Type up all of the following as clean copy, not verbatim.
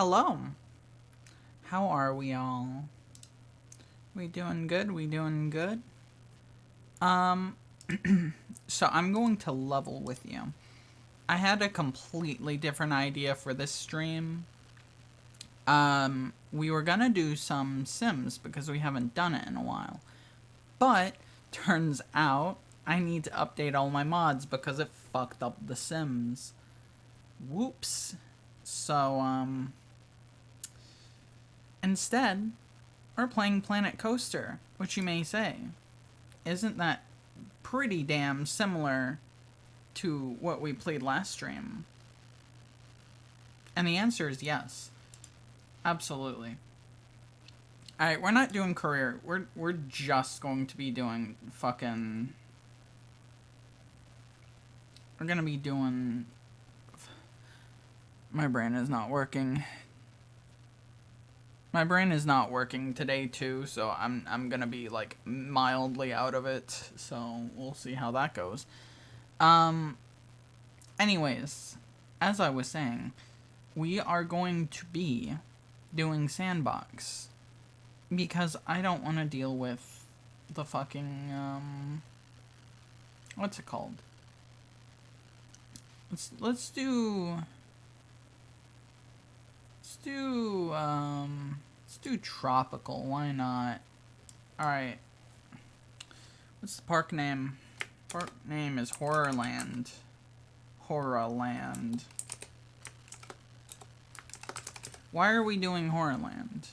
Hello. How are we all? We doing good? We doing good? So I'm going to level with you. I had a completely different idea for this stream. We were gonna do some Sims because we haven't done it in a while. But turns out I need to update all my mods because it fucked up the Sims. Whoops. So, instead, we're playing Planet Coaster, which you may say, isn't that pretty damn similar to what we played last stream? And the answer is yes. Absolutely. Alright, we're not doing career. We're just going to be doing fucking... We're gonna be doing... My brain is not working. My brain is not working today too, so I'm gonna be like mildly out of it, so we'll see how that goes. Anyways, as I was saying, we are going to be doing Sandbox because I don't want to deal with the fucking what's it called? Let's do tropical. Why not? All right. What's the park name? Park name is Horrorland. Horrorland. Why are we doing Horrorland?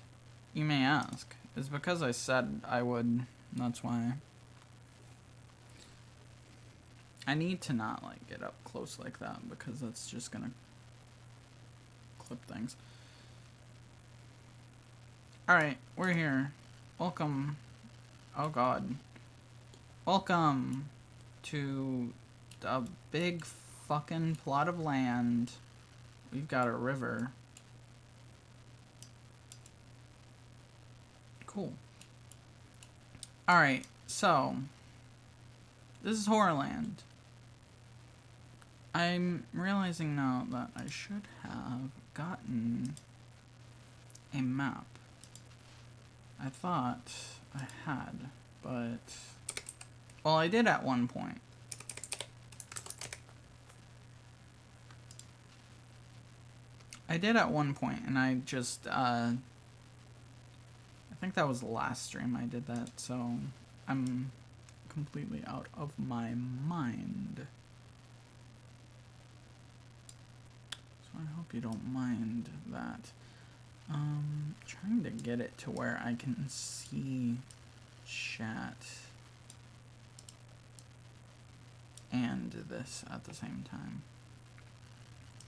You may ask. It's because I said I would. That's why. I need to not like get up close like that because that's just gonna clip things. Alright, we're here. Welcome. Oh god. Welcome to a big fucking plot of land. We've got a river. Cool. Alright, so this is Horrorland. I'm realizing now that I should have gotten a map. I thought I had, but... Well, I did at one point. I did at one point, and I just, I think that was the last stream I did that, so I'm completely out of my mind. So I hope you don't mind that. Trying to get it to where I can see chat and this at the same time.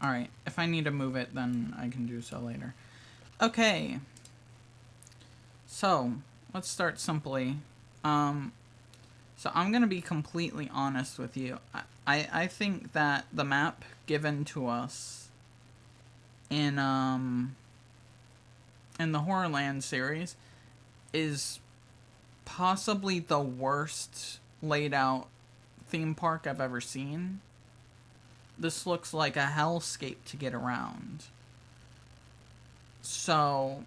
Alright, if I need to move it, then I can do so later. Okay. So, let's start simply. So I'm gonna be completely honest with you. I think that the map given to us in the Horrorland series is possibly the worst laid out theme park I've ever seen. This looks like a hellscape to get around. So,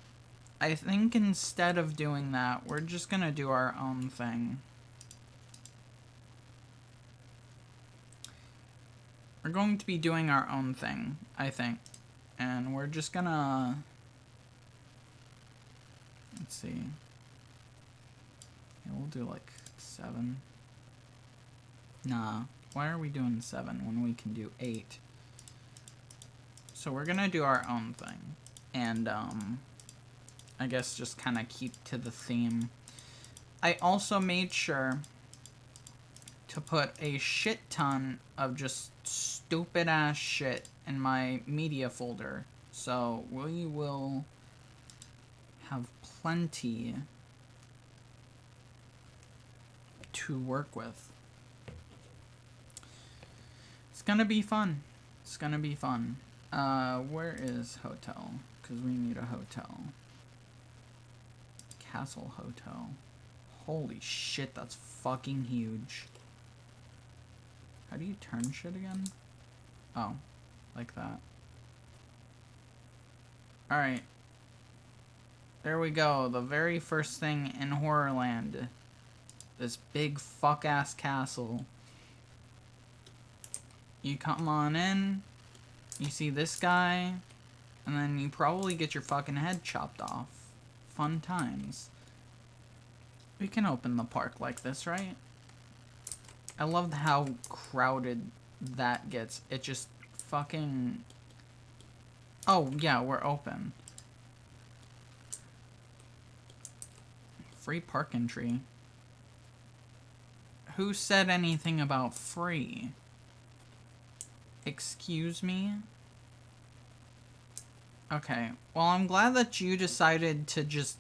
I think instead of doing that, we're just gonna do our own thing. We're going to be doing our own thing, I think. And we're just gonna... Let's see. Yeah, we'll do like 7. Nah. Why are we doing 7 when we can do 8? So we're gonna do our own thing. And, I guess just kind of keep to the theme. I also made sure to put a shit ton of just stupid ass shit in my media folder. So we will have plenty to work with. It's gonna be fun. It's gonna be fun. Where is hotel? Because we need a hotel. Castle Hotel. Holy shit, that's fucking huge. How do you turn shit again? Oh, like that. Alright. There we go. The very first thing in Horrorland. This big fuck-ass castle. You come on in. You see this guy. And then you probably get your fucking head chopped off. Fun times. We can open the park like this, right? I love how crowded that gets. It just fucking... Oh, yeah, we're open. Free park entry. Who said anything about free? Excuse me? Okay, well, I'm glad that you decided to just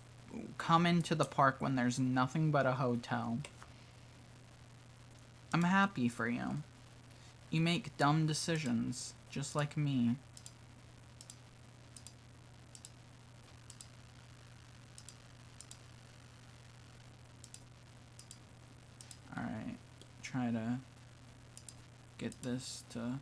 come into the park when there's nothing but a hotel. I'm happy for you. You make dumb decisions, just like me. Alright, try to get this to...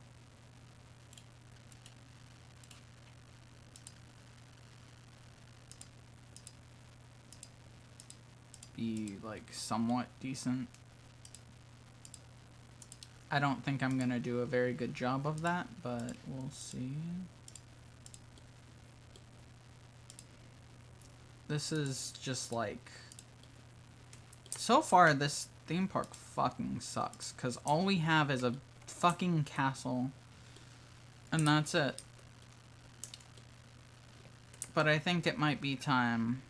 be, like, somewhat decent. I don't think I'm gonna do a very good job of that, but we'll see. This is just, like... So far, this theme park fucking sucks, because all we have is a fucking castle, and that's it. But I think it might be time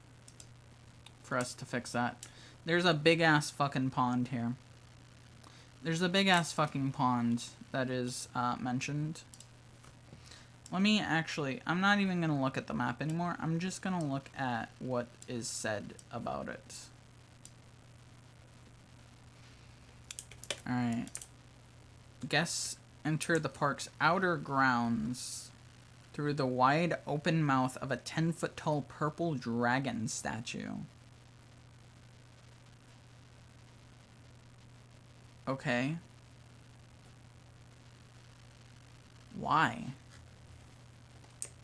for us to fix that. There's a big-ass fucking pond here. There's a big-ass fucking pond that is mentioned. Let me actually... I'm not even going to look at the map anymore. I'm just going to look at what is said about it. Alright. Guests enter the park's outer grounds through the wide open mouth of a 10-foot-tall purple dragon statue. Okay. Why?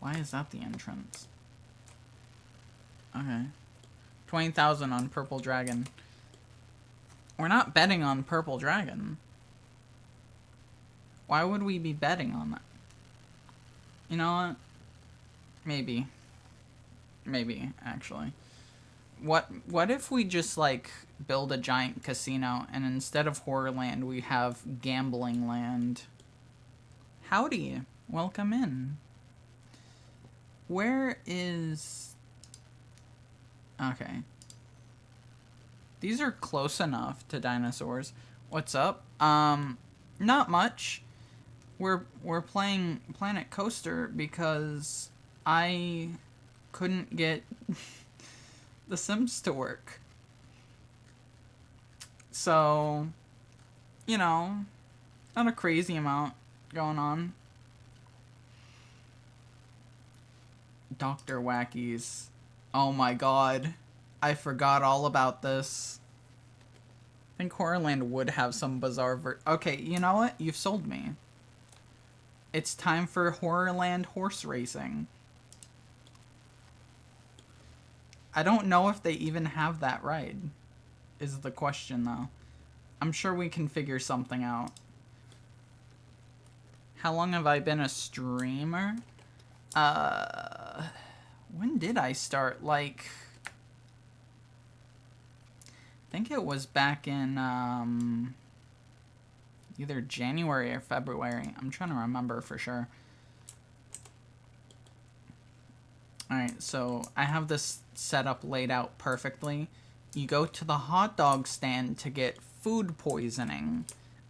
Why is that the entrance? Okay. 20,000 on Purple Dragon. We're not betting on Purple Dragon. Why would we be betting on that? You know what? Maybe. Maybe, actually. What if we just, like, build a giant casino, and instead of Horrorland, we have Gambling Land? Howdy. Welcome in. Where is... Okay. These are close enough to dinosaurs. What's up? Not much. We're playing Planet Coaster because I couldn't get The Sims to work. So, you know, not a crazy amount going on. Dr. Wackies. Oh my god. I forgot all about this. I think Horrorland would have some bizarre okay, you know what? You've sold me. It's time for Horrorland horse racing. I don't know if they even have that ride, is the question, though. I'm sure we can figure something out. How long have I been a streamer? When did I start? Like... I think it was back in, either January or February. I'm trying to remember for sure. Alright, so I have this setup laid out perfectly. You go to the hot dog stand to get food poisoning,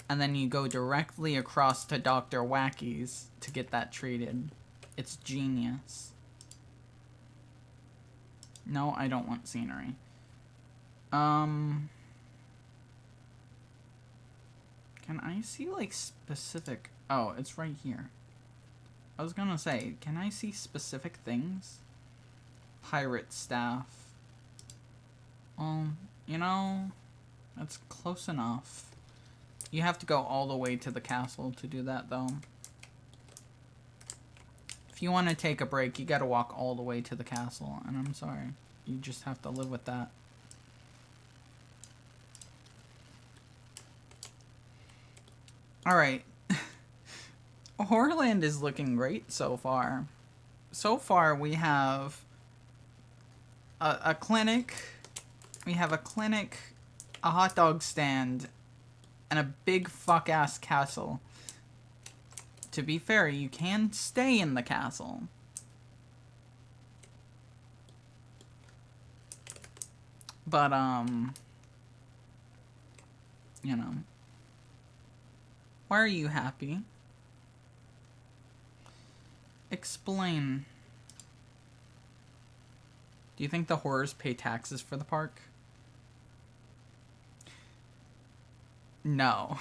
and then you go directly across to Dr. Wacky's to get that treated. It's genius. No, I don't want scenery. Can I see, like, specific... Oh, it's right here. I was gonna say, can I see specific things? Pirate staff. You know, that's close enough. You have to go all the way to the castle to do that, though. If you want to take a break, you gotta walk all the way to the castle, and I'm sorry. You just have to live with that. Alright. Horrorland is looking great so far. So far, we have a clinic. We have a clinic, a hot dog stand, and a big fuck-ass castle. To be fair, you can stay in the castle. But, you know. Why are you happy? Explain. Do you think the horrors pay taxes for the park? No.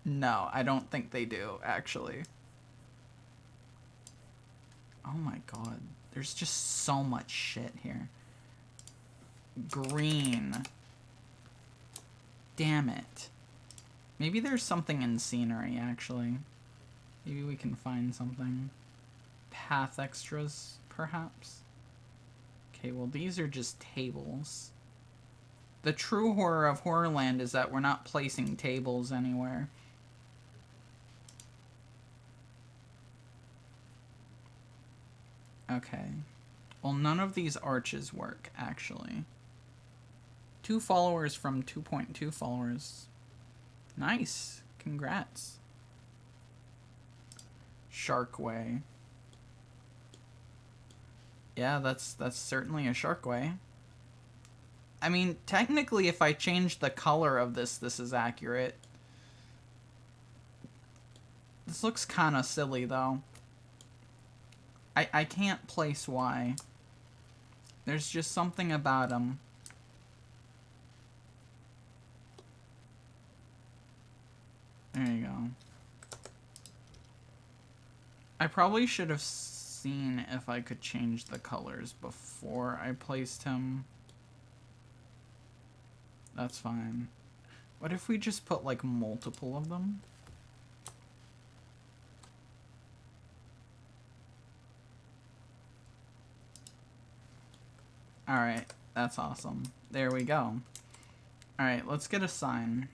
No, I don't think they do, actually. Oh my god. There's just so much shit here. Green. Damn it. Maybe there's something in scenery, actually. Maybe we can find something. Path extras, perhaps? Okay, well, these are just tables. The true horror of Horrorland is that we're not placing tables anywhere. Okay. Well, none of these arches work, actually. 2 followers from 2.2 followers. Nice. Congrats. Sharkway. Yeah, that's certainly a sharkway. I mean, technically, if I change the color of this is accurate. This looks kind of silly, though. I can't place why. There's just something about them. There you go. I probably should have seen if I could change the colors before I placed him. That's fine. What if we just put, like, multiple of them? Alright, that's awesome. There we go. Alright, let's get a sign.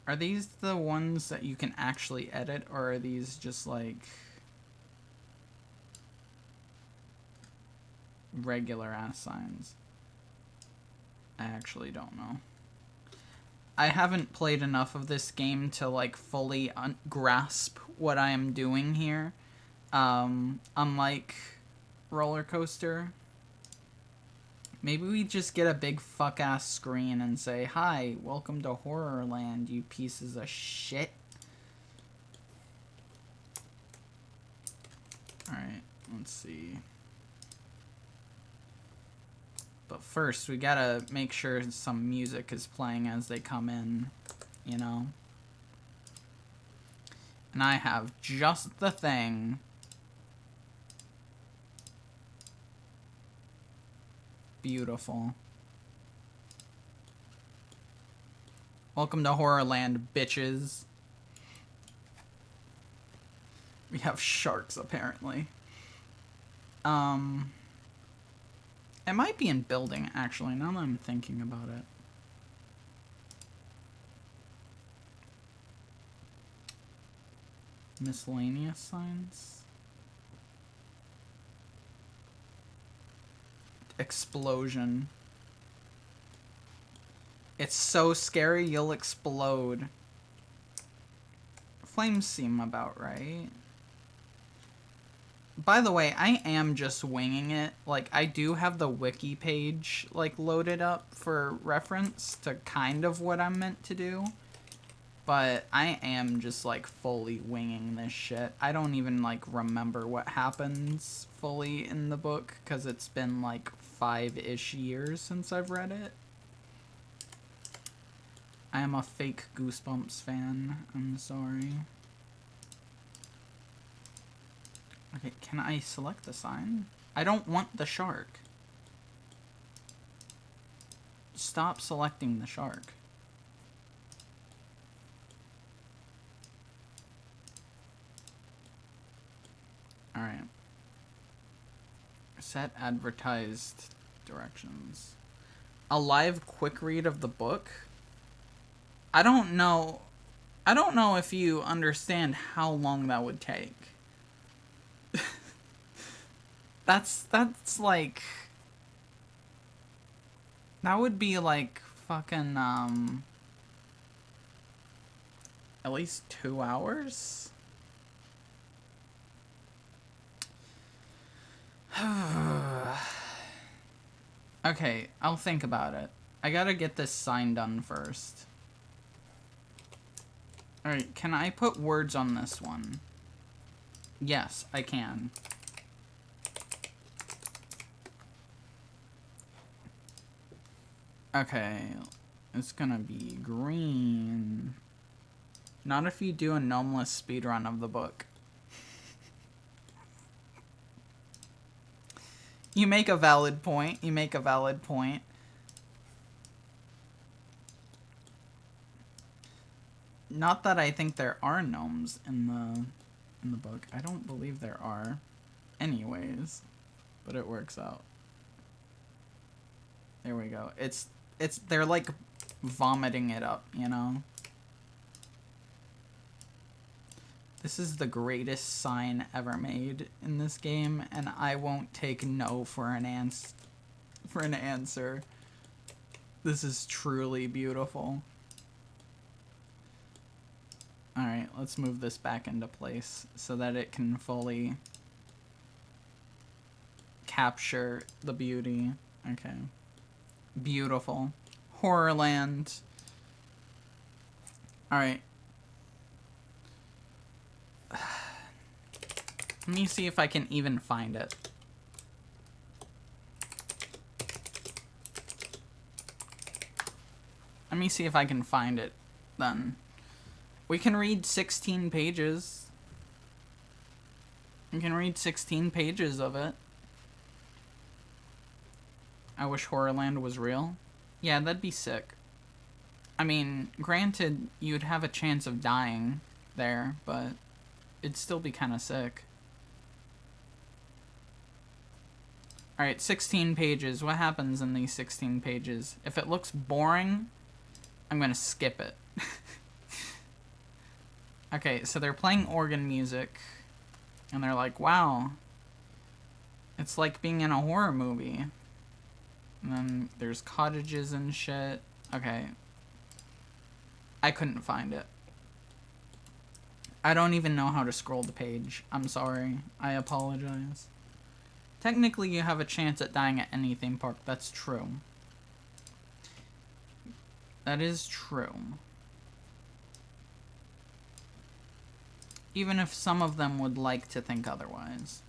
Are these the ones that you can actually edit, or are these just, like, regular-ass signs? I actually don't know. I haven't played enough of this game to, like, fully grasp what I am doing here. Unlike Roller Coaster. Maybe we just get a big fuck-ass screen and say, "Hi, welcome to Horrorland, you pieces of shit." Alright, let's see. But first, we gotta make sure some music is playing as they come in, you know? And I have just the thing. Beautiful. Welcome to Horrorland, bitches. We have sharks, apparently. It might be in building, actually, now that I'm thinking about it. Miscellaneous signs? Explosion. It's so scary, you'll explode. Flames seem about right. By the way, I am just winging it. Like, I do have the wiki page, like, loaded up for reference to kind of what I'm meant to do. But I am just, like, fully winging this shit. I don't even, like, remember what happens fully in the book, because it's been, like, 5-ish years since I've read it. I am a fake Goosebumps fan. I'm sorry. Okay, can I select the sign? I don't want the shark. Stop selecting the shark. Alright. Set advertised directions. A live quick read of the book? I don't know if you understand how long that would take. That's like... That would be like fucking, at least 2 hours? Okay, I'll think about it. I gotta get this sign done first. Alright, can I put words on this one? Yes, I can. Okay, it's gonna be green. Not if you do a gnomeless speedrun of the book. You make a valid point. You make a valid point. Not that I think there are gnomes in the book. I don't believe there are anyways, but it works out. There we go. They're like vomiting it up, you know? This is the greatest sign ever made in this game, and I won't take no for an answer. This is truly beautiful. Alright, let's move this back into place so that it can fully capture the beauty. Okay. Beautiful. Horrorland. Alright. Let me see if I can even find it. Let me see if I can find it, then. We can read 16 pages. We can read 16 pages of it. I wish Horrorland was real. Yeah, that'd be sick. I mean, granted, you'd have a chance of dying there, but it'd still be kind of sick. Alright, 16 pages. What happens in these 16 pages? If it looks boring, I'm gonna skip it. Okay, so they're playing organ music, and they're like, wow, it's like being in a horror movie. And then there's cottages and shit. Okay. I couldn't find it. I don't even know how to scroll the page. I'm sorry. I apologize. Technically, you have a chance at dying at any theme park. That's true. That is true. Even if some of them would like to think otherwise.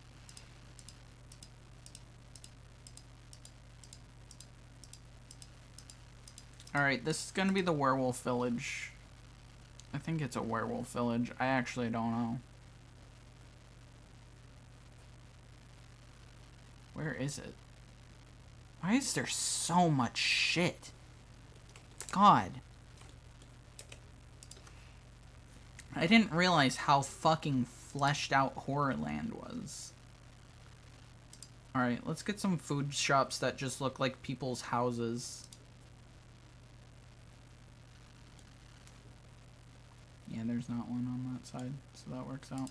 Alright, this is gonna be the werewolf village. I think it's a werewolf village. I actually don't know. Where is it? Why is there so much shit? God. I didn't realize how fucking fleshed out Horrorland was. Alright, let's get some food shops that just look like people's houses. Yeah, there's not one on that side, so that works out.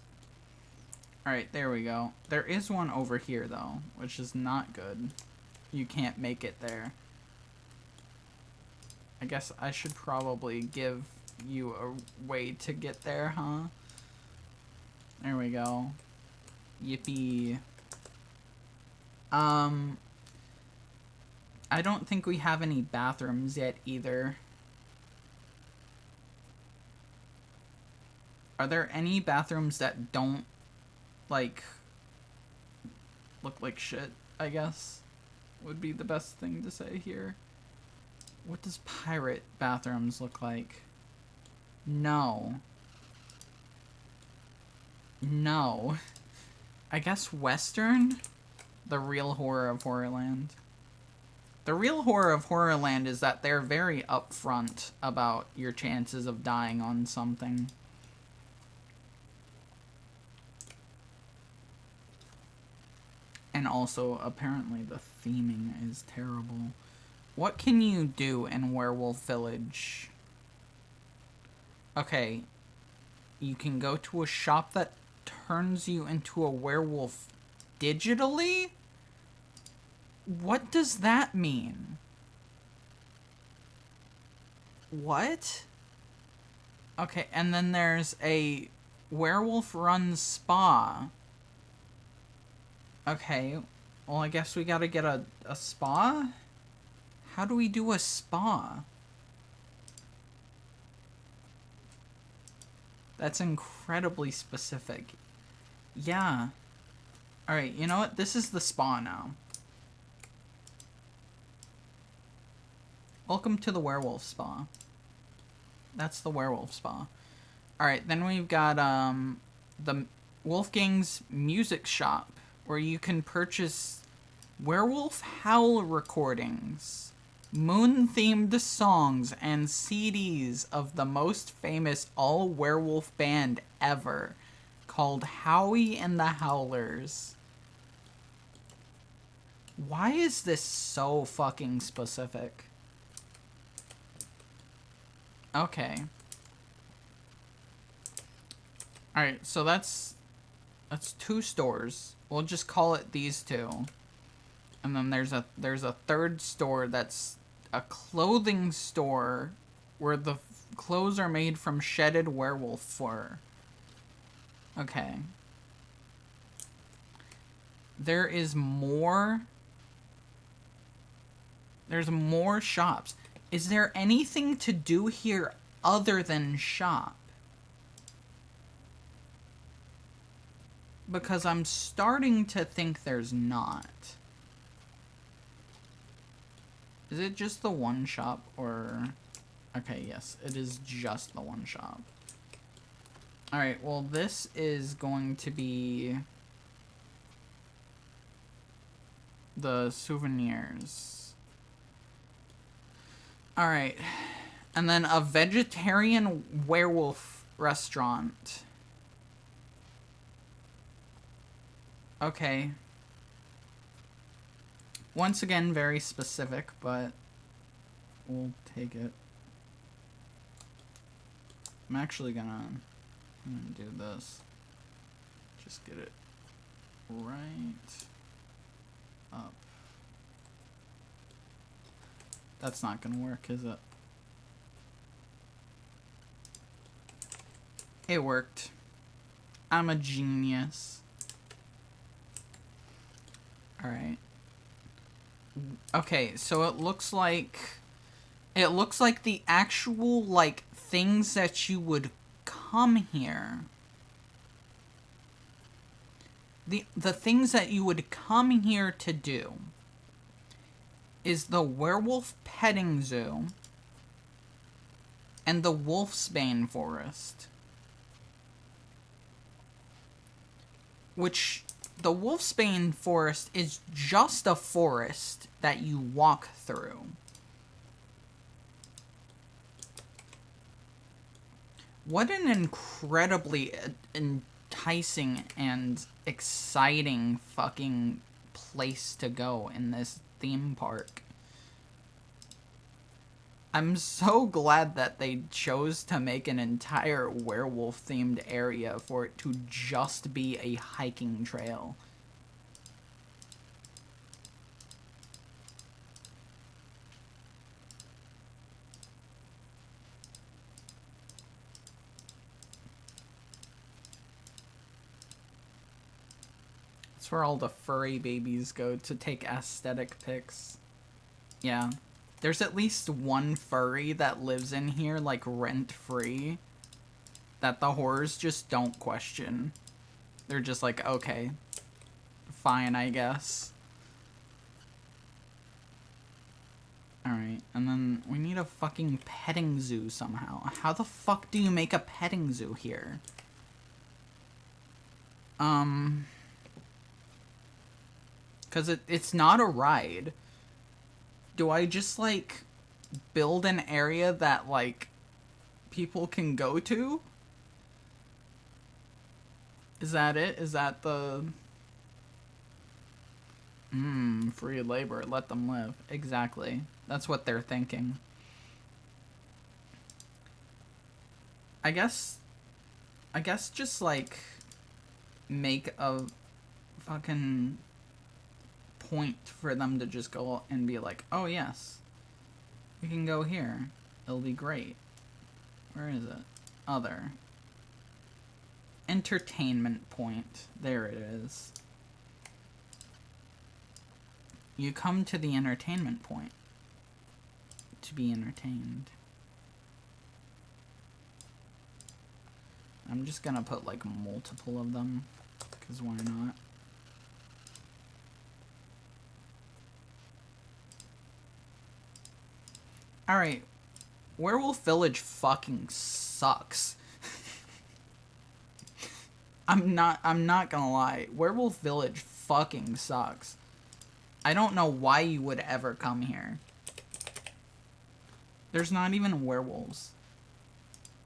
Alright, there we go. There is one over here, though, which is not good. You can't make it there. I guess I should probably give you a way to get there, huh? There we go. Yippee. I don't think we have any bathrooms yet, either. Are there any bathrooms that don't, like, look like shit, I guess? Would be the best thing to say here. What does pirate bathrooms look like? No. No. I guess Western? The real horror of Horrorland. The real horror of Horrorland is that they're very upfront about your chances of dying on something. And also, apparently the theming is terrible. What can you do in Werewolf Village? Okay, you can go to a shop that turns you into a werewolf digitally? What does that mean? What? Okay, and then there's a werewolf run spa. Okay, well, I guess we gotta get a spa? How do we do a spa? That's incredibly specific. Yeah. Alright, you know what? This is the spa now. Welcome to the werewolf spa. That's the werewolf spa. Alright, then we've got the Wolfgang's Music Shop, where you can purchase werewolf howl recordings, moon-themed songs, and CDs of the most famous all-werewolf band ever, called Howie and the Howlers. Why is this so fucking specific? Okay. Alright, so that's 2 stores. We'll just call it these 2. And then there's a third store that's a clothing store where the clothes are made from shedded werewolf fur. Okay. There's more shops. Is there anything to do here other than shop? Because I'm starting to think there's not. Is it just the one shop, or... Okay, yes, it is just the one shop. Alright, well, this is going to be... the souvenirs. Alright. And then a vegetarian werewolf restaurant. Okay. Once again, very specific, but we'll take it. I'm actually gonna do this. Just get it right up. That's not gonna work, is it? It worked. I'm a genius. Alright. Okay, so it looks like the actual, like, things that you would come here. The things that you would come here to do is the werewolf petting zoo and the wolfsbane forest. Which, the wolfsbane forest is just a forest that you walk through. What an incredibly enticing and exciting fucking place to go in this theme park. I'm so glad that they chose to make an entire werewolf-themed area for it to just be a hiking trail. That's where all the furry babies go to take aesthetic pics. Yeah. There's at least one furry that lives in here, like, rent-free, that the horrors just don't question. They're just like, okay, fine, I guess. Alright, and then we need a fucking petting zoo somehow. How the fuck do you make a petting zoo here? Because it's not a ride. Do I just, like, build an area that, like, people can go to? Is that it? Is that the... Free labor, let them live. Exactly. That's what they're thinking. I guess just, like, make a fucking point for them to just go and be like, oh, yes, we can go here. It'll be great. Where is it? Other. Entertainment point. There it is. You come to the entertainment point to be entertained. I'm just gonna put, like, multiple of them, because why not? Alright. Werewolf Village fucking sucks. I'm not gonna lie. Werewolf Village fucking sucks. I don't know why you would ever come here. There's not even werewolves.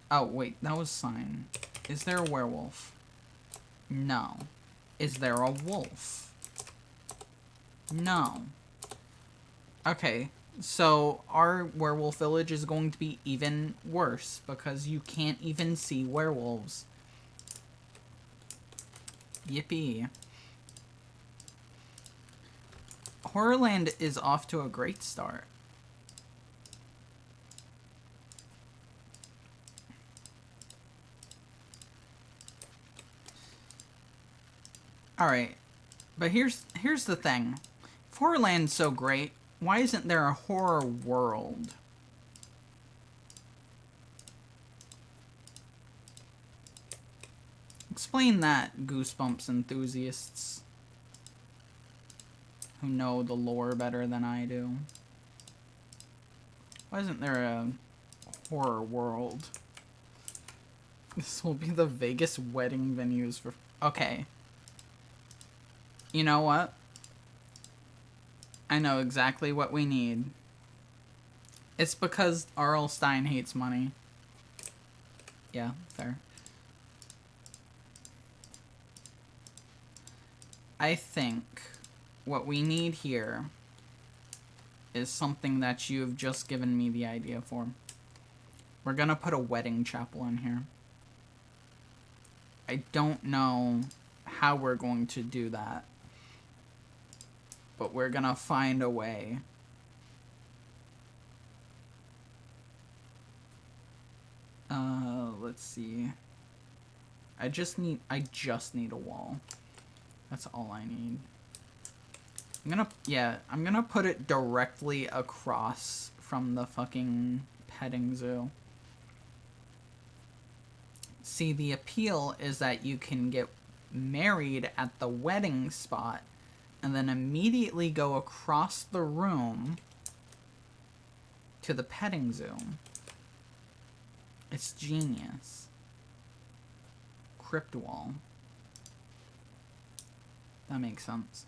Oh, wait, that was sign. Is there a werewolf? No. Is there a wolf? No. Okay, so our werewolf village is going to be even worse because you can't even see werewolves. Yippee. Horrorland is off to a great start. Alright, but here's the thing. If Horrorland's so great, why isn't there a horror world? Explain that, Goosebumps enthusiasts who know the lore better than I do. Why isn't there a horror world? This will be the Vegas wedding venues for... Okay. You know what? I know exactly what we need. It's because R.L. Stine hates money. Yeah, fair. I think what we need here is something that you've just given me the idea for. We're gonna put a wedding chapel in here. I don't know how we're going to do that, but we're gonna find a way. Let's see. I just need a wall. That's all I need. I'm gonna put it directly across from the fucking petting zoo. See, the appeal is that you can get married at the wedding spot and then immediately go across the room to the petting zoo. It's genius. Crypt wall. That makes sense.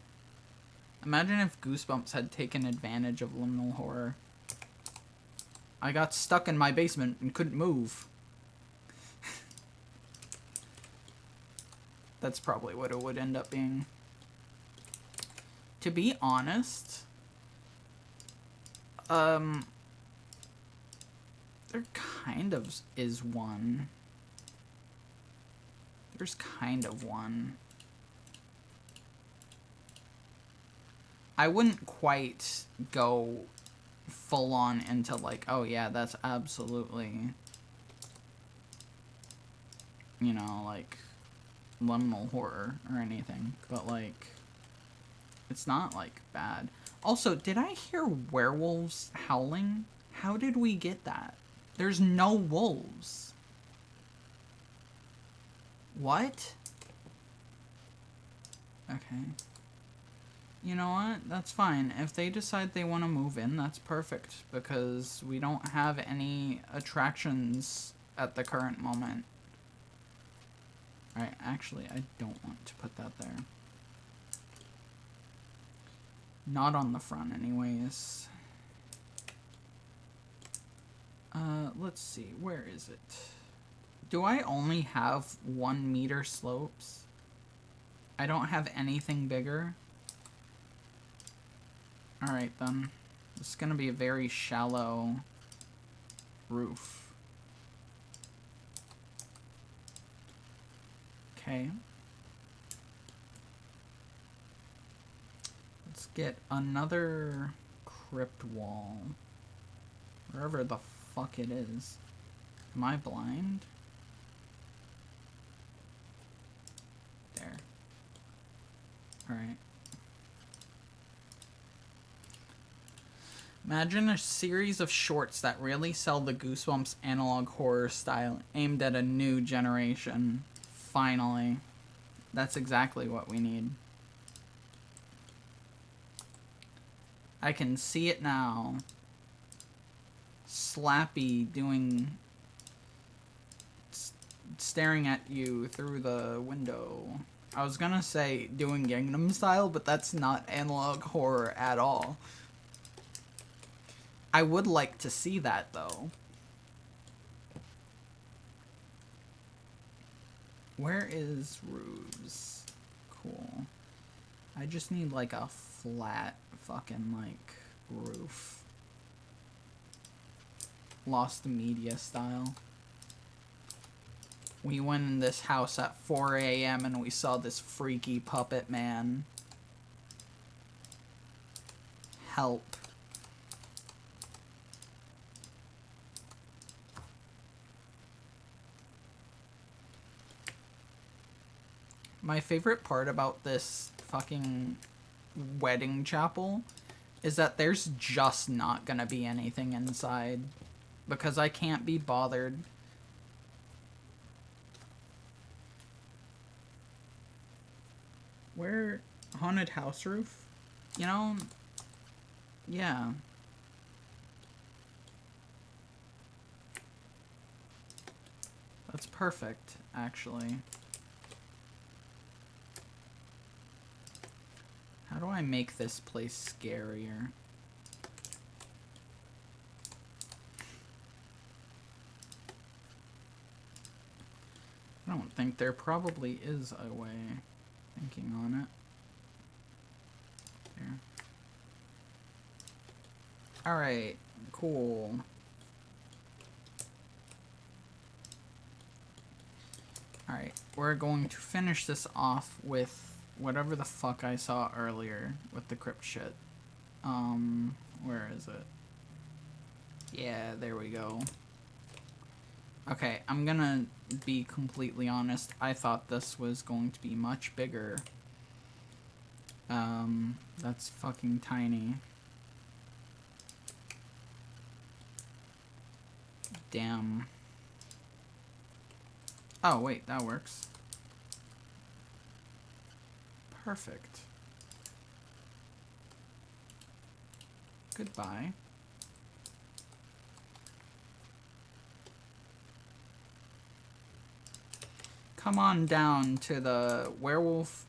Imagine if Goosebumps had taken advantage of liminal horror. I got stuck in my basement and couldn't move. That's probably what it would end up being. To be honest, there kind of is one. There's kind of one. I wouldn't quite go full on into like, oh yeah, that's absolutely, you know, like liminal horror or anything, but like, it's not like bad. Also, did I hear werewolves howling? How did we get that? There's no wolves. What? Okay. You know what? That's fine. If they decide they want to move in, that's perfect, because we don't have any attractions at the current moment. Alright, actually, I don't want to put that there. Not on the front, anyways. Let's see. Where is it? Do I only have 1 meter slopes? I don't have anything bigger? Alright then. This is gonna be a very shallow roof. Okay. Let's get another crypt wall. Wherever the fuck it is. Am I blind? There. Alright. Imagine a series of shorts that really sell the Goosebumps analog horror style, aimed at a new generation. Finally. That's exactly what we need. I can see it now. Slappy doing... staring at you through the window. I was gonna say doing Gangnam Style, but that's not analog horror at all. I would like to see that, though. Where is Ruse? Cool. I just need, like, a flat fucking, like, roof. Lost Media style. We went in this house at 4 a.m. and we saw this freaky puppet man. Help. My favorite part about this fucking wedding chapel is that there's just not gonna be anything inside. Because I can't be bothered. Where? Haunted house roof? You know? Yeah. That's perfect, actually. How do I make this place scarier? I don't think there probably is a way. Thinking on it. There. Alright, cool. Alright, we're going to finish this off with whatever the fuck I saw earlier with the crypt shit. Where is it? Yeah, there we go. Okay, I'm gonna be completely honest. I thought this was going to be much bigger. That's fucking tiny. Damn. Oh, wait, that works. Perfect. Goodbye. Come on down to the werewolf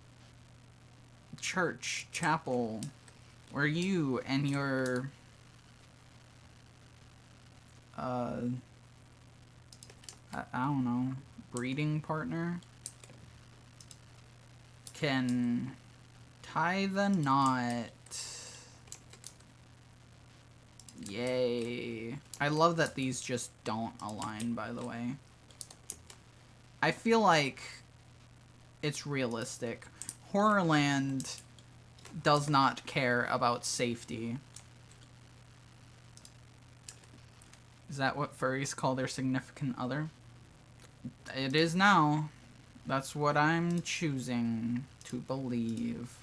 church chapel where you and your I don't know, breeding partner can tie the knot. Yay. I love that these just don't align, by the way. I feel like it's realistic. Horrorland does not care about safety. Is that what furries call their significant other? It is now. That's what I'm choosing to believe.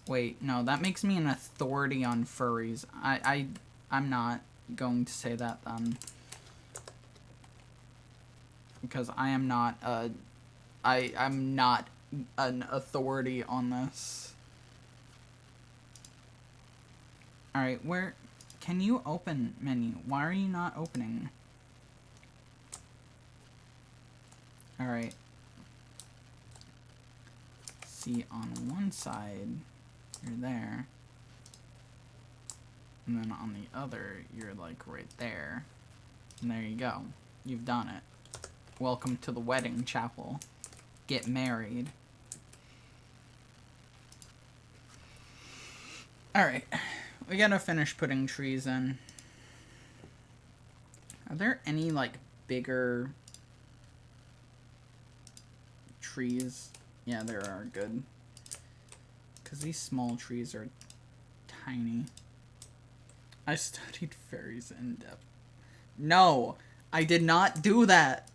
Wait, no, that makes me an authority on furries. I'm not going to say that then. Because I am not I'm not an authority on this. Alright, where can you open menu? Why are you not opening? Alright. See, on one side, you're there. And then on the other, you're like right there. And there you go. You've done it. Welcome to the wedding chapel. Get married. Alright. We gotta finish putting trees in. Are there any, like, bigger trees? Yeah, there are. Good. Because these small trees are tiny. I studied fairies in depth. No! I did not do that!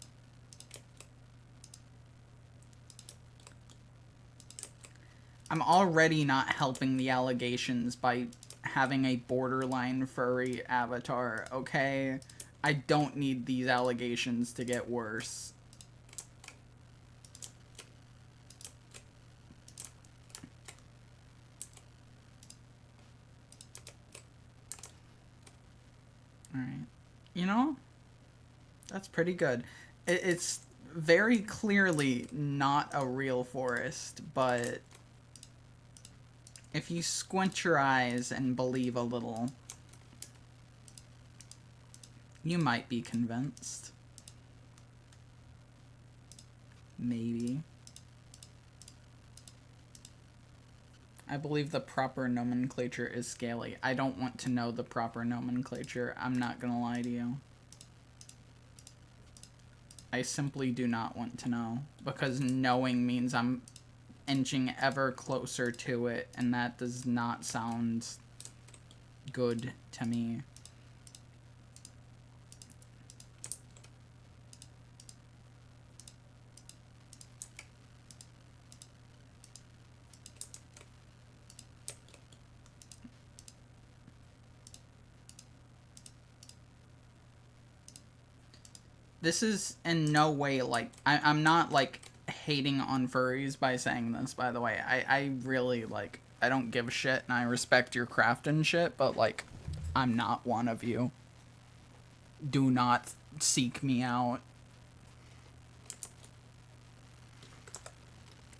I'm already not helping the allegations by having a borderline furry avatar, okay? I don't need these allegations to get worse. Alright. You know, that's pretty good. It's very clearly not a real forest, but if you squint your eyes and believe a little, you might be convinced. Maybe. I believe the proper nomenclature is scaly. I don't want to know the proper nomenclature. I'm not gonna lie to you. I simply do not want to know, because knowing means I'm inching ever closer to it, and that does not sound good to me. This is in no way, like, I'm not, like, hating on furries by saying this, by the way. I really, like, I don't give a shit, and I respect your craft and shit, but, like, I'm not one of you. Do not seek me out.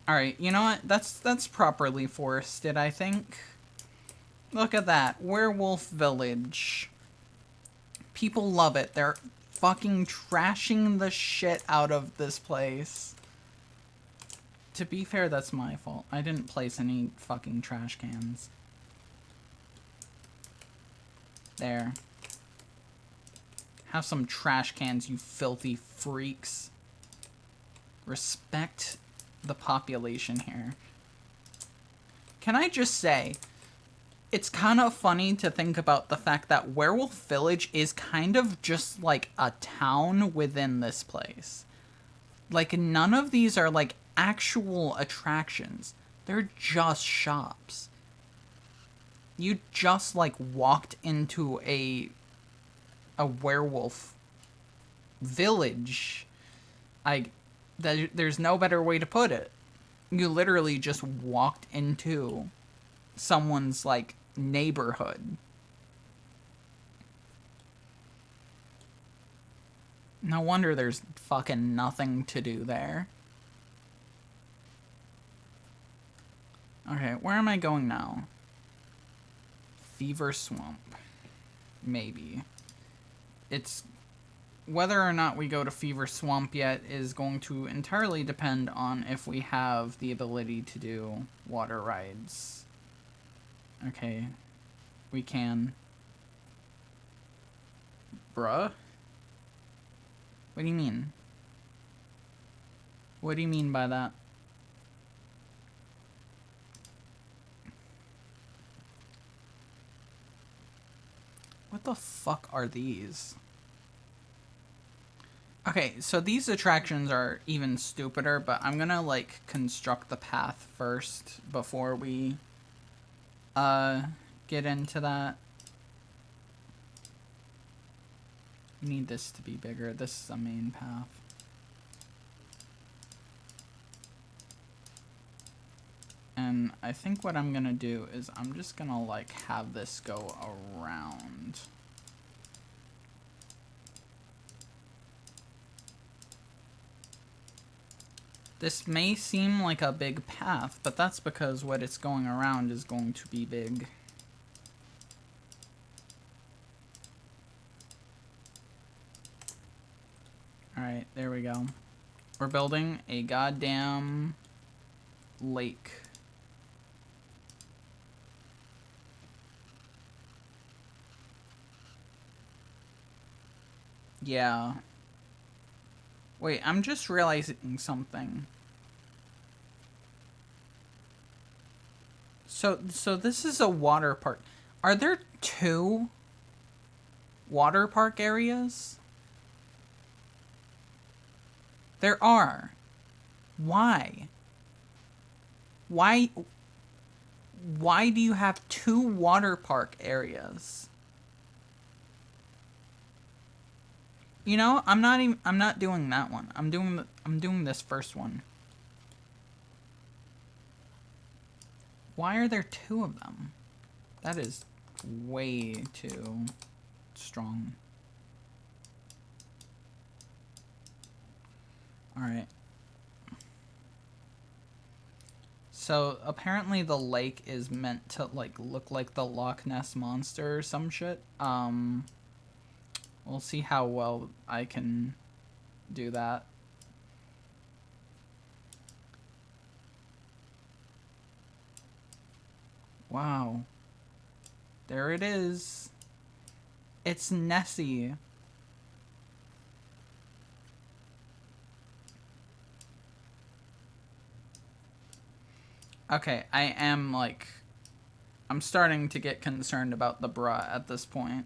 Alright, you know what? That's properly forested, I think. Look at that. Werewolf Village. People love it. They're fucking trashing the shit out of this place. To be fair, that's my fault. I didn't place any fucking trash cans. There. Have some trash cans, you filthy freaks. Respect the population here. Can I just say, it's kind of funny to think about the fact that Werewolf Village is kind of just like a town within this place. Like, none of these are like actual attractions. They're just shops. You just like walked into a werewolf village. There's no better way to put it. You literally just walked into someone's like neighborhood. No wonder there's fucking nothing to do there. Okay, where am I going now? Fever Swamp. Maybe. It's... Whether or not we go to Fever Swamp yet is going to entirely depend on if we have the ability to do water rides. Okay. We can. Bruh? What do you mean? What do you mean by that? What the fuck are these? Okay, so these attractions are even stupider, but I'm gonna, like, construct the path first before we, get into that. We need this to be bigger. This is a main path. And I think what I'm gonna do is I'm just gonna, like, have this go around. This may seem like a big path, but that's because what it's going around is going to be big. Alright, there we go. We're building a goddamn lake. Yeah. Wait, I'm just realizing something. So this is a water park. Are there 2 water park areas? There are. Why? Why do you have 2 water park areas? You know, I'm not doing that one. I'm doing this first one. Why are there 2 of them? That is way too strong. All right. So apparently the lake is meant to like look like the Loch Ness Monster or some shit. We'll see how well I can do that. Wow. There it is. It's Nessie. Okay, I'm starting to get concerned about the bra at this point.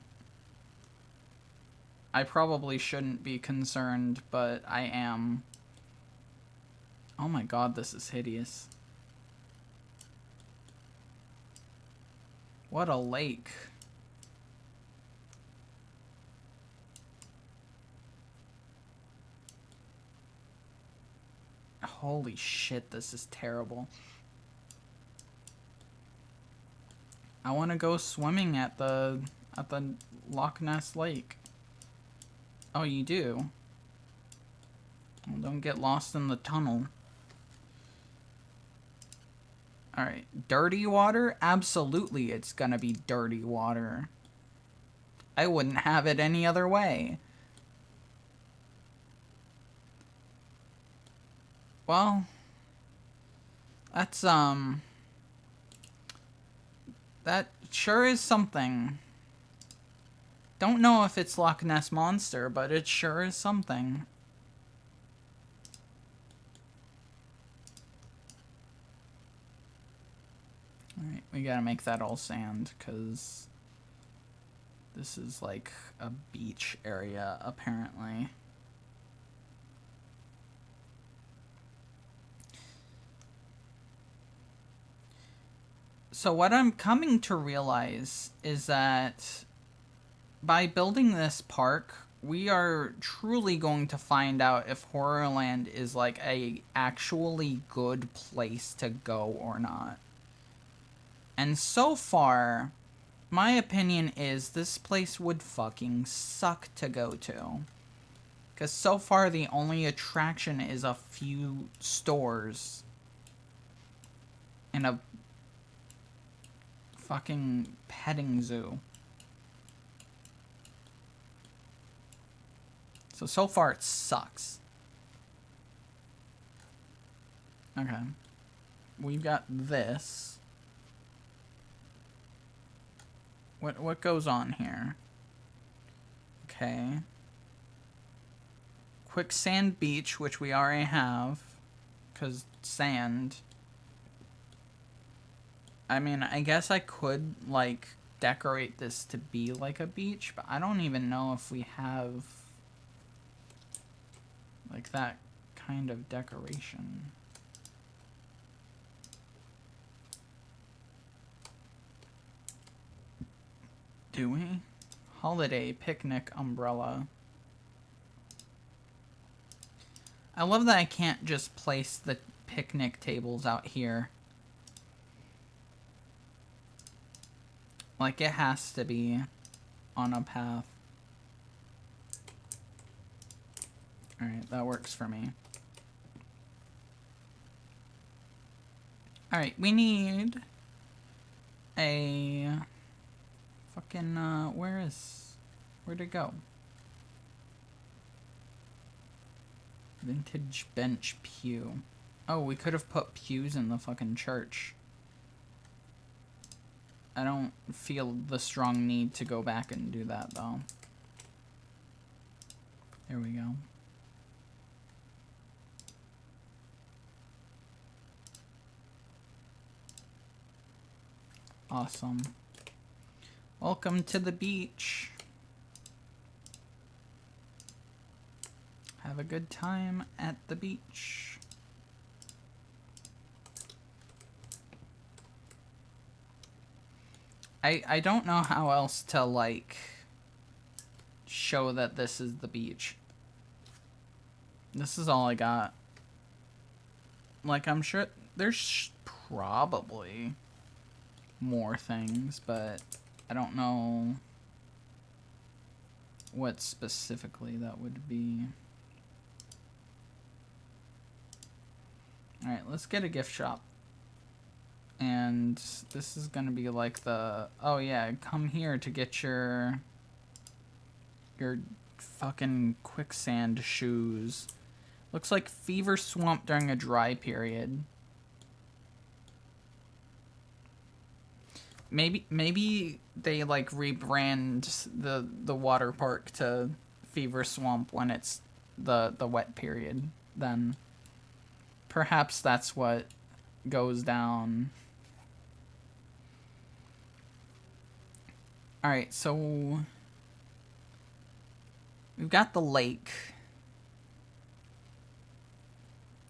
I probably shouldn't be concerned, but I am. Oh my god, this is hideous. What a lake. Holy shit, this is terrible. I want to go swimming at the Loch Ness Lake. Oh, you do? Well, don't get lost in the tunnel. Alright, dirty water? Absolutely it's gonna be dirty water. I wouldn't have it any other way. Well, that's, that sure is something. Don't know if it's Loch Ness Monster, but it sure is something. Alright, we gotta make that all sand, because this is like a beach area, apparently. So what I'm coming to realize is that by building this park, we are truly going to find out if Horrorland is like a actually good place to go or not. And so far, my opinion is this place would fucking suck to go to. Because so far the only attraction is a few stores and a fucking petting zoo. So far it sucks. Okay. We've got this. What goes on here? Okay. Quicksand beach, which we already have. Because sand. I mean, I guess I could, like, decorate this to be like a beach, but I don't even know if we have, like, that kind of decoration. Do we? Holiday picnic umbrella. I love that I can't just place the picnic tables out here. Like, it has to be on a path. Alright, that works for me. Alright, we need a fucking, where'd it go? Vintage bench pew. Oh, we could have put pews in the fucking church. I don't feel the strong need to go back and do that, though. There we go. Awesome. Welcome to the beach. Have a good time at the beach. I don't know how else to, like, show that this is the beach. This is all I got. Like, I'm sure there's probably more things, but I don't know what specifically that would be. Alright, let's get a gift shop. And this is gonna be like the... Oh yeah, come here to get your fucking quicksand shoes. Looks like Fever Swamp during a dry period. Maybe they like rebrand the water park to Fever Swamp when it's the wet period. Then perhaps that's what goes down. Alright, so we've got the lake.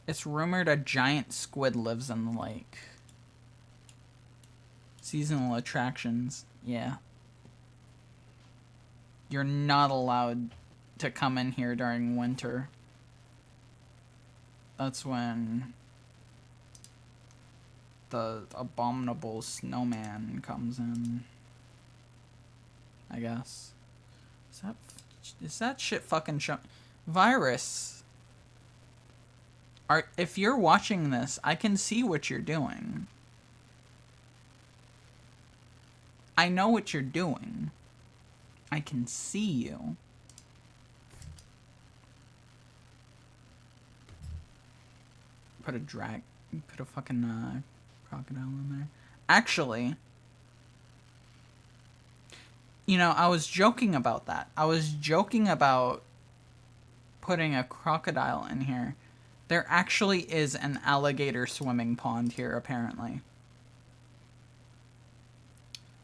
It's rumored a giant squid lives in the lake. Seasonal attractions, yeah. You're not allowed to come in here during winter. That's when the abominable snowman comes in, I guess. Is that shit fucking show? Virus. If you're watching this, I can see what you're doing. I know what you're doing. I can see you. Put a fucking crocodile in there. Actually, you know, I was joking about that. I was joking about putting a crocodile in here. There actually is an alligator swimming pond here, apparently.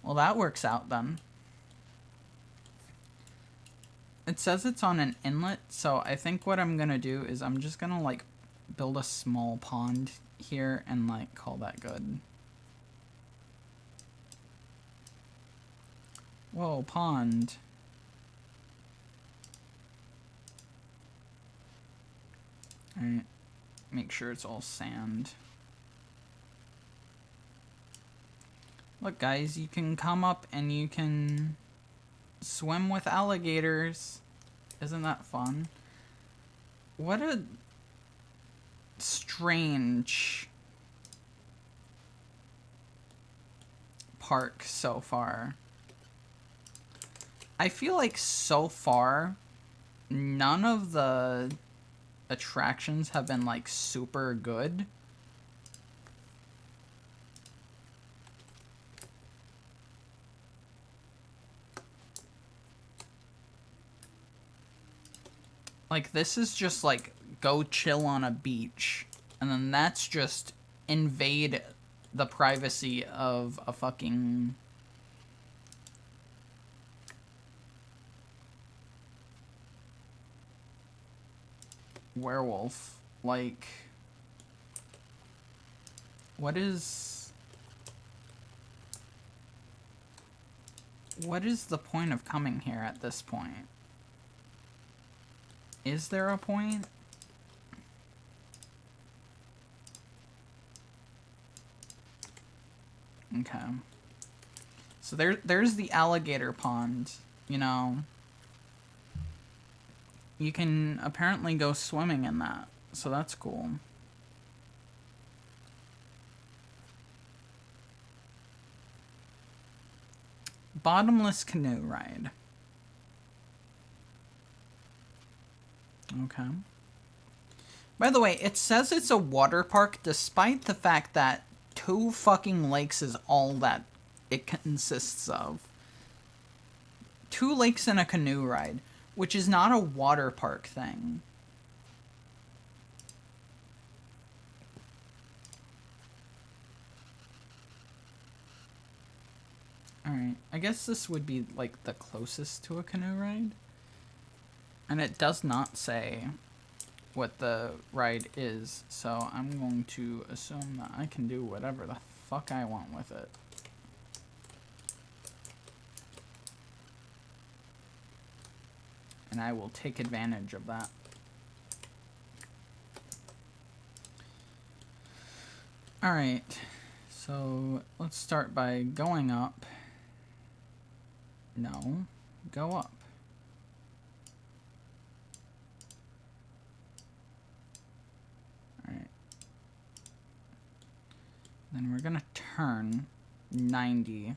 Well, that works out then. It says it's on an inlet, so I think what I'm gonna do is I'm just gonna, like, build a small pond here and, like, call that good. Whoa, pond. Alright. Make sure it's all sand. Look, guys, you can come up and you can swim with alligators. Isn't that fun? What a strange park so far. I feel like so far, none of the attractions have been, like, super good. Like, this is just, like, go chill on a beach. And then that's just invade the privacy of a fucking... werewolf. Like... What is the point of coming here at this point? Is there a point? Okay. So there's the alligator pond, you know. You can apparently go swimming in that, so that's cool. Bottomless canoe ride. Okay. By the way, it says it's a water park despite the fact that 2 fucking lakes is all that it consists of. 2 lakes and a canoe ride. which is not a water park thing. Alright, I guess this would be like the closest to a canoe ride. And it does not say what the ride is, so I'm going to assume that I can do whatever the fuck I want with it. And I will take advantage of that. Alright, so let's start by going up. No, go up. Alright. Then we're gonna turn 90.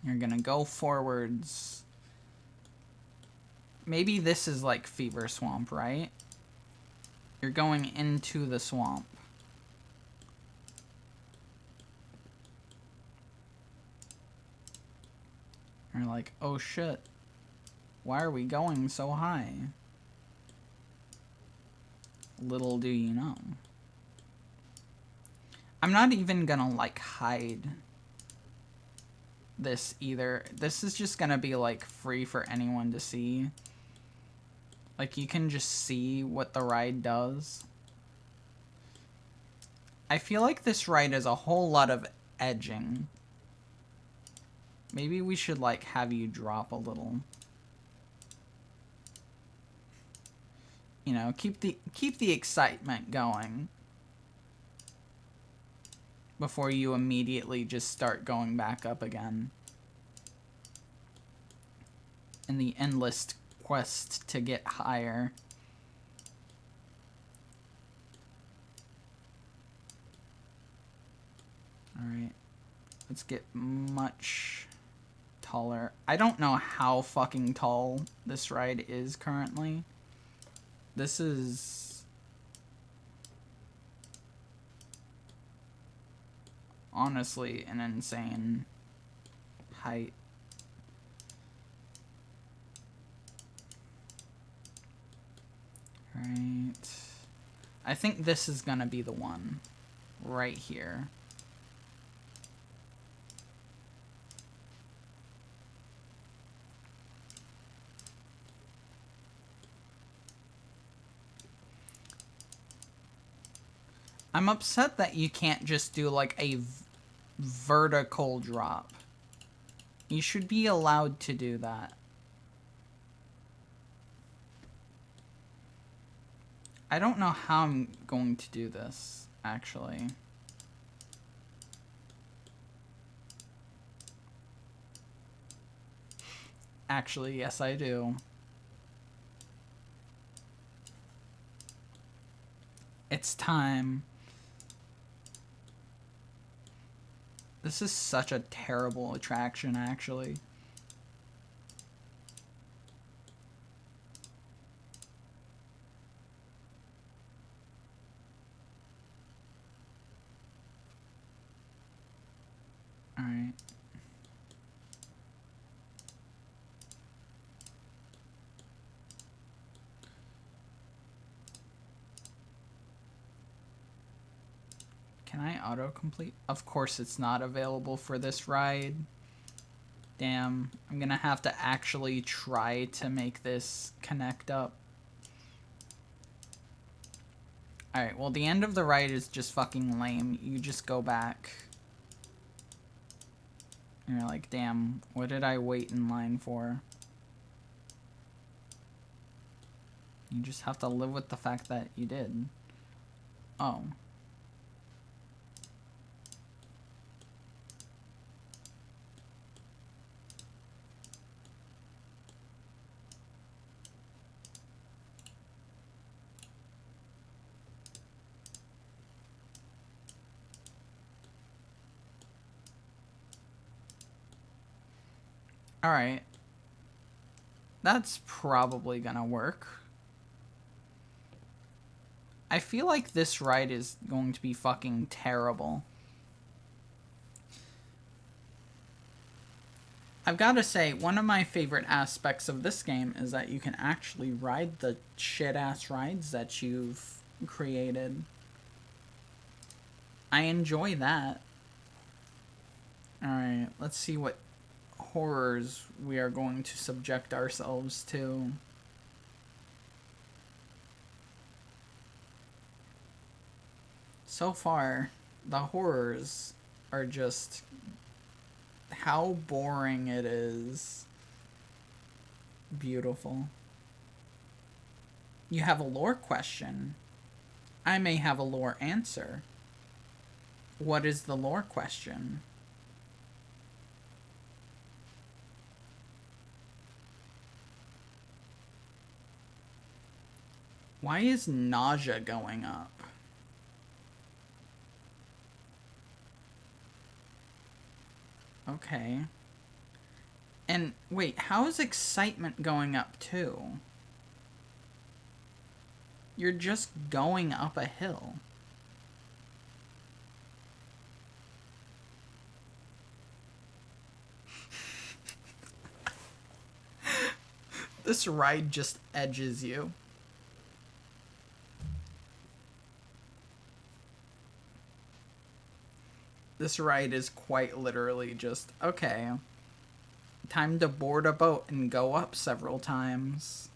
You're gonna go forwards. Maybe this is like Fever Swamp, right? You're going into the swamp. You're like, oh shit. Why are we going so high? Little do you know. I'm not even gonna like hide this either. This is just gonna be like free for anyone to see. Like you can just see what the ride does. I feel like this ride is a whole lot of edging. Maybe we should like have you drop a little. You know, keep the excitement going before you immediately just start going back up again in the endless quest to get higher. Alright, let's get much taller. I don't know how fucking tall this ride is currently. This is honestly an insane height. Right. I think this is gonna be the one right here. I'm upset that you can't just do like a vertical drop. You should be allowed to do that. I don't know how I'm going to do this, actually. Actually, yes, I do. It's time. This is such a terrible attraction, actually. Alright. Can I autocomplete? Of course it's not available for this ride. Damn, I'm gonna have to actually try to make this connect up. Alright, well the end of the ride is just fucking lame. You just go back. And you're like, damn, what did I wait in line for? You just have to live with the fact that you did. Oh. Alright. That's probably gonna work. I feel like this ride is going to be fucking terrible. I've got to say, one of my favorite aspects of this game is that you can actually ride the shit-ass rides that you've created. I enjoy that. Alright, let's see what horrors we are going to subject ourselves to. So far, the horrors are just how boring it is. Beautiful. You have a lore question. I may have a lore answer. What is the lore question? Why is nausea going up? Okay. And wait, how is excitement going up too? You're just going up a hill. This ride just edges you. This ride is quite literally just, okay, time to board a boat and go up several times.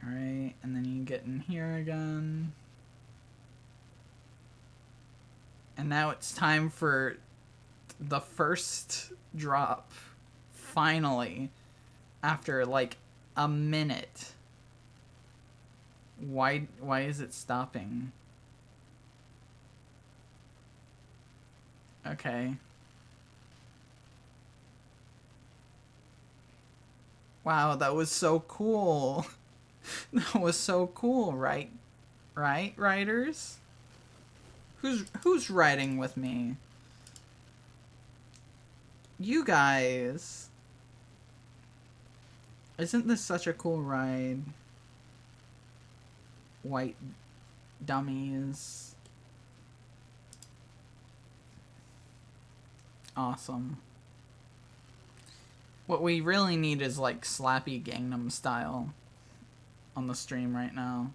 Alright, and then you get in here again. And now it's time for the first drop. Finally. After like a minute. Why is it stopping? Okay. Wow, that was so cool. That was so cool, right? Right, riders? Who's riding with me? You guys. Isn't this such a cool ride? White dummies. Awesome. What we really need is like slappy Gangnam Style on the stream right now.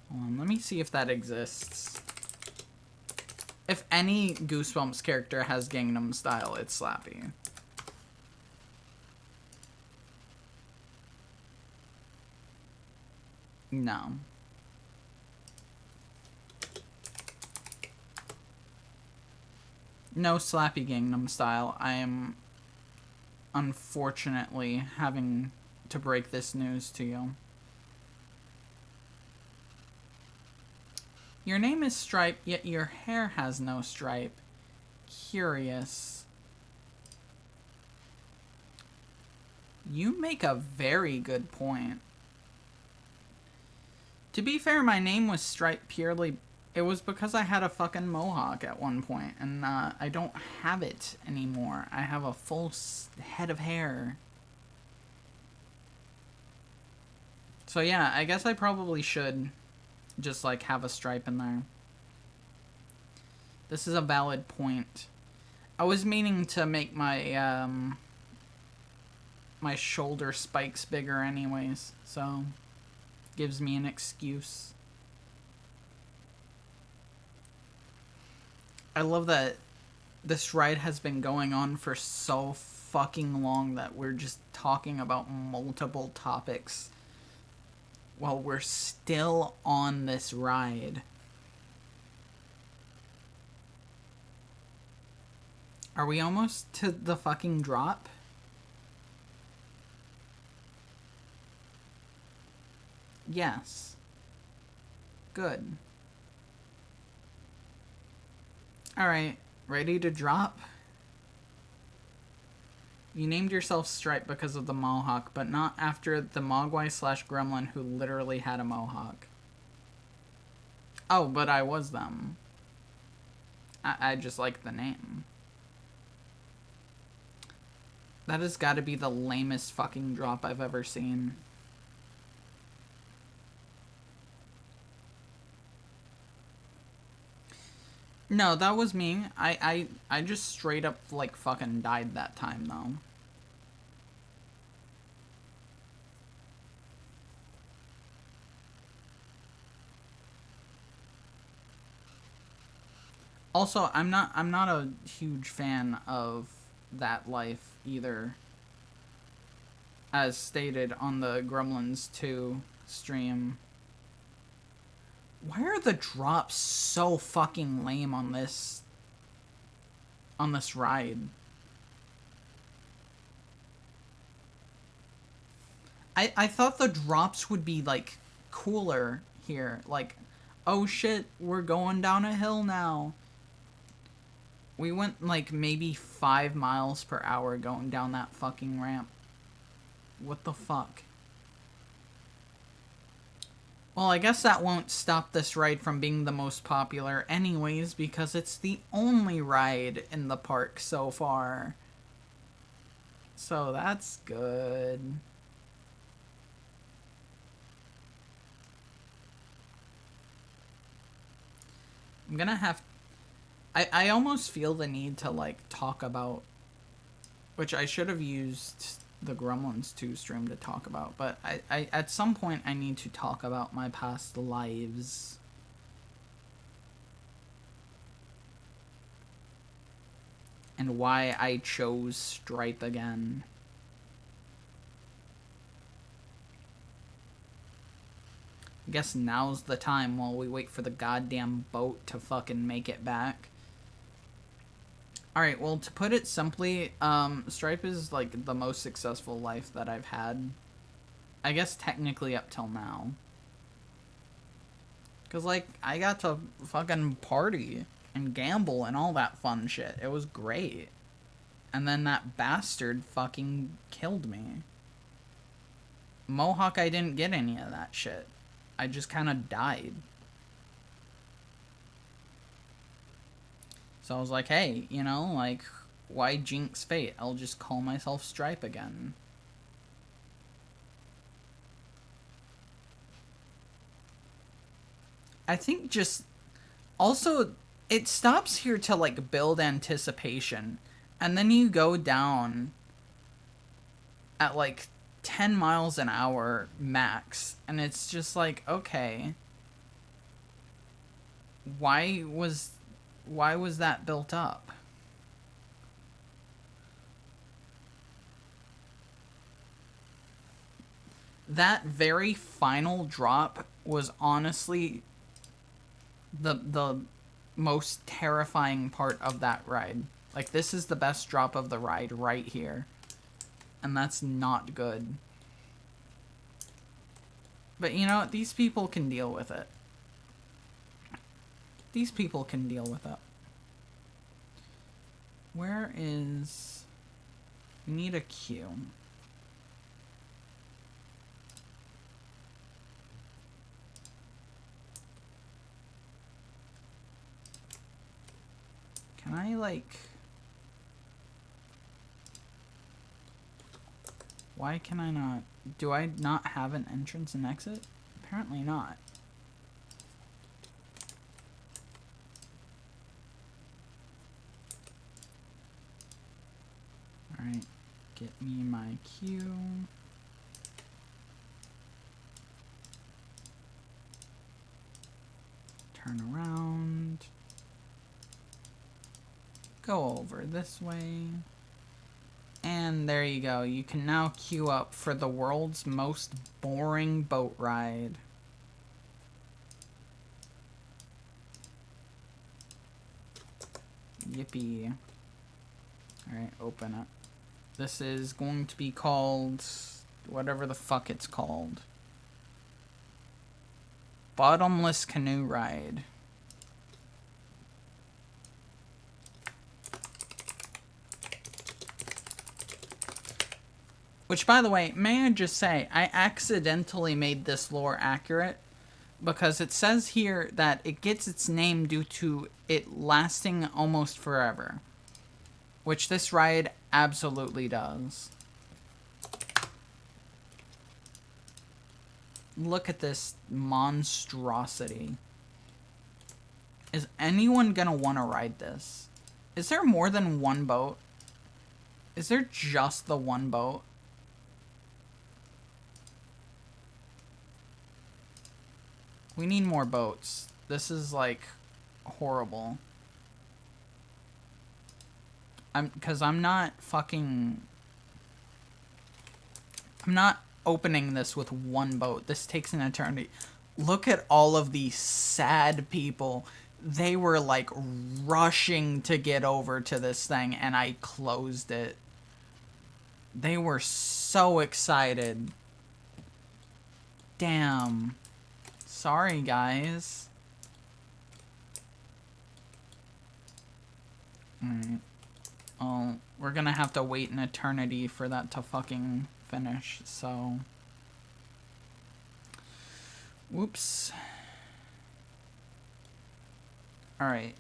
Hold on, let me see if that exists. If any Goosebumps character has Gangnam Style, it's Slappy. No. No Slappy Gangnam Style. I am unfortunately having to break this news to you. Your name is Stripe, yet your hair has no stripe. Curious. You make a very good point. To be fair, my name was Stripe purely... It was because I had a fucking mohawk at one point, and I don't have it anymore. I have a full head of hair. So yeah, I guess I probably should just, like, have a stripe in there. This is a valid point. I was meaning to make my, my shoulder spikes bigger anyways, so... Gives me an excuse. I love that this ride has been going on for so fucking long that we're just talking about multiple topics while we're still on this ride. Are we almost to the fucking drop? Yes. Good. Alright, ready to drop? You named yourself Stripe because of the mohawk, but not after the Mogwai / Gremlin who literally had a mohawk. Oh, but I was them. I just like the name. That has got to be the lamest fucking drop I've ever seen. No, that was me. I just straight up, like, fucking died that time, though. Also, I'm not a huge fan of that life either. As stated on the Gremlins 2 stream. Why are the drops so fucking lame on this ride? I thought the drops would be, like, cooler here. Like, oh shit, we're going down a hill now. We went, like, maybe 5 miles per hour going down that fucking ramp. What the fuck? Well, I guess that won't stop this ride from being the most popular anyways, because it's the only ride in the park so far. So that's good. I'm gonna have... I almost feel the need to, like, talk about... Which I should have used the Gremlins 2 stream to talk about, but I at some point I need to talk about my past lives. And why I chose Stripe again. I guess now's the time while we wait for the goddamn boat to fucking make it back. Alright, well, to put it simply, Stripe is, like, the most successful life that I've had. I guess technically up till now. Because, like, I got to fucking party and gamble and all that fun shit. It was great. And then that bastard fucking killed me. Mohawk, I didn't get any of that shit. I just kind of died. So I was like, hey, you know, like, why jinx fate? I'll just call myself Stripe again. I think just... Also, it stops here to, like, build anticipation. And then you go down at, like, 10 miles an hour max. And it's just like, okay. Why was that built up? That very final drop was honestly the most terrifying part of that ride. Like, this is the best drop of the ride right here. And that's not good. But you know, these people can deal with it. These people can deal with it. Where is... We need a queue. Can I, like... Why can I not... Do I not have an entrance and exit? Apparently not. Alright, get me my queue. Turn around. Go over this way. And there you go. You can now queue up for the world's most boring boat ride. Yippee. Alright, open it. This is going to be called... whatever the fuck it's called. Bottomless Canoe Ride. Which, by the way, may I just say, I accidentally made this lore accurate, because it says here that it gets its name due to it lasting almost forever. which this ride absolutely does. Look at this monstrosity. Is anyone gonna want to ride this? Is there more than one boat? Is there just the one boat? We need more boats. This is, like, horrible. Because I'm not opening this with one boat. This takes an eternity. Look at all of these sad people. They were, like, rushing to get over to this thing, and I closed it. They were so excited. Damn. Sorry, guys. Alright. Oh, we're gonna have to wait an eternity for that to fucking finish, so... Whoops. Alright.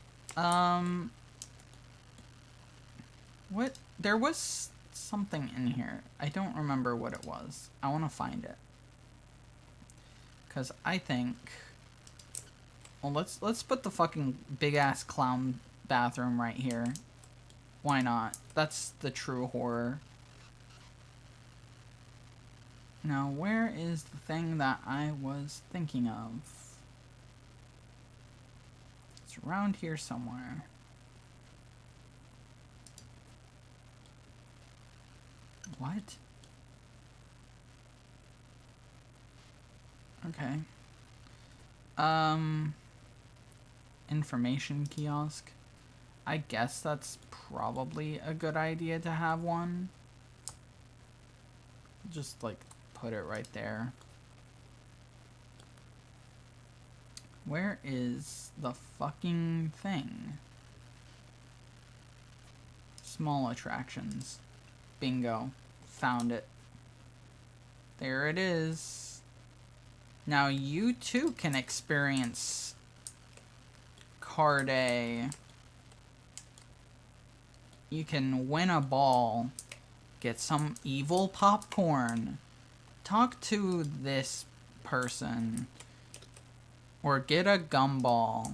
What? There was something in here. I don't remember what it was. I want to find it. Because I think... Well, let's put the fucking big-ass clown bathroom right here. Why not? That's the true horror. Now, where is the thing that I was thinking of? It's around here somewhere. What? Okay. Information kiosk. I guess that's probably a good idea to have one. Just, like, put it right there. Where is the fucking thing? Small attractions. Bingo. Found it. There it is. Now you too can experience Car Day. You can win a ball. Get some evil popcorn. Talk to this person. Or get a gumball.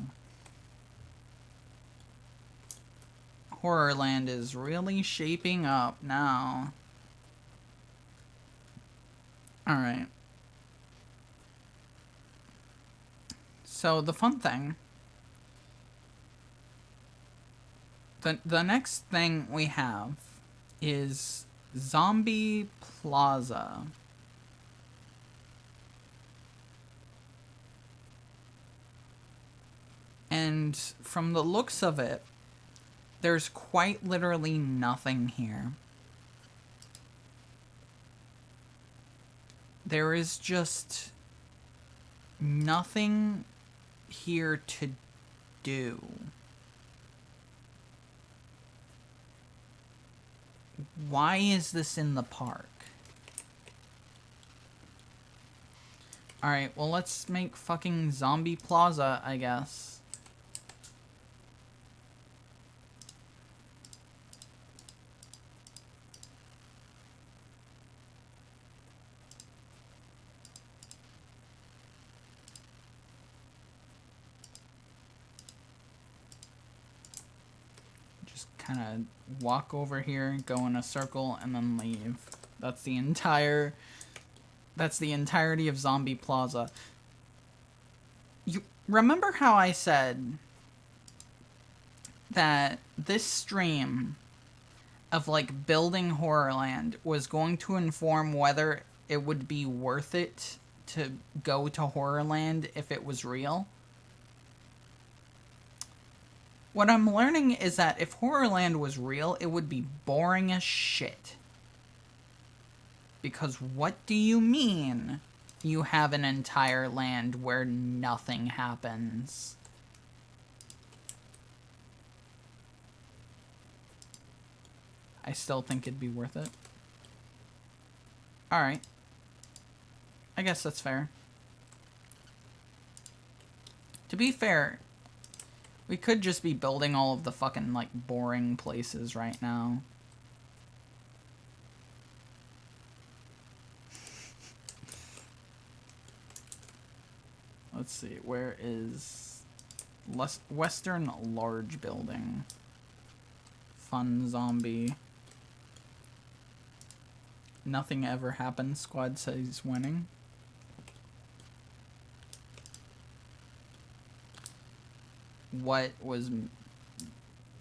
Horrorland is really shaping up now. Alright. So the fun thing. The next thing we have is Zombie Plaza. And from the looks of it, there's quite literally nothing here. There is just nothing here to do. Why is this in the park? Alright, well, let's make fucking Zombie Plaza, I guess. Kind of walk over here, go in a circle, and then leave. That's the entirety of Zombie Plaza. You remember how I said that this stream of, like, building Horrorland was going to inform whether it would be worth it to go to Horrorland if it was real? What I'm learning is that if Horrorland was real, it would be boring as shit. Because what do you mean you have an entire land where nothing happens? I still think it'd be worth it. Alright. I guess that's fair. To be fair, We could just be building all of the fucking, like, boring places right now. Let's see, where is Western Large Building? Fun zombie. Nothing ever happens. Squad says winning. What was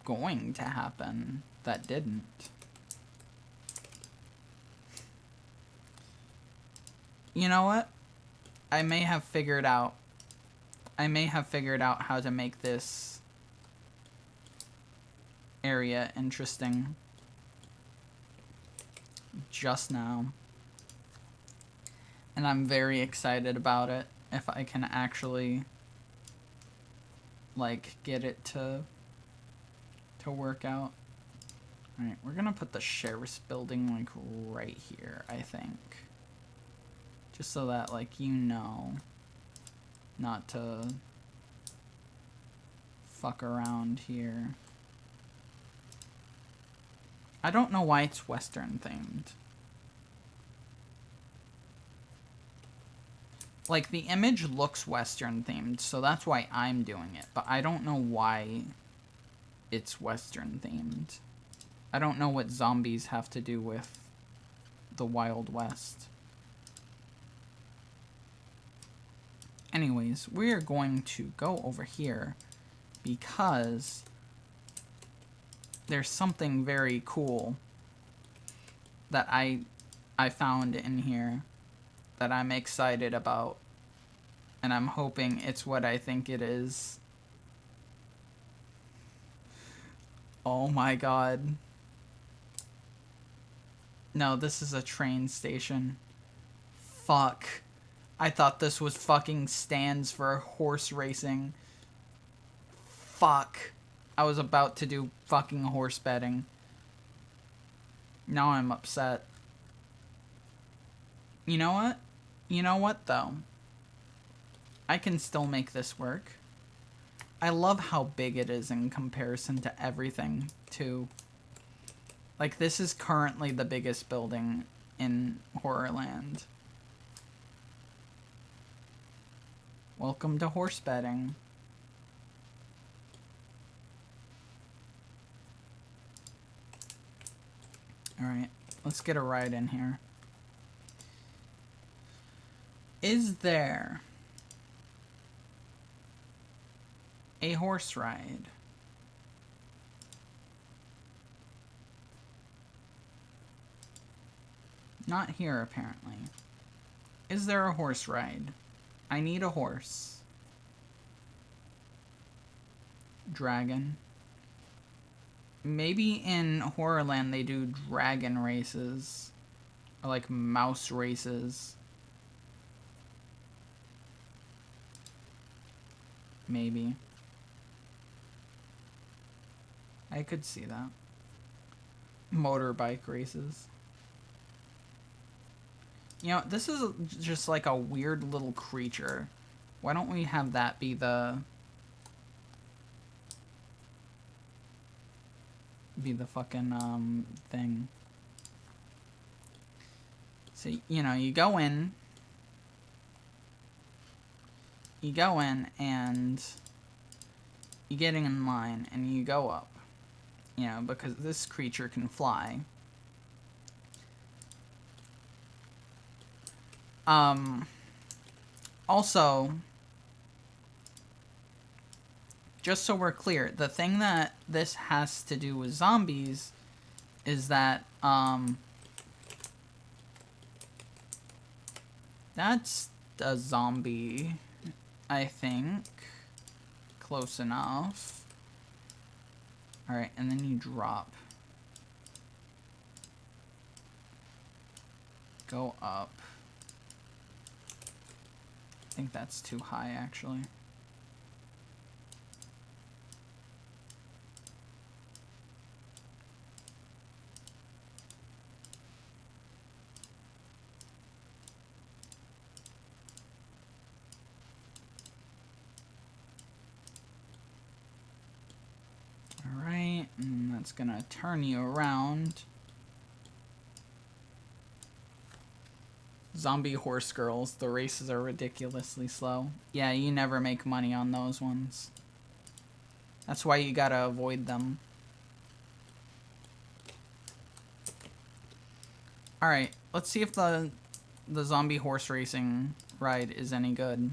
going to happen that didn't? You know what? I may have figured out how to make this area interesting just now. And I'm very excited about it if I can actually like get it to work out. Alright, we're gonna put the sheriff's building like right here, I think. Just so that like you know not to fuck around here. I don't know why it's Western themed. Like, the image looks Western themed, so that's why I'm doing it. But I don't know why it's Western themed. I don't know what zombies have to do with the Wild West. Anyways, we are going to go over here because there's something very cool that I found in here that I'm excited about, and I'm hoping it's what I think it is. Oh my god. No, this is a train station. Fuck. I thought this was fucking stands for horse racing. Fuck. I was about to do fucking horse betting. Now I'm upset. You know what? You know what, though? I can still make this work. I love how big it is in comparison to everything, too. Like, this is currently the biggest building in Horrorland. Welcome to horse betting. Alright, let's get a ride in here. Is there a horse ride? Not here, apparently. Is there a horse ride? I need a horse. Dragon. Maybe in Horrorland they do dragon races. Or like mouse races. Maybe. I could see that. Motorbike races. You know, this is just like a weird little creature. Why don't we have that be the fucking thing? So, you know, you go in and you get in line and you go up, you know, because this creature can fly. Also, just so we're clear, the thing that this has to do with zombies is that, that's a zombie, I think. Close enough. Alright, and then you drop. Go up. I think that's too high, actually. just gonna turn you around. Zombie horse girls. The races are ridiculously slow. Yeah, you never make money on those ones. That's why you gotta avoid them. Alright, let's see if the zombie horse racing ride is any good.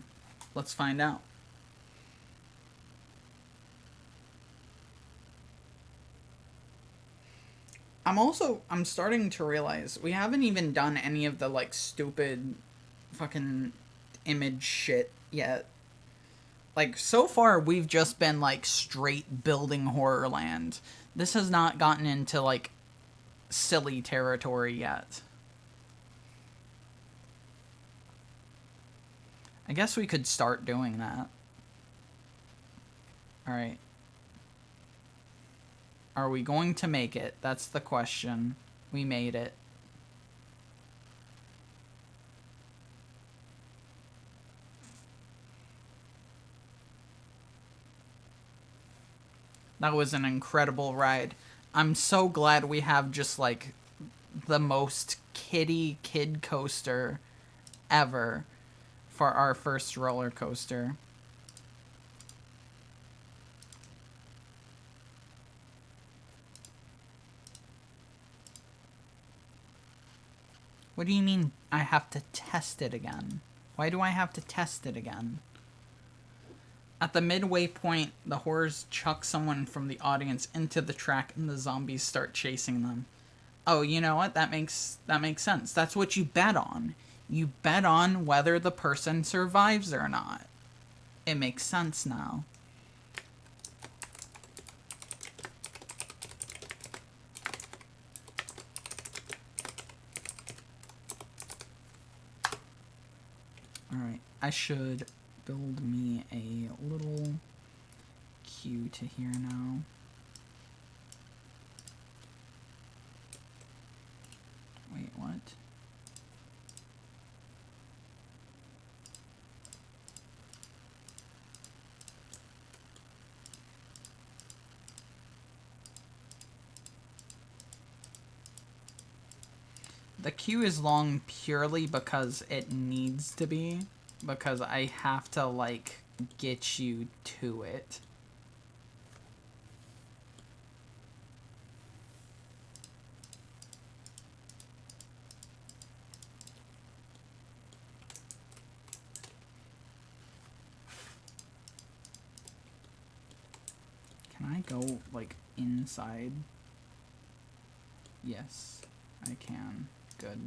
Let's find out. I'm starting to realize we haven't even done any of the, like, stupid fucking image shit yet. Like, so far, we've just been, like, straight building Horrorland. This has not gotten into, like, silly territory yet. I guess we could start doing that. Alright. Are we going to make it? That's the question. We made it. That was an incredible ride. I'm so glad we have just, like, the most kiddie kid coaster ever for our first roller coaster. What do you mean I have to test it again? Why do I have to test it again? At the midway point, the horrors chuck someone from the audience into the track and the zombies start chasing them. Oh, you know what? That makes sense. That's what you bet on. You bet on whether the person survives or not. It makes sense now. Alright, I should build me a little queue to here now. Wait, what? The queue is long purely because it needs to be, because I have to, like, get you to it. Can I go, like, inside? Yes, I can. Good.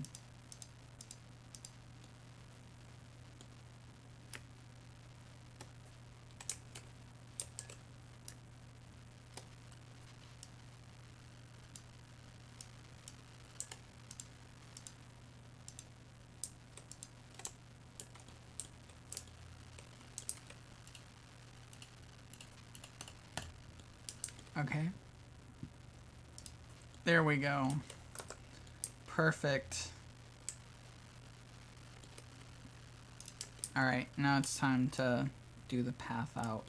Okay. There we go. Perfect. Alright, now it's time to do the path out.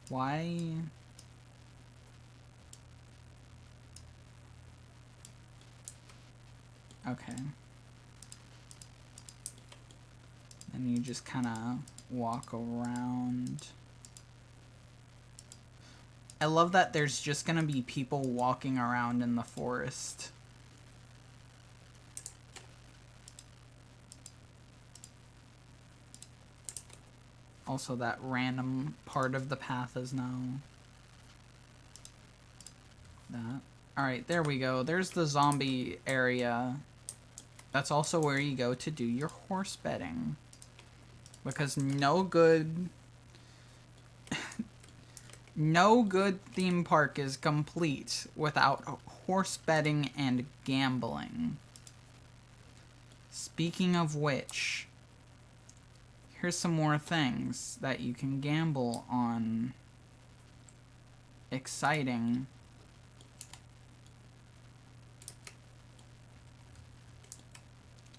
Why? Okay. And you just kind of walk around. I love that there's just gonna be people walking around in the forest. Also, that random part of the path is now that. Alright, there we go. There's the zombie area. That's also where you go to do your horse betting. Because no good theme park is complete without horse betting and gambling. Speaking of which, here's some more things that you can gamble on. Exciting.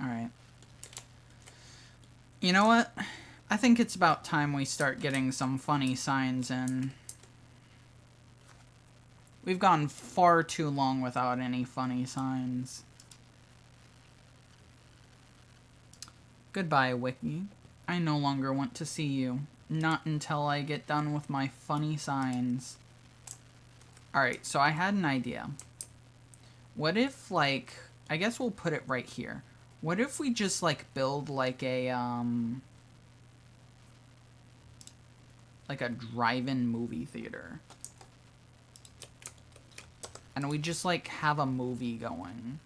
Alright. You know what? I think it's about time we start getting some funny signs in. We've gone far too long without any funny signs. Goodbye, Wiki. I no longer want to see you. Not until I get done with my funny signs. Alright, so I had an idea. What if, like... I guess we'll put it right here. What if we just, like, build, like a drive-in movie theater? And we just, like, have a movie going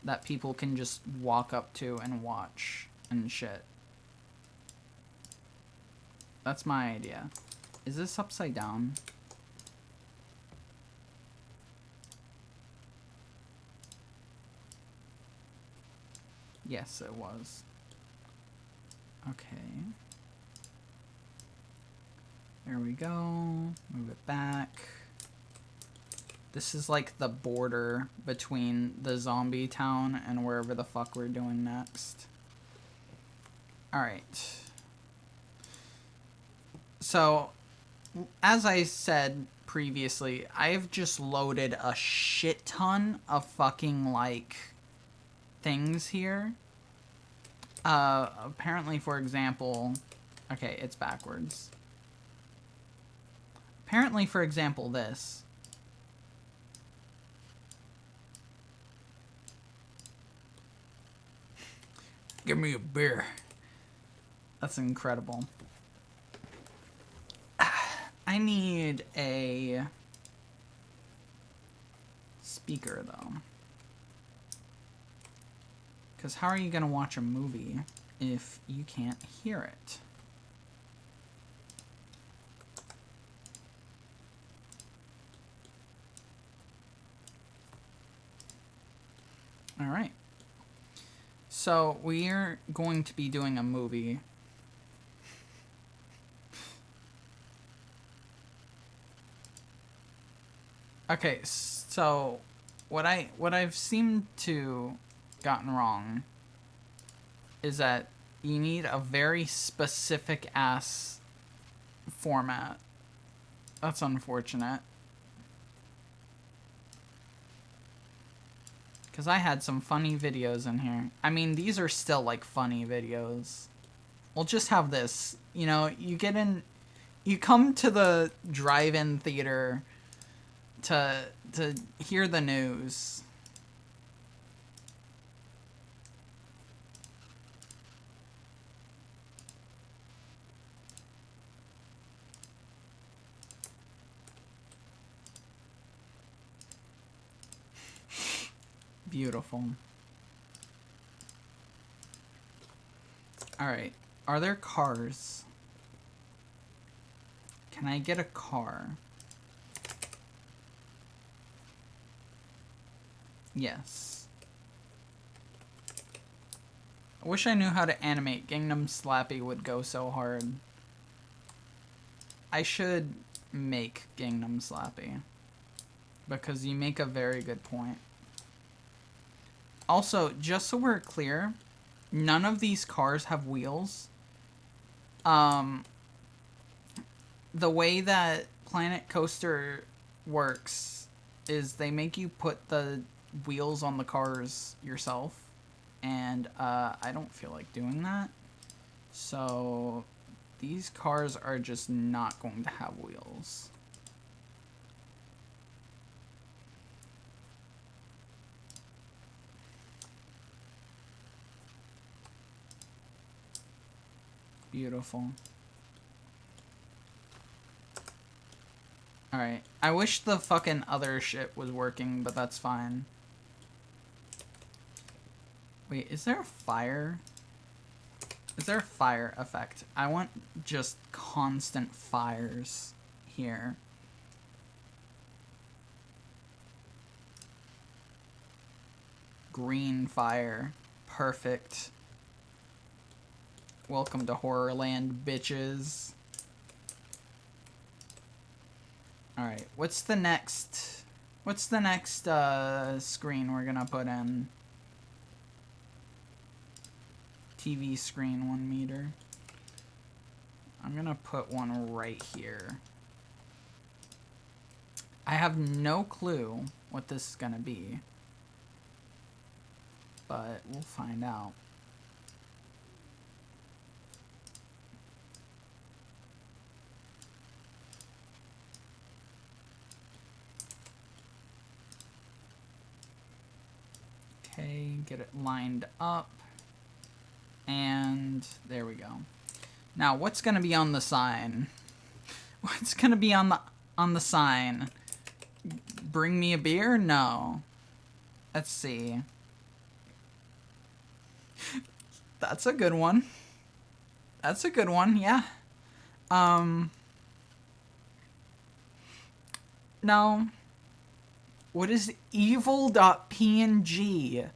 that people can just walk up to and watch and shit. That's my idea. Is this upside down? Yes, it was. Okay. There we go. Move it back. This is like the border between the zombie town and wherever the fuck we're doing next. Alright. So, as I said previously, I've just loaded a shit ton of fucking, like, things here. Apparently, for example... Okay, it's backwards. Apparently, for example, this... Give me a beer. That's incredible. I need a speaker, though. Because how are you going to watch a movie if you can't hear it? All right. So we're going to be doing a movie. Okay, so what I've seemed to gotten wrong is that you need a very specific ass format. That's unfortunate. Because I had some funny videos in here. I mean, these are still, like, funny videos. We'll just have this. You know, you get in... You come to the drive-in theater to hear the news. Beautiful. Alright. Are there cars? Can I get a car? Yes. I wish I knew how to animate. Gangnam Slappy would go so hard. I should make Gangnam Slappy. Because you make a very good point. Also, just so we're clear, none of these cars have wheels. The way that Planet Coaster works is they make you put the wheels on the cars yourself. And I don't feel like doing that. So these cars are just not going to have wheels. Beautiful. Alright. I wish the fucking other shit was working, but that's fine. Wait, is there a fire? Is there a fire effect? I want just constant fires here. Green fire. Perfect. Welcome to Horrorland, bitches. Alright, what's the next screen we're gonna put in? TV screen, 1 meter. I'm gonna put one right here. I have no clue what this is gonna be, but we'll find out. Okay, get it lined up. And there we go. Now, what's gonna be on the sign? What's gonna be on the sign? Bring me a beer? No. Let's see. That's a good one. That's a good one, yeah. No. What is evil.png?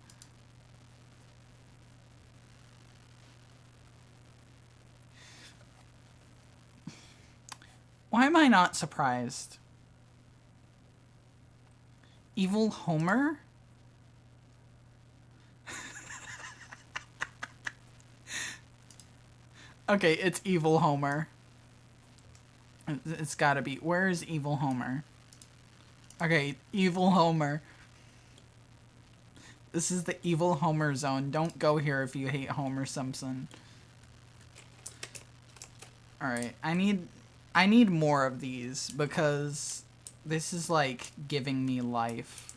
Why am I not surprised? Evil Homer? Okay, it's Evil Homer. It's gotta be. Where is Evil Homer? Okay, Evil Homer. This is the Evil Homer zone. Don't go here if you hate Homer Simpson. Alright, I need more of these because this is like giving me life.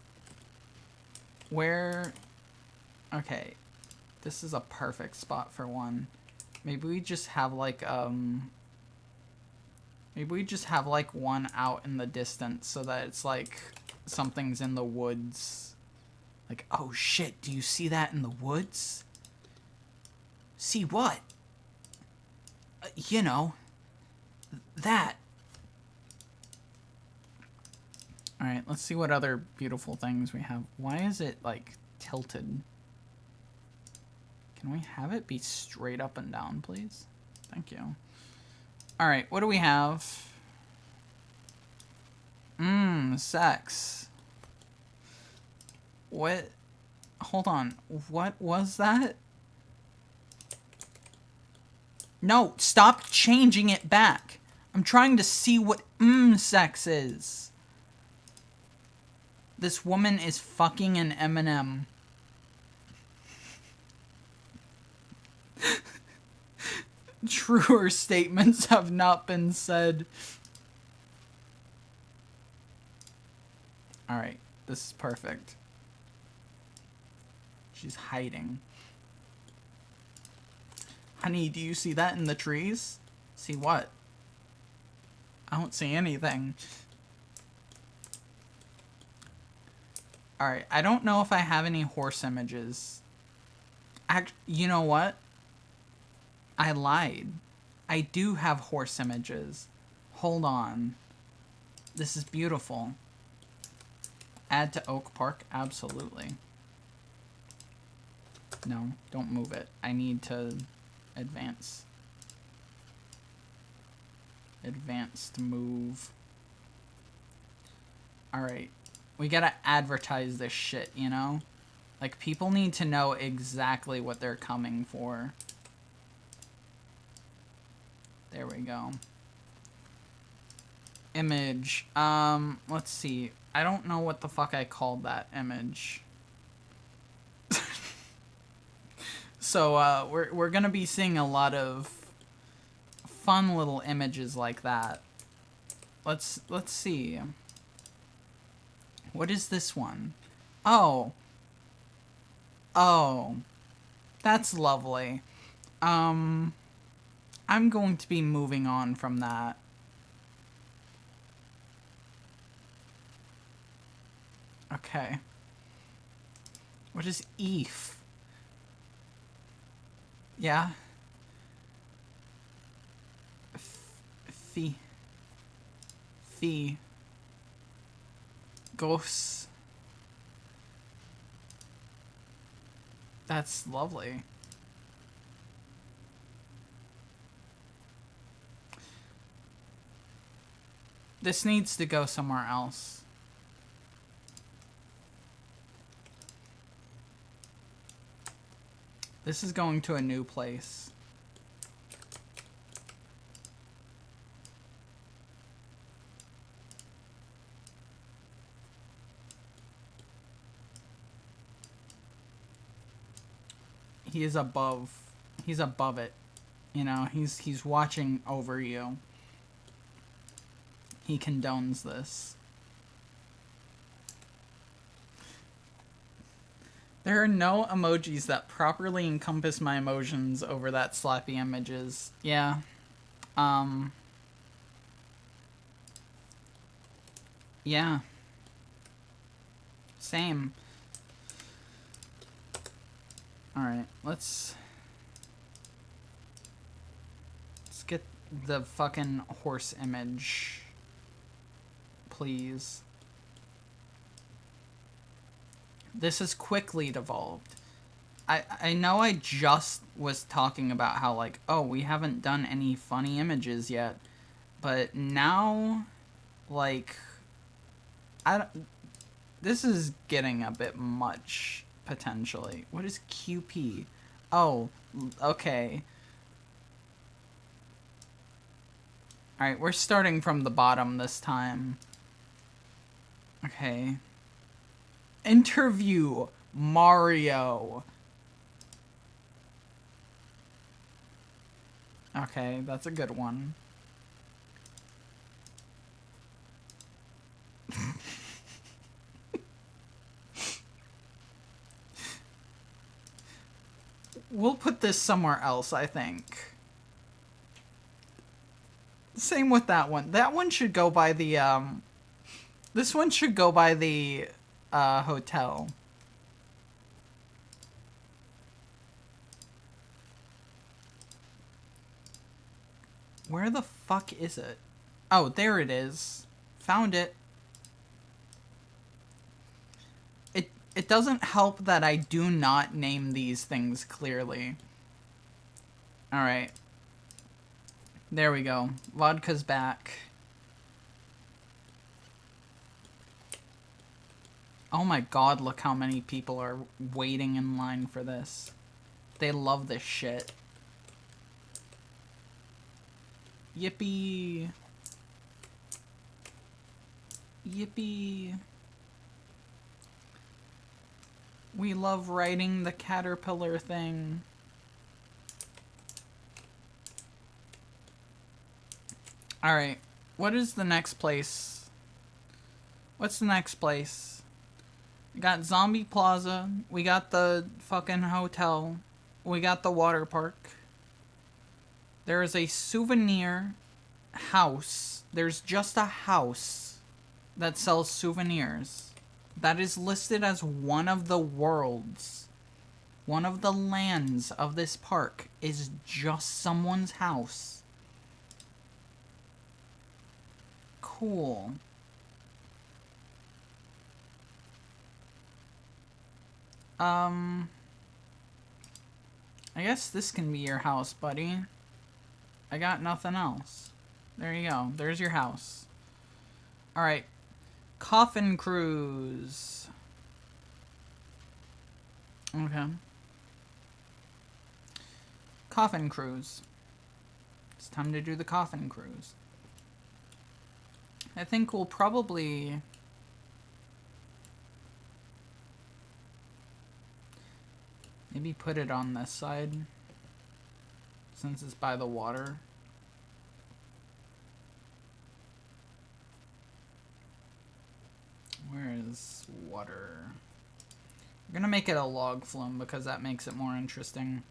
Where... Okay, this is a perfect spot for one. Maybe we just have like, maybe we just have like one out in the distance so that it's like something's in the woods. Like, oh shit, do you see that in the woods? See what? You know, that. Alright, let's see what other beautiful things we have. Why is it like tilted? Can we have it be straight up and down, please? Thank you. Alright, what do we have? Sex. What? Hold on. What was that? No, stop changing it back. I'm trying to see what sex is. This woman is fucking an M&M. Truer statements have not been said. Alright, this is perfect. She's hiding. Honey, do you see that in the trees? See what? I don't see anything. Alright, I don't know if I have any horse images. You know what? I lied. I do have horse images. Hold on. This is beautiful. Add to Oak Park? Absolutely. No, don't move it. I need to advance. Advance to move. Alright. We gotta advertise this shit, you know? Like, people need to know exactly what they're coming for. There we go. Image. Let's see. I don't know what the fuck I called that image. So, we're gonna be seeing a lot of fun little images like that. Let's see. What is this one? Oh. Oh. That's lovely. I'm going to be moving on from that. Okay. What is EEF? Yeah? Fee. Ghosts. That's lovely. This needs to go somewhere else. This is going to a new place. He is above. He's above it. You know, he's watching over you. He condones this. There are no emojis that properly encompass my emotions over that slappy images. Yeah. Yeah. Same. Alright, let's get the fucking horse image. Please. This is quickly devolved. I know I just was talking about how, like, oh, we haven't done any funny images yet. But now, like, this is getting a bit much, potentially. What is QP? Oh, okay. Alright, we're starting from the bottom this time. Okay. Interview Mario. Okay, that's a good one. We'll put this somewhere else, I think. Same with that one. That one should go by the, this one should go by the, hotel. Where the fuck is it? Oh, there it is. Found it. It doesn't help that I do not name these things clearly. Alright. There we go. Vodka's back. Oh my god, look how many people are waiting in line for this. They love this shit. Yippee. Yippee. We love riding the caterpillar thing. Alright, what is the next place? What's the next place? We got Zombie Plaza. We got the fucking hotel. We got the water park. There is a souvenir house. There's just a house that sells souvenirs. That is listed as one of the worlds. One of the lands of this park is just someone's house. Cool. I guess this can be your house, buddy. I got nothing else. There you go. There's your house. Alright. Coffin Cruise. Okay. Coffin Cruise. It's time to do the Coffin Cruise. I think we'll probably... maybe put it on this side. Since it's by the water. Where is water? I'm gonna make it a log flume because that makes it more interesting.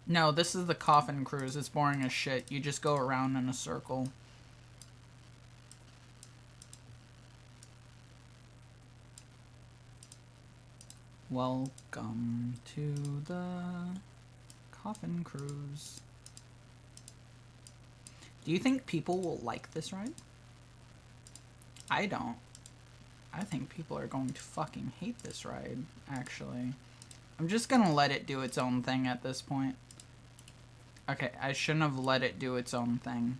No, this is the Coffin Cruise. It's boring as shit. You just go around in a circle. Welcome to the Coffin Cruise. Do you think people will like this ride? I don't. I think people are going to fucking hate this ride, actually. I'm just gonna let it do its own thing at this point. Okay, I shouldn't have let it do its own thing.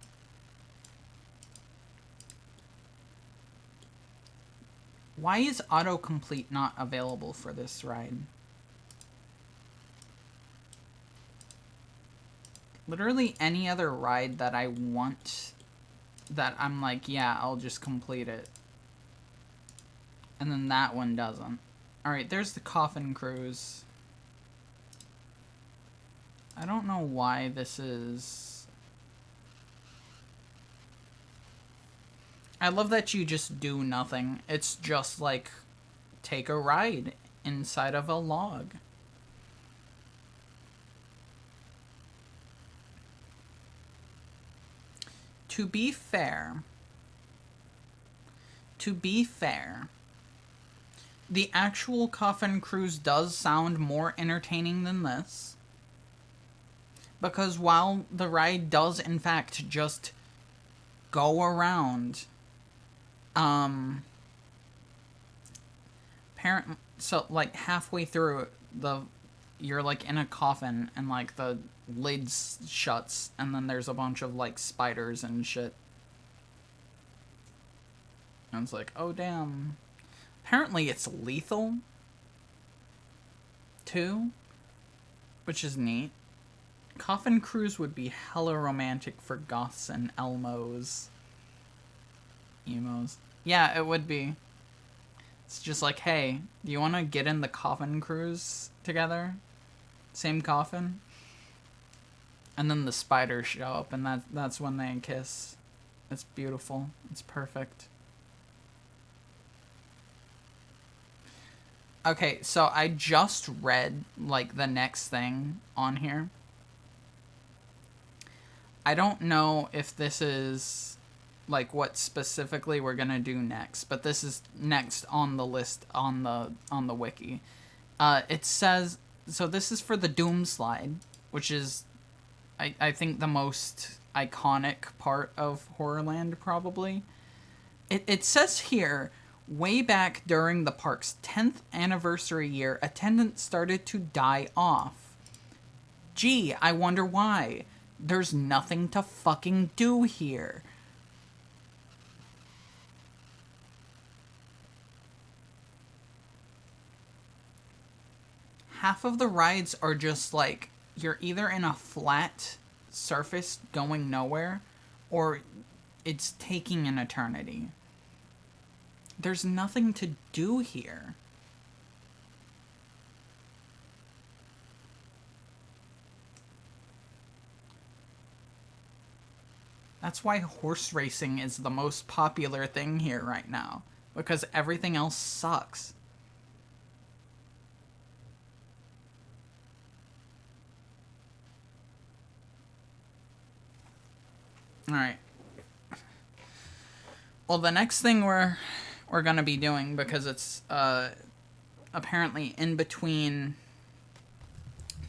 Why is autocomplete not available for this ride? Literally any other ride that I want, that I'm like, yeah, I'll just complete it. And then that one doesn't. Alright, there's the coffin cruise. I don't know why this is... I love that you just do nothing. It's just like, take a ride inside of a log. To be fair, the actual coffin cruise does sound more entertaining than this. Because while the ride does in fact just go around, so like halfway through you're like in a coffin and like the lid shuts and then there's a bunch of like spiders and shit. And it's like, oh damn. Apparently it's lethal too, which is neat. Coffin cruise would be hella romantic for goths and emos. Yeah, it would be. It's just like, hey, do you want to get in the coffin cruise together? Same coffin? And then the spiders show up, and that's when they kiss. It's beautiful. It's perfect. Okay, so I just read, like, the next thing on here. I don't know if this is, like, what specifically we're gonna do next, but this is next on the list on the wiki. It says, so this is for the Doom slide, which is, I think, the most iconic part of Horrorland, probably. It says here, way back during the park's 10th anniversary year, attendance started to die off. Gee, I wonder why. There's nothing to fucking do here. Half of the rides are just like, you're either in a flat surface going nowhere, or it's taking an eternity. There's nothing to do here. That's why horse racing is the most popular thing here right now, because everything else sucks. Alright. Well, the next thing we're going to be doing, because it's apparently in between...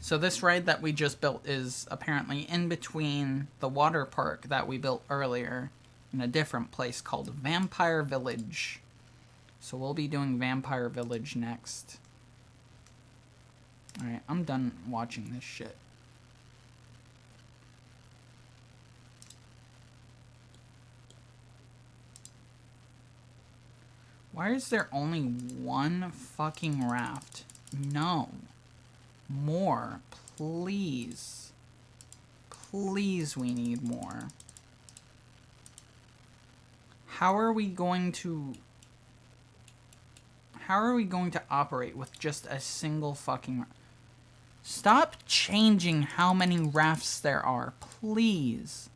So this ride that we just built is apparently in between the water park that we built earlier in a different place called Vampire Village. So we'll be doing Vampire Village next. Alright, I'm done watching this shit. Why is there only one fucking raft? No. More. Please. Please, we need more. How are we going to operate with just a single fucking... Stop changing how many rafts there are, please.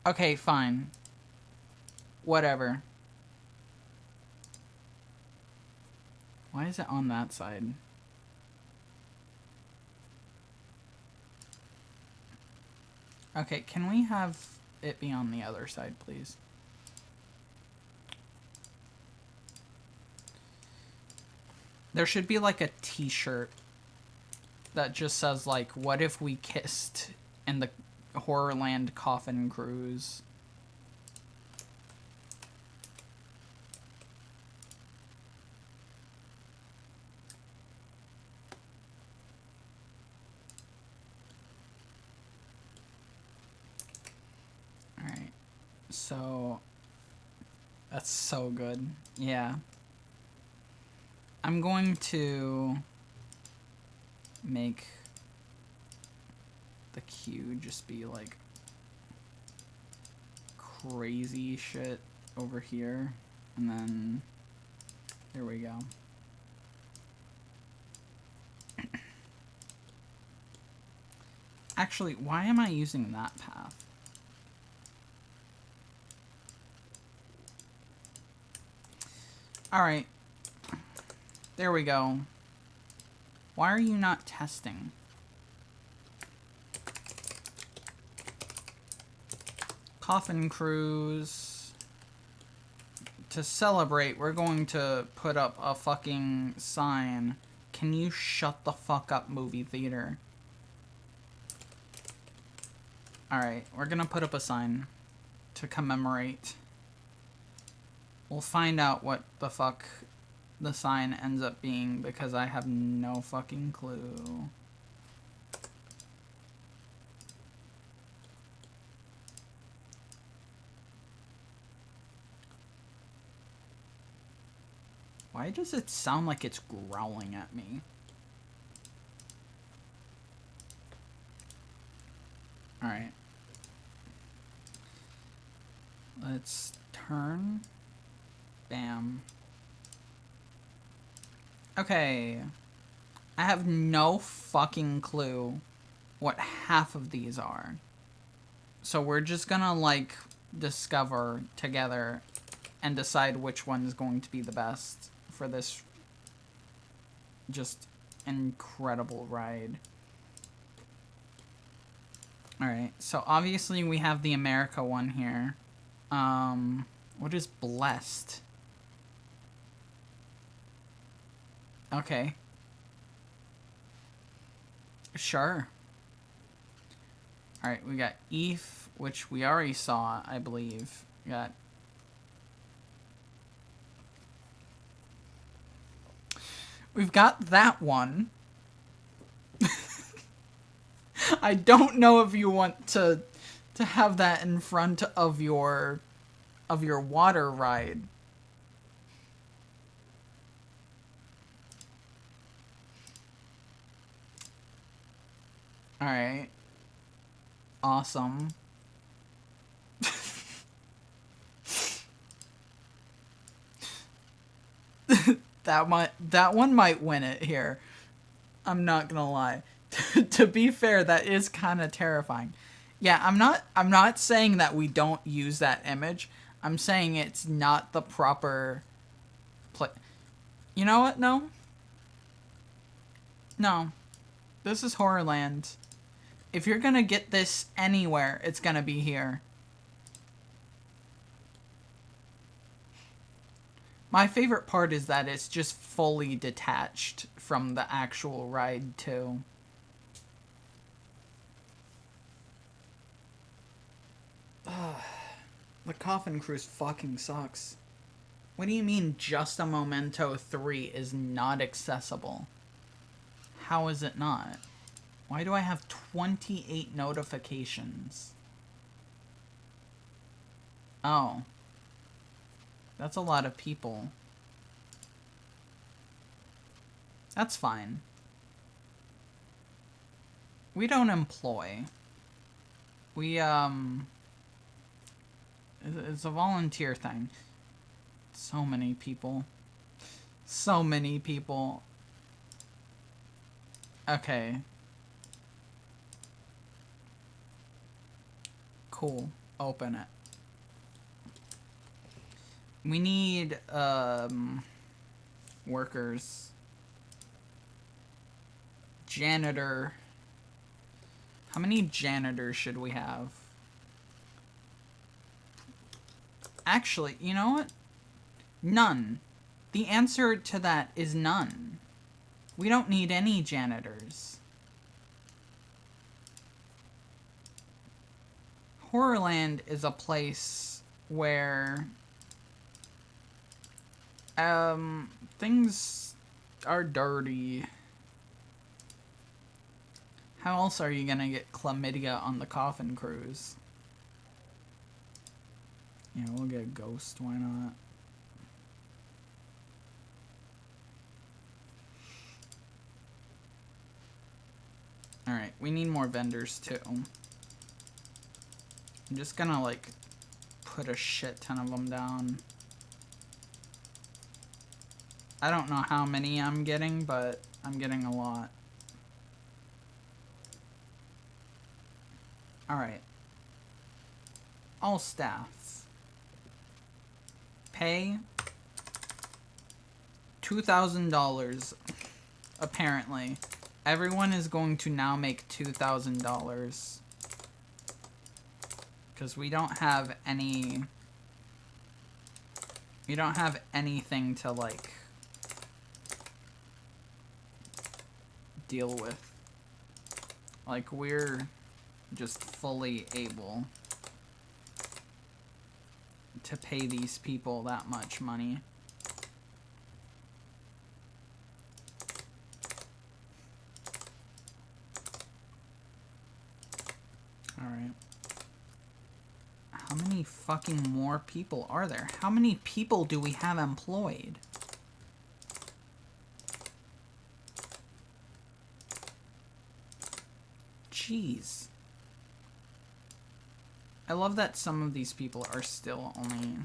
Okay, fine. Whatever. Why is it on that side? Okay, can we have it be on the other side, please? There should be like a t-shirt that just says like, what if we kissed in the Horrorland coffin cruise? Alright, so that's so good. Yeah. I'm going to make the queue just be like crazy shit over here. And then, there we go. Actually, why am I using that path? Alright. There we go. Why are you not testing? Coffin cruise. To celebrate, we're going to put up a fucking sign. Can you shut the fuck up, movie theater? Alright, we're gonna put up a sign to commemorate. We'll find out what the fuck the sign ends up being because I have no fucking clue. Why does it sound like it's growling at me? Alright. Let's turn. Bam. Okay. I have no fucking clue what half of these are. So we're just gonna, like, discover together and decide which one is going to be the best for this just incredible ride. Alright, so obviously we have the America one here. What is blessed? Okay. Sure. Alright, we got ETH, which we already saw, I believe. We got... We've got that one. I don't know if you want to have that in front of your water ride. All right. Awesome. that one might win it here. I'm not gonna lie. To be fair, that is kind of terrifying. Yeah, I'm not saying that we don't use that image. I'm saying it's not the proper play. You know what? No. No. This is Horrorland. If you're gonna get this anywhere, it's gonna be here. My favorite part is that it's just fully detached from the actual ride, too. The Coffin Cruise fucking sucks. What do you mean Just a Memento 3 is not accessible? How is it not? Why do I have 28 notifications? Oh. That's a lot of people. That's fine. We don't employ. We, it's a volunteer thing. So many people. So many people. Okay. Cool. Open it. We need, workers. Janitor. How many janitors should we have? Actually, you know what? None. The answer to that is none. We don't need any janitors. Horrorland is a place where things are dirty. How else are you gonna get chlamydia on the Coffin Cruise? Yeah, we'll get a ghost, why not? Alright, we need more vendors too. I'm just gonna, like, put a shit ton of them down. I don't know how many I'm getting, but I'm getting a lot. Alright. All staffs. Pay $2,000. Apparently. Everyone is going to now make $2,000. Because we don't have any... We don't have anything to, like, deal with. Like, we're just fully able to pay these people that much money. Alright. How many fucking more people are there? How many people do we have employed? Jeez. I love that some of these people are still only...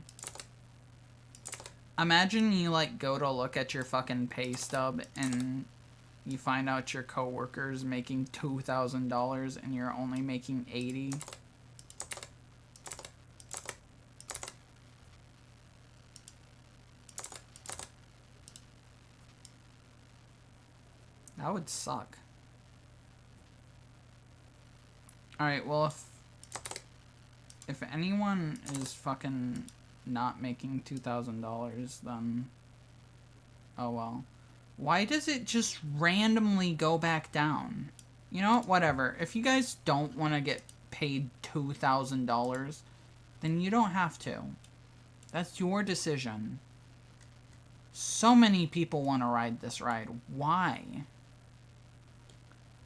Imagine you, like, go to look at your fucking pay stub and you find out your coworker's making $2,000 and you're only making $80. That would suck. Alright, well, if anyone is fucking not making $2,000, then... Oh well. Why does it just randomly go back down? You know what? Whatever. If you guys don't want to get paid $2,000, then you don't have to. That's your decision. So many people want to ride this ride. Why?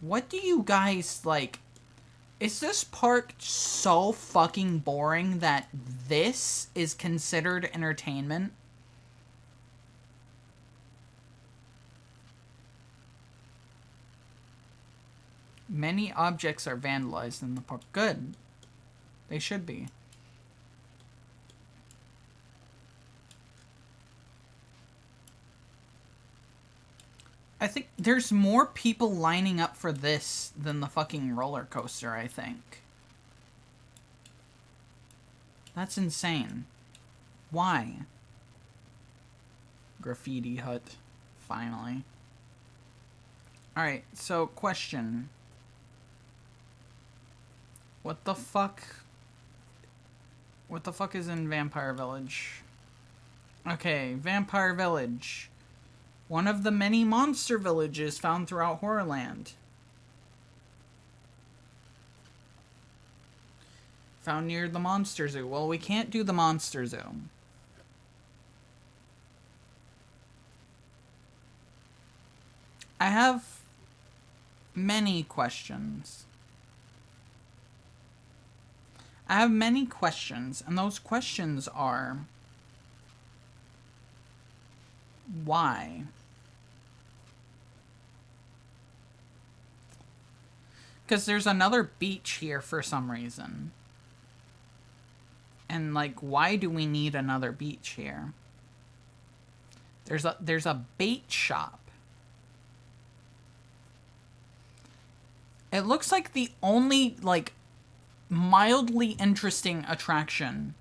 What do you guys, like... Is this park so fucking boring that this is considered entertainment? Many objects are vandalized in the park. Good. They should be. I think there's more people lining up for this than the fucking roller coaster, I think. That's insane. Why? Graffiti hut. Finally. Alright, so question. What the fuck? What the fuck is in Vampire Village? Okay, Vampire Village. One of the many monster villages found throughout Horrorland. Found near the Monster Zoo. Well, we can't do the Monster Zoo. I have many questions. I have many questions, and those questions are... Why? Because there's another beach here for some reason. And, like, why do we need another beach here? There's a bait shop. It looks like the only, like, mildly interesting attraction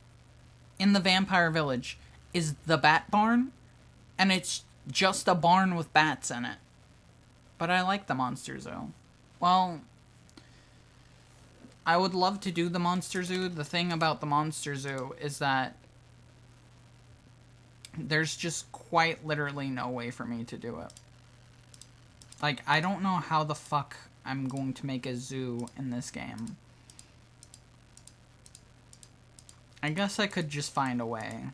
in the Vampire Village is the Bat Barn. And it's just a barn with bats in it. But I like the Monster Zoo. Well, I would love to do the Monster Zoo. The thing about the Monster Zoo is that there's just quite literally no way for me to do it. Like, I don't know how the fuck I'm going to make a zoo in this game. I guess I could just find a way.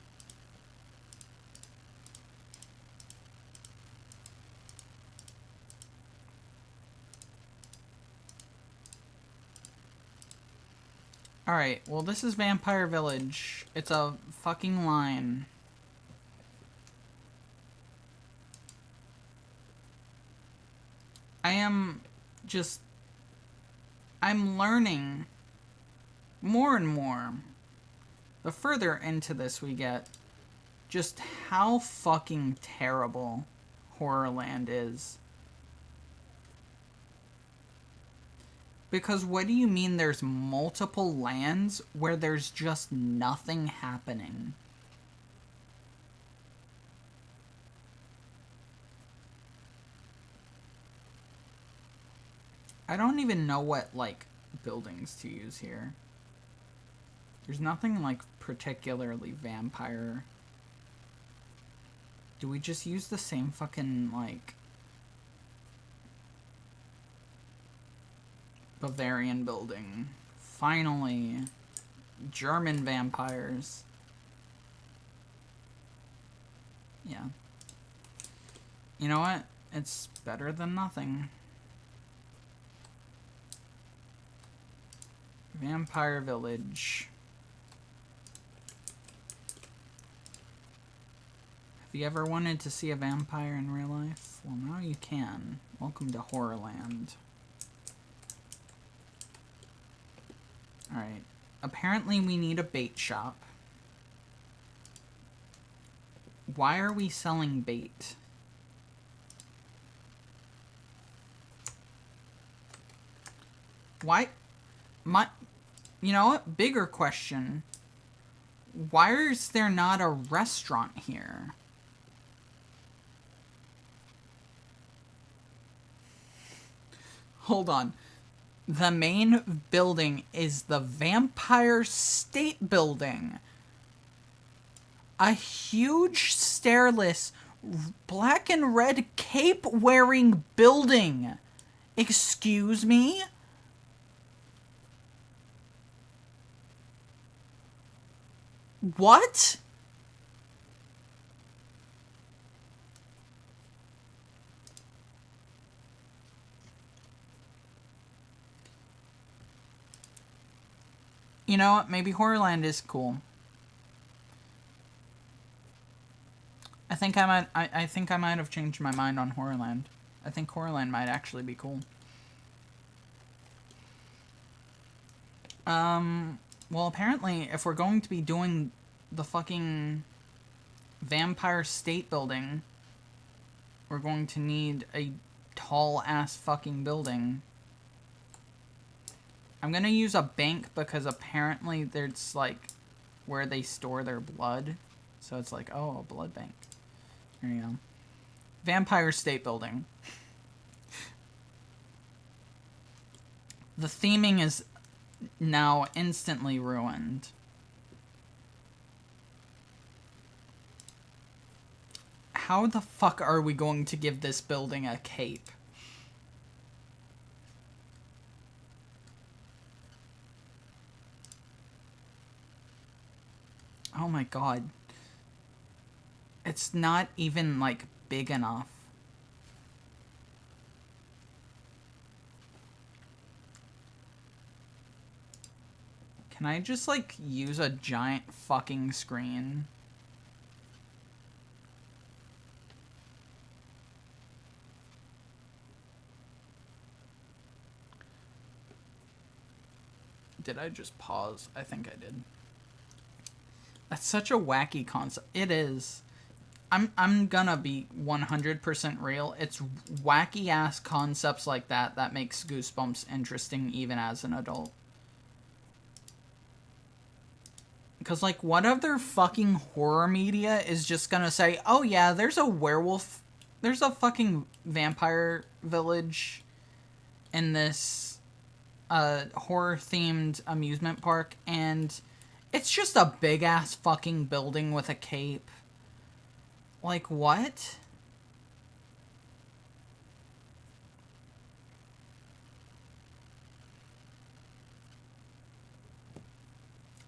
Alright, well this is Vampire Village. It's a fucking line. I'm learning more and more. The further into this we get, just how fucking terrible Horrorland is. Because what do you mean there's multiple lands where there's just nothing happening? I don't even know what, like, buildings to use here. There's nothing, like, particularly vampire. Do we just use the same fucking, like, Bavarian building? Finally. German vampires. Yeah. You know what? It's better than nothing. Vampire village. Have you ever wanted to see a vampire in real life? Well, now you can. Welcome to Horrorland. Alright. Apparently we need a bait shop. Why are we selling bait? Why? You know what? Bigger question. Why is there not a restaurant here? Hold on. The main building is the Vampire State Building. A huge stairless, black and red cape-wearing building. Excuse me? What? You know what? Maybe Horrorland is cool. I think I might have changed my mind on Horrorland. I think Horrorland might actually be cool. Well, apparently, if we're going to be doing the fucking Vampire State Building, we're going to need a tall-ass fucking building. I'm gonna use a bank because apparently there's, like, where they store their blood. So it's like, oh, a blood bank. There you go. Vampire State Building. The theming is now instantly ruined. How the fuck are we going to give this building a cape? Oh my god. It's not even, like, big enough. Can I just, like, use a giant fucking screen? Did I just pause? I think I did. That's such a wacky concept. It is. I'm gonna be 100% real. It's wacky-ass concepts like that that makes Goosebumps interesting even as an adult. Because, like, what other fucking horror media is just gonna say, oh yeah, there's a werewolf, there's a fucking vampire village in this horror-themed amusement park, and it's just a big-ass fucking building with a cape. Like, what?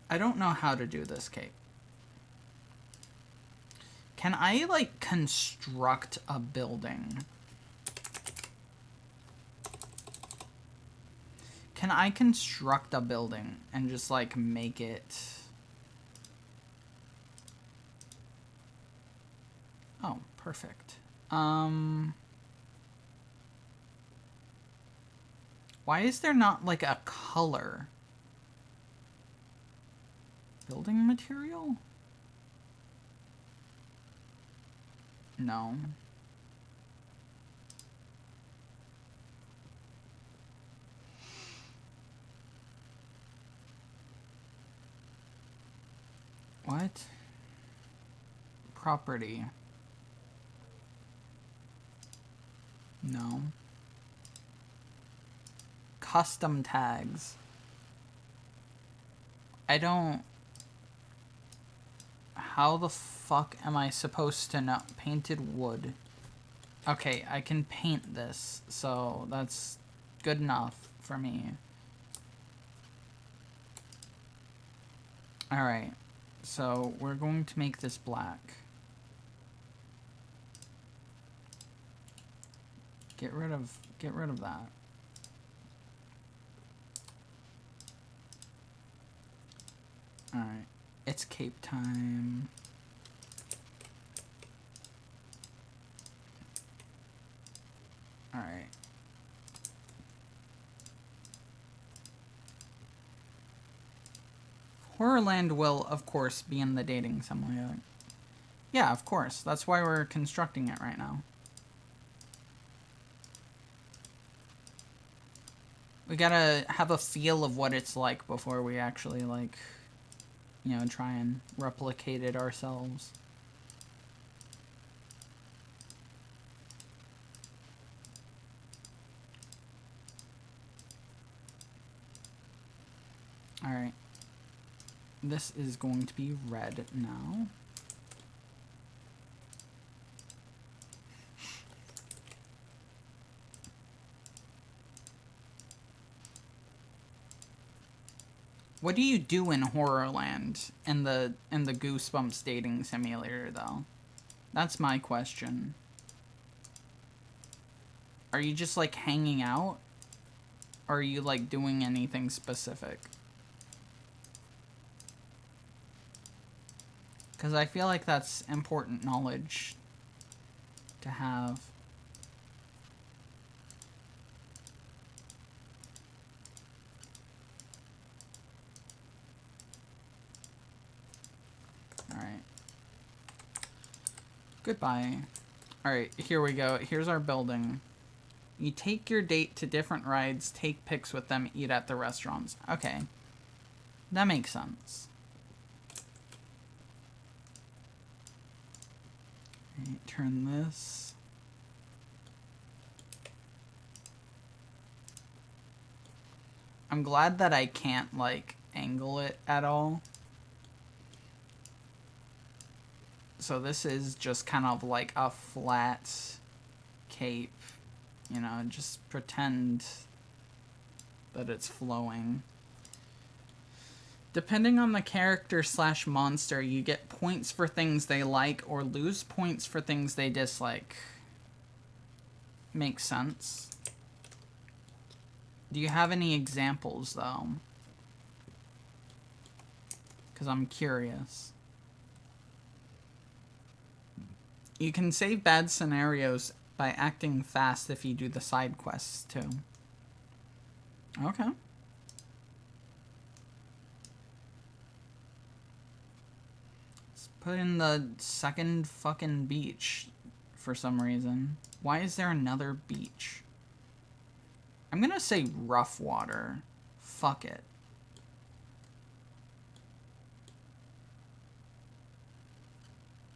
I don't know how to do this cape. Can I, like, construct a building? Can I construct a building and just, like, make it... Oh, perfect. Why is there not, like, a color? Building material? No. What? Property. No. Custom tags. I don't... How the fuck am I supposed to know? Painted wood. Okay, I can paint this, so that's good enough for me. Alright, so we're going to make this black. Get rid of that. Alright, it's cape time. Alright. Horrorland will, of course, be in the dating simulator. Yeah, of course. That's why we're constructing it right now. We gotta have a feel of what it's like before we actually, like, you know, try and replicate it ourselves. Alright. This is going to be red now. What do you do in Horrorland in the Goosebumps dating simulator, though? That's my question. Are you just, like, hanging out? Or are you, like, doing anything specific? Because I feel like that's important knowledge to have. Alright. Goodbye. Alright, here we go. Here's our building. You take your date to different rides, take pics with them, eat at the restaurants. Okay. That makes sense. Right, turn this. I'm glad that I can't, like, angle it at all. So this is just kind of like a flat cape. You know, just pretend that it's flowing. Depending on the character / monster, you get points for things they like or lose points for things they dislike. Makes sense. Do you have any examples, though? Because I'm curious. You can save bad scenarios by acting fast if you do the side quests, too. Okay. Let's put in the second fucking beach for some reason. Why is there another beach? I'm gonna say rough water. Fuck it.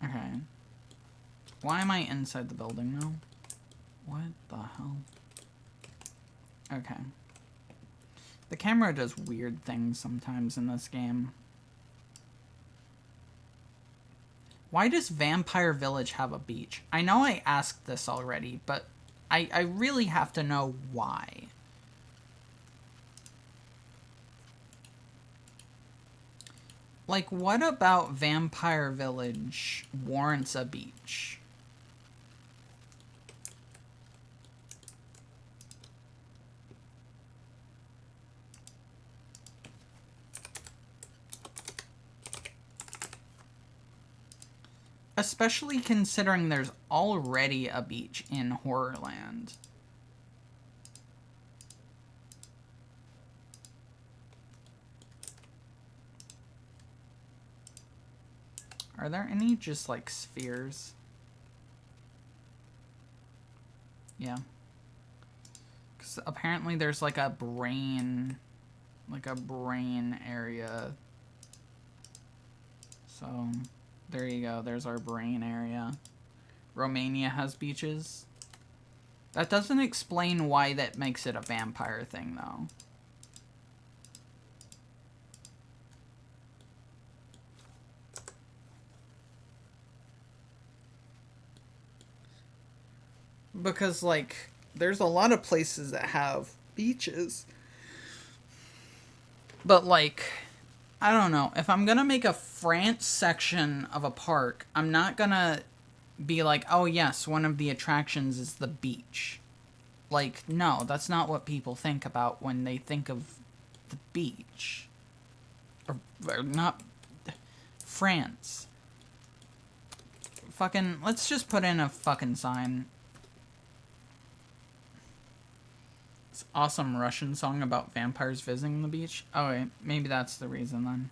Okay. Why am I inside the building now? What the hell? Okay. The camera does weird things sometimes in this game. Why does Vampire Village have a beach? I know I asked this already, but I really have to know why. Like, what about Vampire Village warrants a beach? Especially considering there's already a beach in Horrorland. Are there any just, like, spheres? Yeah. Because apparently there's like a brain area. So there you go. There's our brain area. Romania has beaches. That doesn't explain why that makes it a vampire thing, though. Because, like, there's a lot of places that have beaches. But, like, I don't know. If I'm gonna make a France section of a park, I'm not gonna be like, oh, yes, one of the attractions is the beach. Like, no, that's not what people think about when they think of the beach. Or not... France. Fucking... Let's just put in a fucking sign. This awesome Russian song about vampires visiting the beach. Oh, wait. Maybe that's the reason, then.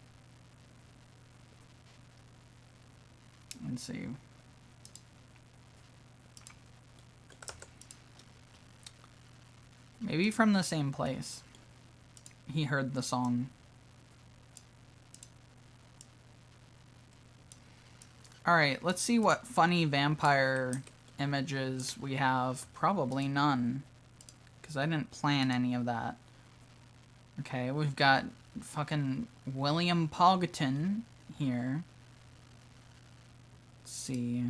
Let's see. Maybe from the same place. He heard the song. Alright, let's see what funny vampire images we have. Probably none. Because I didn't plan any of that. Okay, we've got fucking William Poggeton here. Let's see.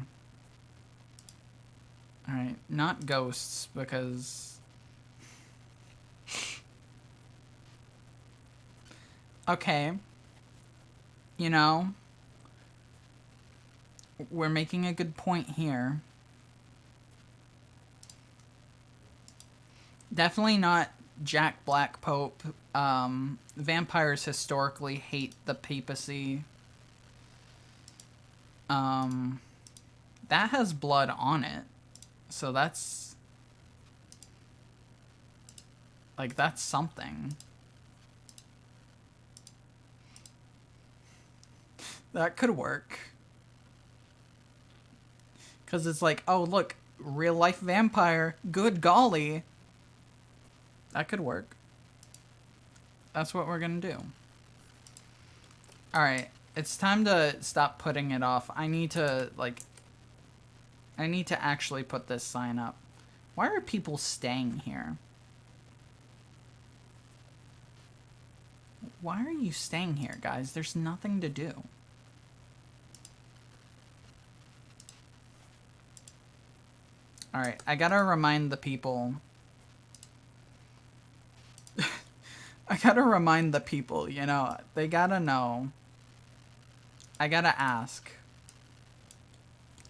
Alright, not ghosts, because... Okay. You know, we're making a good point here. Definitely not Jack Black Pope. Vampires historically hate the papacy. That has blood on it. So that's... like, that's something. That could work. Because it's like, oh, look, real life vampire. Good golly. That could work. That's what we're going to do. Alright, it's time to stop putting it off. I need to, like, I need to actually put this sign up. Why are people staying here? Why are you staying here, guys? There's nothing to do. Alright, I gotta remind the people. I gotta remind the people, you know, they gotta know. I gotta ask.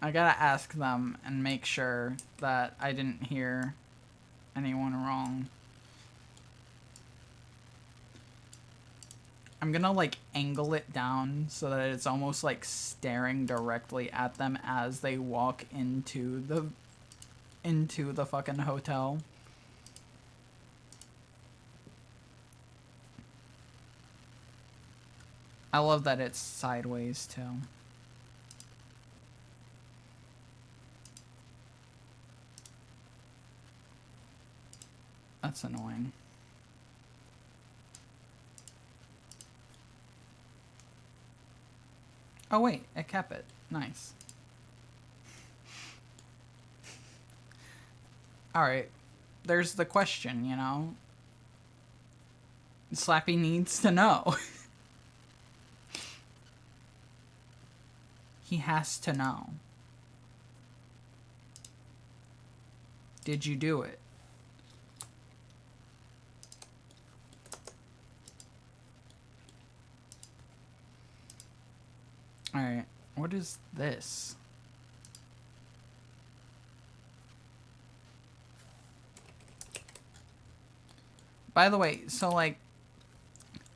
I gotta ask them and make sure that I didn't hear anyone wrong. I'm gonna, like, angle it down so that it's almost like staring directly at them as they walk into the fucking hotel. I love that it's sideways, too. That's annoying. Oh, wait, it kept it. Nice. Alright, there's the question, you know? Slappy needs to know. He has to know. Did you do it? Alright, what is this? By the way, so, like,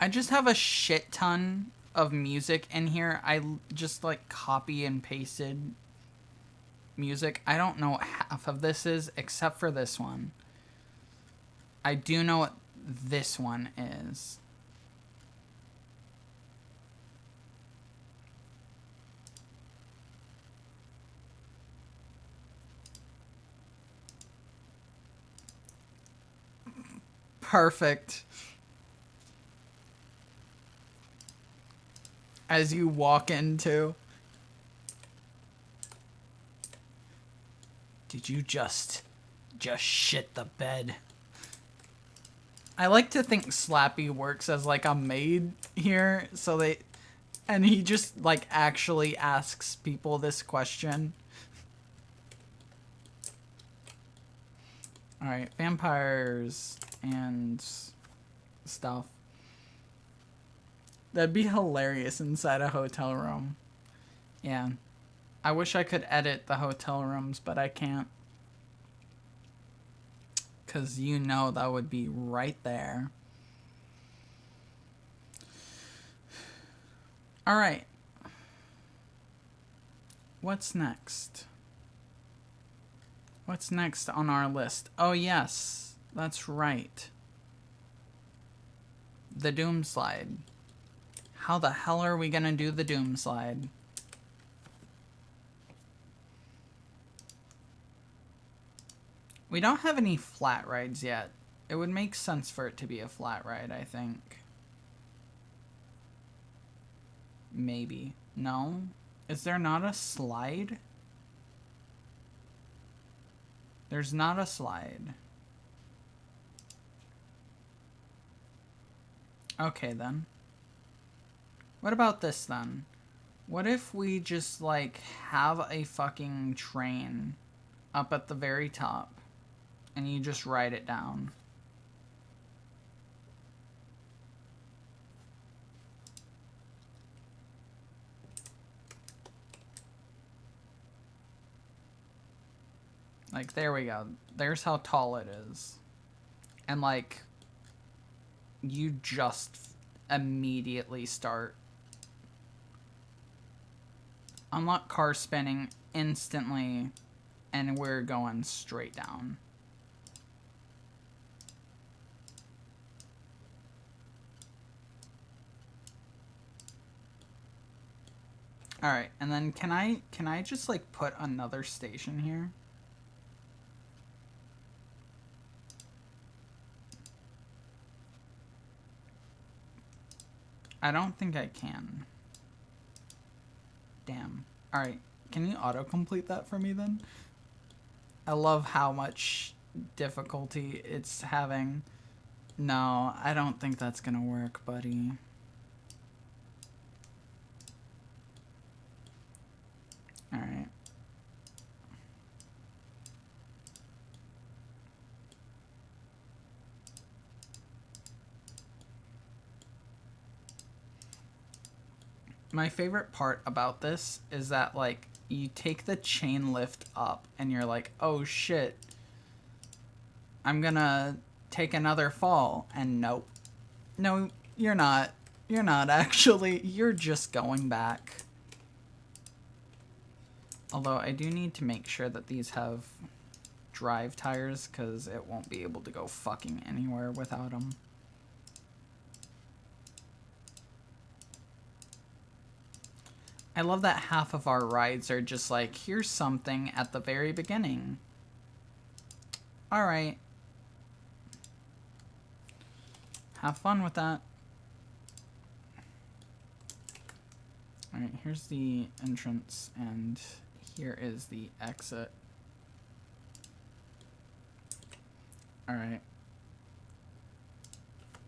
I just have a shit ton of music in here. I just, like, copy and pasted music. I don't know what half of this is, except for this one. I do know what this one is. perfect. As you walk into. Did you just shit the bed? I like to think Slappy works as like a maid here, so and he just like actually asks people this question. Alright, vampires and stuff. That'd be hilarious inside a hotel room. Yeah. I wish I could edit the hotel rooms, but I can't. Because you know that would be right there. Alright. What's next? What's next on our list? Oh yes, that's right. The Doom Slide. How the hell are we gonna do the Doom Slide? We don't have any flat rides yet. It would make sense for it to be a flat ride, I think. Maybe. No? Is there not a slide? There's not a slide. Okay, then. What about this, then? What if we just, like, have a fucking train up at the very top, and you just ride it down? Like, there we go. There's how tall it is. And, like, you just immediately start. Unlock car spinning instantly, and we're going straight down. Alright, and then can I just, like, put another station here? I don't think I can. Damn. Alright, can you autocomplete that for me then? I love how much difficulty it's having. No, I don't think that's gonna work, buddy. Alright. My favorite part about this is that, like, you take the chain lift up and you're like, oh shit, I'm gonna take another fall. And nope. No, you're not. You're not actually. You're just going back. Although I do need to make sure that these have drive tires, because it won't be able to go fucking anywhere without them. I love that half of our rides are just like, here's something at the very beginning. Alright. Have fun with that. Alright, here's the entrance, and here is the exit. Alright.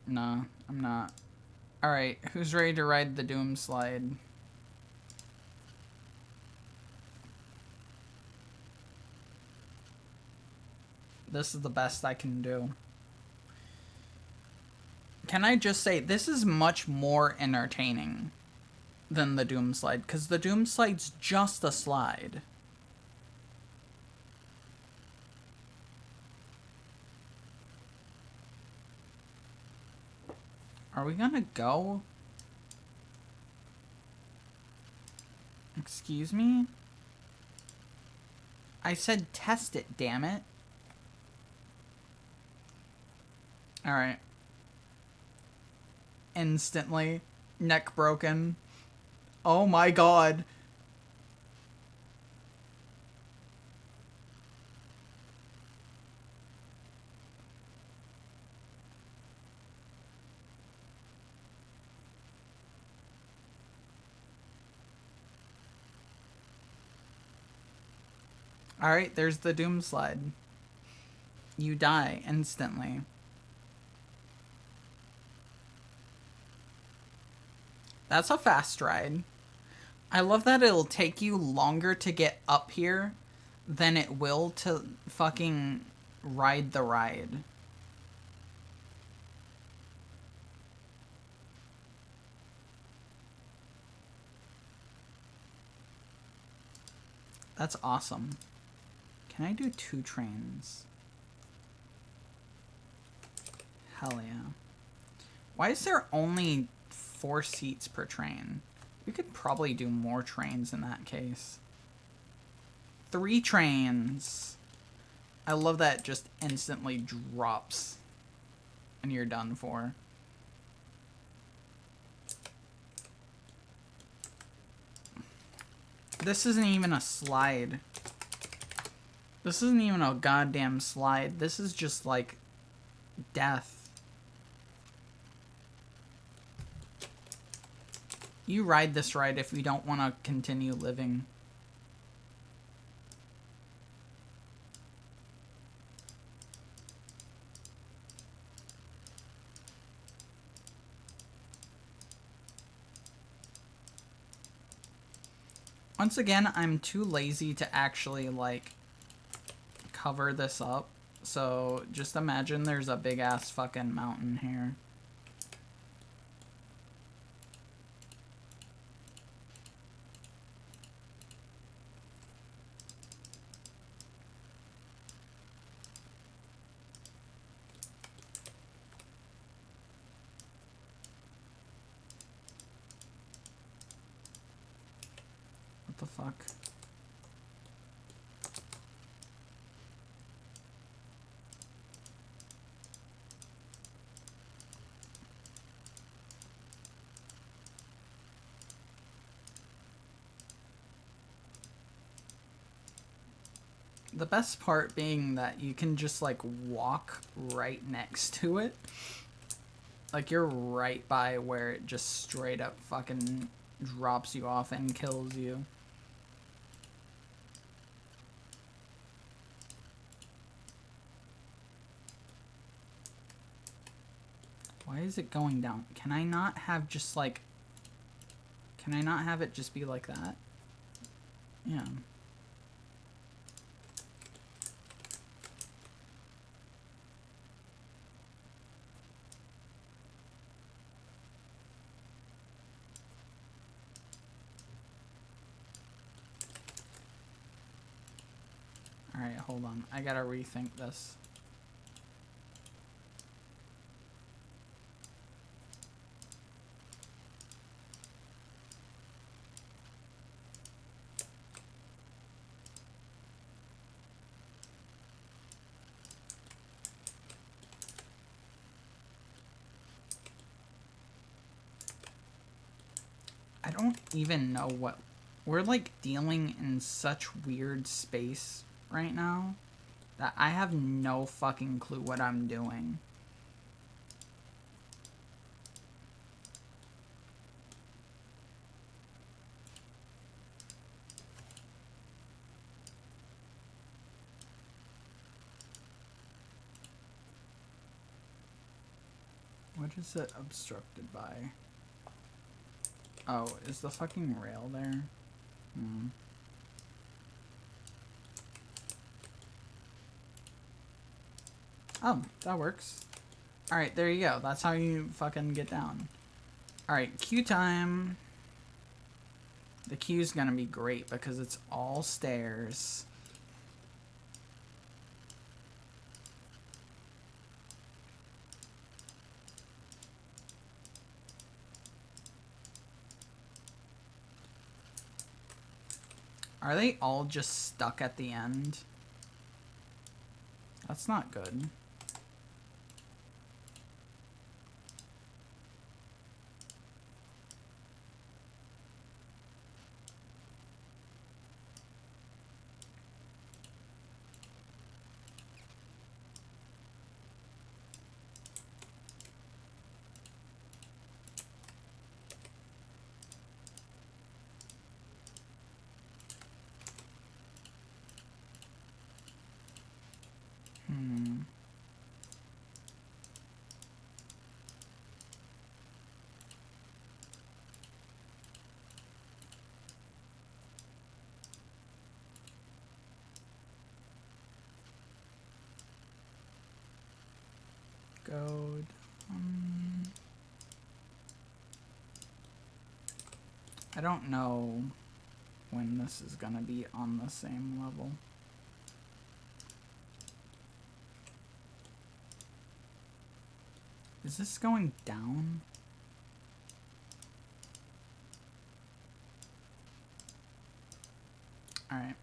Nah, I'm not. Alright, who's ready to ride the Doom Slide? This is the best I can do. Can I just say, this is much more entertaining than the Doom Slide, because the Doom Slide's just a slide. Are we gonna go? Excuse me? I said test it, damn it. Alright. Instantly. Neck broken. Oh my god. Alright, there's the doom slide. You die instantly. That's a fast ride. I love that it'll take you longer to get up here than it will to fucking ride the ride. That's awesome. Can I do 2 trains? Hell yeah. Why is there only 4 seats per train? We could probably do more trains in that case. 3 trains. I love that it just instantly drops and you're done for. This isn't even a slide. This isn't even a goddamn slide. This is just like death. You ride this ride if you don't want to continue living. Once again, I'm too lazy to actually, like, cover this up. So, just imagine there's a big-ass fucking mountain here. What the fuck? The best part being that you can just, like, walk right next to it. Like, you're right by where it just straight up fucking drops you off and kills you. Why is it going down? Can I not have just, like... Can I not have it just be like that? Yeah. Alright, hold on. I gotta rethink this. I don't even know what... We're, like, dealing in such weird space right now that I have no fucking clue what I'm doing. What is it obstructed by? Oh, is the fucking rail there? Hmm. Oh, that works. Alright, there you go. That's how you fucking get down. Alright, queue time. The queue's gonna be great because it's all stairs. Are they all just stuck at the end? That's not good. Goad. I don't know when this is gonna be on the same level. Is this going down? Alright.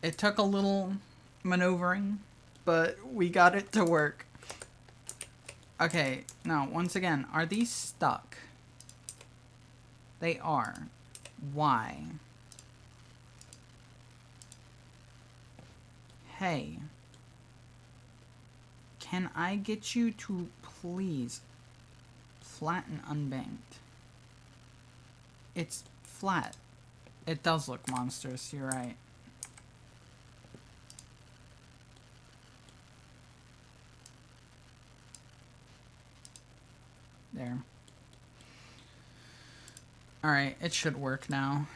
It took a little maneuvering, but we got it to work. Okay, now, once again, are these stuck? They are. Why? Hey. Can I get you to please flatten unbanked? It's flat. It does look monstrous, you're right. There. Alright, it should work now.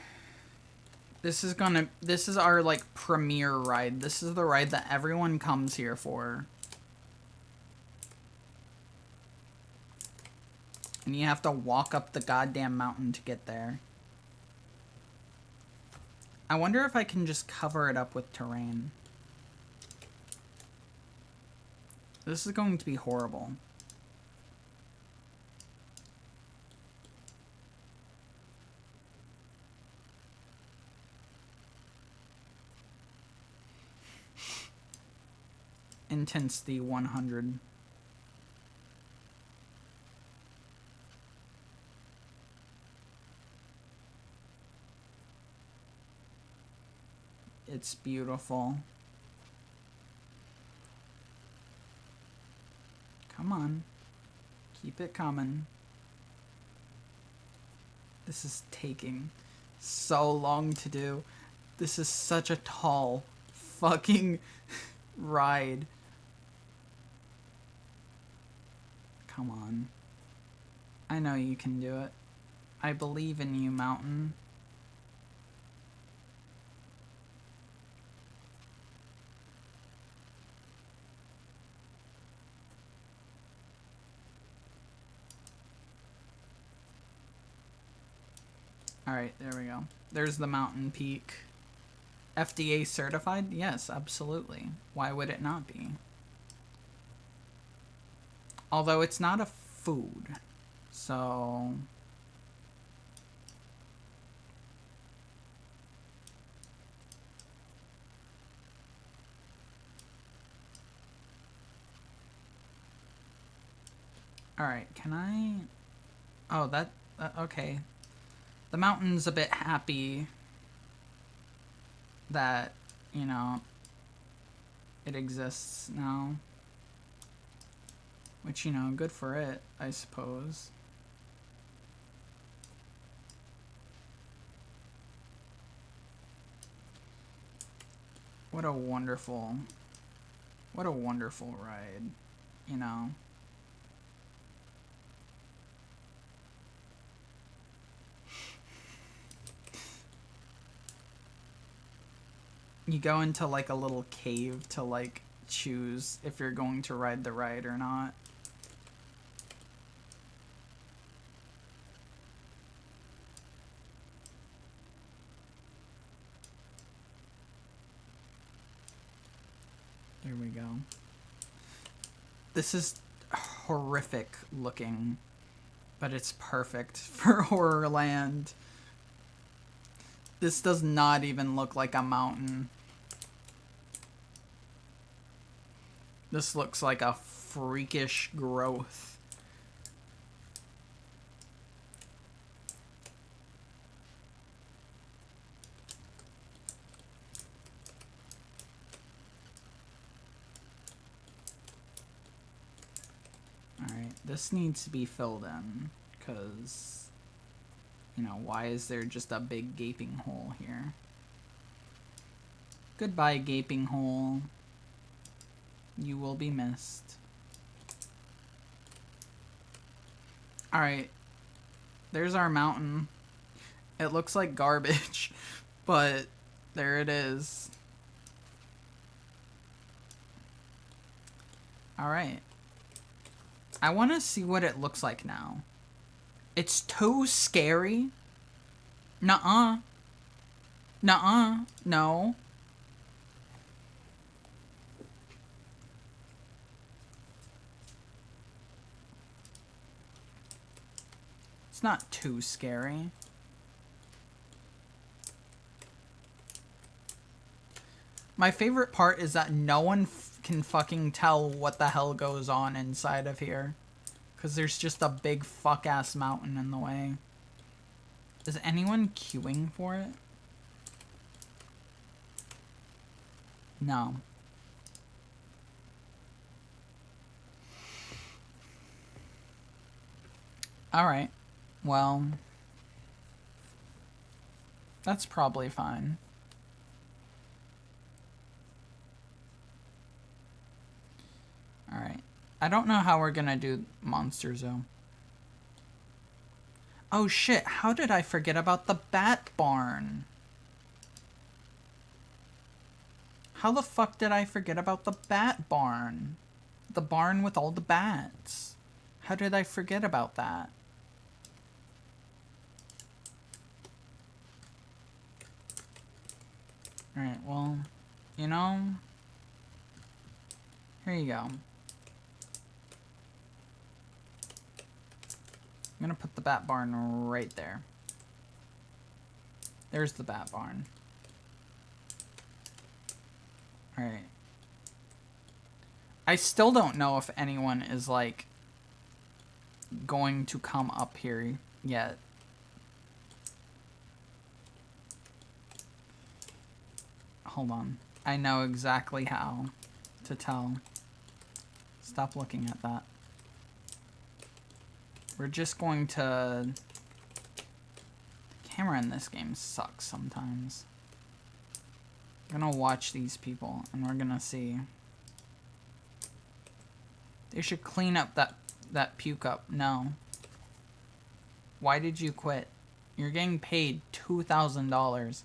This is our, like, premiere ride. This is the ride that everyone comes here for. And you have to walk up the goddamn mountain to get there. I wonder if I can just cover it up with terrain. This is going to be horrible. Intensity 100. It's beautiful. Come on. Keep it coming. This is taking so long to do. This is such a tall fucking ride. Come on. I know you can do it. I believe in you, mountain. Alright, there we go. There's the mountain peak. FDA certified? Yes, absolutely. Why would it not be? Although it's not a food, so... Alright, can I... Oh, that... okay. The mountain's a bit happy that, you know, it exists now. Which, you know, good for it, I suppose. What a wonderful ride, you know. You go into, like, a little cave to, like, choose if you're going to ride the ride or not. There we go. This is horrific looking, but it's perfect for Horrorland. This does not even look like a mountain. This looks like a freakish growth. Alright, this needs to be filled in, because... You know, why is there just a big gaping hole here? Goodbye, gaping hole. You will be missed. Alright. There's our mountain. It looks like garbage, but there it is. Alright. I want to see what it looks like now. It's too scary. Nuh-uh. Nuh-uh. No. It's not too scary. My favorite part is that no one can fucking tell what the hell goes on inside of here. Because there's just a big fuck-ass mountain in the way. Is anyone queuing for it? No. Alright. Well, that's probably fine. Alright. I don't know how we're gonna do Monster Zoo. Oh shit, how did I forget about the bat barn? How the fuck did I forget about the bat barn? The barn with all the bats. How did I forget about that? Alright, well, you know, here you go. I'm gonna put the bat barn right there. There's the bat barn. Alright. I still don't know if anyone is, like, going to come up here yet. Hold on. I know exactly how to tell. Stop looking at that. We're just going to... The camera in this game sucks sometimes. I'm gonna watch these people and we're gonna see. They should clean up that puke up. No. Why did you quit? You're getting paid $2,000.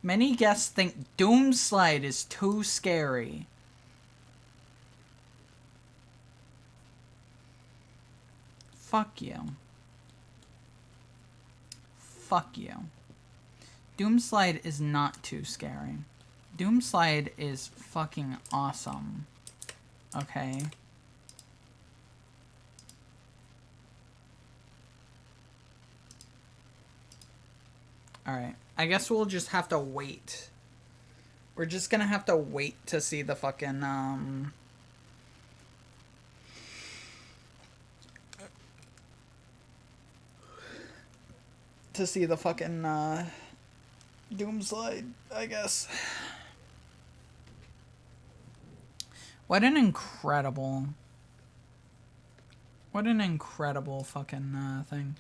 Many guests think Doomslide is too scary. Fuck you. Fuck you. Doomslide is not too scary. Doomslide is fucking awesome. Okay? Alright. I guess we'll just have to wait. We're just gonna have to wait to see the fucking, to see the fucking, Doomslide, I guess. What an incredible fucking, thing.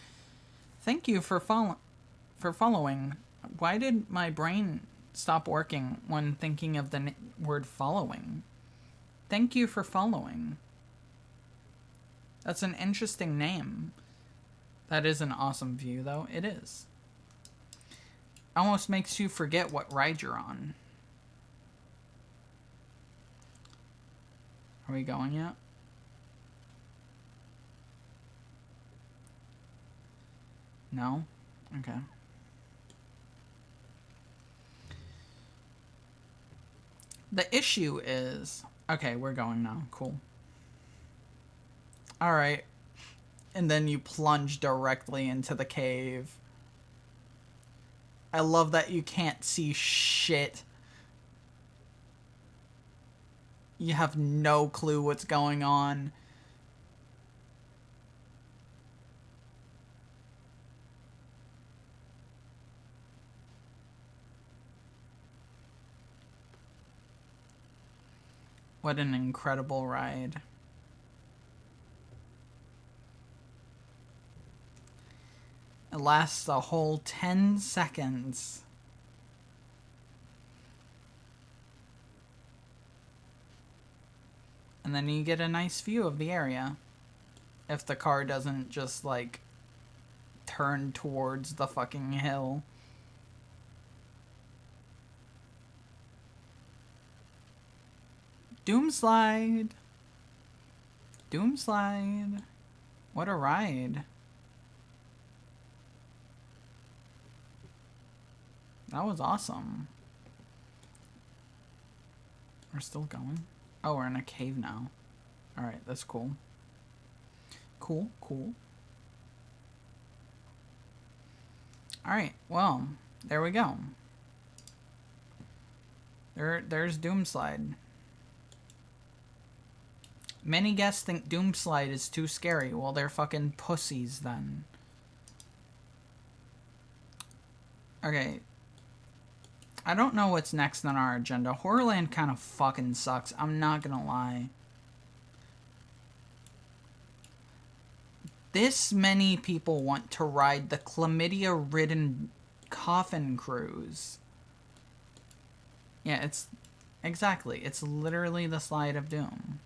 Thank you for following. Why did my brain stop working when thinking of the word following? Thank you for following. That's an interesting name. That is an awesome view, though. It is. Almost makes you forget what ride you're on. Are we going yet? No? Okay. The issue is... Okay, we're going now. Cool. Alright. And then you plunge directly into the cave. I love that you can't see shit. You have no clue what's going on. What an incredible ride. It lasts a whole 10 seconds. And then you get a nice view of the area. If the car doesn't just, like, turn towards the fucking hill. Doomslide. Doomslide. What a ride. That was awesome. We're still going. Oh, we're in a cave now. Alright, that's cool. Cool, cool. Alright, well, there we go. There's Doomslide. Many guests think Doomslide is too scary. Well, they're fucking pussies then. Okay. I don't know what's next on our agenda. Horrorland kind of fucking sucks. I'm not gonna lie. This many people want to ride the chlamydia-ridden coffin cruise. Yeah, it's... Exactly. It's literally the Slide of Doom.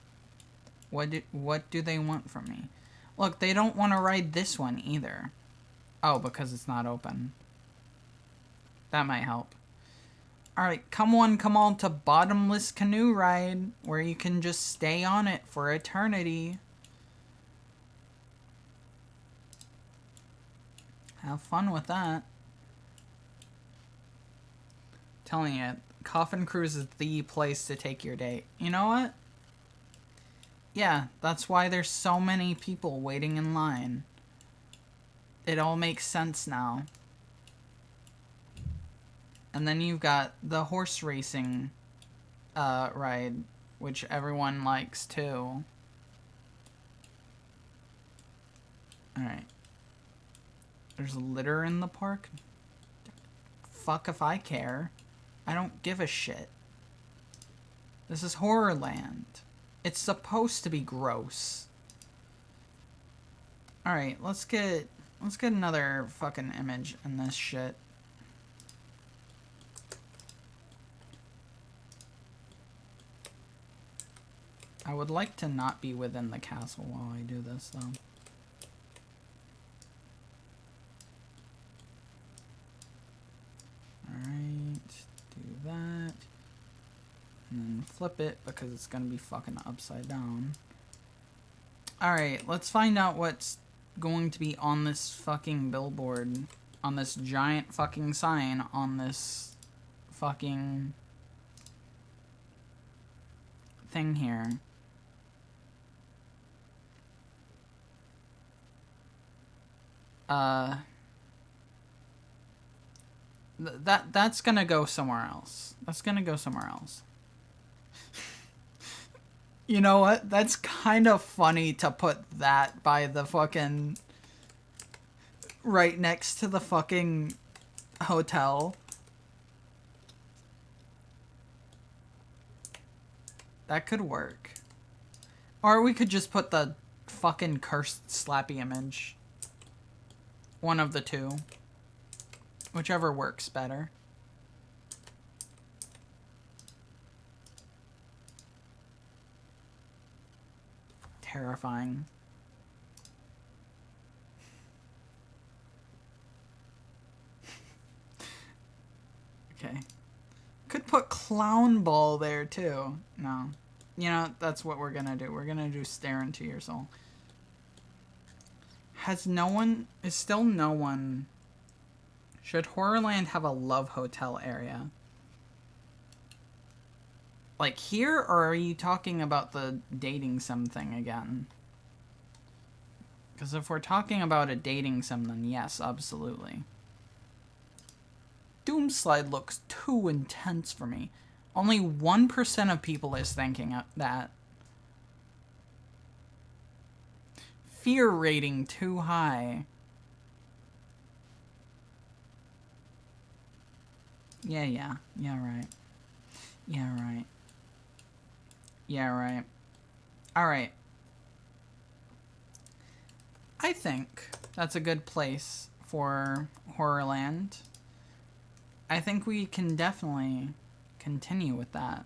What do they want from me? Look, they don't want to ride this one either. Oh, because it's not open. That might help. Alright, come on to Bottomless Canoe Ride, where you can just stay on it for eternity. Have fun with that. Telling you, Coffin Cruise is the place to take your date. You know what? Yeah, that's why there's so many people waiting in line. It all makes sense now. And then you've got the horse racing ride, which everyone likes too. Alright. There's litter in the park? Fuck if I care. I don't give a shit. This is Horrorland. It's supposed to be gross. Alright, let's get another fucking image in this shit. I would like to not be within the castle while I do this, though. Alright, do that. And then flip it, because it's gonna be fucking upside down. Alright, let's find out what's going to be on this fucking billboard. On this giant fucking sign on this fucking thing here. That's gonna go somewhere else. That's gonna go somewhere else. You know what? That's kind of funny to put that by the fucking... right next to the fucking hotel. That could work. Or we could just put the fucking cursed Slappy image. One of the two. Whichever works better. Terrifying. Okay. Could put Clown Ball there too. No. You know, that's what we're gonna do. We're gonna do Stare Into Your Soul. Is still no one... Should Horrorland have a love hotel area? Like here, or are you talking about the dating sim thing again? Because if we're talking about a dating sim, then yes, absolutely. Doomslide looks too intense for me. Only 1% of people is thinking that. Fear rating too high. Yeah, right. Yeah, right. Yeah, right. Alright. I think that's a good place for Horrorland. I think we can definitely continue with that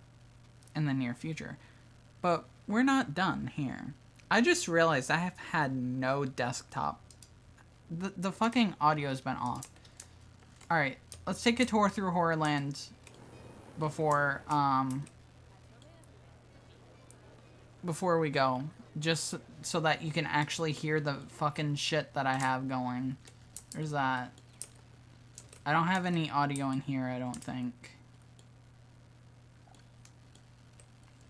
in the near future. But we're not done here. I just realized I have had no desktop. The fucking audio's been off. Alright, let's take a tour through Horrorland before before we go. Just so that you can actually hear the fucking shit that I have going. There's that. I don't have any audio in here, I don't think.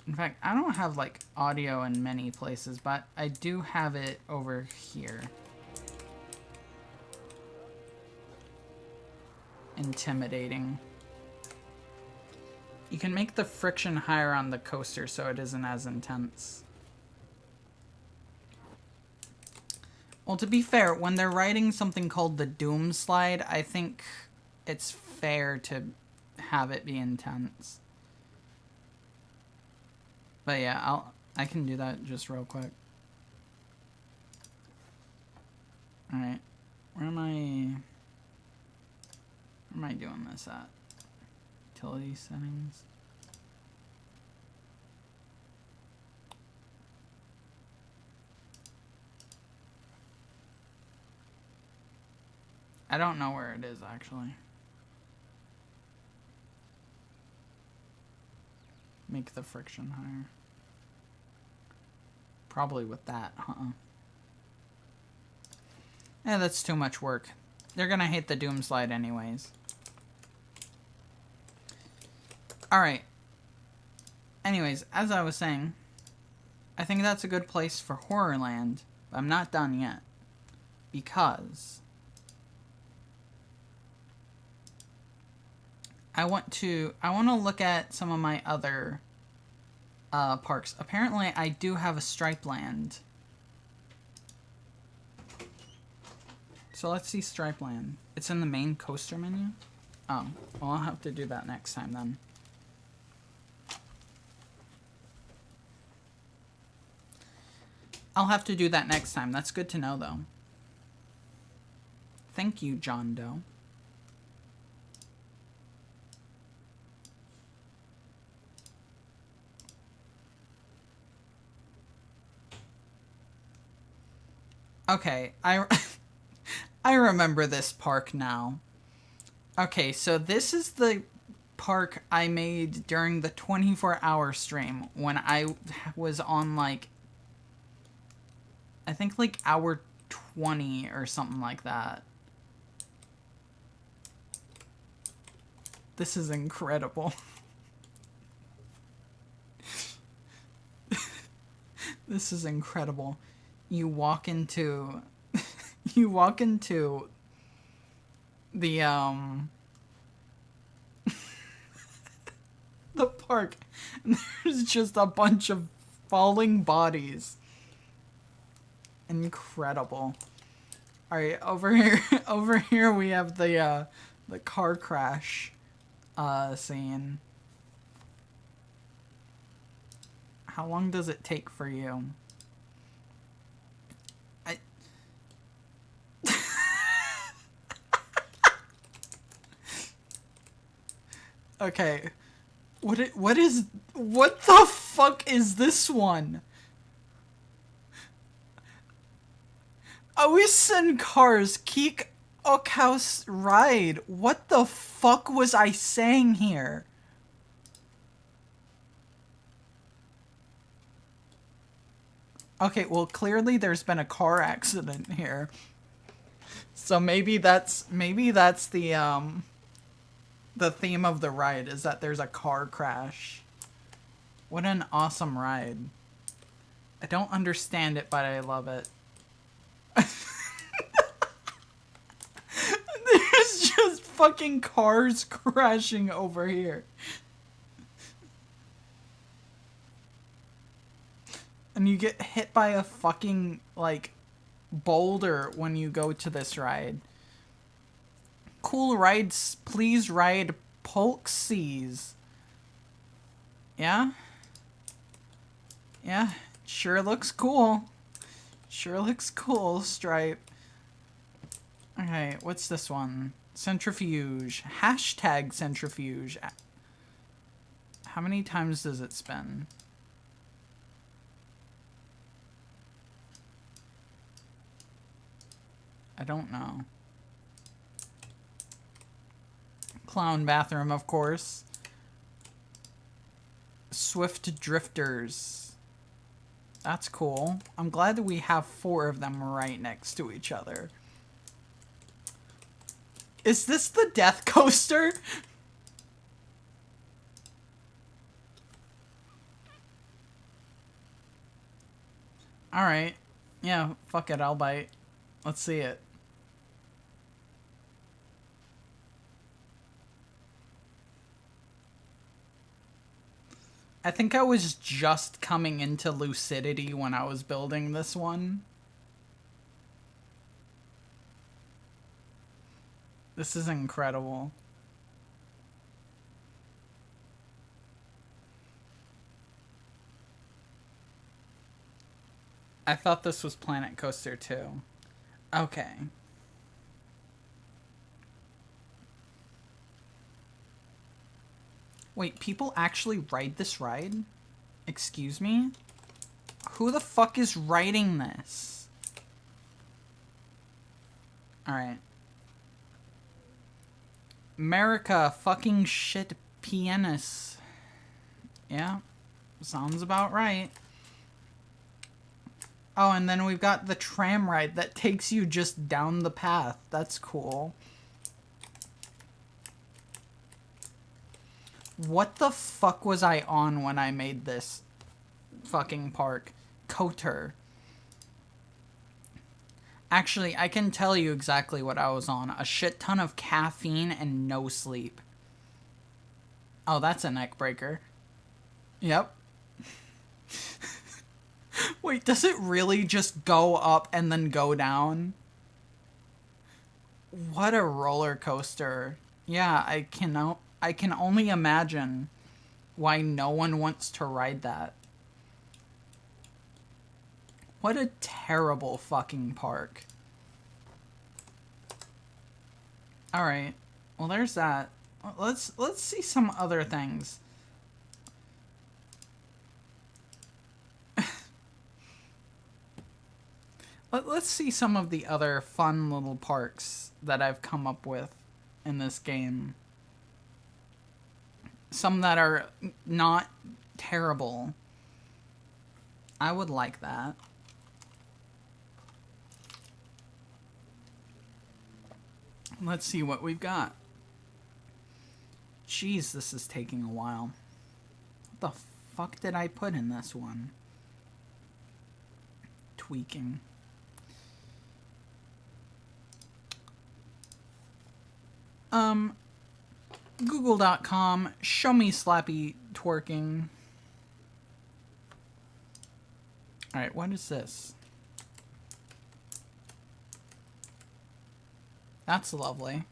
In fact, I don't have, like, audio in many places, but I do have it over here. Intimidating. You can make the friction higher on the coaster so it isn't as intense. Well, to be fair, when they're riding something called the Doom Slide, I think it's fair to have it be intense. But yeah, I can do that just real quick. Alright. Where am I doing this at? Utility settings. I don't know where it is actually. Make the friction higher. Probably with that, huh? Yeah, that's too much work. They're gonna hate the Doom Slide anyways. Alright. Anyways, as I was saying, I think that's a good place for Horrorland, but I'm not done yet. Because I want to look at some of my other parks. Apparently, I do have a Stripeland. So let's see Stripeland. It's in the main coaster menu? Oh, well, I'll have to do that next time then. I'll have to do that next time. That's good to know, though. Thank you, John Doe. Okay, I remember this park now. Okay, so this is the park I made during the 24-hour stream when I was on, like, I think, like, hour 20 or something like that. This is incredible. This is incredible. You walk into the the park and there's just a bunch of falling bodies. Incredible. All right, over here we have the car crash scene. How long does it take for you? Okay. What the fuck is this one? Awisen Cars Keek Okhaus Ride. What the fuck was I saying here? Okay, well clearly there's been a car accident here. So maybe that's the theme of the ride is that there's a car crash. What an awesome ride. I don't understand it, but I love it. There's just fucking cars crashing over here. And you get hit by a fucking, like, boulder when you go to this ride. Cool rides, please ride Polksies. Yeah? Yeah, sure looks cool. Sure looks cool, Stripe. Okay, what's this one? Centrifuge. Hashtag centrifuge. How many times does it spin? I don't know. Clown bathroom, of course. Swift drifters. That's cool. I'm glad that we have 4 of them right next to each other. Is this the death coaster? Alright. Yeah, fuck it, I'll bite. Let's see it. I think I was just coming into lucidity when I was building this one. This is incredible. I thought this was Planet Coaster 2. Okay. Wait, people actually ride this ride? Excuse me? Who the fuck is riding this? Alright. America fucking shit pianist. Yeah, sounds about right. Oh, and then we've got the tram ride that takes you just down the path. That's cool. What the fuck was I on when I made this fucking park? Koter. Actually, I can tell you exactly what I was on. A shit ton of caffeine and no sleep. Oh, that's a neck breaker. Yep. Wait, does it really just go up and then go down? What a roller coaster. Yeah, I can only imagine why no one wants to ride that. What a terrible fucking park. Alright. Well, there's that. Let's see some other things. Let's see some of the other fun little parks that I've come up with in this game. Some that are not terrible. I would like that. Let's see what we've got. Jeez, this is taking a while. What the fuck did I put in this one? Tweaking. Google.com, show me slappy twerking. Alright, what is this? That's lovely.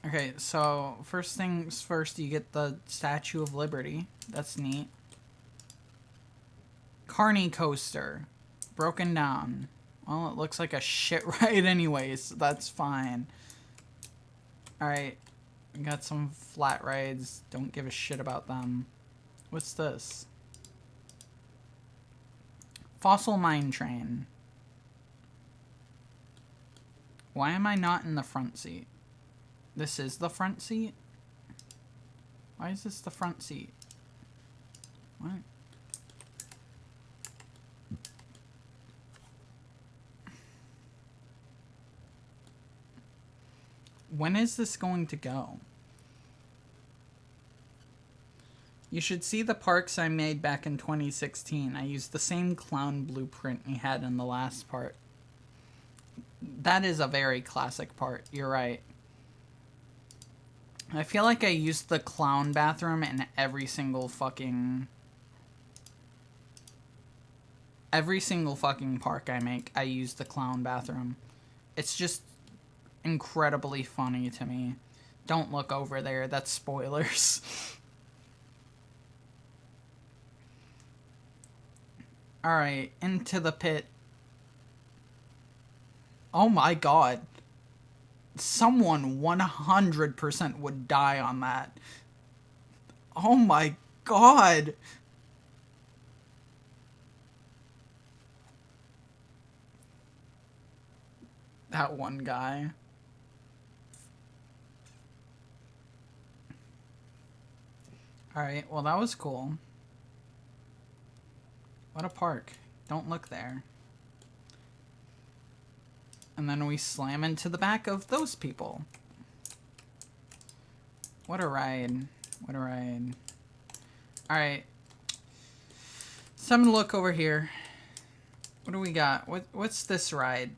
Okay, so first things first, you get the Statue of Liberty. That's neat. Carney Coaster. Broken down. Well, it looks like a shit ride anyways. That's fine. Alright. We got some flat rides. Don't give a shit about them. What's this? Fossil Mine Train. Why am I not in the front seat? This is the front seat? Why is this the front seat? What? When is this going to go? You should see the parks I made back in 2016. I used the same clown blueprint we had in the last part. That is a very classic part. You're right. I feel like I used the clown bathroom in every single fucking park I make. I use the clown bathroom. It's just incredibly funny to me. Don't look over there. That's spoilers. Alright, into the pit. Oh my god. Someone 100% would die on that. Oh my god. That one guy. Alright, well that was cool. What a park. Don't look there. And then we slam into the back of those people. What a ride. What a ride. Alright. So I'm gonna look over here. What do we got? What's this ride?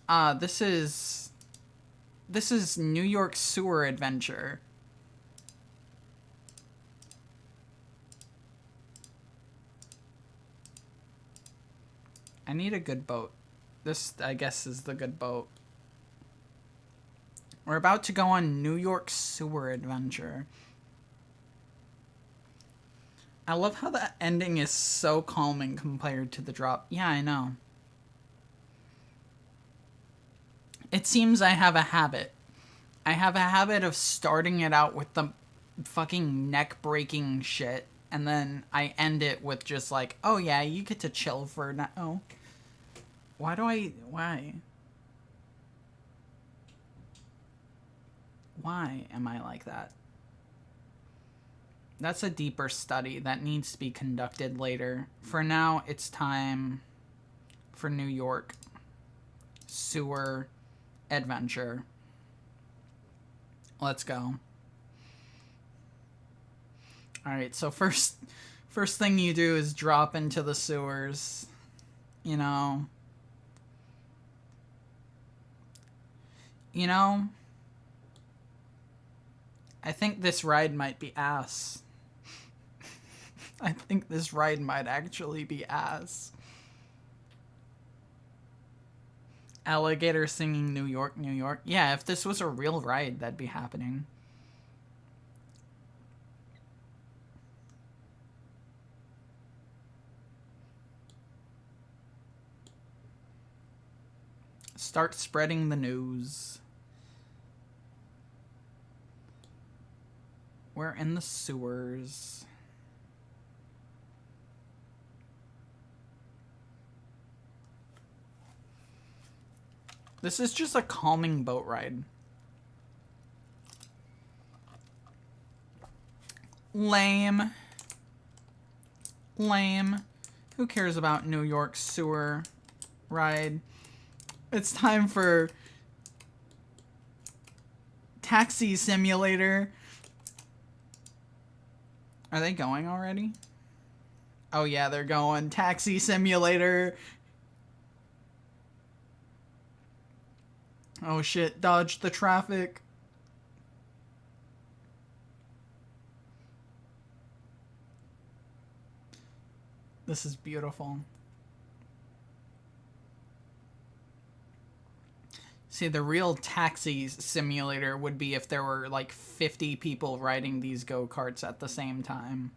This is New York Sewer Adventure. I need a good boat. This, I guess, is the good boat. We're about to go on New York Sewer Adventure. I love how the ending is so calming compared to the drop. Yeah, I know. It seems I have a habit. I have a habit of starting it out with the fucking neck-breaking shit, and then I end it with just like, oh yeah, you get to chill for now. Why? Why am I like that? That's a deeper study that needs to be conducted later. For now, it's time for New York Sewer Adventure. Let's go. Alright, so first thing you do is drop into the sewers. You know, I think this ride might be ass. I think this ride might actually be ass. Alligator singing New York, New York. Yeah, if this was a real ride, that'd be happening. Start spreading the news. We're in the sewers. This is just a calming boat ride. Lame. Lame. Who cares about New York Sewer ride? It's time for Taxi Simulator. Are they going already? Oh yeah, they're going. Taxi Simulator. Oh shit, dodge the traffic. This is beautiful. See, the real Taxi Simulator would be if there were like 50 people riding these go-karts at the same time.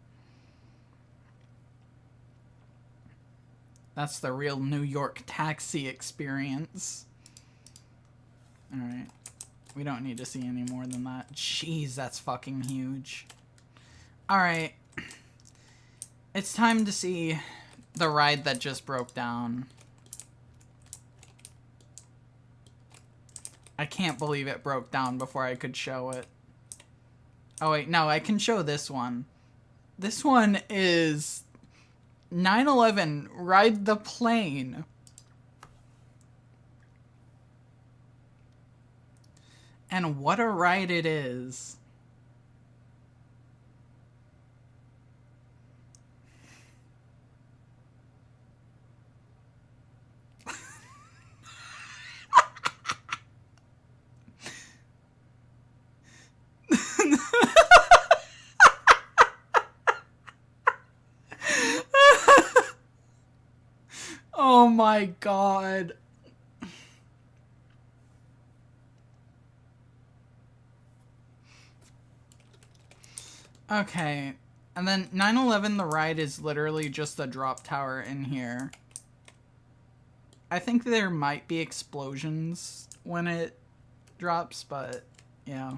That's the real New York taxi experience. Alright. We don't need to see any more than that. Jeez, that's fucking huge. Alright. It's time to see the ride that just broke down. I can't believe it broke down before I could show it. Oh wait, no, I can show this one. This one is 9/11 Ride the Plane. And what a ride it is. Oh my god. Okay. And then 9/11 the ride is literally just a drop tower in here. I think there might be explosions when it drops, but yeah.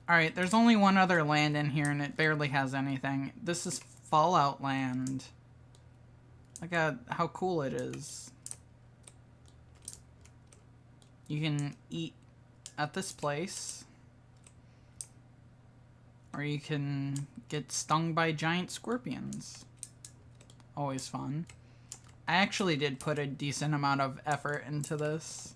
Alright, there's only one other land in here and it barely has anything. This is Fallout Land. Look at how cool it is. You can eat at this place. Or you can get stung by giant scorpions. Always fun. I actually did put a decent amount of effort into this.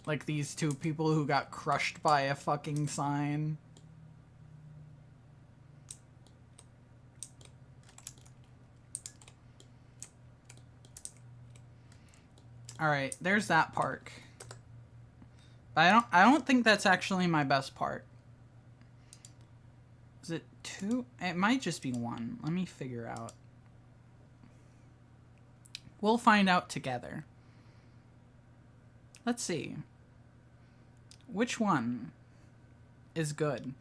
Like these two people who got crushed by a fucking sign. Alright, there's that park. But I don't think that's actually my best part. Is it 2? It might just be 1. Let me figure out. We'll find out together. Let's see. Which one is good?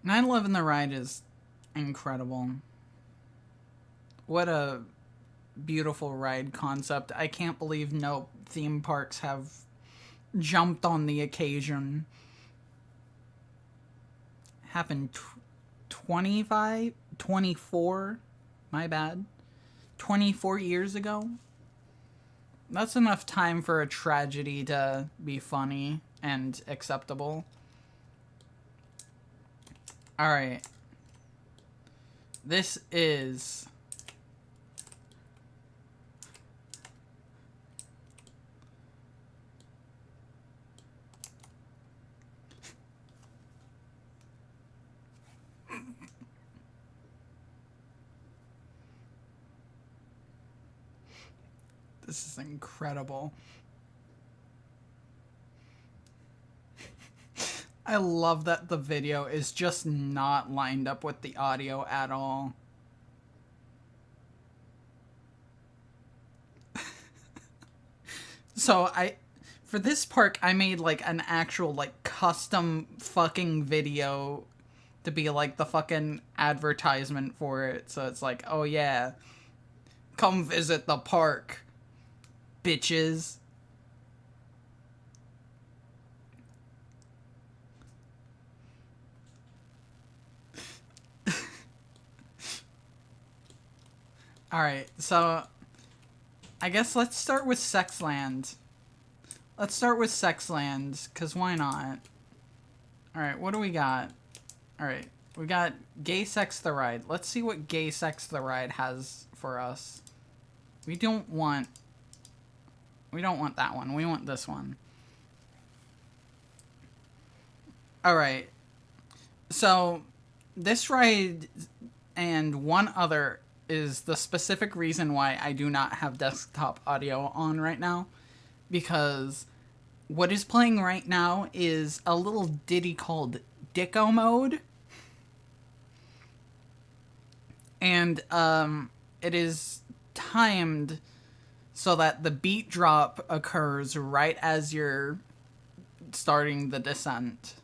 "9/11 The Ride" is incredible. What a beautiful ride concept. I can't believe no theme parks have jumped on the occasion. Happened 24, my bad, 24 years ago. That's enough time for a tragedy to be funny and acceptable. Alright. This is... This is incredible. I love that the video is just not lined up with the audio at all. So for this park, I made like an actual like custom fucking video to be like the fucking advertisement for it. So it's like, oh yeah, come visit the park, bitches. Alright, so I guess let's start with Sexland. Let's start with Sexland, because why not? Alright, what do we got? Alright, we got Gay Sex the Ride. Let's see what Gay Sex the Ride has for us. We don't want that one. We want this one. Alright. So, this ride and one other is the specific reason why I do not have desktop audio on right now. Because what is playing right now is a little ditty called Dicko Mode. And it is timed so that the beat drop occurs right as you're starting the descent.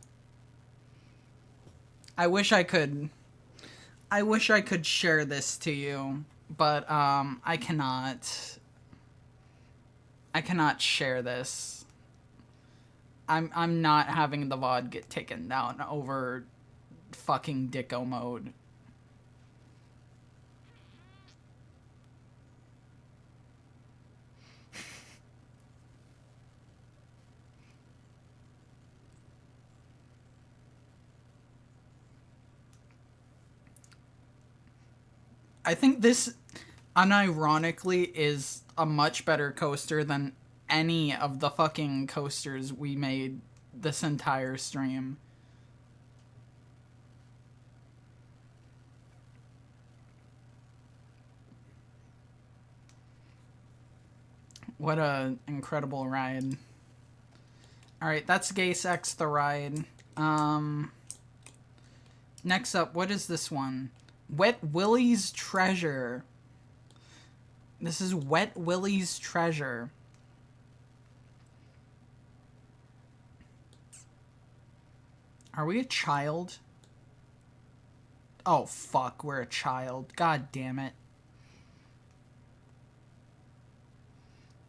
I wish I could share this to you, but I cannot share this. I'm not having the VOD get taken down over fucking Dicko Mode. I think this, unironically, is a much better coaster than any of the fucking coasters we made this entire stream. What a incredible ride. Alright, that's Gay Sex the Ride. Next up, what is this one? Wet Willie's Treasure. This is Wet Willie's Treasure. Are we a child? Oh, fuck, we're a child. God damn it.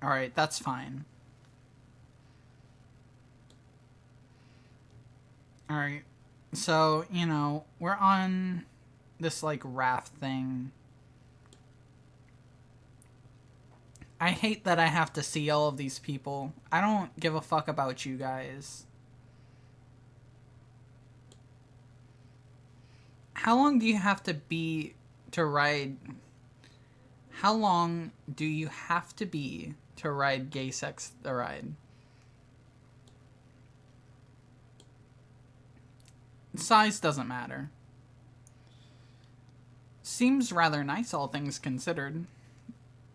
Alright, that's fine. Alright, so, you know, we're on this, like, raft thing. I hate that I have to see all of these people. I don't give a fuck about you guys. How long do you have to be to ride... How long do you have to be to ride Gay Sex the Ride? Size doesn't matter. Seems rather nice, all things considered.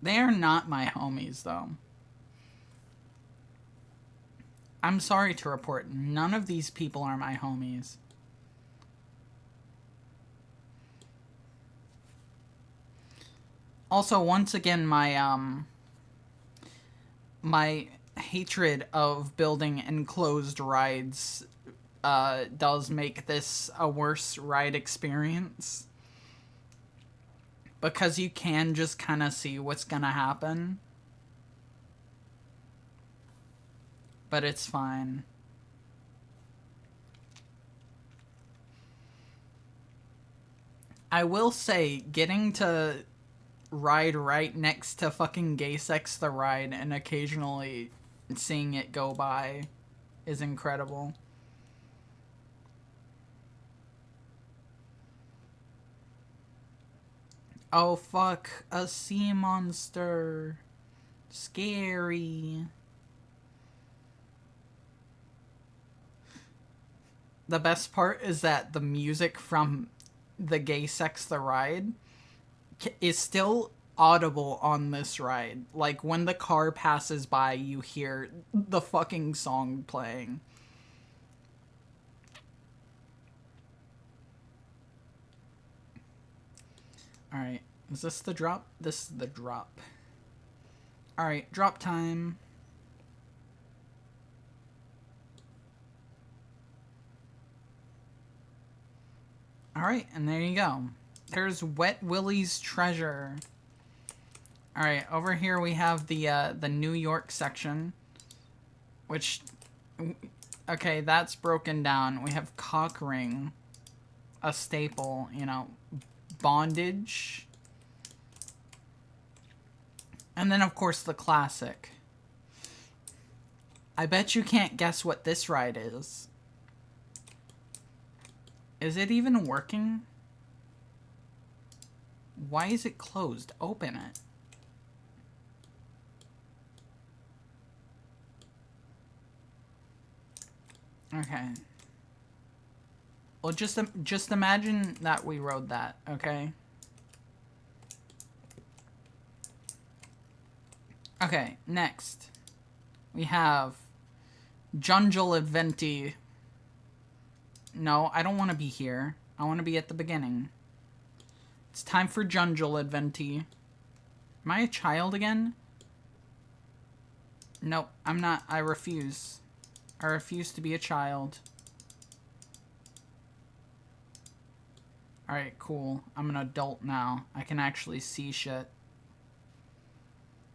They are not my homies, though. I'm sorry to report, none of these people are my homies. Also, once again, my hatred of building enclosed rides does make this a worse ride experience. Because you can just kind of see what's gonna happen. But it's fine. I will say, getting to ride right next to fucking Gay Sex the Ride and occasionally seeing it go by is incredible. Oh fuck, a sea monster. Scary. The best part is that the music from the Gay Sex the Ride is still audible on this ride. Like, when the car passes by, you hear the fucking song playing. Alright, is this the drop? This is the drop. Alright, drop time. Alright, and there you go. There's Wet Willie's Treasure. Alright, over here we have the New York section. Which... Okay, that's broken down. We have Cock Ring. A staple, you know. Bondage. And then, of course, the classic. I bet you can't guess what this ride is. Is it even working? Why is it closed? Open it. Okay. Well, just imagine that we rode that, okay? Okay, next. We have Jungle Adventi. No, I don't want to be here. I want to be at the beginning. It's time for Jungle Adventi. Am I a child again? Nope, I'm not. I refuse. I refuse to be a child. Alright, cool. I'm an adult now. I can actually see shit.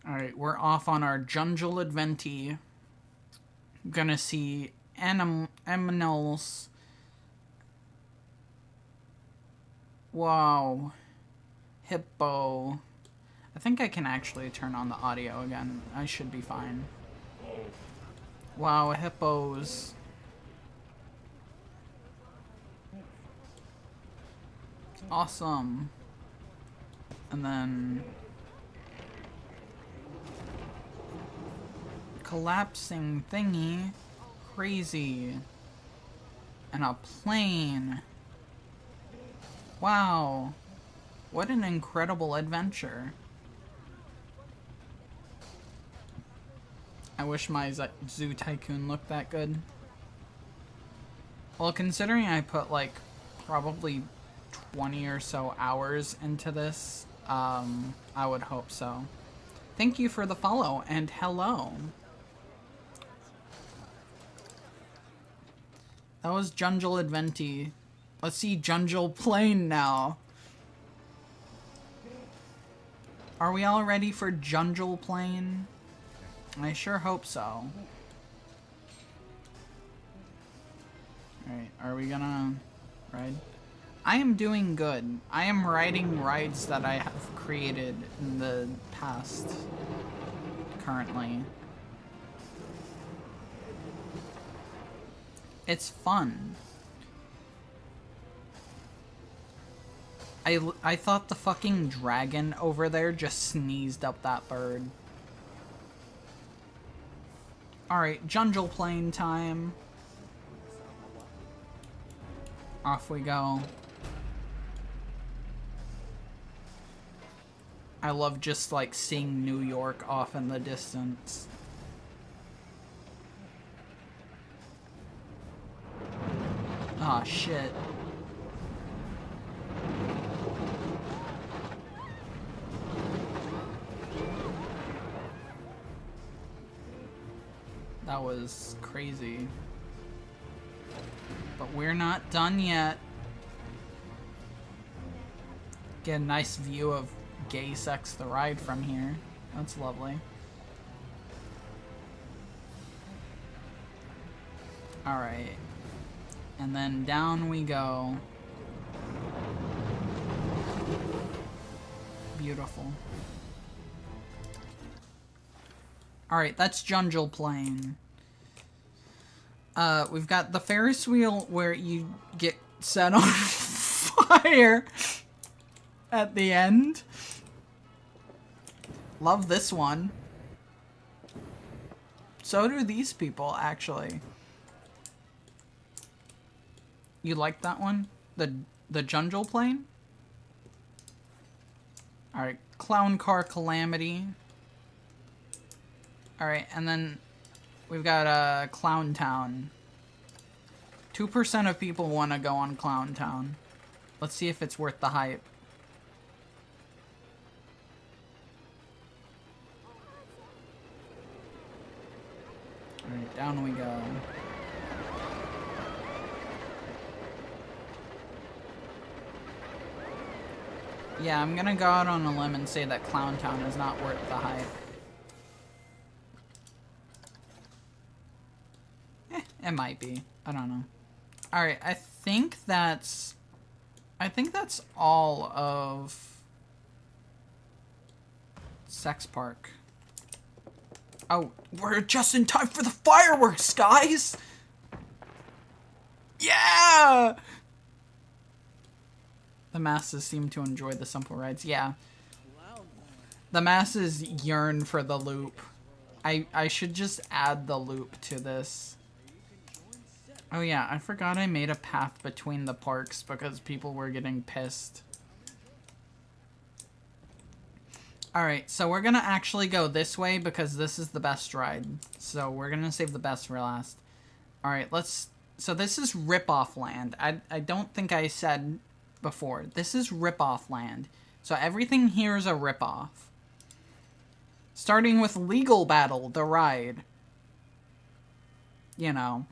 Alright, we're off on our Jungle Adventi. Gonna see animals. Wow. Hippo. I think I can actually turn on the audio again. I should be fine. Wow, hippos. Awesome. And then... collapsing thingy. Crazy. And a plane. Wow. What an incredible adventure. I wish my Zoo Tycoon looked that good. Well, considering I put, like, probably 20 or so hours into this, I would hope so. Thank you for the follow, and hello. That was Jungle Adventi. Let's see Jungle Plane now. Are we all ready for Jungle Plane? I sure hope so. Alright, are we gonna ride? I am doing good. I am riding rides that I have created in the past. currently. It's fun. I thought the fucking dragon over there just sneezed up that bird. Alright, Jungle Plane time. Off we go. I love just like seeing New York off in the distance. Ah, shit. That was crazy. But we're not done yet. Get a nice view of Gay Sex the Ride from here. That's lovely. Alright. And then down we go. Beautiful. Alright, that's Jungle Plane. We've got the Ferris wheel where you get set on fire at the end. Love this one. So do these people, actually. You like that one? The Jungle Plane? Alright, Clown Car Calamity. Alright, and then we've got Clown Town. 2% of people want to go on Clown Town. Let's see if it's worth the hype. Alright, down we go. Yeah, I'm gonna go out on a limb and say that Clown Town is not worth the hype. It might be. I don't know. Alright, I think that's all of Sex Park. Oh, we're just in time for the fireworks, guys! Yeah! The masses seem to enjoy the simple rides. Yeah. The masses yearn for the loop. I should just add the loop to this. Oh yeah, I forgot I made a path between the parks because people were getting pissed. Alright, so we're gonna actually go this way because this is the best ride. So we're gonna save the best for last. Alright, let's... So this is Rip-Off Land. I don't think I said before. This is Rip-Off Land. So everything here is a rip-off. Starting with Legal Battle, the ride. You know.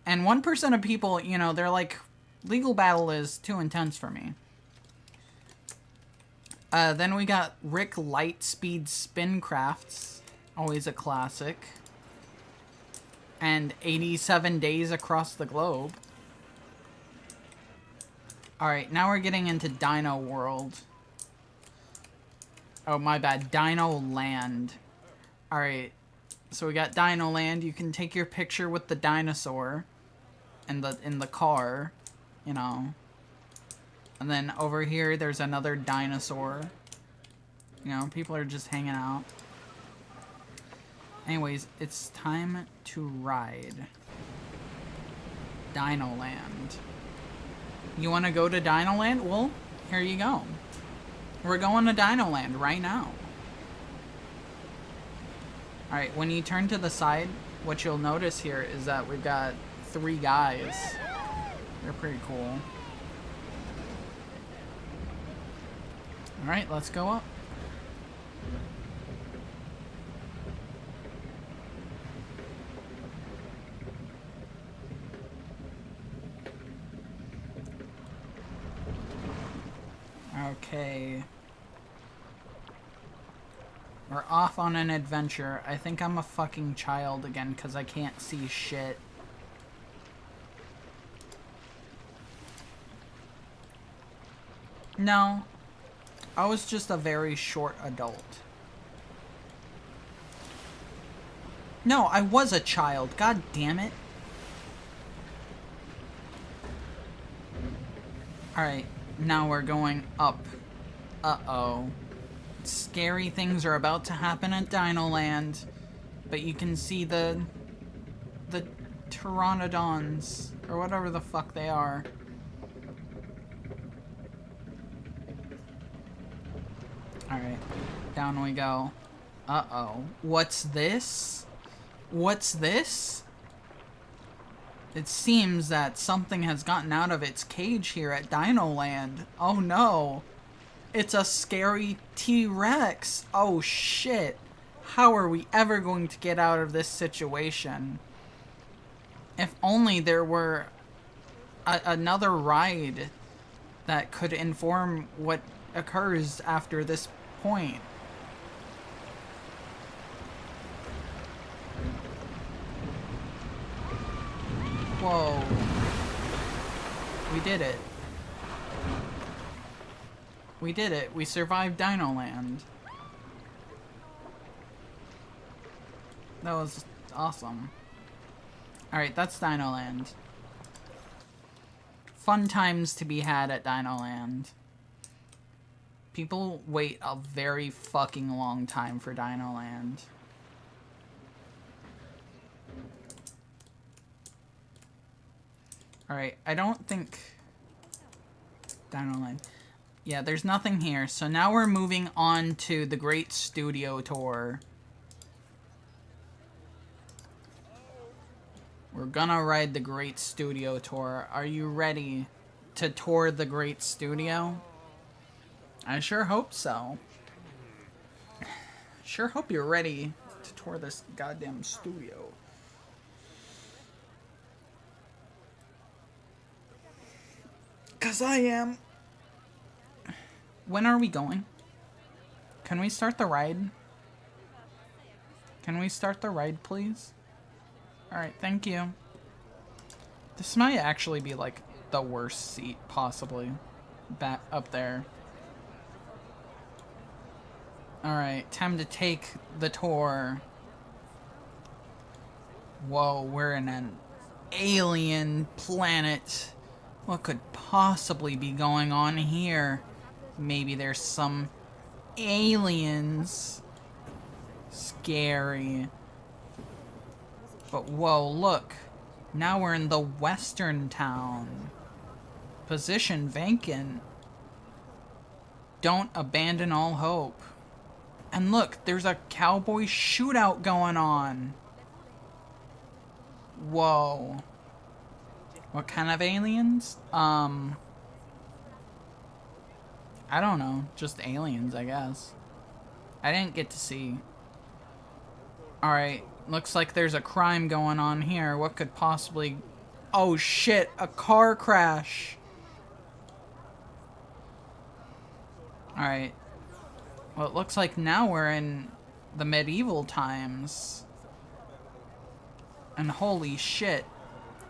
And 1% of people, you know, they're like, Legal Battle is too intense for me. Then we got Rick Lightspeed Spin Crafts. Always a classic. And 87 Days Across the Globe. Alright, now we're getting into Dino World. Oh, my bad. Dino Land. Alright. So we got Dino Land. You can take your picture with the dinosaur in the car, you know. And then over here there's another dinosaur. You know, people are just hanging out. Anyways, it's time to ride. Dino Land. You want to go to Dino Land? Well, here you go. We're going to Dino Land right now. Alright, when you turn to the side, what you'll notice here is that we've got 3 guys. They're pretty cool. Alright, let's go up. Okay. We're off on an adventure. I think I'm a fucking child again because I can't see shit. No. I was just a very short adult. No, I was a child. God damn it. Alright, now we're going up. Uh-oh. Scary things are about to happen at Dino Land. But you can see the pteranodons, or whatever the fuck they are. Alright, down we go. Uh-oh. What's this? What's this? It seems that something has gotten out of its cage here at Dino Land. Oh no. It's a scary T-Rex. Oh shit. How are we ever going to get out of this situation? If only there were another ride that could inform what occurs after this point. Whoa. We did it. We did it. We survived Dino Land. That was awesome. Alright, that's Dino Land. Fun times to be had at Dino Land. People wait a very fucking long time for Dino Land. Alright, I don't think... Dino Land. Yeah, there's nothing here. So now we're moving on to the Great Studio Tour. We're gonna ride the Great Studio Tour. Are you ready to tour the Great Studio? I sure hope so. Sure hope you're ready to tour this goddamn studio. Cause I am. When are we going? Can we start the ride? Can we start the ride, please? Alright, thank you. This might actually be, like, the worst seat, possibly. Back up there. Alright, time to take the tour. Whoa, we're in an alien planet. What could possibly be going on here? Maybe there's some aliens. Scary. But whoa, look. Now we're in the western town. Position vacant. Don't abandon all hope. And look, there's a cowboy shootout going on. Whoa. What kind of aliens? I don't know. Just aliens, I guess. I didn't get to see. Alright. Looks like there's a crime going on here. What could possibly... Oh shit, a car crash. Alright. Well, it looks like now we're in the medieval times. And holy shit.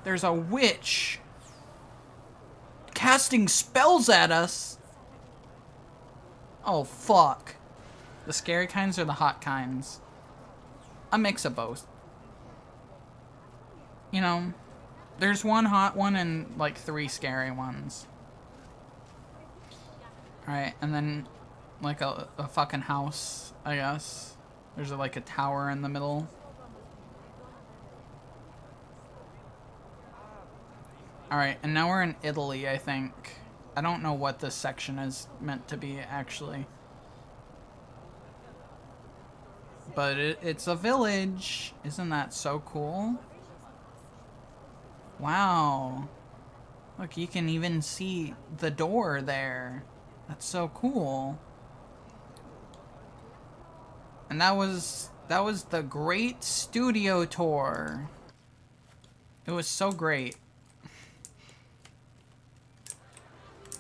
There's a witch casting spells at us. Oh fuck. The scary kinds or the hot kinds? A mix of both. You know, there's one hot one and like 3 scary ones. Alright, and then like a fucking house, I guess. There's like a tower in the middle. Alright, and now we're in Italy, I think. I don't know what this section is meant to be, actually. But it's a village. Isn't that so cool? Wow. Look, you can even see the door there. That's so cool. And that was the Great Studio Tour. It was so great.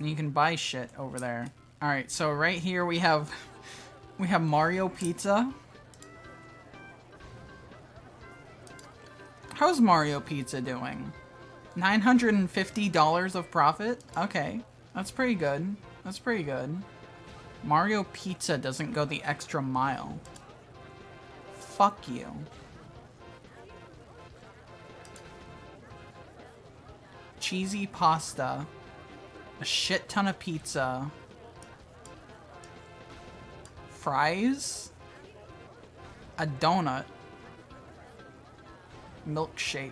And you can buy shit over there. Alright, so right here we have Mario Pizza. How's Mario Pizza doing? $950 of profit? Okay, that's pretty good. That's pretty good. Mario Pizza doesn't go the extra mile. Fuck you. cheesy pasta, a shit ton of pizza, fries, a donut, milkshake,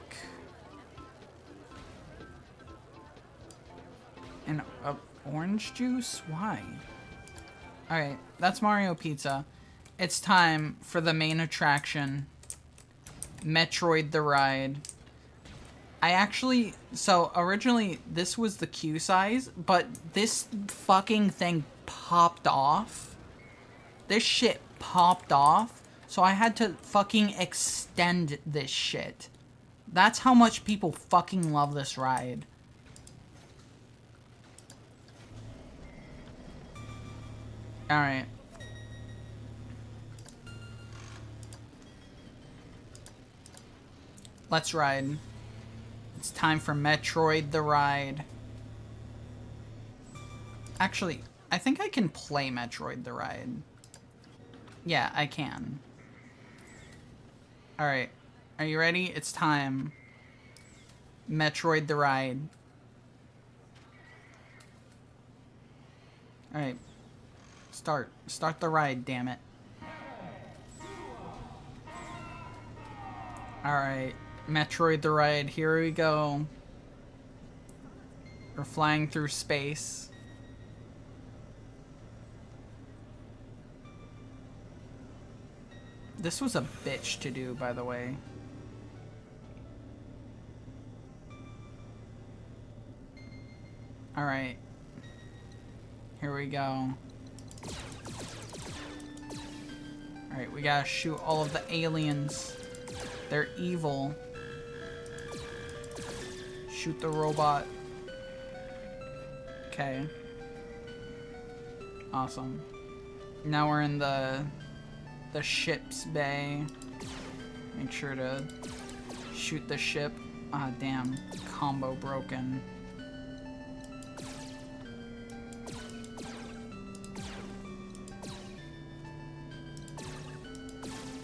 and a orange juice? Why? Alright, that's Mario Pizza. It's time for the main attraction, Metroid the Ride. So originally this was the queue size, but this fucking thing popped off. This shit popped off, so I had to fucking extend this shit. That's how much people fucking love this ride. Alright. Let's ride. It's time for Metroid the Ride. Actually, I think I can play Metroid the Ride. Yeah, I can. Alright. Are you ready? It's time. Metroid the Ride. Alright. Start the ride, damn it. Alright. Metroid the Ride, here we go. We're flying through space. This was a bitch to do, by the way. Alright. Here we go. Alright, we gotta shoot all of the aliens. They're evil. Shoot the robot. Okay. Awesome. Now we're in the ship's bay. Make sure to shoot the ship. Ah, damn. Combo broken.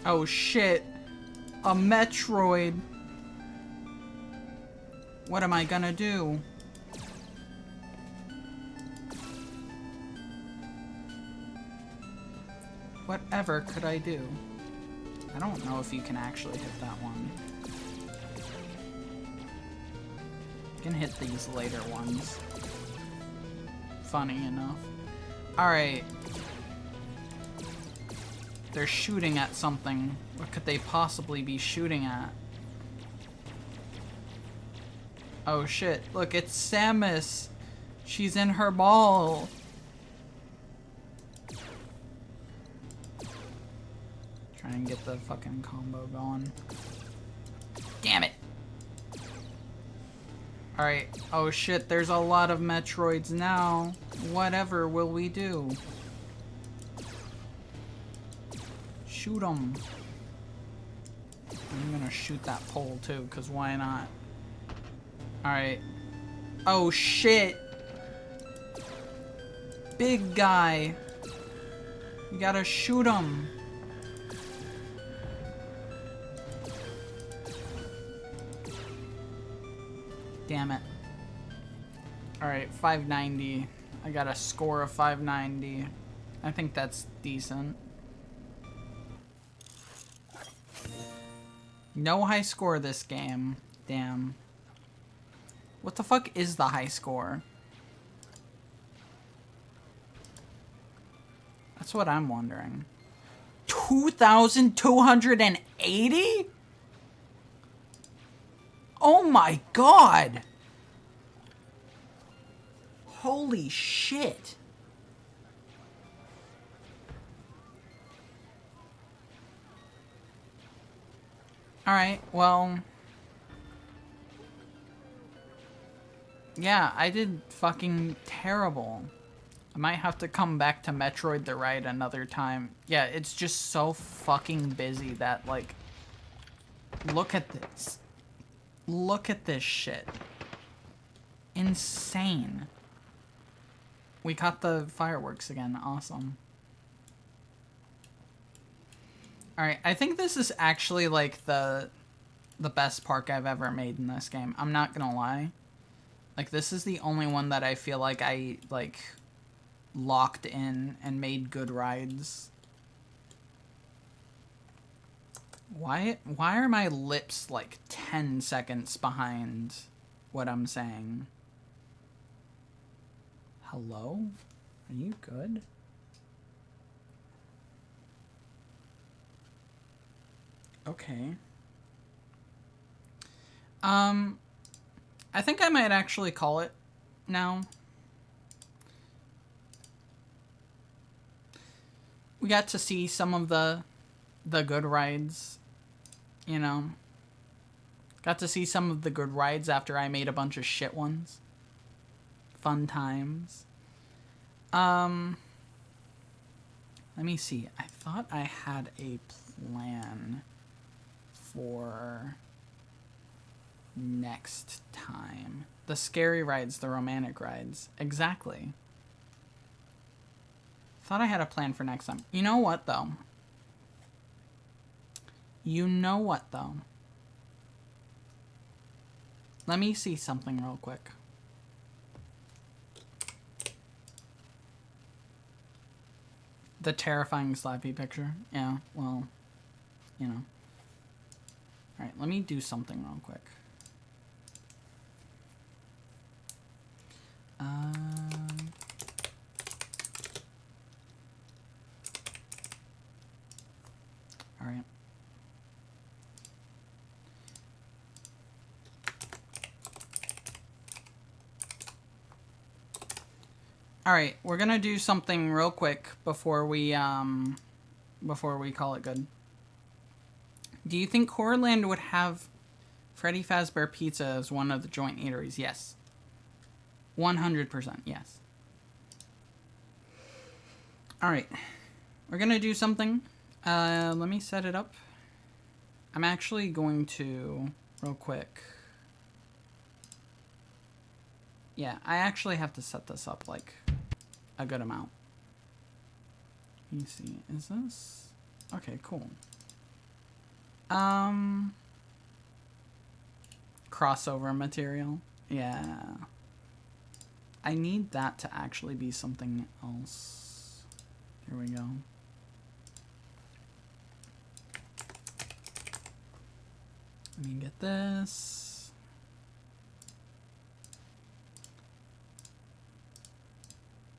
Oh shit. A Metroid. What am I gonna do? Whatever could I do? I don't know if you can actually hit that one. You can hit these later ones. Funny enough. Alright. They're shooting at something. What could they possibly be shooting at? Oh shit, look, it's Samus! She's in her ball! Try and get the fucking combo going. Damn it! Alright, oh shit, there's a lot of Metroids now. Whatever will we do? Shoot them. I'm gonna shoot that pole too, cause why not? Alright. Oh shit! Big guy! You gotta shoot him! Damn it. Alright, 590. I got a score of 590. I think that's decent. No high score this game. Damn. What the fuck is the high score? That's what I'm wondering. 2,280? Oh my god! Holy shit. Alright, well... yeah, I did fucking terrible. I might have to come back to Metroid the Ride another time. Yeah, it's just so fucking busy that, like... look at this. Look at this shit. Insane. We caught the fireworks again. Awesome. Alright, I think this is actually, like, the best park I've ever made in this game. I'm not gonna lie. Like, this is the only one that I feel like I, like, locked in and made good rides. Why are my lips, like, 10 seconds behind what I'm saying? Hello? Are you good? Okay. I think I might actually call it now. We got to see some of the good rides, you know. Got to see some of the good rides after I made a bunch of shit ones. Fun times. Let me see. I thought I had a plan for next time. The scary rides, the romantic rides. Exactly. Thought I had a plan for next time. You know what, though? You know what, though? Let me see something real quick. The terrifying Slappy picture? Yeah, well, you know. Alright, let me do something real quick. Alright. Alright, we're gonna do something real quick before we call it good. Do you think Horrorland would have Freddy Fazbear Pizza as one of the joint eateries? Yes. 100%, yes. Alright. We're gonna do something. Let me set it up. I'm actually going to, real quick. Yeah, I actually have to set this up, like, a good amount. Let me see. Is this? Okay, cool. Crossover material. Yeah. I need that to actually be something else. Here we go. Let me get this.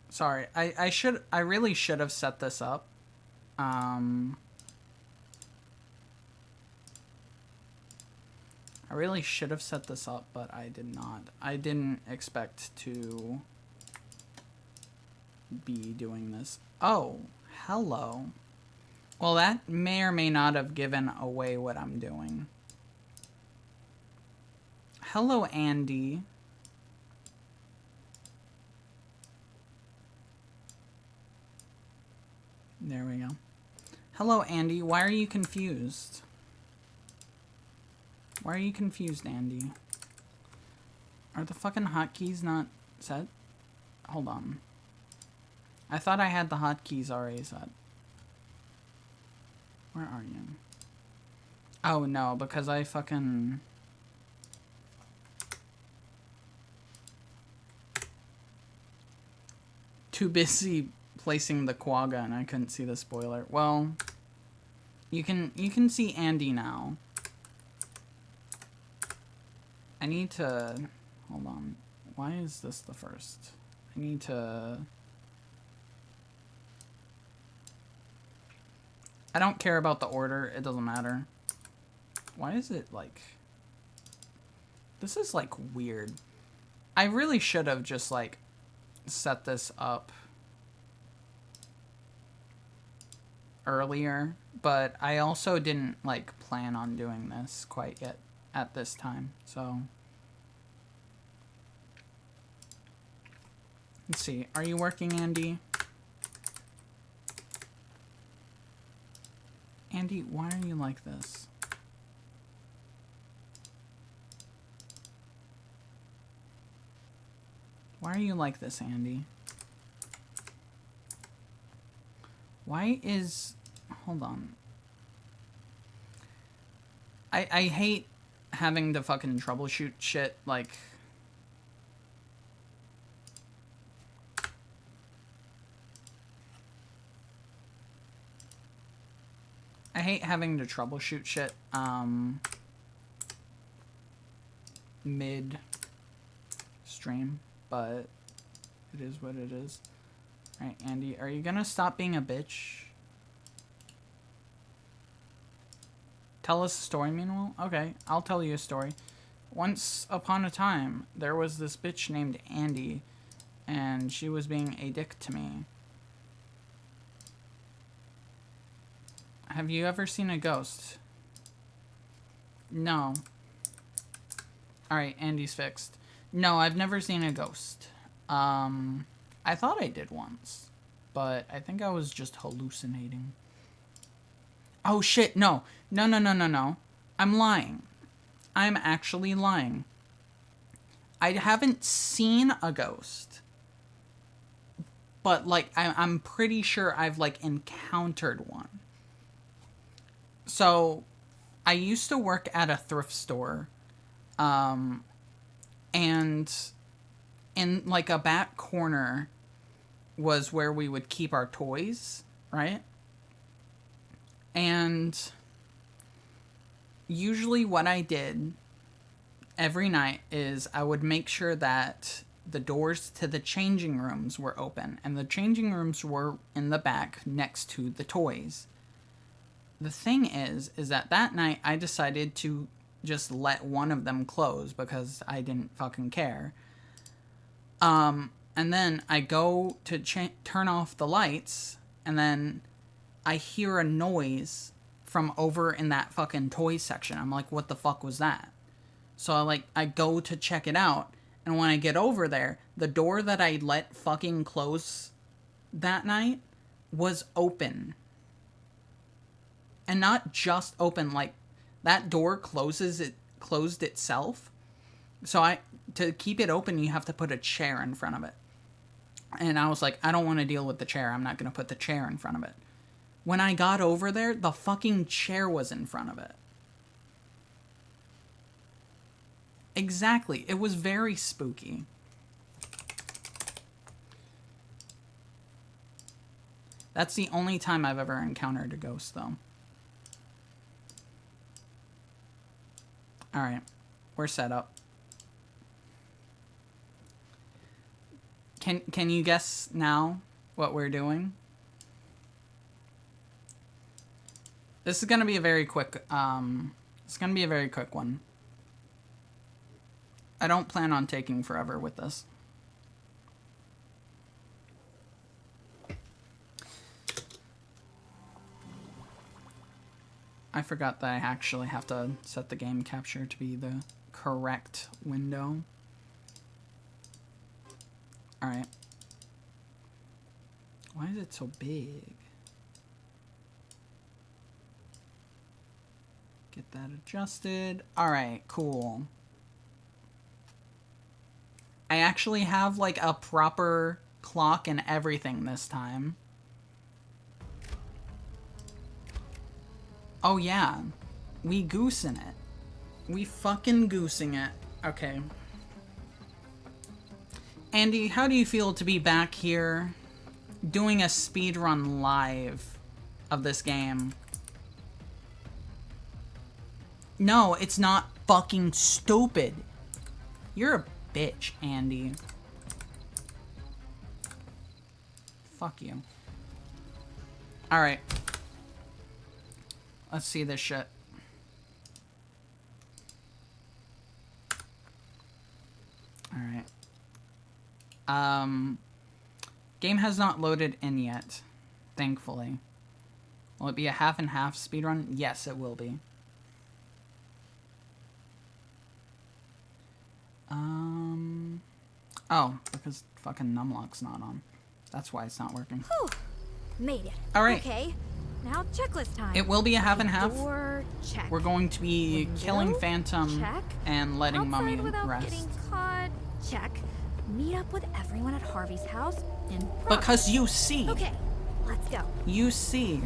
Sorry, I really should have set this up. I really should have set this up, but I did not. I didn't expect to be doing this. Oh, hello. Well, that may or may not have given away what I'm doing. Hello, Andy. There we go. Hello, Andy. Why are you confused? Why are you confused, Andy? Are the fucking hotkeys not set? Hold on. I thought I had the hotkeys already set. Where are you? Oh, no, because I fucking... Too busy placing the quagga and I couldn't see the spoiler. Well, you can see Andy now. I need to... Hold on. Why is this the first? I need to... I don't care about the order. It doesn't matter. Why is it, like... This is, like, weird. I really should have just, like, set this up earlier. But I also didn't, like, plan on doing this quite yet at this time. So... Let's see. Are you working, Andy? Andy, why are you like this? Why are you like this, Andy? Why is... Hold on. I hate having to fucking troubleshoot shit, like... hate having to troubleshoot shit, mid-stream, but it is what it is. Alright, Andy, are you gonna stop being a bitch? Tell us a story, meanwhile? Okay, I'll tell you a story. Once upon a time, there was this bitch named Andy, and she was being a dick to me. Have you ever seen a ghost? No. Alright, Andy's fixed. No, I've never seen a ghost. I thought I did once, but I think I was just hallucinating. Oh shit, no. No. I'm lying. I'm actually lying. I haven't seen a ghost. But, like, I'm pretty sure I've, like, encountered one. So, I used to work at a thrift store. And in, like, a back corner was where we would keep our toys, right? And usually what I did every night is I would make sure that the doors to the changing rooms were open, and the changing rooms were in the back next to the toys. The thing is that night I decided to just let one of them close because I didn't fucking care. And then I go to turn off the lights, and then I hear a noise from over in that fucking toy section. I'm like, what the fuck was that? So I go to check it out, and when I get over there, the door that I let fucking close that night was open. And not just open, like, that door closed itself. So to keep it open, you have to put a chair in front of it. And I was like, I don't want to deal with the chair. I'm not going to put the chair in front of it. When I got over there, the fucking chair was in front of it. Exactly. It was very spooky. That's the only time I've ever encountered a ghost, though. Alright. We're set up. Can you guess now what we're doing? This is gonna be a very quick, it's gonna be a very quick one. I don't plan on taking forever with this. I forgot that I actually have to set the game capture to be the correct window. Alright. Why is it so big? Get that adjusted. Alright, cool. I actually have, like, a proper clock and everything this time. Oh, yeah. We goosing it. We fucking goosing it. Okay. Andy, how do you feel to be back here doing a speedrun live of this game? No, it's not fucking stupid. You're a bitch, Andy. Fuck you. Alright. Let's see this shit. Alright. Game has not loaded in yet, thankfully. Will it be a half and half speedrun? Yes, it will be. Oh, because fucking numlock's not on. That's why it's not working. Whew. Made it. Alright. Okay, now checklist time. It will be a half and half. Door, check. We're going to be Window, killing Phantom check. and letting Outside Mummy without rest. Getting caught, check. Meet up with everyone at Harvey's house and Because you see. Okay, let's go. You see.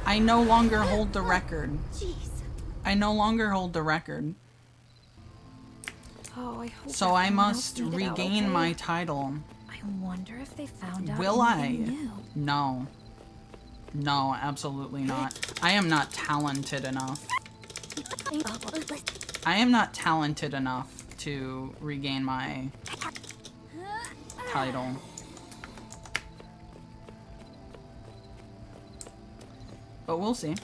I no longer hold the record. Jeez. I no longer hold the record. Oh, I hope So I everyone must else made it out regain okay. my title. I wonder if they found out Will I? anything new. No. No, absolutely not. I am not talented enough. I am not talented enough to regain my title. But we'll see.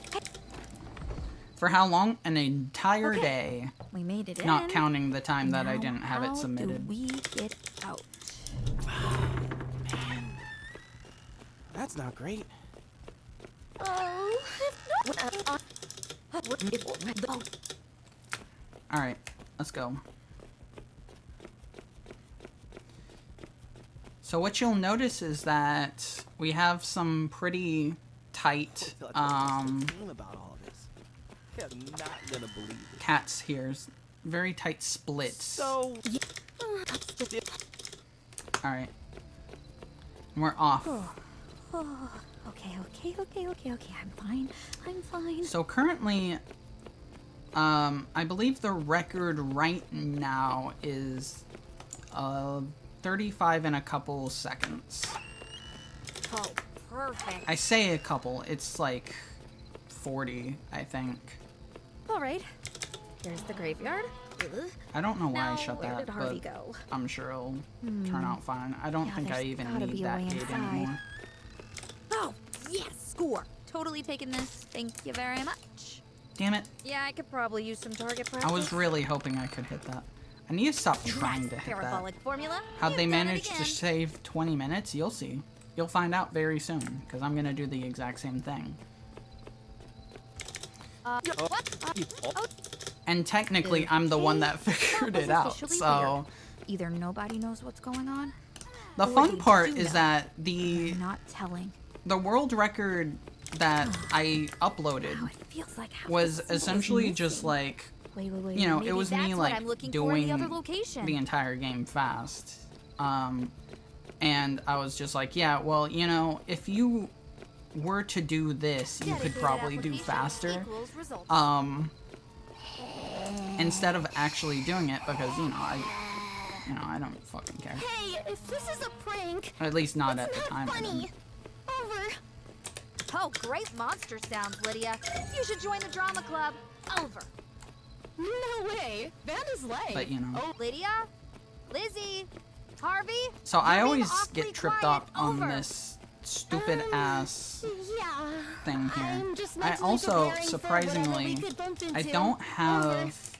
For how long? An entire day. We made it in. Not counting the time that I Now, didn't have it how submitted. do we get out? Man, that's not great. Alright, let's go. So what you'll notice is that we have some pretty tight I feel like I'm game about all of this. I'm not gonna believe it. cats here. Very tight splits. So Alright. We're off. Okay. I'm fine. So currently, I believe the record right now is 35 and a couple seconds. Oh, perfect. I say a couple, it's like 40, I think. All right. Here's the graveyard. I don't know why Now, I shut where that, did Harvey but go? I'm sure it'll turn out fine. I don't Yeah, think I there's even gotta need be a that way gate inside. anymore. Oh, yes, score. Totally taking this. Thank you very much. Damn it. Yeah, I could probably use some target practice. I was really hoping I could hit that. I need to stop trying to hit that. Parabolic formula. How'd they You've done it manage to again. save 20 minutes? You'll see. You'll find out very soon, because I'm going to do the exact same thing. What? And technically, I'm the one that figured it out, officially so... Either nobody knows what's going on, The or fun they part do is know. that the They're not telling. world record that I uploaded Wow, it feels like half was the symbol is essentially just missing. like, Wait. you know, Maybe it was that's me what like I'm looking for in doing the other location. the entire game fast. And I was just like, yeah, well, you know, if you were to do this, you could Dedicated probably do application faster. equals results. Instead of actually doing it, because I don't fucking care. Hey, if this is a prank, At least not at it's the not time. I funny. didn't. Over. Oh, great monster sounds, Lydia. You should join the drama club. Over. No way. That is late. But you know. Oh, Lydia? Lizzie? Harvey? So I You're being always awfully get tripped quiet. up on Over. this stupid ass Yeah. thing here. I'm just I mentally also, preparing for surprisingly, whatever we could bump I into. don't have...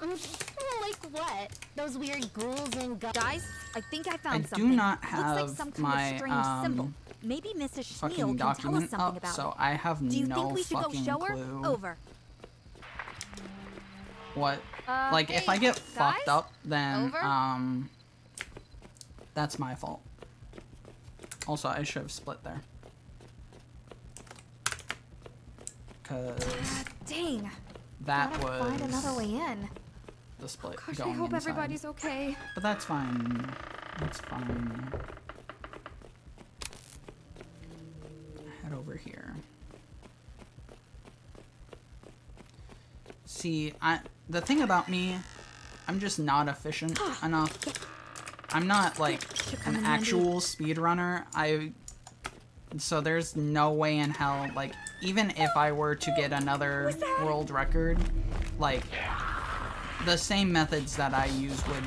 Like what? Those weird ghouls and Guys, I think I I found do something. not Looks like have some kind my, of strange symbol. Maybe Mrs. Schneal fucking can tell us document something up, about so it. I have Do you no think we should go fucking show her? clue Over. what... like, if hey, I get guys? fucked up, then, Over? that's my fault. Also, I should have split there. Cause Dang. that Gotta was find another way in. the split Gosh, going I hope inside. everybody's okay. But that's fine. That's fine. Head over here. See, the thing about me, I'm just not efficient enough. I'm not like come an in handy. actual speedrunner. So there's no way in hell, like, even if I were to get another world record, like, the same methods that I use would,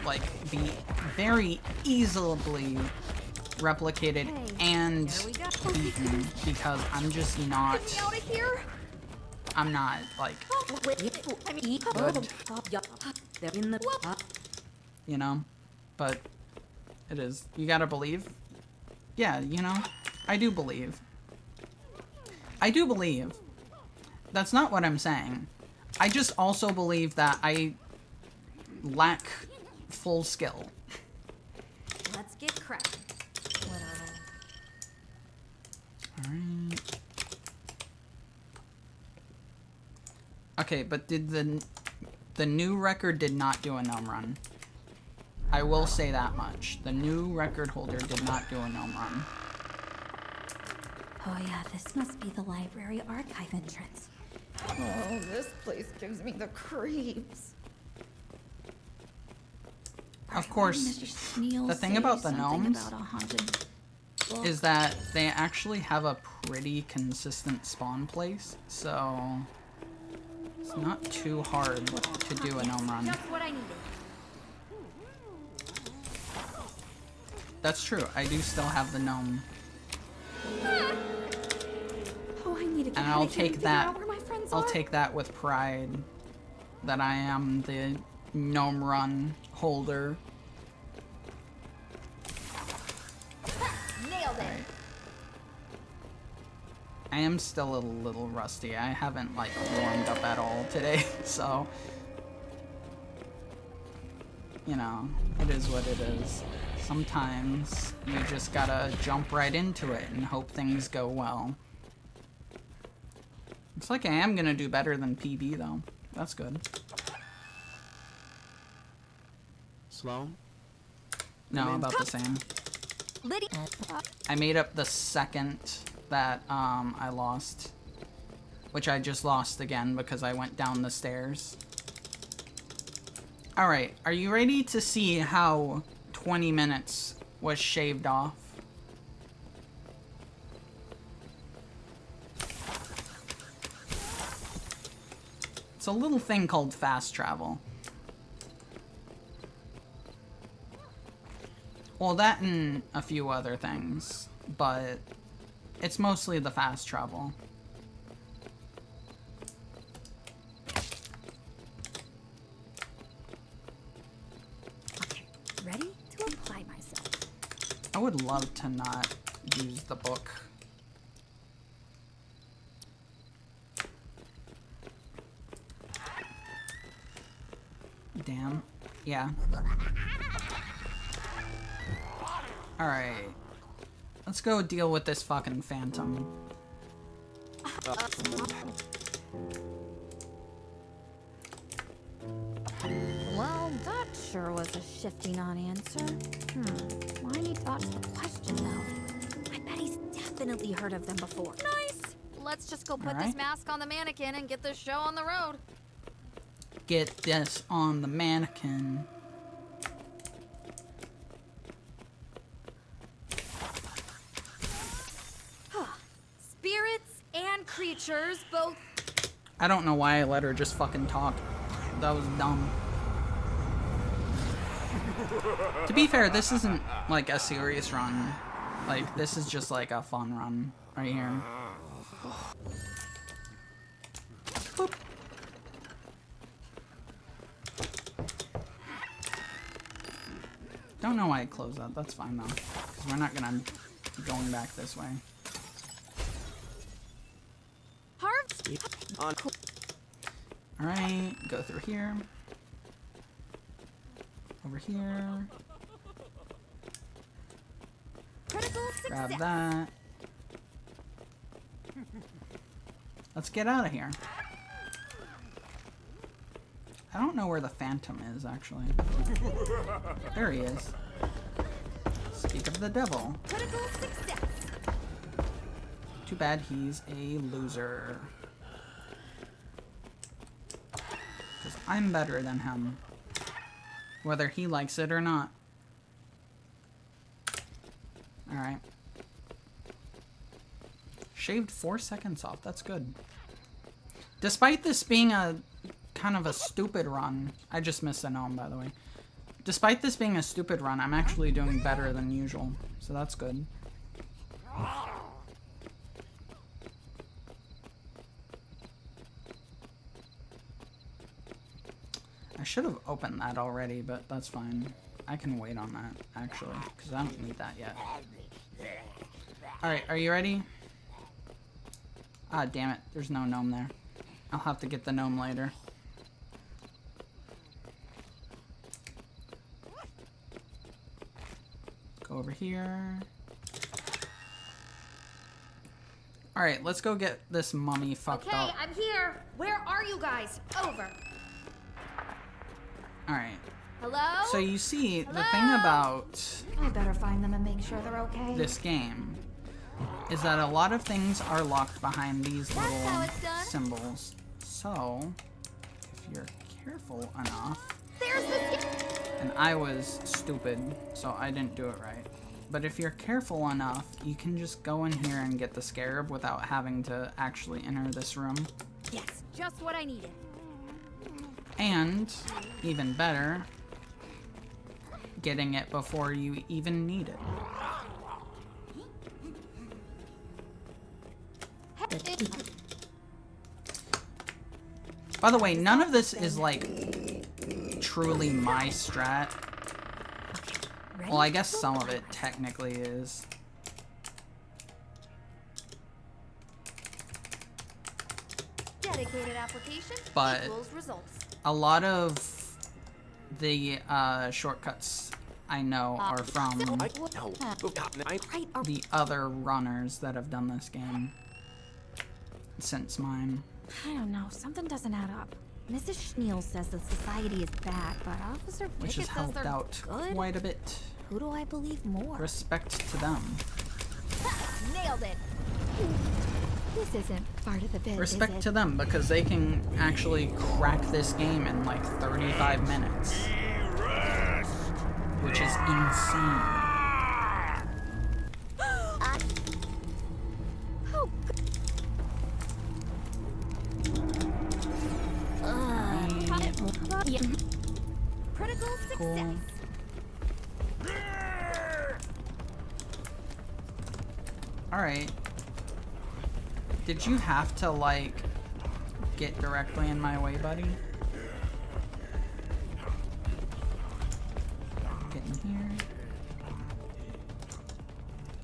like, be very easily replicated and There we go. beaten because I'm just not, Get me out of here. I'm not, like, I mean, good, you know? But it is. You gotta believe. Yeah, you know, I do believe. I do believe. That's not what I'm saying. I just also believe that I lack full skill. Let's get cracking. Alright. Okay, but did the new record did not do a gnome run. I will say that much. The new record holder did not do a gnome run. Oh yeah, this must be the library archive entrance. Oh, this place gives me the creeps. Of course, Mr. Sneal the thing say about the something gnomes about a haunted is that they actually have a pretty consistent spawn place, so it's not too hard to do a gnome run. Just what I needed. That's true. I do still have the gnome. Oh, I need to get And out I'll of here and take figure that. out where my friends I'll are. take that with pride that I am the gnome run holder. Nailed it. I am still a little rusty. I haven't like warmed up at all today, so you know, it is what it is. Sometimes you just gotta jump right into it and hope things go well. Looks like I am gonna do better than PB though. That's good. Sloan? No, about the same. Lydia. I made up the second that I lost, which I just lost again because I went down the stairs. Alright, are you ready to see how 20 minutes was shaved off? It's a little thing called fast travel. Well, that and a few other things, but it's mostly the fast travel. Okay, ready to apply myself. I would love to not use the book. Damn. Yeah. Alright. Let's go deal with this fucking phantom. Well, that sure was a shifty non-answer. Why any thoughts to the question, though? I bet he's definitely heard of them before. Nice. Let's just go put Alright. this mask on the mannequin and get this show on the road. Get this on the mannequin. Spirits and creatures both. I don't know why I let her just fucking talk. That was dumb. To be fair, this isn't like a serious run. Like, this is just like a fun run right here. Boop. Don't know why I closed that. That's fine though. Because we're not gonna be going back this way. On. Alright, go through here. Over here. Critical Grab success. that. Let's get out of here. I don't know where the phantom is, actually. There he is. Speak of the devil. Critical success. Too bad he's a loser. Because I'm better than him. Whether he likes it or not. Alright. Shaved 4 seconds off. That's good. Despite this being a kind of a stupid run. I just missed a gnome, by the way. Despite this being a stupid run, I'm actually doing better than usual. So that's good. I should have opened that already, but that's fine. I can wait on that, actually, because I don't need that yet. Alright, are you ready? Ah, damn it. There's no gnome there. I'll have to get the gnome later. Go over here. Alright, let's go get this mummy fucked Okay, up. I'm here. Where are you guys? Over. Alright. Hello? So you see, the thing Hello? about I better find them and make sure they're okay. this game is that a lot of things are locked behind these That's how little it's done. symbols. So, if you're careful enough, There's the. and I was stupid, so I didn't do it right. But if you're careful enough, you can just go in here and get the scarab without having to actually enter this room. Yes, just what I needed. And, even better, getting it before you even need it. By the way, none of this is like truly my strat. Well, I guess some of it technically is. Dedicated application But equals results. a lot of the shortcuts I know are from the other runners that have done this game since mine. I don't know, something doesn't add up. Mrs. Schneal says the society is bad, but Officer Which Pickett has says helped they're out good. quite a bit. Who do I believe more? Respect to them. Nailed it. This isn't part of the bid, Respect is it? to them because they can actually crack this game in like 35 minutes. Which is insane. Oh. Yeah. Critical success. Cool. Alright. Did you have to, like, get directly in my way, buddy? Get in here.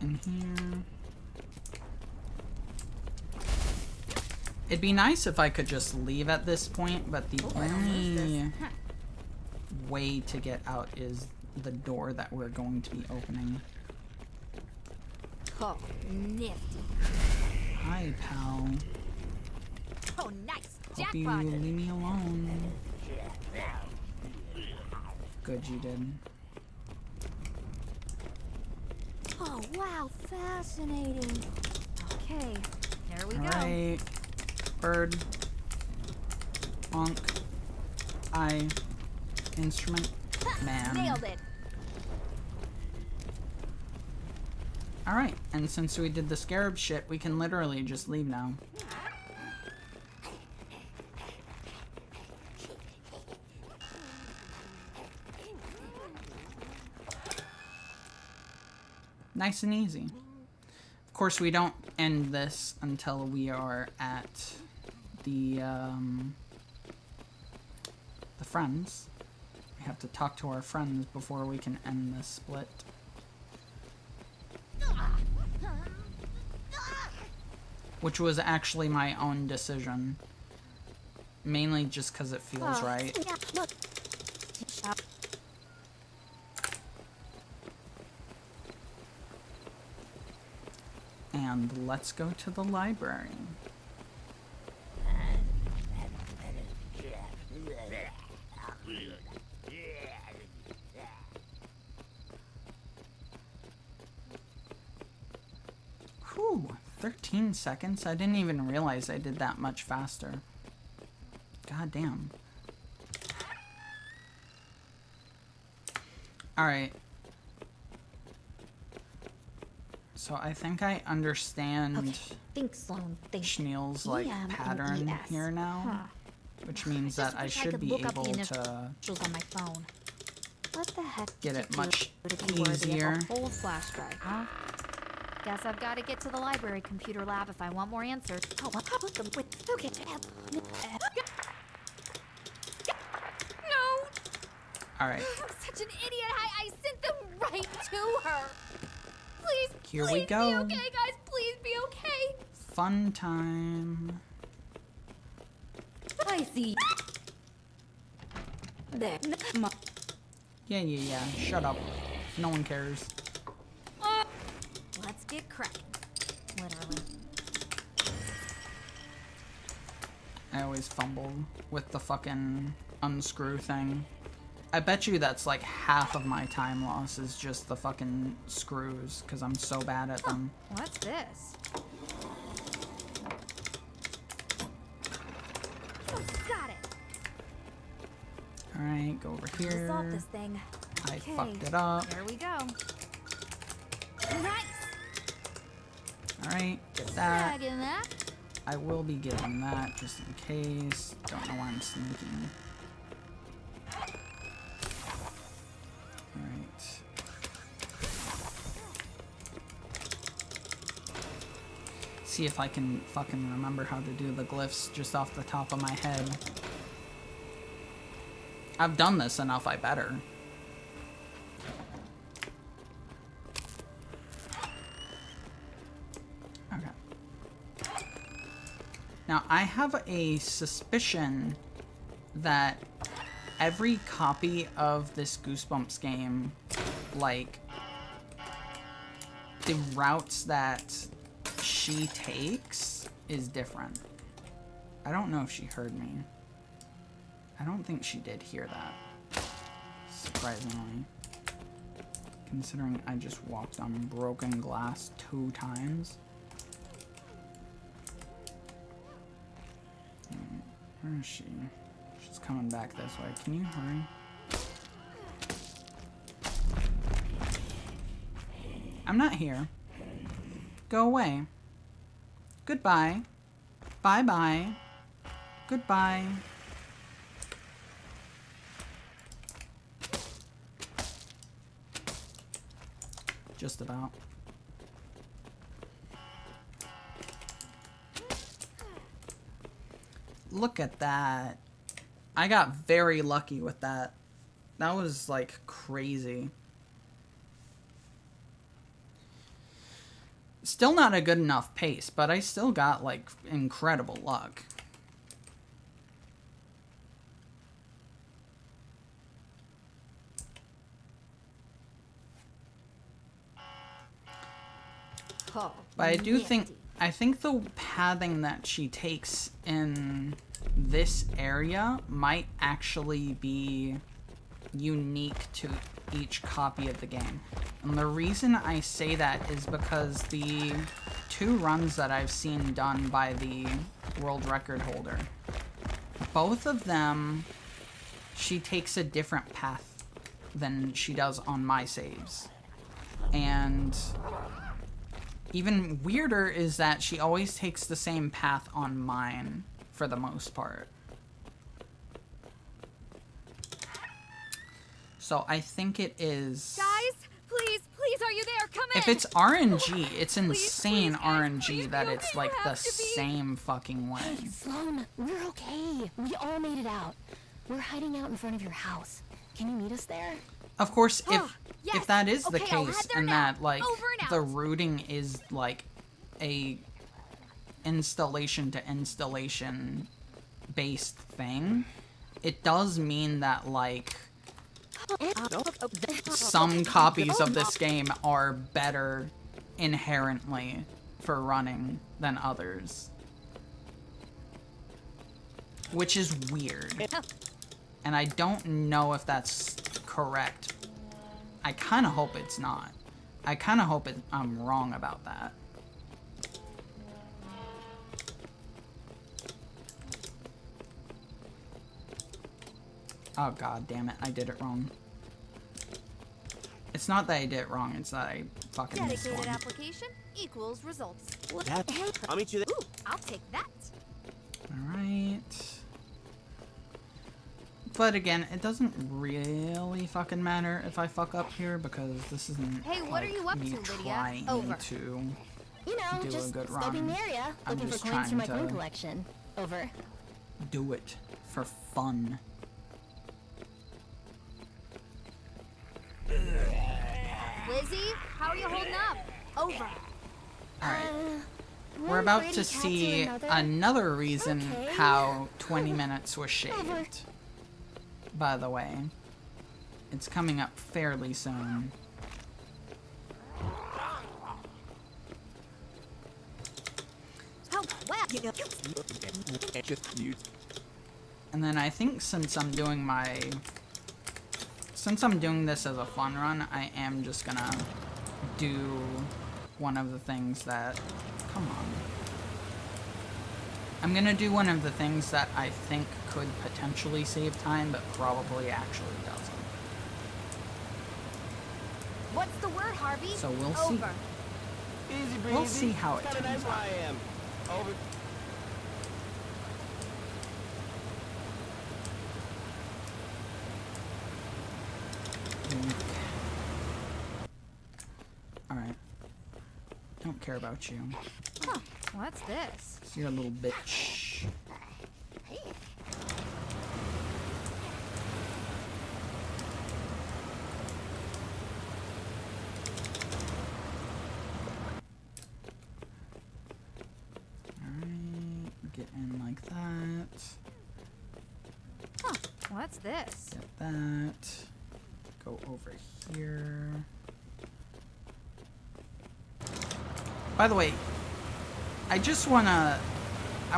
In here. It'd be nice if I could just leave at this point, but the only way to get out is the door that we're going to be opening. Oh, nifty. Hi, pal. Oh, nice. Hope you Jackpot. leave me alone. Good, you did. Oh, wow, fascinating. Okay, here we go. Alright. Bird. Monk. Eye. Instrument. Man. Nailed it. Alright, and since we did the scarab shit, we can literally just leave now. Nice and easy. Of course, we don't end this until we are at the friends. We have to talk to our friends before we can end this split. Which was actually my own decision. Mainly just because it feels right. Yeah, look. And let's go to the library. Whew, 13 seconds? I didn't even realize I did that much faster. God damn. Alright. So I think I understand Okay, think, Sloan, think. Schneal's like EM and pattern ES. here now. Huh. Which means I just that I wish I should could be look up the able initials to on my phone. What the heck get did it you much do to be worthy of easier. a whole flash drive, huh? Guess I've got to get to the library computer lab if I want more answers. Oh, what the with okay. No! Alright, I'm such an idiot. I sent them right to her. Please, Here we please go. be okay, guys. Please be okay. fun time. I see. There. Yeah. Shut up. No one cares. Let's get cracking. Literally. I always fumble with the fucking unscrew thing. I bet you that's like half of my time loss is just the fucking screws, because I'm so bad at them. What's this? Oh, got it. Alright, go over Resolve here. this thing. I Okay, fucked it up. Here we go. Nice. Alright, get that. Dragging that. I will be getting that just in case. Don't know why I'm sneaking. Alright. See if I can fucking remember how to do the glyphs just off the top of my head. I've done this enough, I better. Okay. Now, I have a suspicion that every copy of this Goosebumps game, like, the routes that she takes is different. I don't know if she heard me. I don't think she did hear that, surprisingly. Considering I just walked on broken glass 2 times. Where is she? She's coming back this way. Can you hurry? I'm not here. Go away. Goodbye. Bye-bye. Goodbye. Just about. Look at that. I got very lucky with that. That was like crazy. Still not a good enough pace, but I still got like incredible luck. Oh, But I do think, I think the pathing that she takes in this area might actually be unique to each copy of the game. And the reason I say that is because the 2 runs that I've seen done by the world record holder, both of them, she takes a different path than she does on my saves. And even weirder is that she always takes the same path on mine, for the most part. So I think it is... Guys, please, are you there? Come in. If it's RNG, it's insane please, guys, RNG please that be it's okay. like You the have to be. same fucking way. Hey, Sloan, we're okay. We all made it out. We're hiding out in front of your house. Can you meet us there? Of course, Oh, if yes. that is the Okay, I'll case, head there and now. that like Over and the out. routing is like a installation to installation based thing, it does mean that like some copies of this game are better inherently for running than others, which is weird. And I don't know if that's correct. I kind of hope it's not. I kind of hope I'm wrong about that. Oh god damn it, I did it wrong. It's not that I did it wrong, it's that I fucking missed Dedicated one. application equals results. I'll meet you there. Ooh, I'll take that. Alright. But again, it doesn't really fucking matter if I fuck up here because this isn't Hey, what like, are you up me to, Lydia? trying Over. to You know, do a just good scoping run. the area, I'm looking for just coins for my trying coin to- collection. Over. do it for fun. Lizzie, how are you holding up? Over. Alright. We're one about Freddy to cat see another. another reason Okay. how 20 minutes was shaved. By the way, it's coming up fairly soon. Oh, well. And then I think since I'm doing this as a fun run, I am just gonna do one of the things that, come on. I'm gonna do one of the things that I think could potentially save time, but probably actually doesn't. What's the word, Harvey? So we'll see. Over. Easy breezy. We'll see how it Kinda turns nice where out. I am. Over. Alright. Don't care about you. Huh. What's this? You're a little bitch. Alright, get in like that. Huh. What's this? Get that. Go over here. By the way, I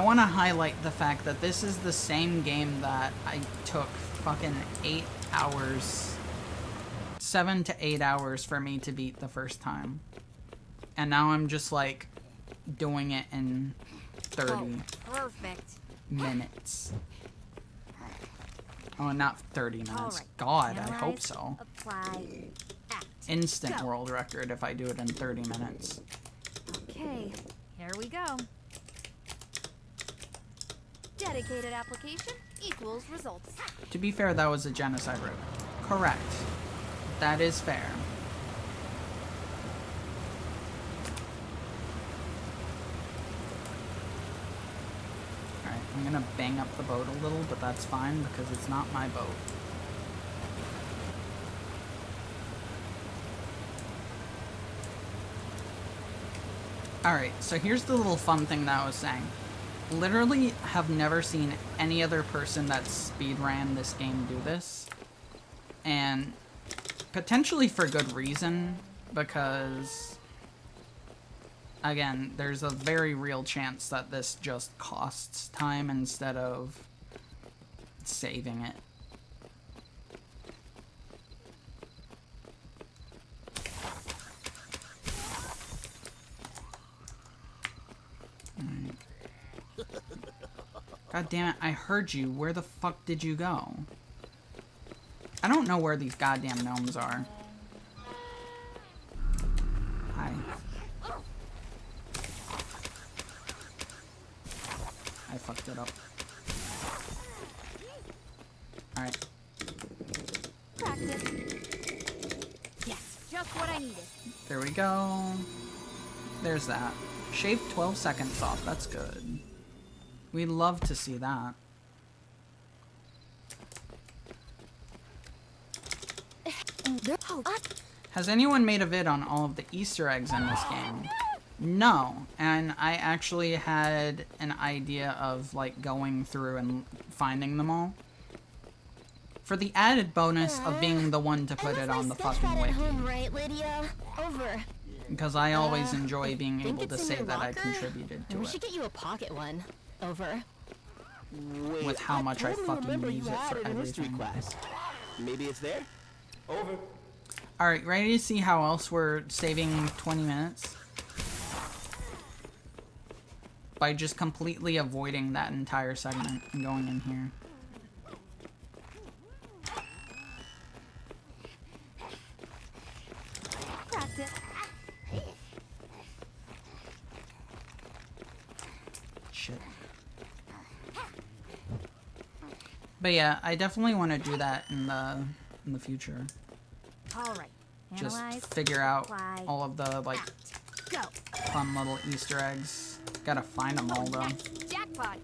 wanna highlight the fact that this is the same game that I took fucking 8 hours, 7 to 8 hours for me to beat the first time. And now I'm just like doing it in 30 Oh, perfect. minutes. Oh, not 30 minutes. All right. God, I hope Analyze, so. Apply. Act. Instant Go. world record if I do it in 30 minutes. Okay, here we go. Dedicated application equals results. To be fair, that was a genocide route. Correct. That is fair. Alright, I'm gonna bang up the boat a little, but that's fine because it's not my boat. Alright, so here's the little fun thing that I was saying. Literally have never seen any other person that speedran this game do this. And potentially for good reason, because again, there's a very real chance that this just costs time instead of saving it. God damn it, I heard you. Where the fuck did you go? I don't know where these goddamn gnomes are. Hi. I fucked it up. Alright. Practice. Yes, just what I needed. There we go. There's that. Shave 12 seconds off. That's good. We'd love to see that. Has anyone made a vid on all of the Easter eggs in this game? No, and I actually had an idea of like going through and finding them all. For the added bonus of being the one to put it on the fucking wiki. Right, Lydia? Over. Because I always enjoy being Think able to it's in say your that I locker? contributed to We it. should get you a pocket one. Over. Wait, With how much I totally fucking remember use you it had for it in history everything. class. Maybe it's there? Over. Alright, ready to see how else we're saving 20 minutes? By just completely avoiding that entire segment and going in here. Practice. Shit. But yeah, I definitely want to do that in the future. All right. Just Analyze. figure out apply, all of the like Act. Go. fun little Easter eggs. Gotta find them all though. Yes, jackpot.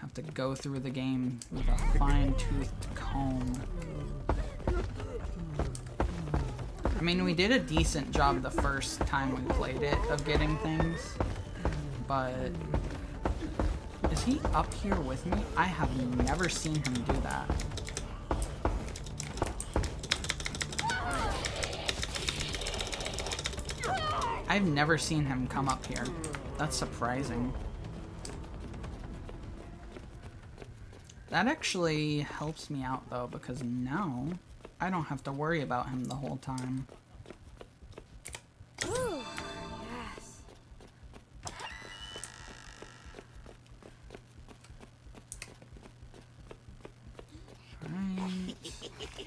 Have to go through the game with a fine-toothed comb. I mean, we did a decent job the first time we played it of getting things, but is he up here with me? I have never seen him do that. I've never seen him come up here. That's surprising. That actually helps me out though, because now I don't have to worry about him the whole time. Ooh, yes. Alright.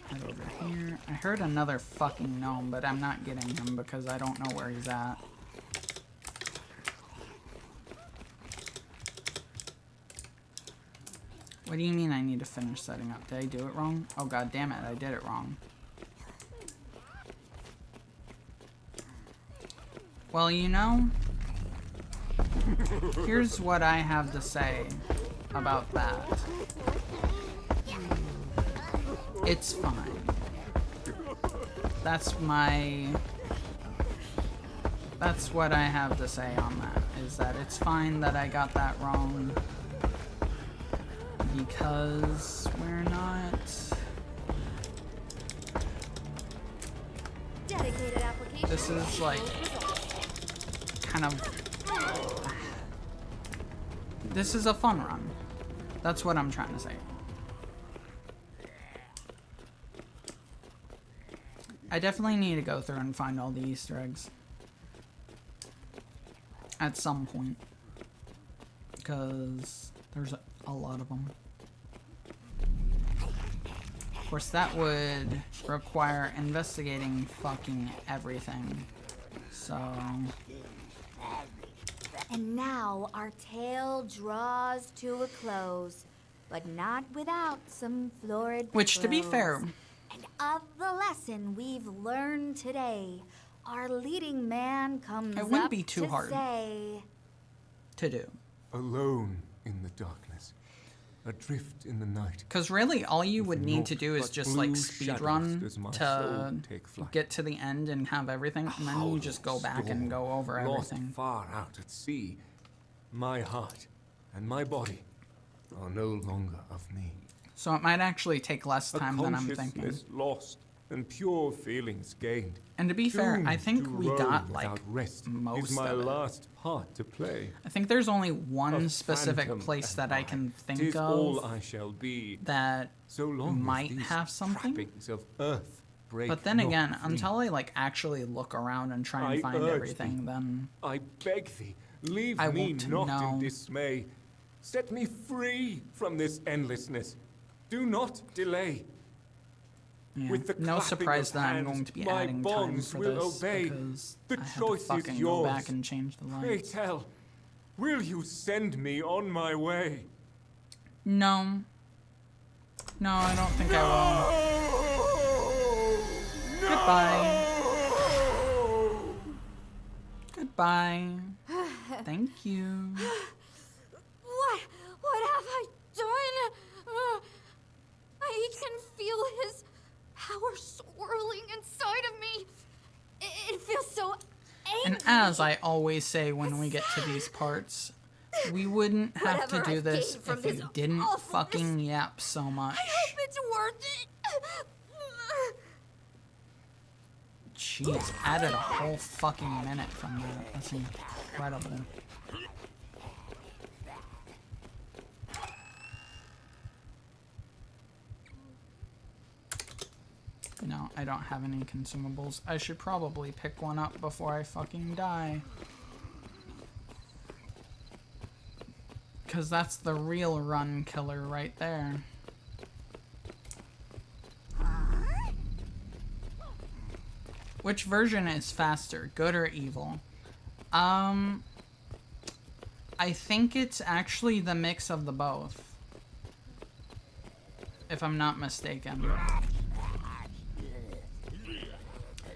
Head over here. I heard another fucking gnome, but I'm not getting him because I don't know where he's at. What do you mean I need to finish setting up? Did I do it wrong? Oh god damn it, I did it wrong. Well, you know, here's what I have to say about that. It's fine. That's what I have to say on that, is that it's fine that I got that wrong. Because we're not... Dedicated application. This is like... kind of... This is a fun run. That's what I'm trying to say. I definitely need to go through and find all the Easter eggs. At some point. Because there's a lot of them. Of course, that would require investigating fucking everything. So... And now our tale draws to a close, but not without some florid Which, to be prose. fair... And of the lesson we've learned today, our leading man comes It wouldn't up be too to hard. say... to do. Alone in the darkness, adrift in the night. Because really, all you would With need to naught do is but just like blue speed shadows run does my to soul take flight. get to the end and have everything, and then you just go back and go over Lost everything. far out at sea, my heart and my body are no longer of me. So it might actually take less time than I'm thinking. Consciousness lost and pure feelings gained. And to be fair, I Doomed think to we roam got like without rest most is my of it. last part to play. I think there's only one A specific phantom place am that I can think 'Tis all of I shall be, that so long might as these have something. trappings of earth break But then not again, free. until I like actually look around and try and I find urge everything, thee. then I beg thee, leave I me won't not know. in dismay. Set me free from this endlessness. Do not delay. yeah, With the no clapping surprise of that I'm hands, going to be my adding time bonds for will this obey. because The I have choice to is fucking go back yours. and change the Pray lights. tell, will you send me on my way? No. No, I don't think I will. Goodbye. Goodbye. Thank you. What have I done? I can feel his power swirling inside of me. It feels so angry. And as I always say when we get to these parts, we wouldn't have to Whatever do I've this gained from if this you didn't awfulness, fucking yap so much. I hope it's worth it. Jeez, added a whole fucking minute from that. That's incredible. No, I don't have any consumables. I should probably pick one up before I fucking die. Because that's the real run killer right there. Which version is faster, good or evil? I think it's actually the mix of the both. If I'm not mistaken.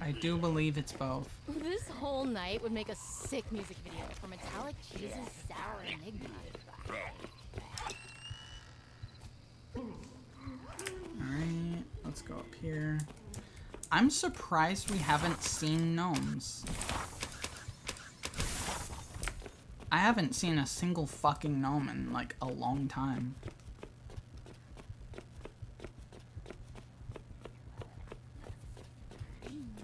I do believe it's both. This whole night would make a sick music video for Metallic Cheese's Sour Enigma. Alright, let's go up here. I'm surprised we haven't seen gnomes. I haven't seen a single fucking gnome in like a long time.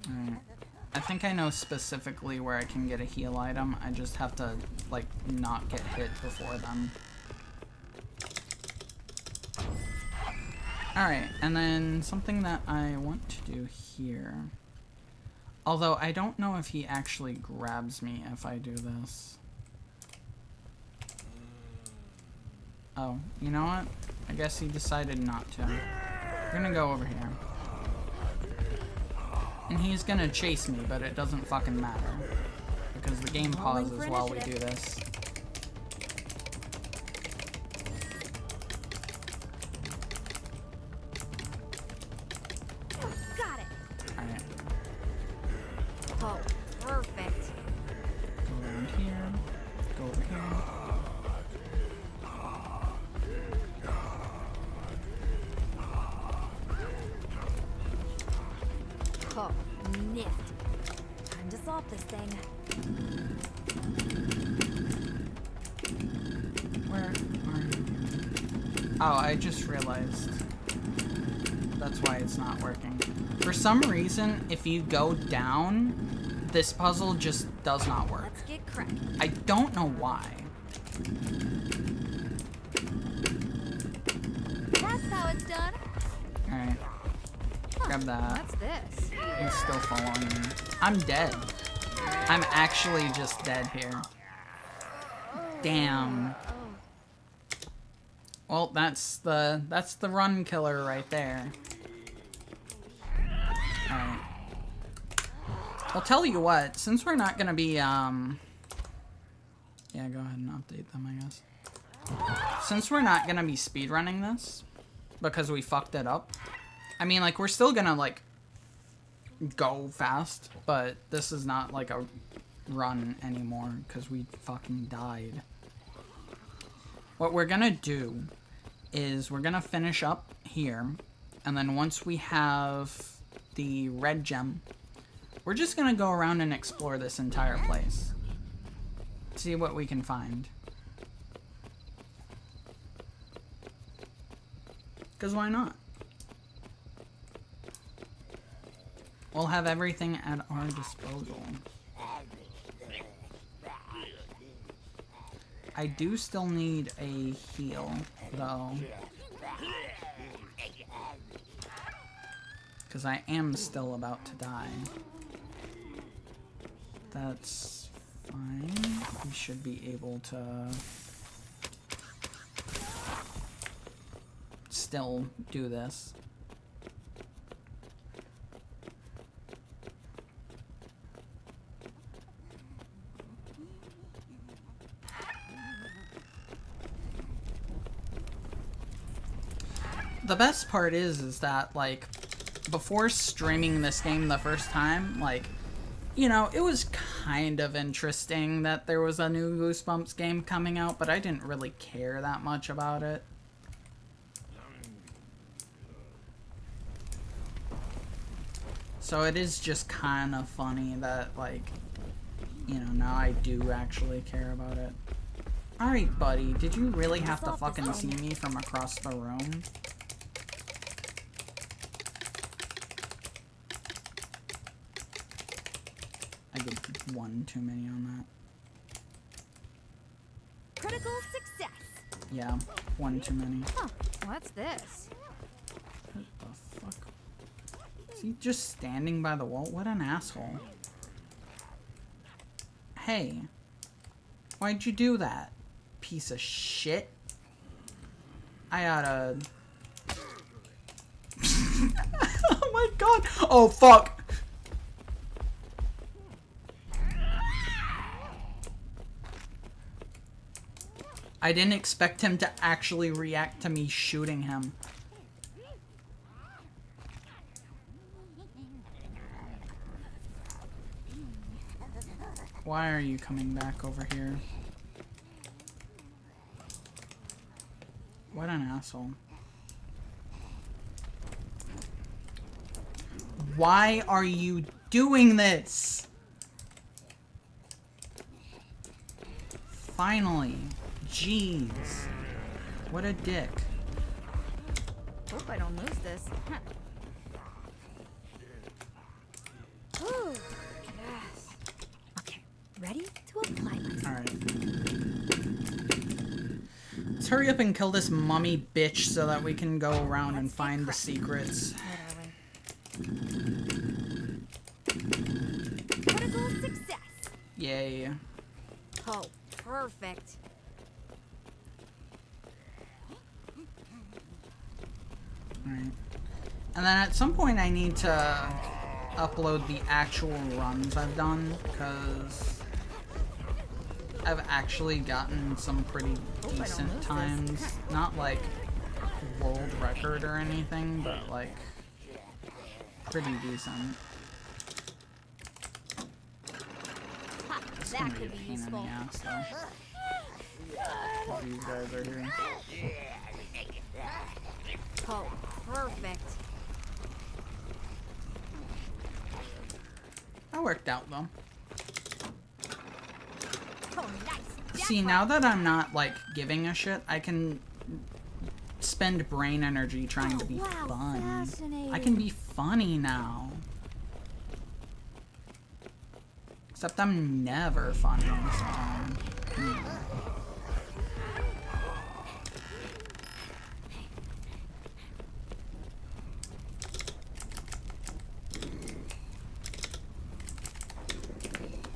Alright. I think I know specifically where I can get a heal item. I just have to like not get hit before then. Alright, and then something that I want to do here. Although I don't know if he actually grabs me if I do this. Oh, you know what? I guess he decided not to. We're gonna go over here. And he's gonna chase me, but it doesn't fucking matter. Because the game pauses while we do this. Got it. Alright. Oh, perfect. Go around here. Go over here. Oh, nifty. Time to solve this thing. Where are you? Oh, I just realized. That's why it's not working. For some reason, if you go down, this puzzle just does not work. Let's get cracking. I don't know why. That's how it's done. Alright. Grab that. What's this? He's still following me. I'm dead. I'm actually just dead here. Damn. Well, that's the run killer right there. Alright. I'll tell you what, since we're not gonna be, yeah, go ahead and update them, I guess. Since we're not gonna be speedrunning this, because we fucked it up, I mean, like, we're still gonna, like, go fast, but this is not, like, a run anymore, because we fucking died. What we're gonna do is we're gonna finish up here, and then once we have the red gem, we're just gonna go around and explore this entire place. See what we can find. Because why not? We'll have everything at our disposal. I do still need a heal, though. Because I am still about to die. That's fine. We should be able to still do this. The best part is that, like, before streaming this game the first time, like, you know, it was kind of interesting that there was a new Goosebumps game coming out, but I didn't really care that much about it. So it is just kind of funny that, like, you know, now I do actually care about it. Alright, buddy, did you really have to fucking see me from across the room? I did one too many on that. Critical success. Yeah, one too many. Huh, what's this? What the fuck? Is he just standing by the wall? What an asshole. Hey. Why'd you do that? Piece of shit. I oughta... Oh my god! Oh fuck! I didn't expect him to actually react to me shooting him. Why are you coming back over here? What an asshole. Why are you doing this? Finally. Jeez. What a dick. Hope I don't lose this. Ooh, yes. Okay, ready to apply myself. Alright. Let's hurry up and kill this mummy bitch so that we can go around and find the secrets. Critical success. Yay. Oh, perfect. Alright. And then at some point I need to upload the actual runs I've done, because I've actually gotten some pretty decent times. Not like world record or anything, but like pretty decent. It's gonna be a pain in the ass though. These guys are here. Oh, perfect. That worked out though. Oh, nice. See, now that I'm not like giving a shit, I can spend brain energy trying to be fun. Fascinating. I can be funny now. Except I'm never funny, so...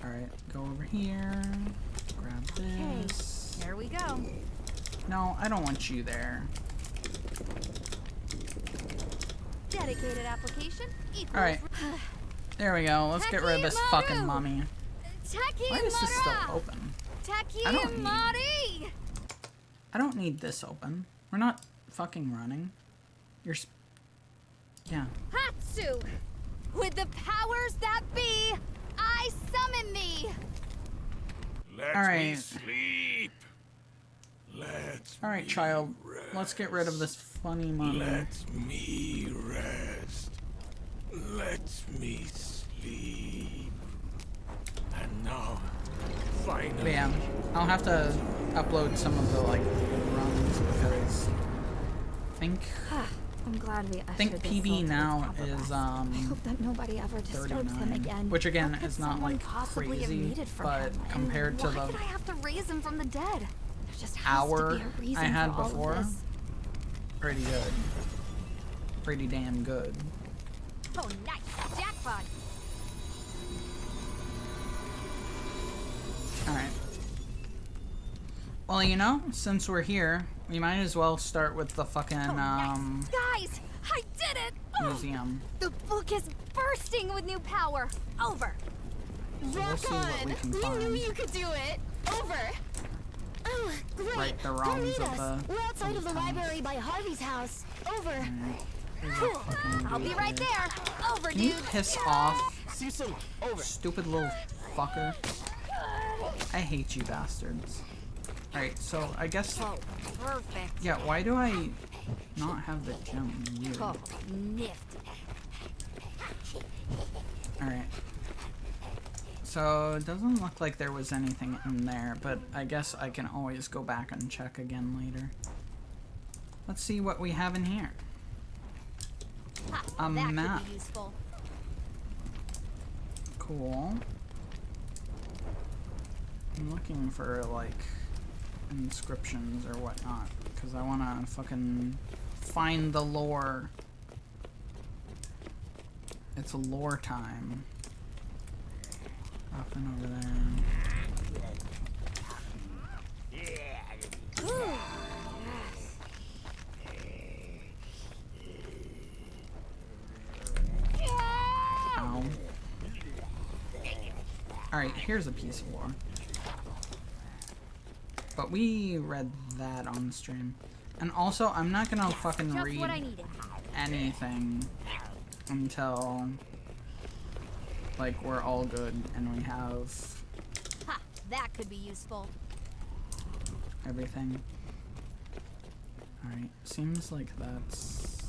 Alright, go over here. Grab this. There we go. No, I don't want you there. Dedicated application equals... Alright. There we go. Let's get rid of this fucking mummy. Why is this still open? I don't need this open. We're not fucking running. You're yeah. Hatsu! With the powers that be, I summon thee! Alright. Sleep. Alright, child. Let's get rid of this funny mummy. Let me rest. Let me sleep. And now, finally. But yeah, I'll have to upload some of the like runs because I'm glad we I think PB now is I hope that nobody ever disturbs him 39, again. which again What could is not someone like possibly have crazy, needed from but him? compared And to why the did I have to raise him from the dead? There just has hour to be a reason I had for all of before, this. pretty good. Pretty damn good. Oh, nice. Jackpot. Alright. Well, you know, since we're here, we might as well start with the fucking, Nice. Guys, I did it! Oh, museum. the book is bursting with new power. Over. So we'll see what we can find. We knew you could do it. Over. Oh, great. Right the Come wrongs meet of us. the... We're outside of the town. library by Harvey's house. Over. Cool. I'll be right there. Over, Can you dude. piss off, See you soon. Over. stupid little fucker? I hate you bastards. Alright, so I guess... Oh, perfect. Yeah, why do I not have the gem? Weird. Oh, nifty. Alright. So, it doesn't look like there was anything in there, but I guess I can always go back and check again later. Let's see what we have in here. Ha, A that map. could be useful. Cool. I'm looking for, like, inscriptions or whatnot, because I want to fucking find the lore. It's lore time. Up and over there. Ooh. Ow. Alright, here's a piece of lore. But we read that on the stream. And also, I'm not gonna fucking Just read what I needed. anything until, like, we're all good and we have Ha, that could be useful. everything. Alright, seems like that's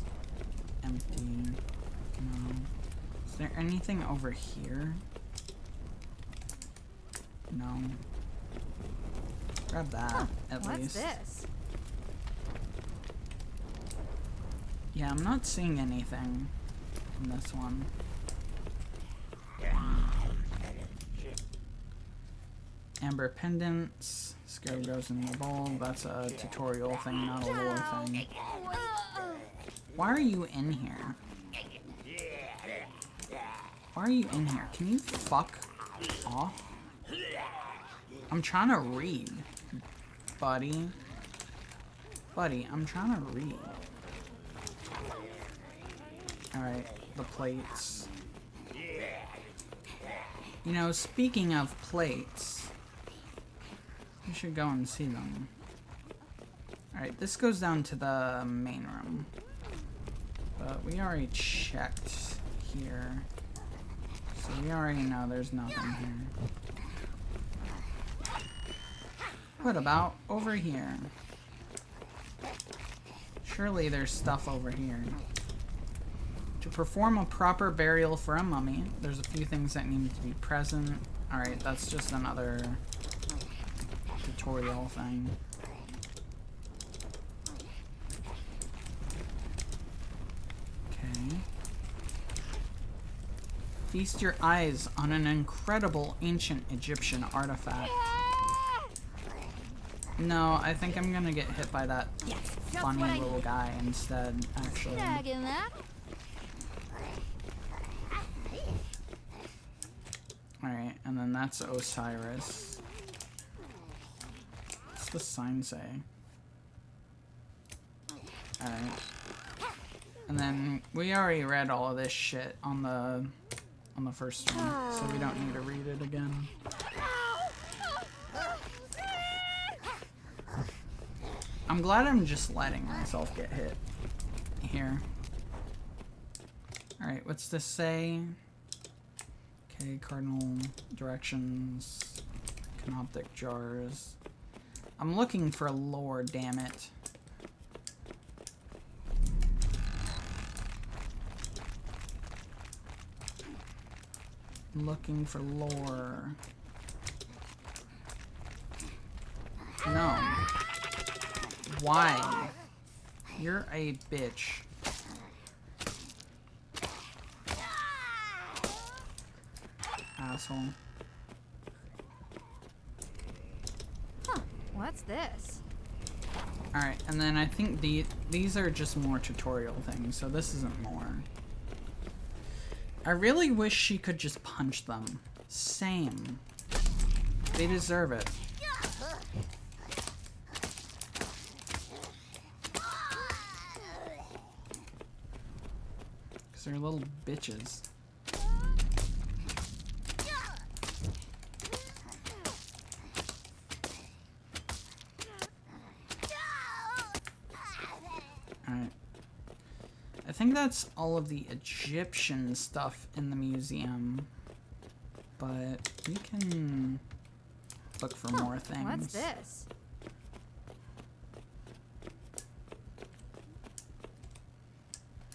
empty. No. Is there anything over here? No. Grab that, at What's least. this? Yeah, I'm not seeing anything in this one. Amber pendants. Scare goes in the bowl. That's a tutorial thing, not a lore thing. Why are you in here? Why are you in here? Can you fuck off? I'm trying to read, buddy. Buddy, I'm trying to read. Alright, the plates. You know, speaking of plates, we should go and see them. Alright, this goes down to the main room. But we already checked here. So we already know there's nothing here. What about over here? Surely there's stuff over here. To perform a proper burial for a mummy, there's a few things that need to be present. Alright, that's just another tutorial thing. Okay. Feast your eyes on an incredible ancient Egyptian artifact. No, I think I'm gonna get hit by that funny little guy instead, actually. Alright, and then that's Osiris. What's the sign say? Alright. And then we already read all of this shit on the first one, so we don't need to read it again. I'm glad I'm just letting myself get hit here. Alright, what's this say? Okay, cardinal directions, canoptic jars. I'm looking for lore, damn it. I'm looking for lore. No. Why? You're a bitch. Asshole. Huh, what's this? Alright, and then I think these are just more tutorial things, so this isn't more. I really wish she could just punch them. Same. They deserve it. Because they're little bitches. Alright. I think that's all of the Egyptian stuff in the museum. But we can look for more things. What's this?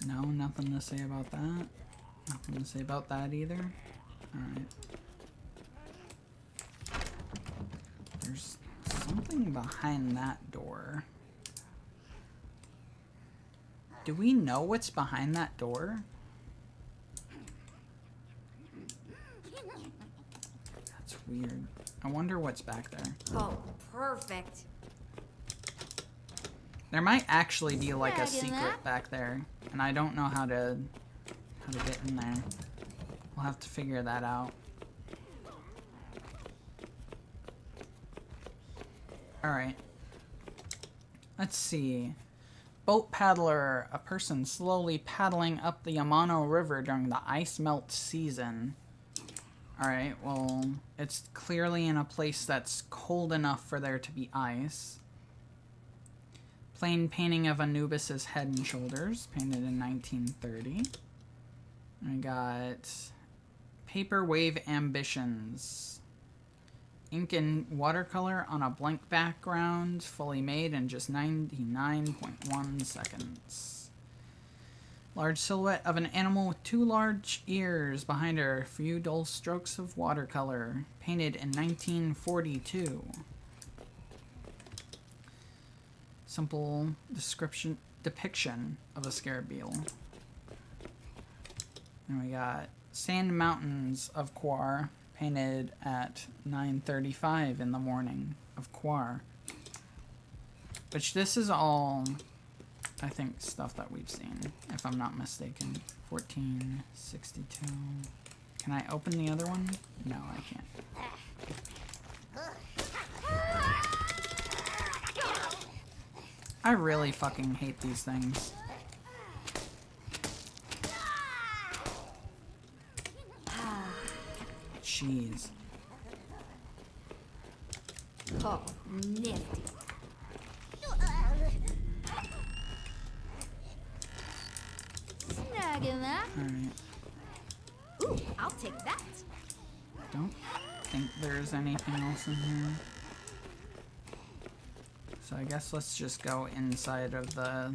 No, nothing to say about that. Nothing to say about that either. Alright. There's something behind that door. Do we know what's behind that door? That's weird. I wonder what's back there. Oh, perfect. There might actually be like a secret back there, and I don't know how to get in there. We'll have to figure that out. Alright. Let's see. Boat paddler, a person slowly paddling up the Yamano River during the ice melt season. Alright, well, it's clearly in a place that's cold enough for there to be ice. Plain painting of Anubis's head and shoulders, painted in 1930. I got Paper Wave Ambitions. Ink and watercolor on a blank background, fully made in just 99.1 seconds. Large silhouette of an animal with 2 large ears behind her, few dull strokes of watercolor, painted in 1942. Simple depiction of a scarab beetle. And we got Sand Mountains of Quar, painted at 9:35 in the morning of Quar. Which this is all, I think, stuff that we've seen, if I'm not mistaken. 1462. Can I open the other one? No, I can't. I really fucking hate these things. jeez. Oh, nifty. Snagging that. Alright. Ooh, I'll take that. Don't think there's anything else in here. So I guess let's just go inside of the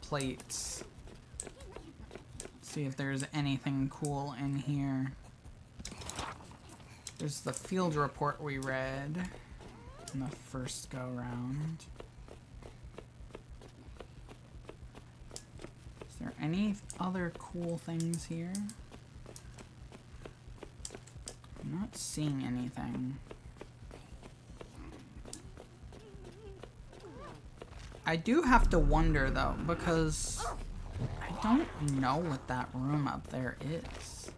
plates. See if there's anything cool in here. There's the field report we read in the first go round. Is there any other cool things here? I'm not seeing anything. I do have to wonder though, because I don't know what that room up there is.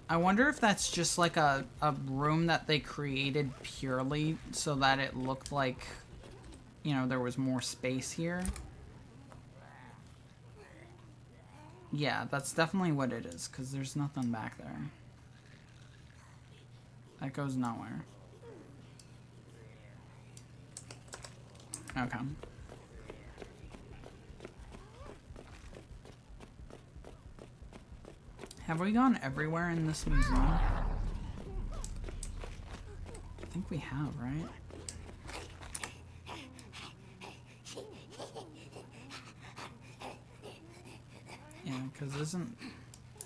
I wonder if that's just like a room that they created purely so that it looked like, you know, there was more space here. Yeah, that's definitely what it is, because there's nothing back there. That goes nowhere. Okay. Have we gone everywhere in this museum? I think we have, right? Yeah, because isn't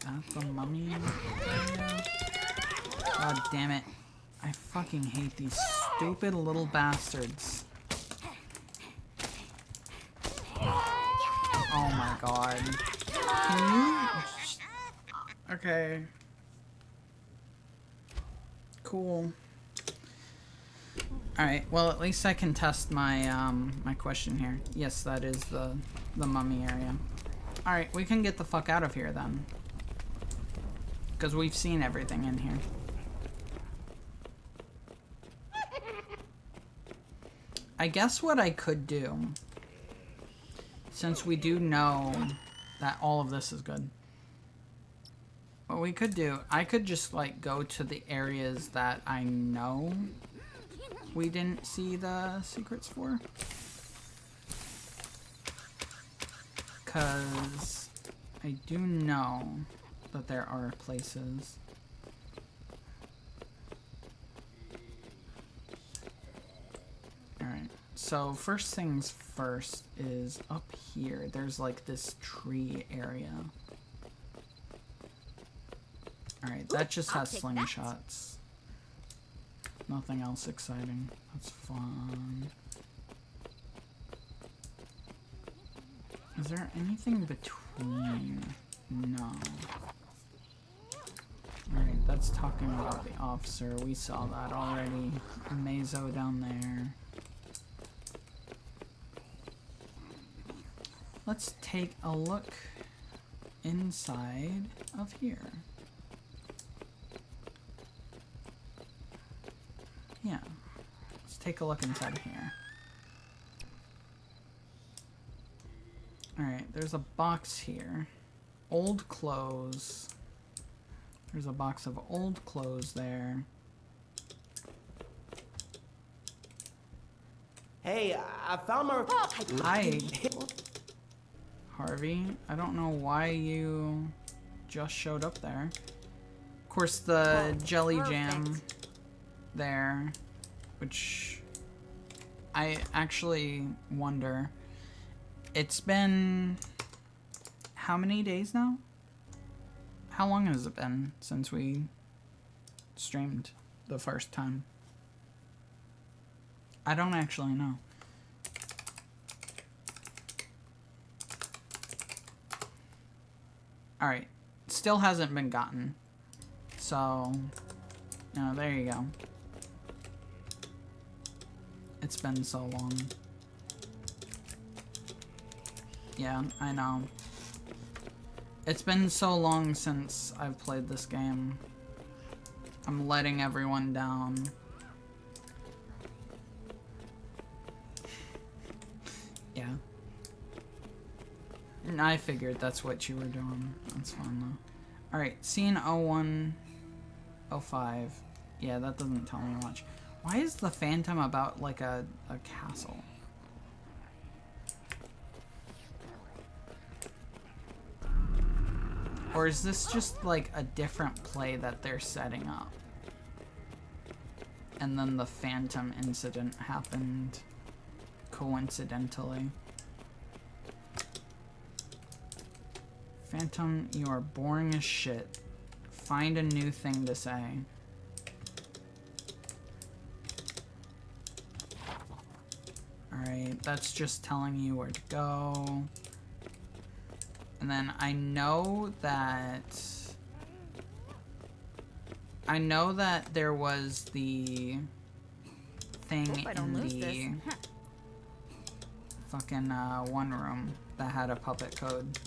that the mummy area? God damn it. I fucking hate these stupid little bastards. Oh my god. Can you... Okay. Cool. Alright, well at least I can test my my question here. Yes, that is the mummy area. Alright, we can get the fuck out of here then. Because we've seen everything in here. I guess what I could do, since we do know that all of this is good, what we could do, I could just like go to the areas that I know we didn't see the secrets for. Because I do know that there are places. Alright, so first things first is up here. There's like this tree area. Alright, that just has slingshots. Nothing else exciting. That's fun. Is there anything between? No. Alright, that's talking about the officer. We saw that already. Mazo down there. Let's take a look inside of here. Yeah. Let's take a look inside of here. Alright, there's a box here. Old clothes. There's a box of old clothes there. Hey, I found my... Hi, Harvey. I don't know why you just showed up there. Of course, the jelly jam there, which I actually wonder. It's been how many days now? How long has it been since we streamed the first time? I don't actually know. Alright, still hasn't been gotten. So, no, there you go. It's been so long. Yeah, I know. It's been so long since I've played this game. I'm letting everyone down. Yeah. And I figured that's what you were doing. That's fine though. Alright, scene 01. 05. Yeah, that doesn't tell me much. Why is the Phantom about like a castle? Or is this just like a different play that they're setting up? And then the Phantom incident happened coincidentally. Phantom, you are boring as shit. Find a new thing to say. Alright, that's just telling you where to go. And then I know that there was the thing in the fucking one room that had a puppet code.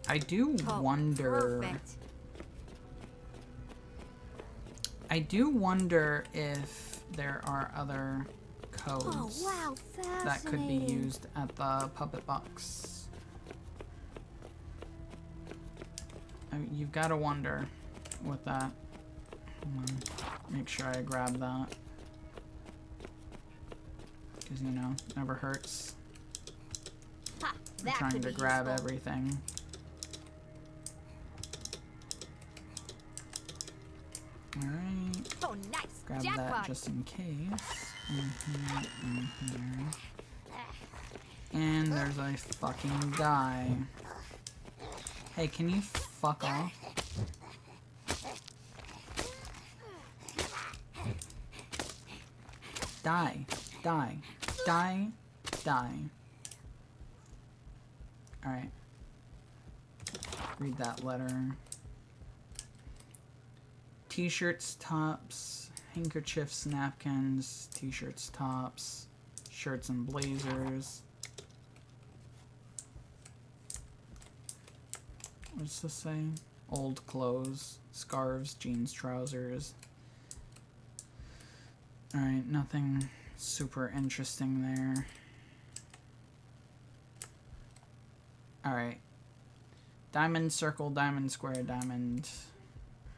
I do wonder. Perfect. I do wonder if there are other codes Oh, wow, that could be fascinating. used at the puppet box. You've got to wonder with that. Hold on. Make sure I grab that. Because, you know, never hurts. Ha, I'm that trying could to be grab useful. everything. Alright. Oh, nice. Grab Jackpot. that just in case. In here. And there's a fucking guy. Hey, can you fuck off? Die. Die. Die. Die. Alright. Read that letter. T-shirts, tops, handkerchiefs, napkins, t-shirts, tops, shirts and blazers. What does this say? Old clothes, scarves, jeans, trousers. Alright, nothing super interesting there. Alright. Diamond, circle, diamond, square, diamond,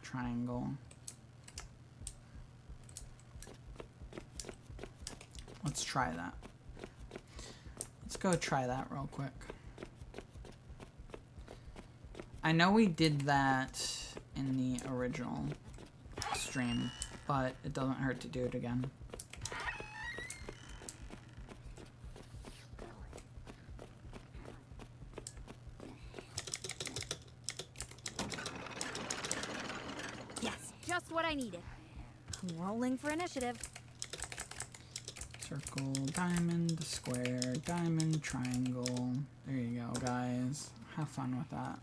triangle. Let's try that. Let's go try that real quick. I know we did that in the original stream, but it doesn't hurt to do it again. Yes, just what I needed. Rolling for initiative. Circle, diamond, square, diamond, triangle. There you go, guys. Have fun with that.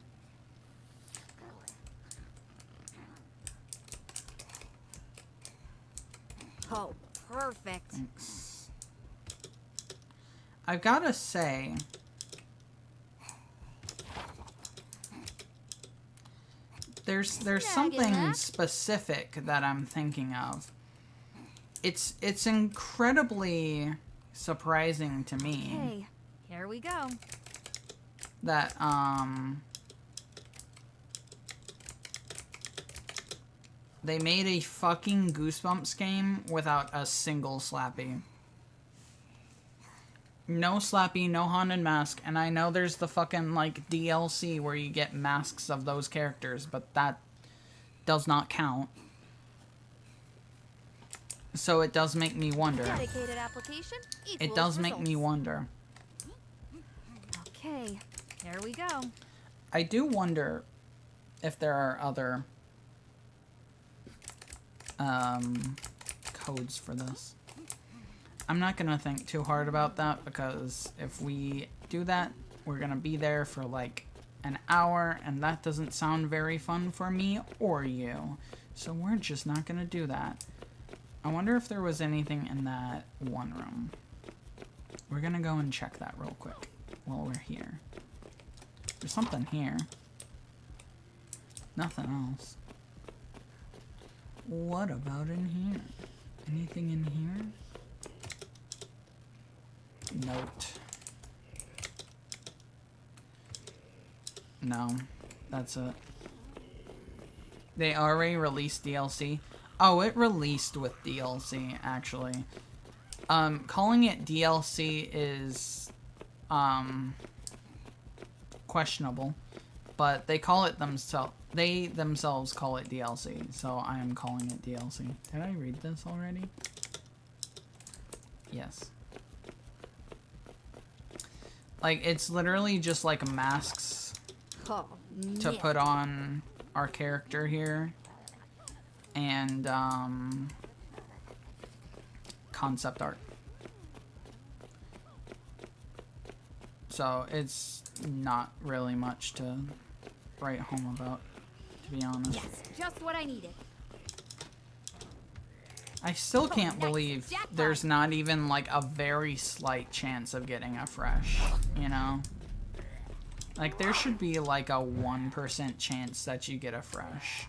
Oh, perfect. Thanks. I've gotta say, there's something that. specific that I'm thinking of. It's incredibly surprising to me Okay, here we go. that they made a fucking Goosebumps game without a single Slappy. No Slappy, no Haunted Mask, and I know there's the fucking, like, DLC where you get masks of those characters, but that does not count. So it does make me wonder. Dedicated application equals It does make me results. wonder. Okay, here we go. I do wonder if there are other codes for this. I'm not gonna think too hard about that, because if we do that, we're gonna be there for like an hour, and that doesn't sound very fun for me or you. So we're just not gonna do that. I wonder if there was anything in that one room. We're gonna go and check that real quick while we're here. There's something here. Nothing else. What about in here? Anything in here? Note. No, that's it. They already released DLC. Oh, it released with DLC, actually. Calling it DLC is, questionable. But they call it they themselves call it DLC, so I am calling it DLC. Did I read this already? Yes. Like, it's literally just like masks Oh, to yeah. put on our character here. And, concept art. So, it's not really much to write home about, to be honest. Yes, just what I needed. I still can't nice. believe Jackpot. there's not even like a very slight chance of getting a fresh, you know? Like there should be like a 1% chance that you get a fresh.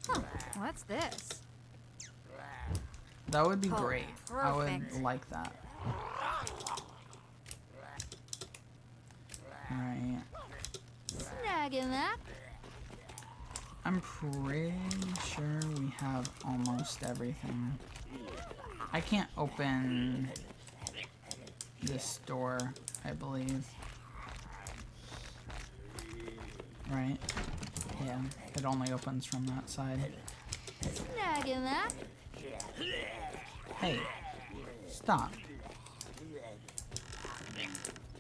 Huh, what's this? That would be Oh, great. I would perfect. like that. Alright. Snagging that. I'm pretty sure we have almost everything. I can't open this door, I believe. Right? Yeah, it only opens from that side. Snagging that. Hey, stop.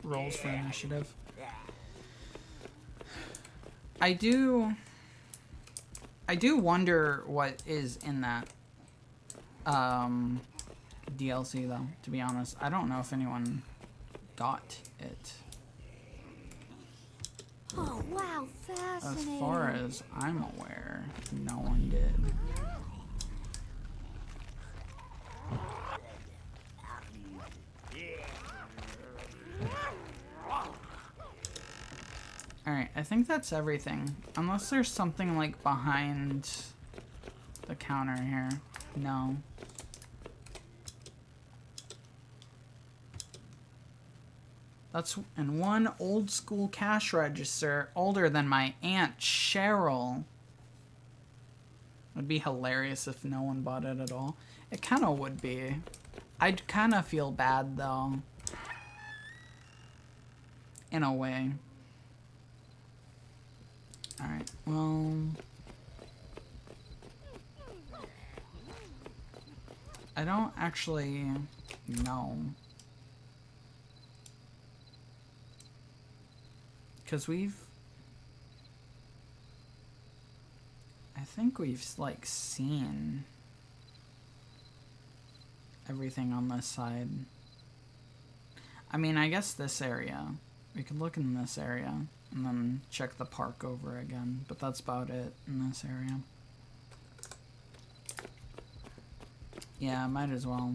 Rolls for initiative. I do wonder what is in that DLC though, to be honest. I don't know if anyone got it. Oh, wow, As fascinating. far as I'm aware, no one did. Alright, I think that's everything. Unless there's something like behind the counter here. No. That's in one old school cash register older than my Aunt Cheryl. Would be hilarious if no one bought it at all. It kind of would be. I'd kind of feel bad though. In a way. Alright, well... I don't actually know. Because I think we've, like, seen everything on this side. I mean, I guess this area. We could look in this area and then check the park over again, but that's about it in this area. Yeah, might as well.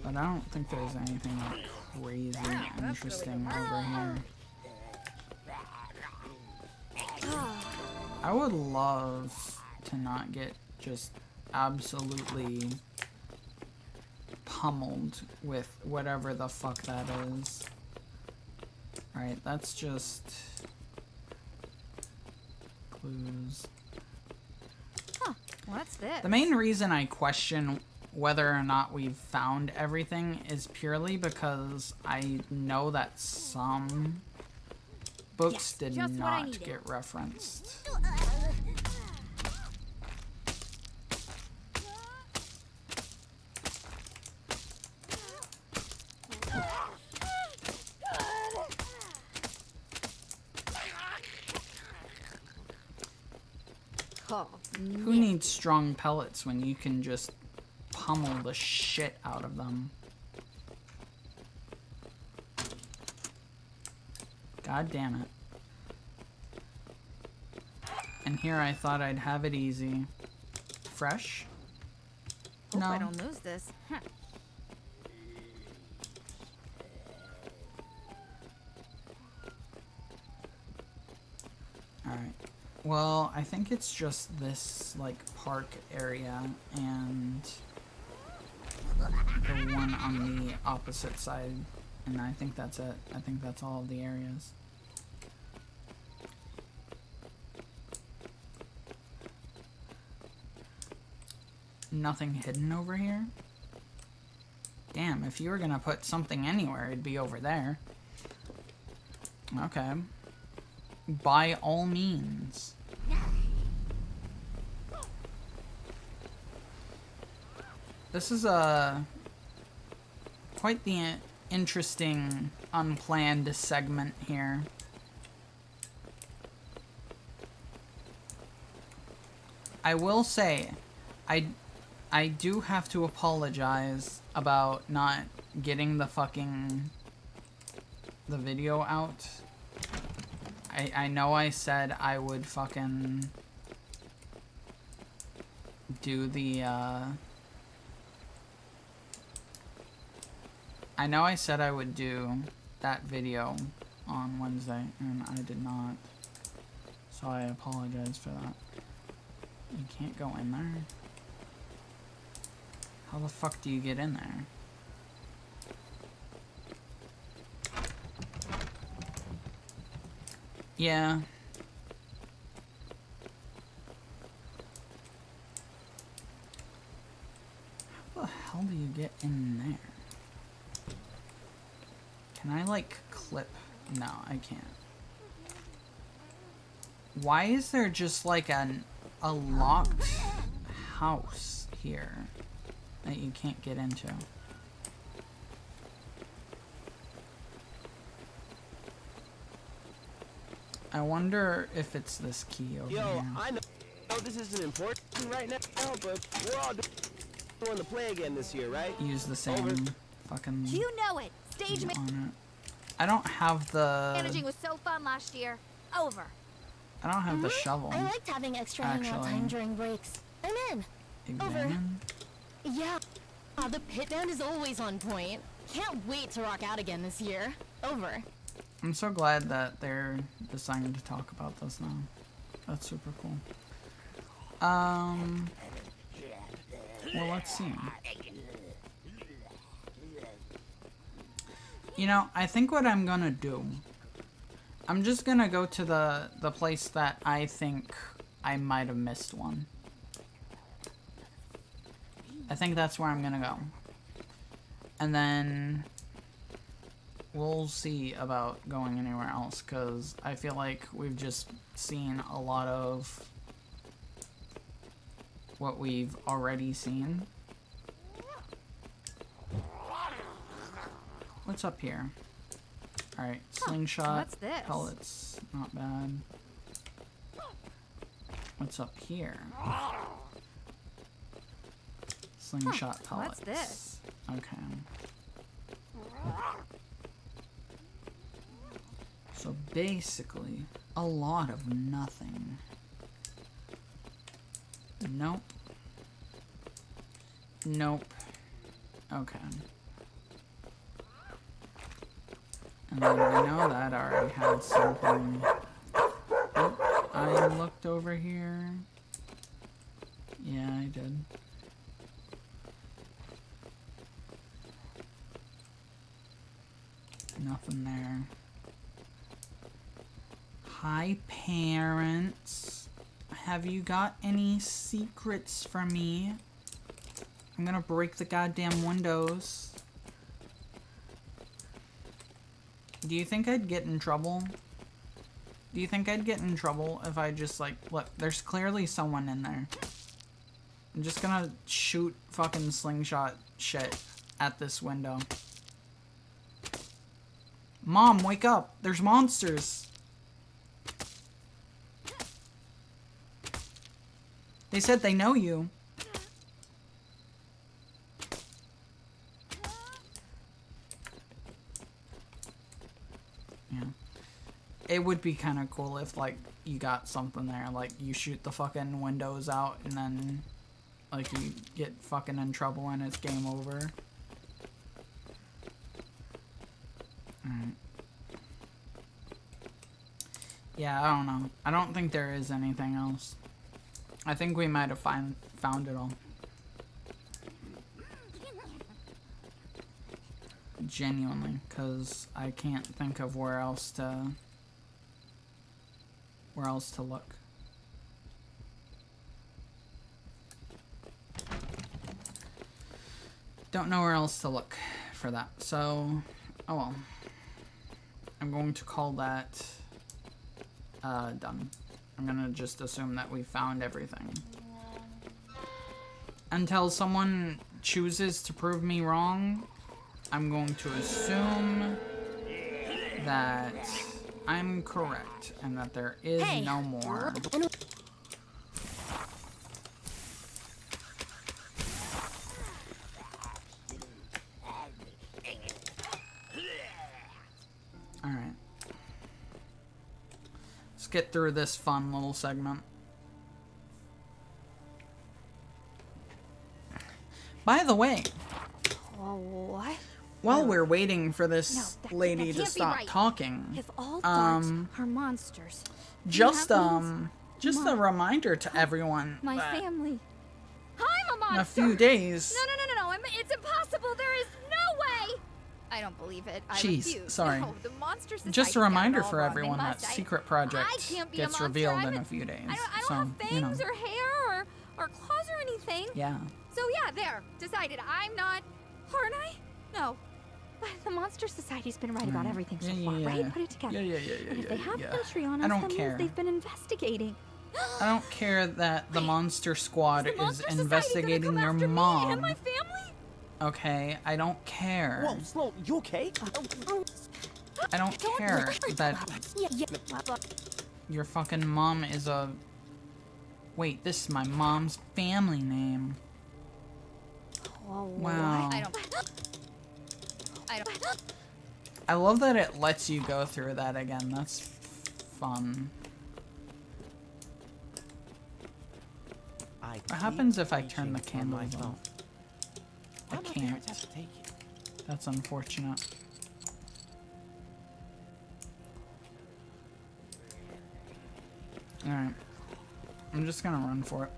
But I don't think there's anything like crazy interesting over here. I would love to not get just absolutely pummeled with whatever the fuck that is. Alright, that's just clues. Huh, what's this? The main reason I question whether or not we've found everything is purely because I know that some books Yes, did just what I not needed. get referenced. Oh, Who needs strong pellets when you can just pummel the shit out of them? God damn it. And here I thought I'd have it easy. Fresh? Hope I No. don't lose this. Huh. Alright. Well, I think it's just this, like, park area, and the one on the opposite side, and I think that's it. I think that's all of the areas. Nothing hidden over here? Damn, if you were gonna put something anywhere, it'd be over there. Okay. By all means. This is quite the interesting, unplanned segment here. I will say, I do have to apologize about not getting the video out. I know I said I would fucking do the, I know I said I would do that video on Wednesday, and I did not. So I apologize for that. You can't go in there. How the fuck do you get in there? Yeah. How the hell do you get in there? Can I, like, clip? No, I can't. Why is there just, like, a locked house here that you can't get into? I wonder if it's this key over Yo, here. I know this isn't important right now, but we're all doing the play again this year, right? Use the same fucking You know it. Stage thing on it. I don't have the... managing was so fun last year. Over. I don't have the shovel. I liked having extra hangout time during breaks. I'm in. Examine? Yeah. The pit band is always on point. Can't wait to rock out again this year. Over. I'm so glad that they're deciding to talk about this now. That's super cool. Well, let's see. You know, I think what I'm gonna do, I'm just gonna go to the place that I think I might have missed one. I think that's where I'm gonna go. And then we'll see about going anywhere else, because I feel like we've just seen a lot of what we've already seen. What's up here? Alright, slingshot, what's this? pellets, not bad. What's up here? Slingshot pellets. what's this? Okay. So basically, a lot of nothing. Nope. Nope. Okay. And then we know that I already had something. Oop, I looked over here. Yeah, I did. Nothing there. Hi, parents. Have you got any secrets for me? I'm gonna break the goddamn windows. Do you think I'd get in trouble? Do you think I'd get in trouble if I just, like, look, there's clearly someone in there. I'm just gonna shoot fucking slingshot shit at this window. Mom, wake up! There's monsters! They said they know you. Yeah. It would be kind of cool if, like, you got something there. Like, you shoot the fucking windows out and then, like, you get fucking in trouble and it's game over. Alright. Yeah, I don't know. I don't think there is anything else. I think we might have found it all. Genuinely, because I can't think of where else to look. Don't know where else to look for that. So, oh well. I'm going to call that done. I'm gonna just assume that we found everything. Until someone chooses to prove me wrong, I'm going to assume that I'm correct and that there is no more. Alright. Let's get through this fun little segment. By the way, What? while we're waiting for this No, that lady to can't be stop right. talking, If all darts are monsters, just that means just a reminder to everyone my that family. I'm a monster. in a few days. No. It's impossible. There is no way. I don't believe it. I Jeez, refuse. sorry. No, the monster Just a society's got it reminder all for wrong. They everyone that must. Secret Project I can't be a gets monster. revealed in a few days. I don't so, have fangs you know. or hair or claws or anything. Yeah. So yeah, there. Decided. I'm not. Aren't I? No. But the Monster Society's been right about everything so far, right? Put it together. Yeah. And if they have yeah. entry on I us, don't that care. means they've been investigating. I don't care that the Monster Squad Is the is Monster Society investigating gonna your come after me mom. and my family? Okay, I don't care. Whoa, Sloan, you okay? I don't care that your fucking mom is a... Wait, this is my mom's family name. Wow. I don't. I love that it lets you go through that again. That's fun. What happens if I turn the candles off? I can't. That's unfortunate. Alright. I'm just gonna run for it.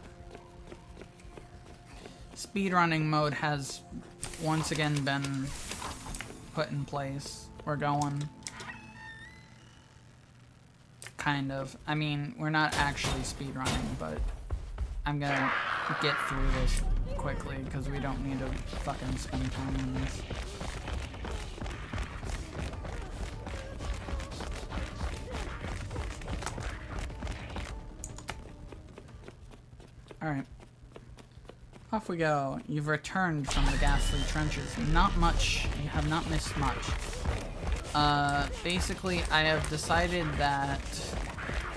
Speedrunning mode has once again been put in place. We're going. Kind of. I mean, we're not actually speedrunning, but I'm gonna get through this quickly because we don't need to fucking spend time on this. Alright. Off we go. You've returned from the ghastly trenches. Not much. You have not missed much. Basically, I have decided that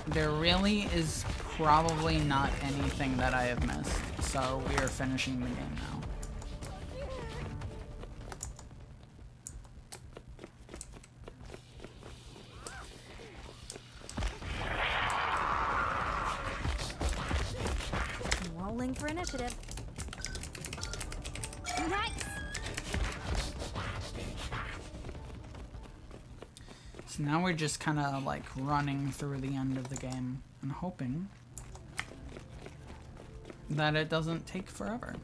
there really is probably not anything that I have missed. So we are finishing the game now. Rolling for initiative. Nice. So now we're just kind of like running through the end of the game and hoping that it doesn't take forever.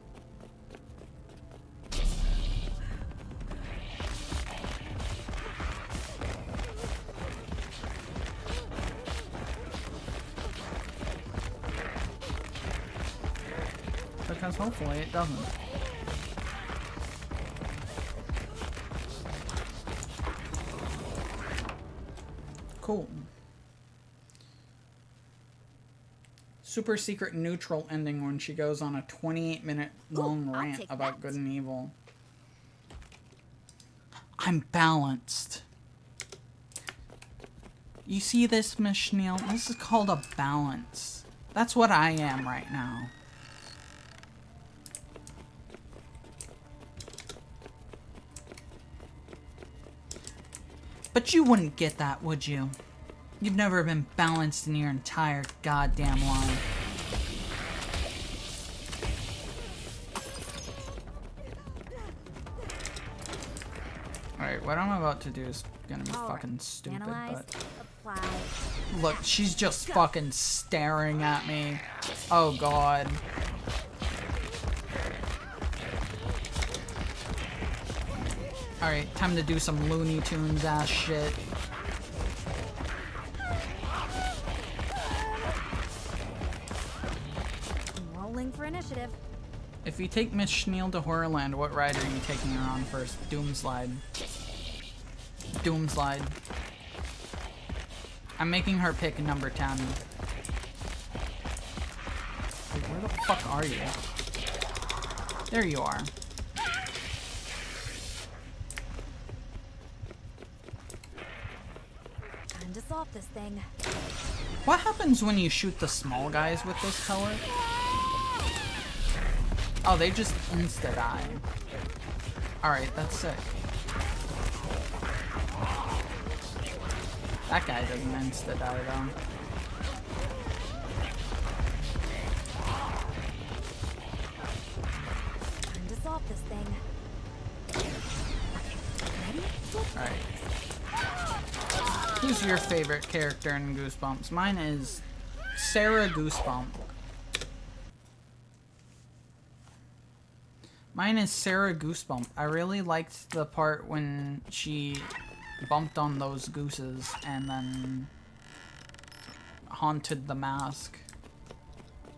Because hopefully it doesn't. Cool. Super secret neutral ending when she goes on a 28-minute long I'll rant take about that. good and evil. I'm balanced. You see this, Miss Schneel? This is called a balance. That's what I am right now. But you wouldn't get that, would you? You've never been balanced in your entire goddamn life. Alright, what I'm about to do is gonna be fucking stupid, Analyze, but... apply. Look, she's just fucking staring at me. Oh god. Alright, time to do some Looney Tunes ass shit. Rolling for initiative. If you take Miss Schneal to Horrorland, what ride are you taking her on first? Doomslide. Doomslide. I'm making her pick number 10. Wait, where the fuck are you? There you are. Time to solve this thing. What happens when you shoot the small guys with this pellet? Oh, they just insta-die. Alright, that's sick. That guy doesn't insta-die, though. Time to solve this thing. Ready? Alright. Who's your favorite character in Goosebumps? Mine is Sarah Goosebump. Mine is Sarah Goosebump. I really liked the part when she bumped on those gooses and then haunted the mask.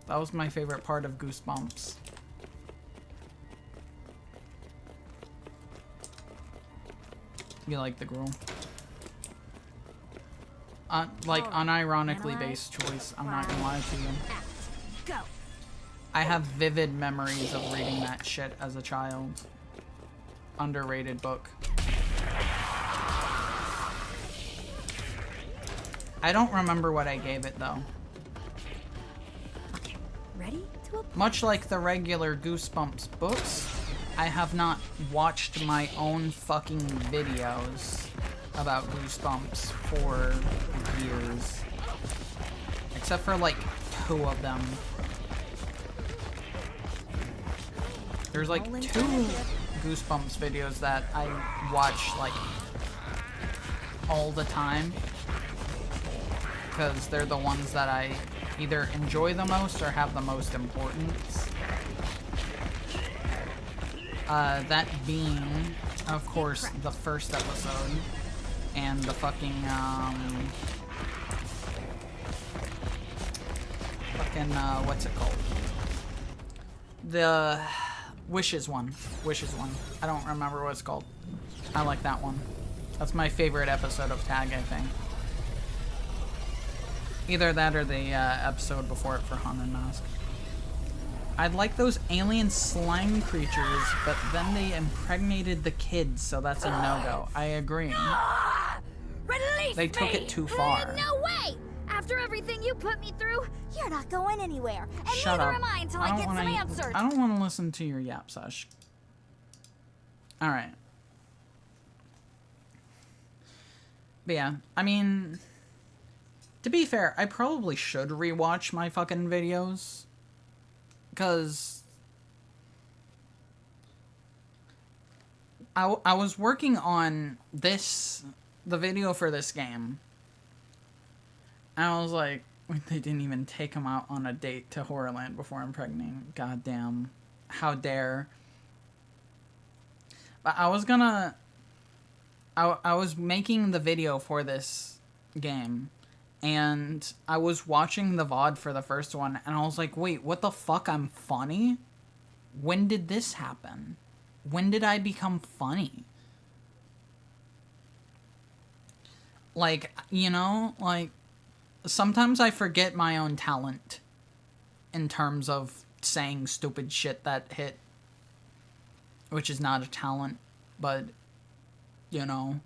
That was my favorite part of Goosebumps. You like the girl? Like, unironically based choice. I'm not gonna lie to you. Go. I have vivid memories of reading that shit as a child. Underrated book. I don't remember what I gave it, though. Ready to apply. Much like the regular Goosebumps books, I have not watched my own fucking videos about Goosebumps for years. Except for like 2 of them. There's like 2 Goosebumps videos that I watch like all the time. Because they're the ones that I either enjoy the most or have the most importance. That being, of course, the first episode. And the fucking, what's it called? The Wishes one. Wishes one. I don't remember what it's called. I like that one. That's my favorite episode of Tag, I think. Either that or the episode before it for Haunted Mask. I'd like those alien slime creatures, but then they impregnated the kids, so that's a no-go. I agree. Release They took me! it too far. No way! After everything you put me through, you're not going anywhere. And Shut neither up. am I until I get some answers. I don't want to listen to your yap sesh. Alright. But yeah, I mean, to be fair, I probably should rewatch my fucking videos. Because I was working on the video for this game. And I was like, they didn't even take him out on a date to Horrorland before impregnating. Goddamn. How dare. But I was gonna... I was making the video for this game. And I was watching the VOD for the first one. And I was like, wait, what the fuck? I'm funny? When did this happen? When did I become funny? Like, you know, like... Sometimes I forget my own talent in terms of saying stupid shit that hit, which is not a talent, but, you know.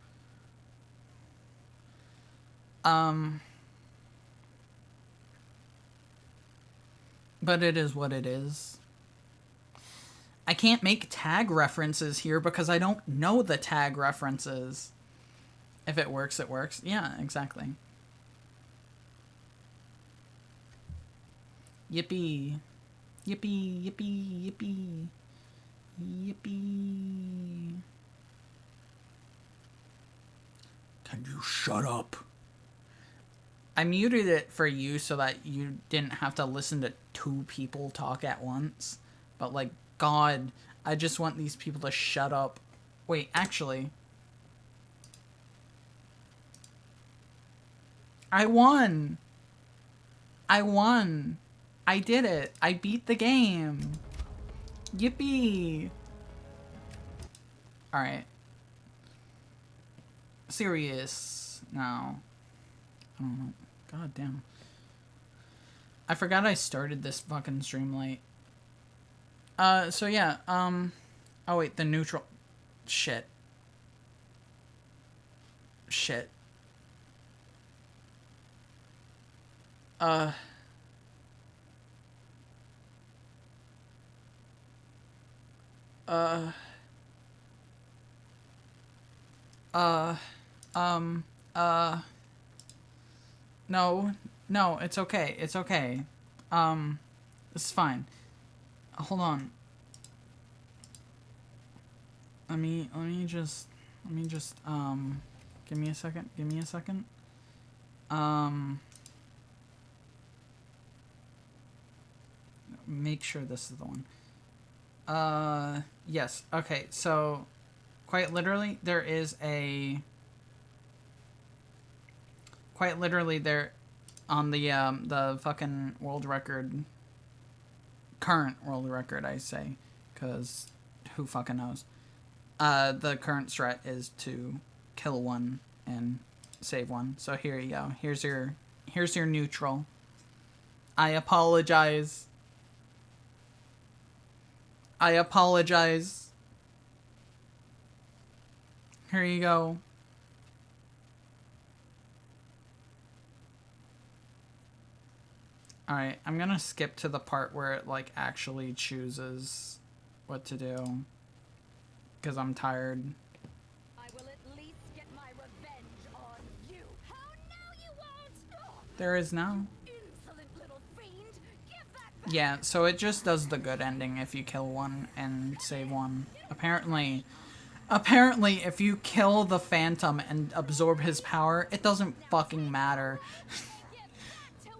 But it is what it is. I can't make tag references here because I don't know the tag references. If it works, it works. Yeah, exactly. Yippee. Yippee, yippee, yippee. Yippee. Can you shut up? I muted it for you so that you didn't have to listen to 2 people talk at once. But like, God, I just want these people to shut up. Wait, actually. I won! I won! I did it! I beat the game! Yippee! Alright. Serious now. I don't know. God damn. I forgot I started this fucking stream late. So yeah, oh wait, the neutral... Shit. Shit. No, no, it's okay, it's okay. This is fine. Hold on. Let me just, give me a second. Make sure this is the one. Yes, okay, so, quite literally, there on the fucking world record, current world record, I say, because who fucking knows. The current strat is to kill one and save one. So here you go. Here's your neutral. I apologize. Here you go. Alright, I'm gonna skip to the part where it, like, actually chooses what to do. Because I'm tired. I will at least get my revenge on you. Oh, no, you won't! There is now. Insolent little fiend! Give that back! Yeah, so it just does the good ending if you kill one and save one. Apparently, if you kill the Phantom and absorb his power, it doesn't fucking matter.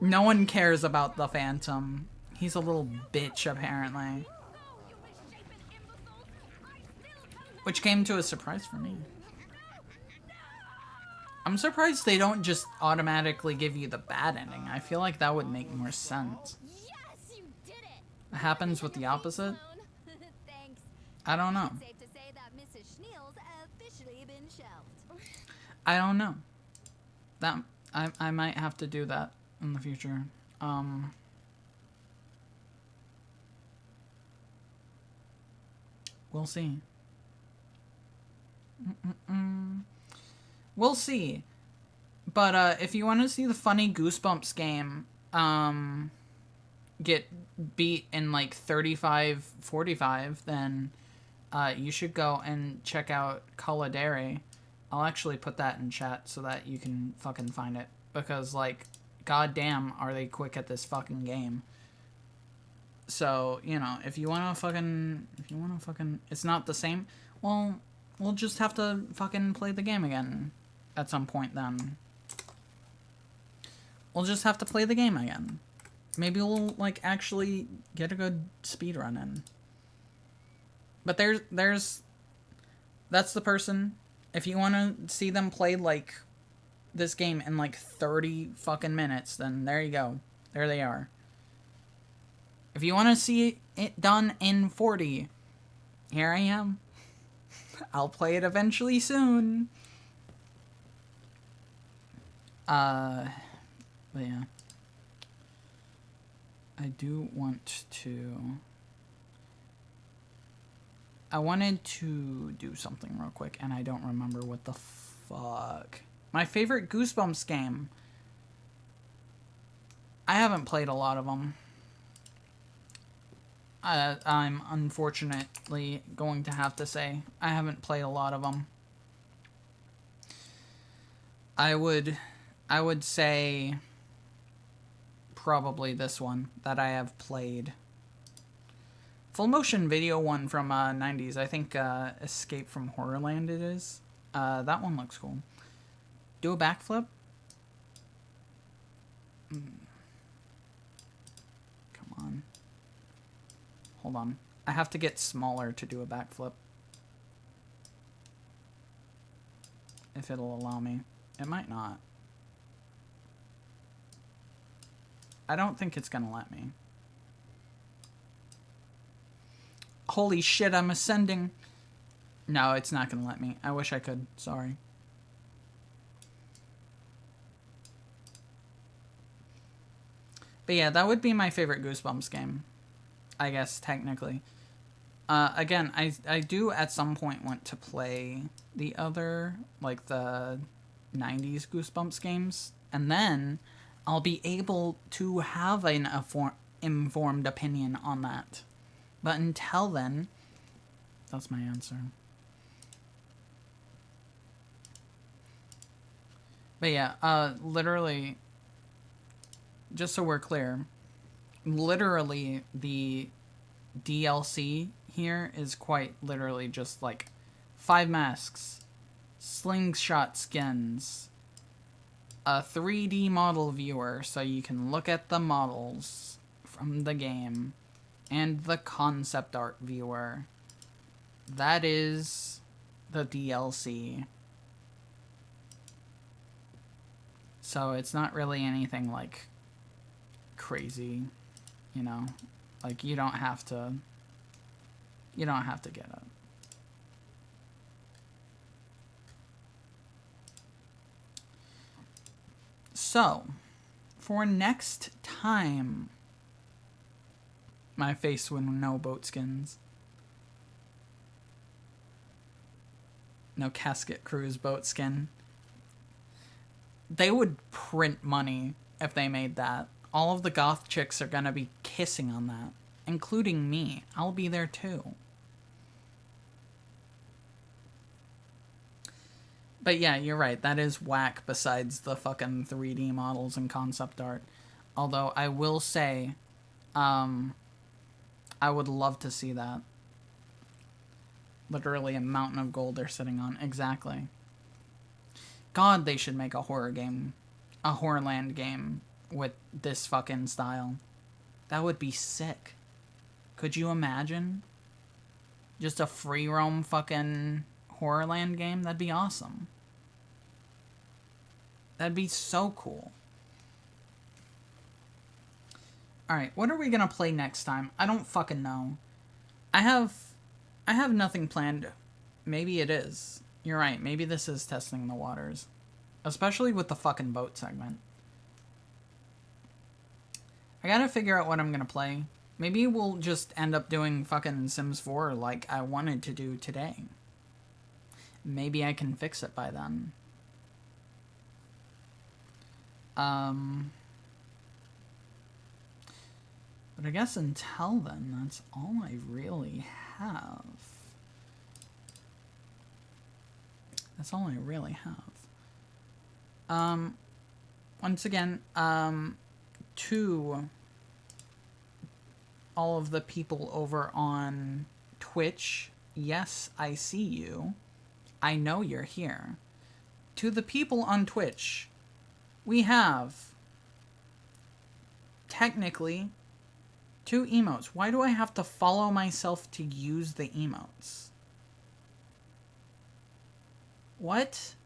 No one cares about the Phantom. He's a little bitch, apparently. Which came to a surprise for me. I'm surprised they don't just automatically give you the bad ending. I feel like that would make more sense. Yes, you did it! What happens with the opposite? Thanks. I don't know. Safe to say that Mrs. Schneel's officially been shelved. I don't know. That I might have to do that in the future. We'll see. We'll see. But if you want to see the funny Goosebumps game get beat in like 35-45, then you should go and check out Colidere. I'll actually put that in chat so that you can fucking find it. Because, like, goddamn are they quick at this fucking game. So, you know, if you wanna fucking... It's not the same, well, we'll just have to fucking play the game again at some point then. We'll just have to play the game again. Maybe we'll, like, actually get a good speedrun in. But that's the person. If you want to see them play, like, this game in, like, 30 fucking minutes, then there you go. There they are. If you want to see it done in 40, here I am. I'll play it eventually soon. But yeah. I do want to... I wanted to do something real quick, and I don't remember what the fuck. My favorite Goosebumps game. I haven't played a lot of them. I'm unfortunately going to have to say I haven't played a lot of them. I would say probably this one that I have played. Full motion video one from 90s. I think Escape from Horrorland it is. That one looks cool. Do a backflip? Come on. Hold on. I have to get smaller to do a backflip. if it'll allow me. It might not. I don't think it's gonna let me. Holy shit, I'm ascending. No, it's not gonna let me. I wish I could. Sorry. But yeah, that would be my favorite Goosebumps game. I guess, technically. Again, I do at some point want to play the other, like the 90s Goosebumps games. And then I'll be able to have an informed opinion on that. But until then, that's my answer. But yeah, literally, just so we're clear, literally the DLC here is quite literally just like 5 masks, slingshot skins, a 3D model viewer so you can look at the models from the game, and the concept art viewer. That is the DLC. So it's not really anything like crazy, you know, like you don't have to get it. So for next time, my face with no boat skins, no casket cruise boat skin. They would print money if they made that. All of the goth chicks are gonna be kissing on that, including me. I'll be there too. But yeah, you're right. That is whack besides the fucking 3D models and concept art. Although I will say, I would love to see that. Literally a mountain of gold they're sitting on. Exactly. God, they should make a horror game. A Horrorland game with this fucking style. That would be sick. Could you imagine? Just a free roam fucking Horrorland game? That'd be awesome. That'd be so cool. Alright, what are we gonna play next time? I don't fucking know. I have nothing planned. Maybe it is. You're right, maybe this is testing the waters. Especially with the fucking boat segment. I gotta figure out what I'm gonna play. Maybe we'll just end up doing fucking Sims 4 like I wanted to do today. Maybe I can fix it by then. But I guess until then, that's all I really have. That's all I really have. Once again, to all of the people over on Twitch, yes, I see you. I know you're here. To the people on Twitch, we have technically 2 emotes. Why do I have to follow myself to use the emotes? What?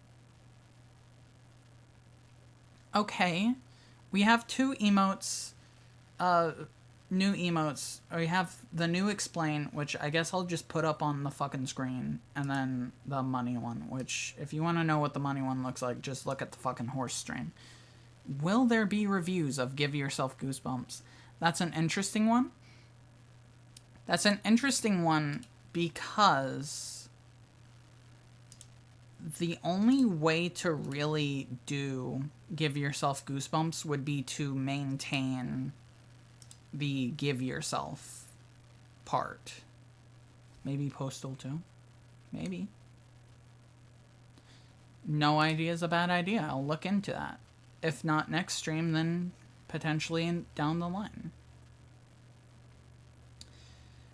Okay. We have 2 emotes. New emotes. We have the new explain, which I guess I'll just put up on the fucking screen. And then the money one, which if you want to know what the money one looks like, just look at the fucking horse stream. Will there be reviews of Give Yourself Goosebumps? That's an interesting one. That's an interesting one because the only way to really do Give Yourself Goosebumps would be to maintain the Give Yourself part. Maybe Postal too. Maybe. No idea is a bad idea. I'll look into that. If not next stream, then potentially down the line.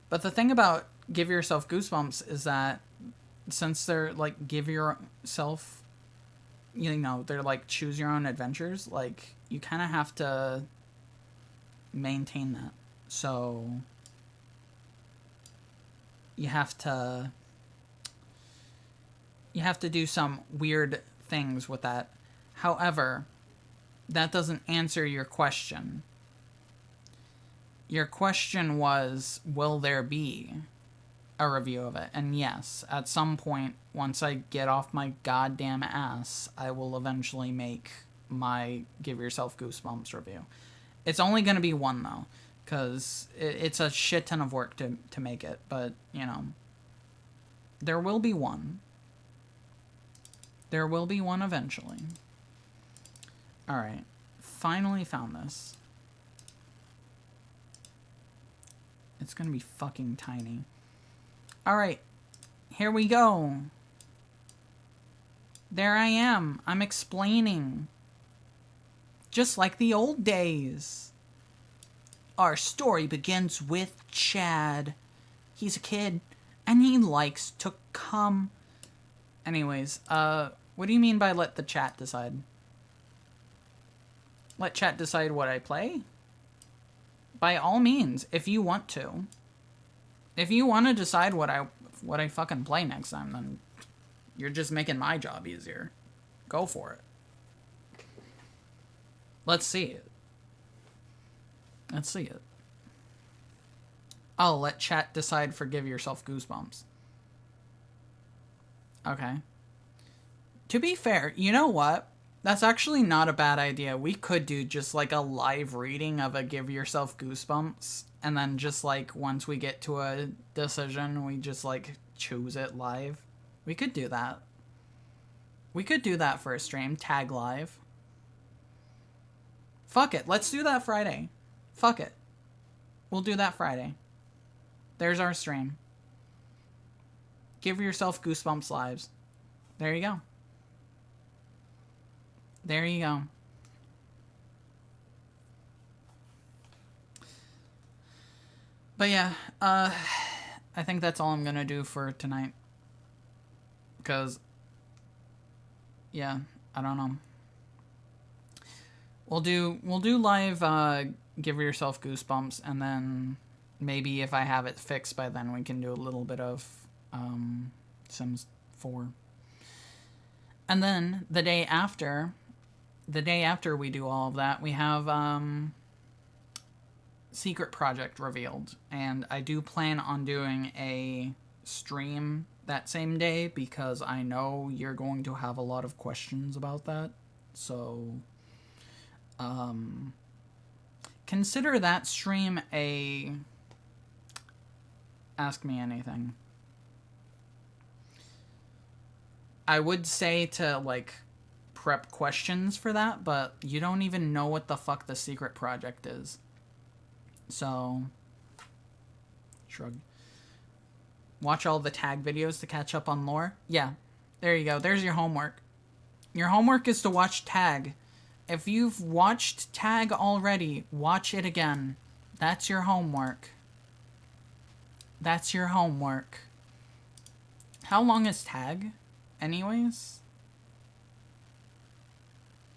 But the thing about Give Yourself Goosebumps is that since they're like give yourself, you know, they're like choose your own adventures, like you kind of have to maintain that. So you have to You have to do some weird things with that. However, that doesn't answer your question. Your question was, will there be a review of it? And yes, at some point, once I get off my goddamn ass, I will eventually make my Give Yourself Goosebumps review. It's only going to be one, though, because it's a shit ton of work to make it. But, you know, there will be one. There will be one eventually. Alright, finally found this. It's gonna be fucking tiny. Alright, here we go. There I am. I'm explaining. Just like the old days. Our story begins with Chad. He's a kid, and he likes to come. Anyways, what do you mean by let the chat decide? Let chat decide what I play? By all means, if you want to. If you want to decide what I fucking play next time, then you're just making my job easier. Go for it. Let's see it. Let's see it. Oh, let chat decide for Give Yourself Goosebumps. Okay. To be fair, you know what? That's actually not a bad idea. We could do just like a live reading of a Give Yourself Goosebumps, and then just like once we get to a decision, we just like choose it live. We could do that. We could do that for a stream. Tag live. Fuck it. Let's do that Friday. Fuck it. We'll do that Friday. There's our stream. Give Yourself Goosebumps lives. There you go. There you go. But yeah, I think that's all I'm gonna do for tonight. Because, yeah, I don't know. We'll do live Give Yourself Goosebumps, and then maybe if I have it fixed by then, we can do a little bit of Sims 4. And then the day after we do all of that, we have Secret Project revealed, and I do plan on doing a stream that same day because I know you're going to have a lot of questions about that. So consider that stream a Ask Me Anything. I would say to like prep questions for that, but you don't even know what the fuck the Secret Project is. So, shrug. Watch all the tag videos to catch up on lore. Yeah, there you go. There's your homework. Your homework is to watch tag. If you've watched tag already, watch it again. That's your homework. That's your homework. How long is tag, anyways?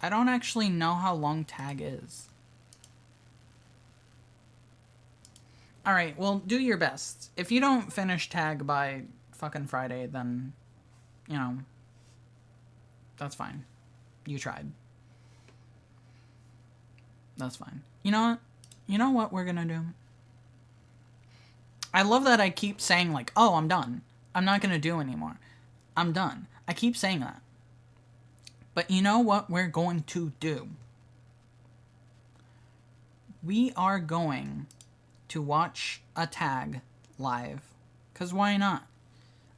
I don't actually know how long tag is. Alright, well, do your best. If you don't finish tag by fucking Friday, then, you know, that's fine. You tried. That's fine. You know what? You know what we're gonna do? I love that I keep saying, like, oh, I'm done. I'm not gonna do anymore. I'm done. I keep saying that. But you know what we're going to do? We are going to watch a tag live. 'Cause why not?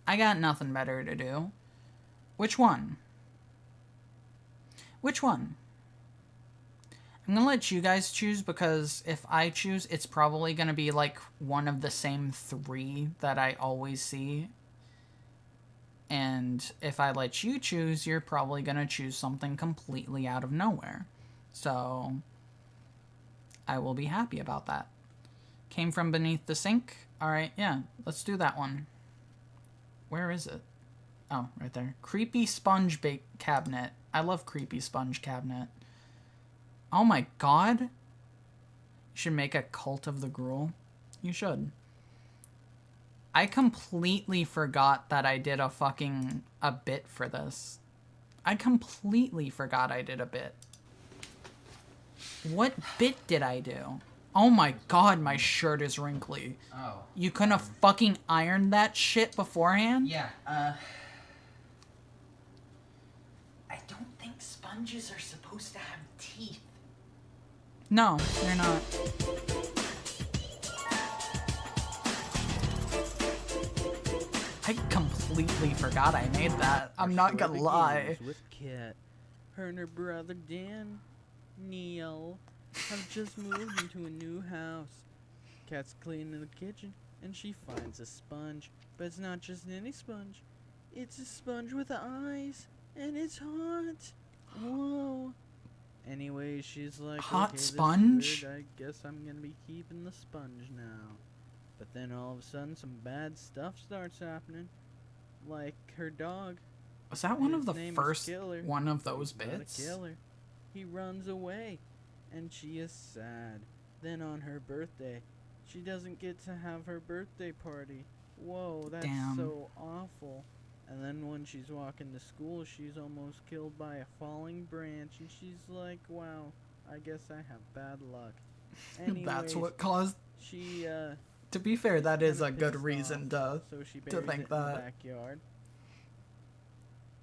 I got nothing better to do. Which one? Which one? I'm gonna let you guys choose, because if I choose, it's probably gonna be like one of the same 3 that I always see. And if I let you choose, you're probably gonna choose something completely out of nowhere. So I will be happy about that. Came from beneath the sink. Alright, yeah, let's do that one. Where is it? Oh, right there. Creepy sponge bake cabinet. I love creepy sponge cabinet. Oh my god. You should make a cult of the gruel. You should. I completely forgot that I did a bit for this. I completely forgot I did a bit. What bit did I do? Oh my god, my shirt is wrinkly. Oh. You couldn't have fucking ironed that shit beforehand? Yeah, I don't think sponges are supposed to have teeth. No, they're not. I completely forgot I made that. I'm not gonna lie. With Kat. Her and her brother Dan, Neil, have just moved into a new house. Kat's cleaning the kitchen, and she finds a sponge. But it's not just any sponge. It's a sponge with eyes, and it's hot. Whoa. Anyway, she's like, Hot okay, this is sponge? weird. I guess I'm gonna be keeping the sponge now. But then all of a sudden, some bad stuff starts happening. Like her dog. Was that one of His the name is first Killer. one of those He's not bits? a killer. He runs away, and she is sad. Then on her birthday, she doesn't get to have her birthday party. Whoa, that's Damn. so awful. And then when she's walking to school, she's almost killed by a falling branch, and she's like, wow, I guess I have bad luck. That's Anyways, what caused... she, To be fair, that is kinda a good pissed reason off, to... so she to buries think it in the that. backyard.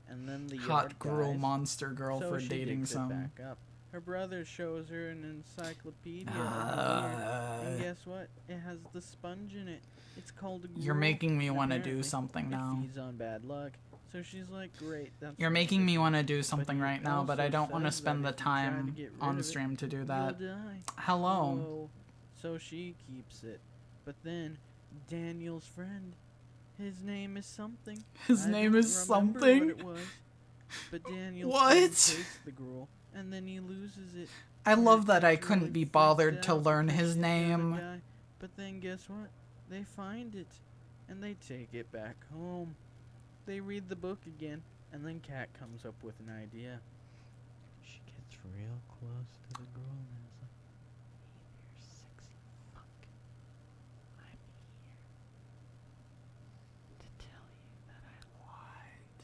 And then the Hot yard gruel dies, monster girl so for she dating digs it some... back up. Her brother shows her an encyclopedia every Uh, year, and guess what? It has the sponge in it. It's called a gruel. You're making me and want to do apparently something it now. feeds on bad luck. So she's like, great, that's You're making me want to do But something he right now, but I also don't want to says that spend the if you try to time get rid on of it, stream to do you'll that. die. Hello. Whoa. So she keeps it. But then, Daniel's friend, his name is something. His I name don't is remember something? What it was. But Daniel What? takes the gruel, and then he loses it. I And love it that I gets couldn't really be freaked bothered to out learn because his she's the other name. guy. But then guess what? They find it, and they take it back home. They read the book again, and then Kat comes up with an idea. She gets real close to the girl and is like, "Hey there, sexy fuck. I'm here to tell you that I lied.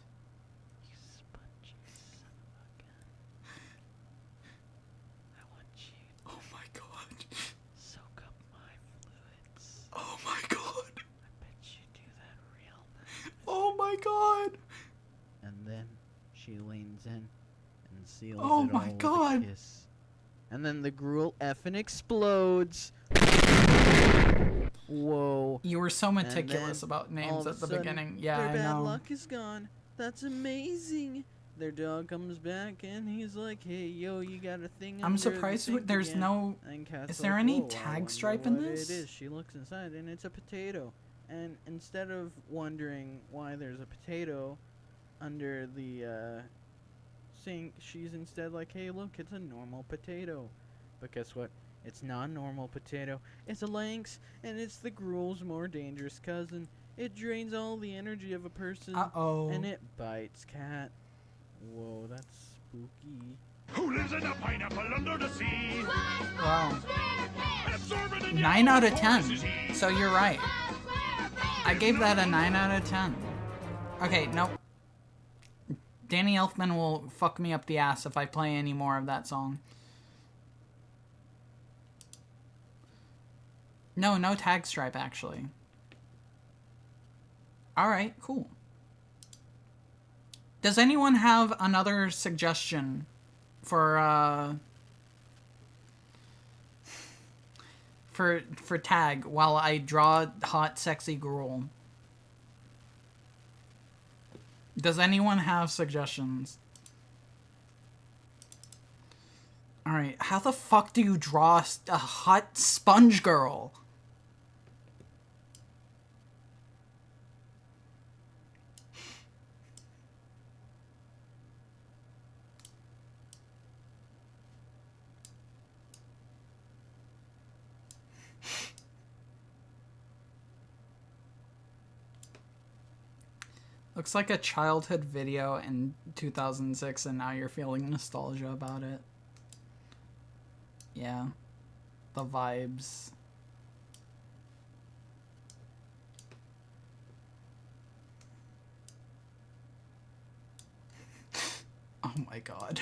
You spongy son of a gun. I want you to Oh my god. soak up my fluids. Oh my god. I bet you do that real nice." Oh my god. And then she leans in and seals Oh it my all with God. a kiss. And then the gruel effing explodes. Whoa. You were so And meticulous then, about all names of at a the sudden, beginning. Yeah, their I bad know. luck is gone. That's amazing. Their dog comes back and he's like, "Hey, yo, you got a thing I'm under the surprised sink there's again." no... And Kat's Is there like, any "Whoa, I tag wonder stripe in what this? It is. She looks inside and it's a potato. And instead of wondering why there's a potato under the sink, she's instead like, "Hey, look, it's a normal potato." But guess what? It's not a normal potato. It's a lynx, and it's the gruel's more dangerous cousin. It drains all the energy of a person, Uh-oh. and it bites Kat. Whoa, that's spooky. Who lives in a pineapple under the sea? Wow. Absorbent and 9 out of yellow 10. forces he. So you're right. I gave that a 9 out of 10. Okay, nope. Danny Elfman will fuck me up the ass if I play any more of that song. No tag stripe, actually. Alright, cool. Does anyone have another suggestion for tag while I draw hot, sexy gruel? Does anyone have suggestions? Alright, how the fuck do you draw a hot sponge girl? Looks like a childhood video in 2006 and now you're feeling nostalgia about it. Yeah. The vibes. my god.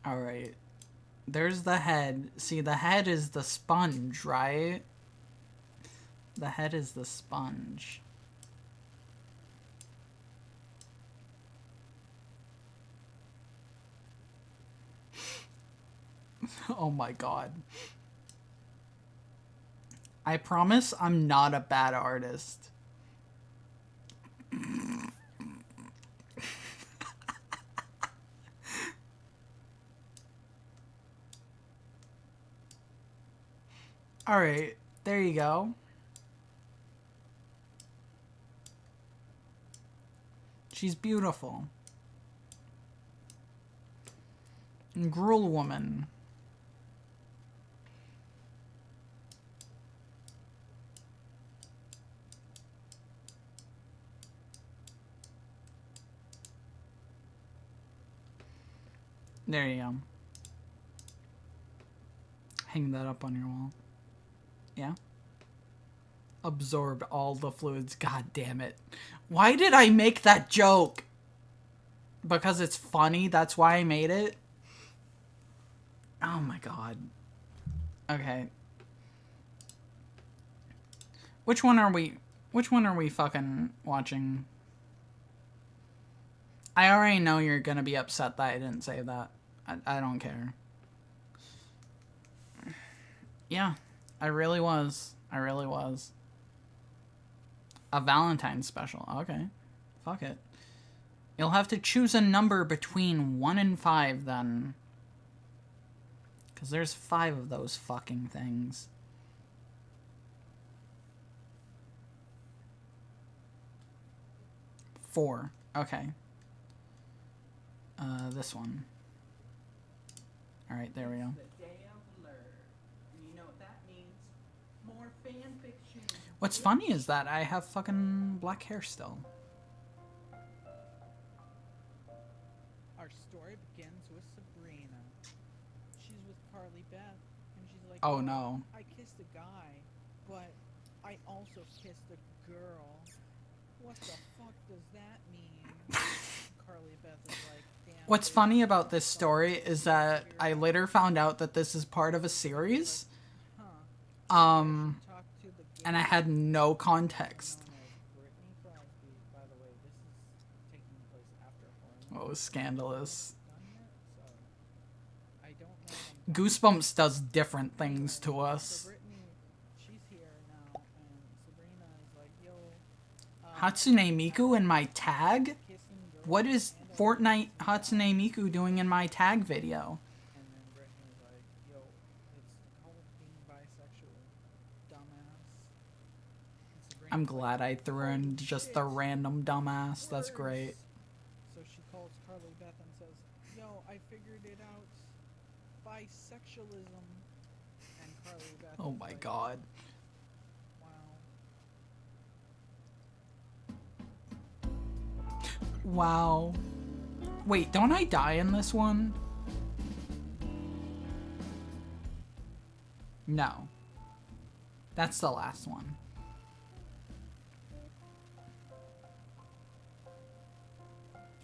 Alright. There's the head. See, the head is the sponge, right? The head is the sponge. Oh my god. I promise I'm not a bad artist. Alright, there you go. She's beautiful. Gruel woman. There you go. Hang that up on your wall. Yeah? Absorbed all the fluids. God damn it. Why did I make that joke? Because it's funny? That's why I made it? Oh my god. Okay. Which one are we fucking watching? I already know you're gonna be upset that I didn't say that. I don't care. Yeah, I really was. I really was. A Valentine's special. Okay. Fuck it. You'll have to choose a number between 1 and 5 then. Because there's 5 of those fucking things. Four. Okay. This one. Alright, there we go. What's funny is that I have fucking black hair still. Our story begins with Sabrina. She's with Carly Beth, and she's like, Oh no. I kissed a guy, but I also kissed a girl. What the fuck does that mean? Carly Beth is like, damn. What's funny about this story is that I later found out that this is part of a series. And I had no context. Oh, scandalous. Goosebumps does different things to us. Hatsune Miku in my tag? What is Fortnite Hatsune Miku doing in my tag video? I'm glad I threw in just the random dumbass. That's great. So she calls Carly Beth and says, yo, I figured it out. Bisexualism. And Carly Beth Oh my god. Wow. Wait, don't I die in this one? No. That's the last one.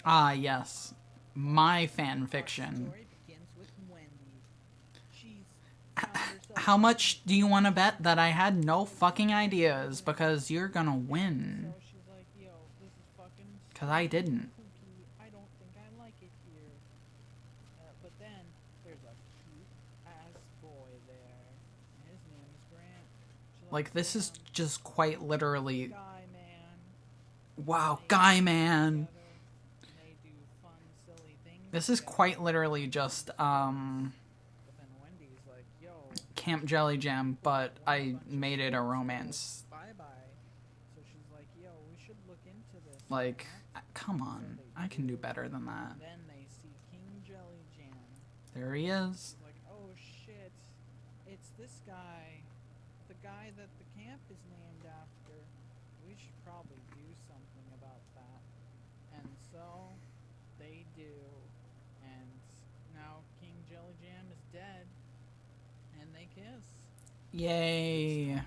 Ah, yes. My fan fiction. How much do you want to bet that I had no fucking ideas? Because you're gonna win. Because I didn't. I don't think I like it here. But then there's a cute ass boy there. His name is Grant. Like, this is just quite literally. Guy man. Wow, guy man. This is quite literally just, Camp Jelly Jam, but I made it a romance. Like, come on. I can do better than that. Then they see King Jelly Jam. There he is. Like, oh shit, it's this guy. The guy that the camp is named after. We should probably do something about that. And so, they do. And now King Jelly Jam is dead. And they kiss. Yay.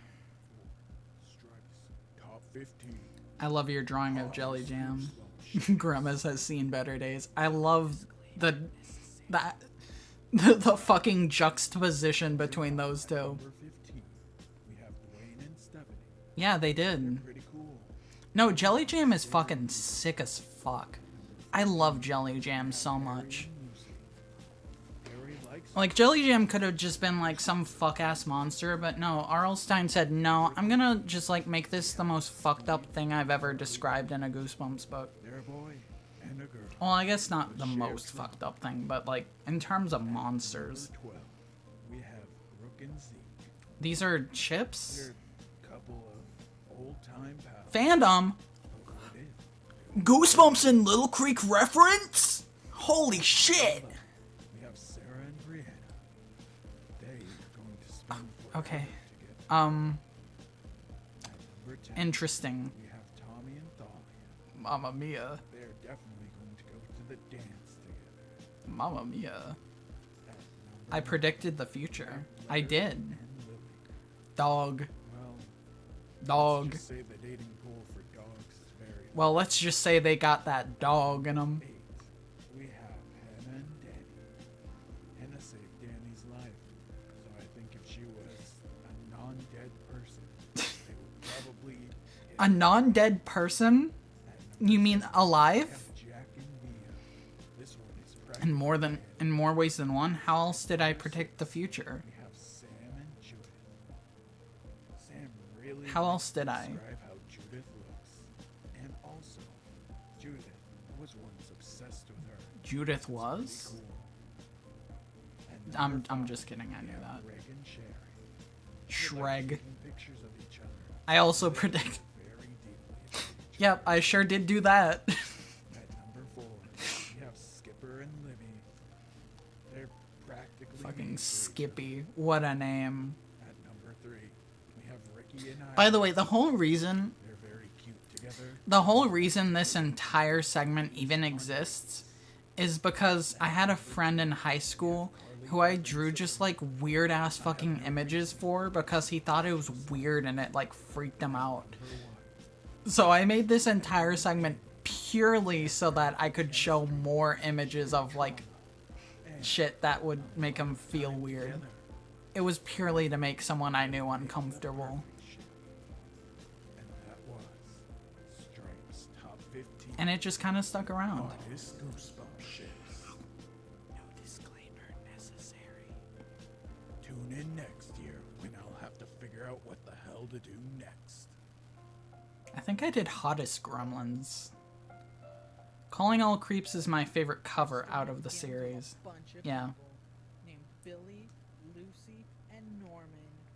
Stripes, top 15. I love your drawing of Jelly Jam. Grimace has seen better days. I love the fucking juxtaposition between those two. Number 15. We have Dwayne and Stephanie. Yeah, they did. Pretty cool. No, Jelly Jam is fucking sick as fuck. I love Jelly Jam so much. Harry likes Like, Jelly Jam could have just been, like, some fuck-ass monster, but no, R.L. Stine said, no, I'm gonna just, like, make this the most fucked up thing I've ever described in a Goosebumps book. their boy and a girl. Well, I guess not the most fucked up thing, but, like, in terms of Number monsters. 12. We have Rook and Zeke. These are chips? They're a couple of old-time pals. Fandom? Look what it is. Goosebumps and Little Creek reference? Holy shit! We have Sarah and Brianna. They are going to spend Okay. forever together. At number 10, Interesting. we have Tommy and Thalia. Mamma mia. They're definitely going to go to the dance together. Mamma mia. At number I predicted the future. I did. and Lily. Dog. Well, Dog. just say the dating pool for dogs is very Well, let's just say they got that dog in them. 8. We have Hannah and Danny. Hannah saved Danny's life, so I think if she was a non-dead person, they would probably A non-dead person? You mean alive? have Jack and Mia. This one is In more ways than one? How else did I predict the future? We have Sam and Judith. Sam really How likes else to did I? describe how Judith looks. And also, Judith was once obsessed with her. Judith Pretty was? cool. And I'm number 5, just kidding, I we knew have that. Greg and Sherry. They Shreg. like taking pictures of each other. I also They predict. care very deeply about each Yep, I sure did do that. other. At number 4, we have Skipper and Libby. They're practically Fucking made for each Skippy. What a name. other. At number 3, we have Ricky and I. By the way, the whole reason They're very cute together. this entire segment even exists is because I had a friend in high school who I drew just like weird ass fucking images for because he thought it was weird and it like freaked him out. So I made this entire segment purely so that I could show more images of like shit that would make him feel weird. It was purely to make someone I knew uncomfortable. And that was Stripe's Top 15 And it just kind of stuck around. Hottest Goosebumps ships. No disclaimer necessary. Tune in next year when I'll have to figure out what the hell to do next. I think I did Hottest Gremlins. Calling All Creeps is my favorite cover out of the series. Bunch of Yeah. people named Billy, Lucy, and Norman.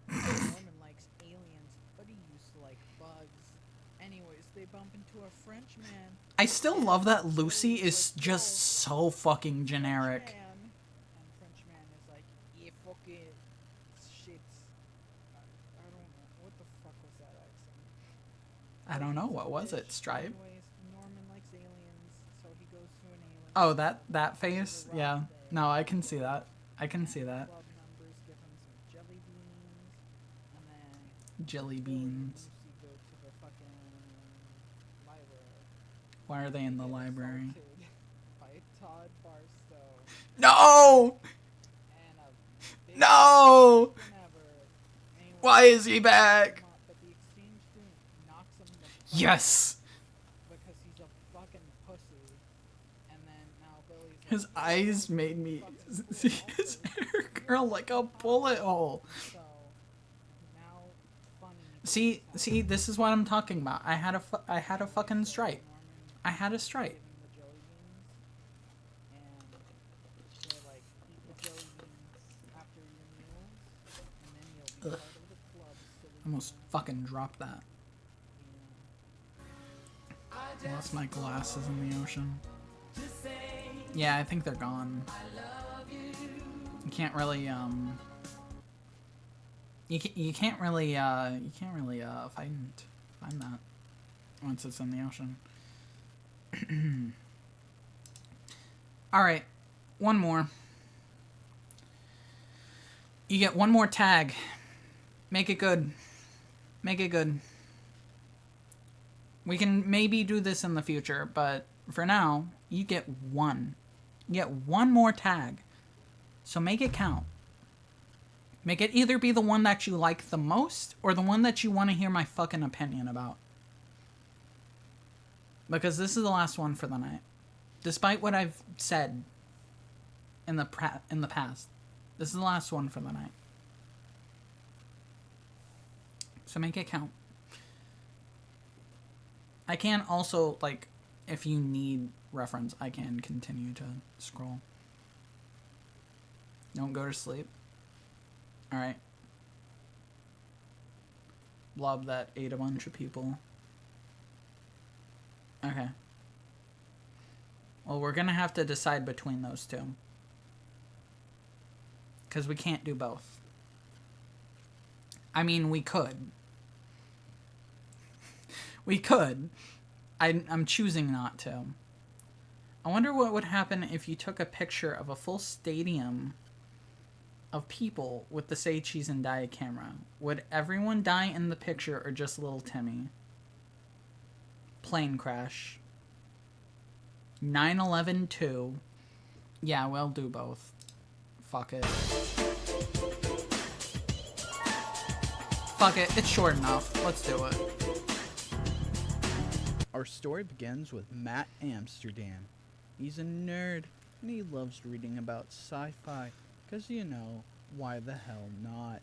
Norman likes aliens, but he used to like bugs. Anyways, they bump into a French man. I still love that Lucy is just so fucking generic. And French man is like, yeah, fucking shit. I don't know. What the fuck was that accent? I don't know, what was it, Stripe? Anyways, Norman likes aliens, so he goes to an alien. Oh, that face? Yeah. No, I can see that. I can see that. Club members give him some jelly beans, and then Jelly Billy and beans. Lucy go to the fucking library. Why are they in the Get library? assaulted by Todd Barstow No! and a big No! whenever. Anyways, Why is he back? but the exchange student knocks him the fuck Yes! because he's a fucking pussy. And then now Billy's like, His eyes made me see his hair curl like a bullet hole. so now funny. See, this is what I'm talking about. I had a fucking stripe. Norman I had a stripe. giving the jelly beans, and they're like, eat the jelly beans after your meals, and then you'll be part of the club. So we Almost fucking dropped that. Lost my glasses in the ocean. Yeah, I think they're gone. You can't really you can't really find that once it's in the ocean. All right, one more. You get one more tag. Make it good. Make it good. We can maybe do this in the future, but for now, you get one. You get one more tag. So make it count. Make it either be the one that you like the most or the one that you want to hear my fucking opinion about. Because this is the last one for the night. Despite what I've said in the past, this is the last one for the night. So make it count. I can also, like, if you need reference, I can continue to scroll. Don't go to sleep. Alright. Blob that ate a bunch of people. Okay. Well, we're gonna have to decide between those two. Because we can't do both. I mean, we could. We could. I'm choosing not to. I wonder what would happen if you took a picture of a full stadium of people with the Say Cheese and Die camera. Would everyone die in the picture or just little Timmy? Plane crash. 9/11-2. Yeah, we'll do both. Fuck it. Fuck it, it's short enough. Let's do it. Our story begins with Matt Amsterdam. He's a nerd, and he loves reading about sci-fi, because, you know, why the hell not?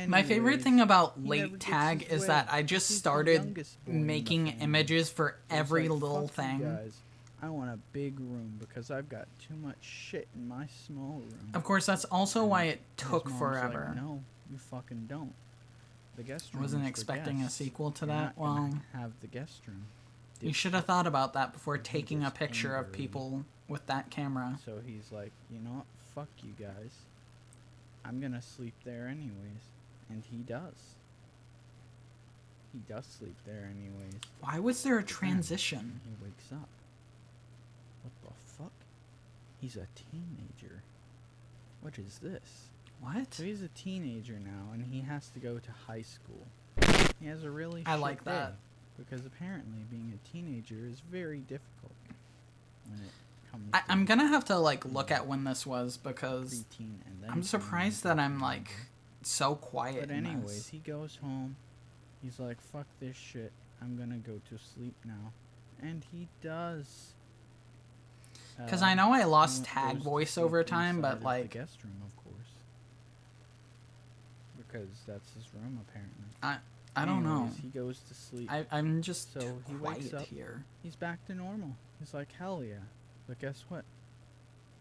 My favorite Anyways, thing about he never late gets tag his is way, that I 'cause just he's the started youngest boy in the making family. images for He's every like, little "Fuck you thing. guys. I want a big room because I've got too much shit in my small room." Of course, that's also why it His took mom's forever. Like, no, you fucking don't. The guest I room wasn't is for expecting a guests. sequel to You're that. not gonna Well, have the guest room. you should dipshit." have thought about that before And he taking a gets picture of angry. people with that camera. So he's like, you know what? Fuck you guys. I'm gonna sleep there anyways. And he does. He does sleep there anyways. Why was there a But then transition? He wakes up. What the fuck? He's a teenager. What is this? What? So he's a teenager now, and he has to go to high school. He has a really I shit like that. day, because apparently being a teenager is very difficult when it comes to I'm gonna have to like look at when this was because preteen and then I'm teen surprised and that I'm teenager. like so quiet. But in anyways, this. he goes home. He's like, fuck this shit. I'm gonna go to sleep now. And he does. Because I know I lost Goes tag to voice sleep over time, inside but of like the guest room, of course. Because that's his room, apparently. I don't know. Anyways, He goes to sleep. I'm just So too he quiet wakes up. here. He's back to normal. He's like, hell yeah. But guess what?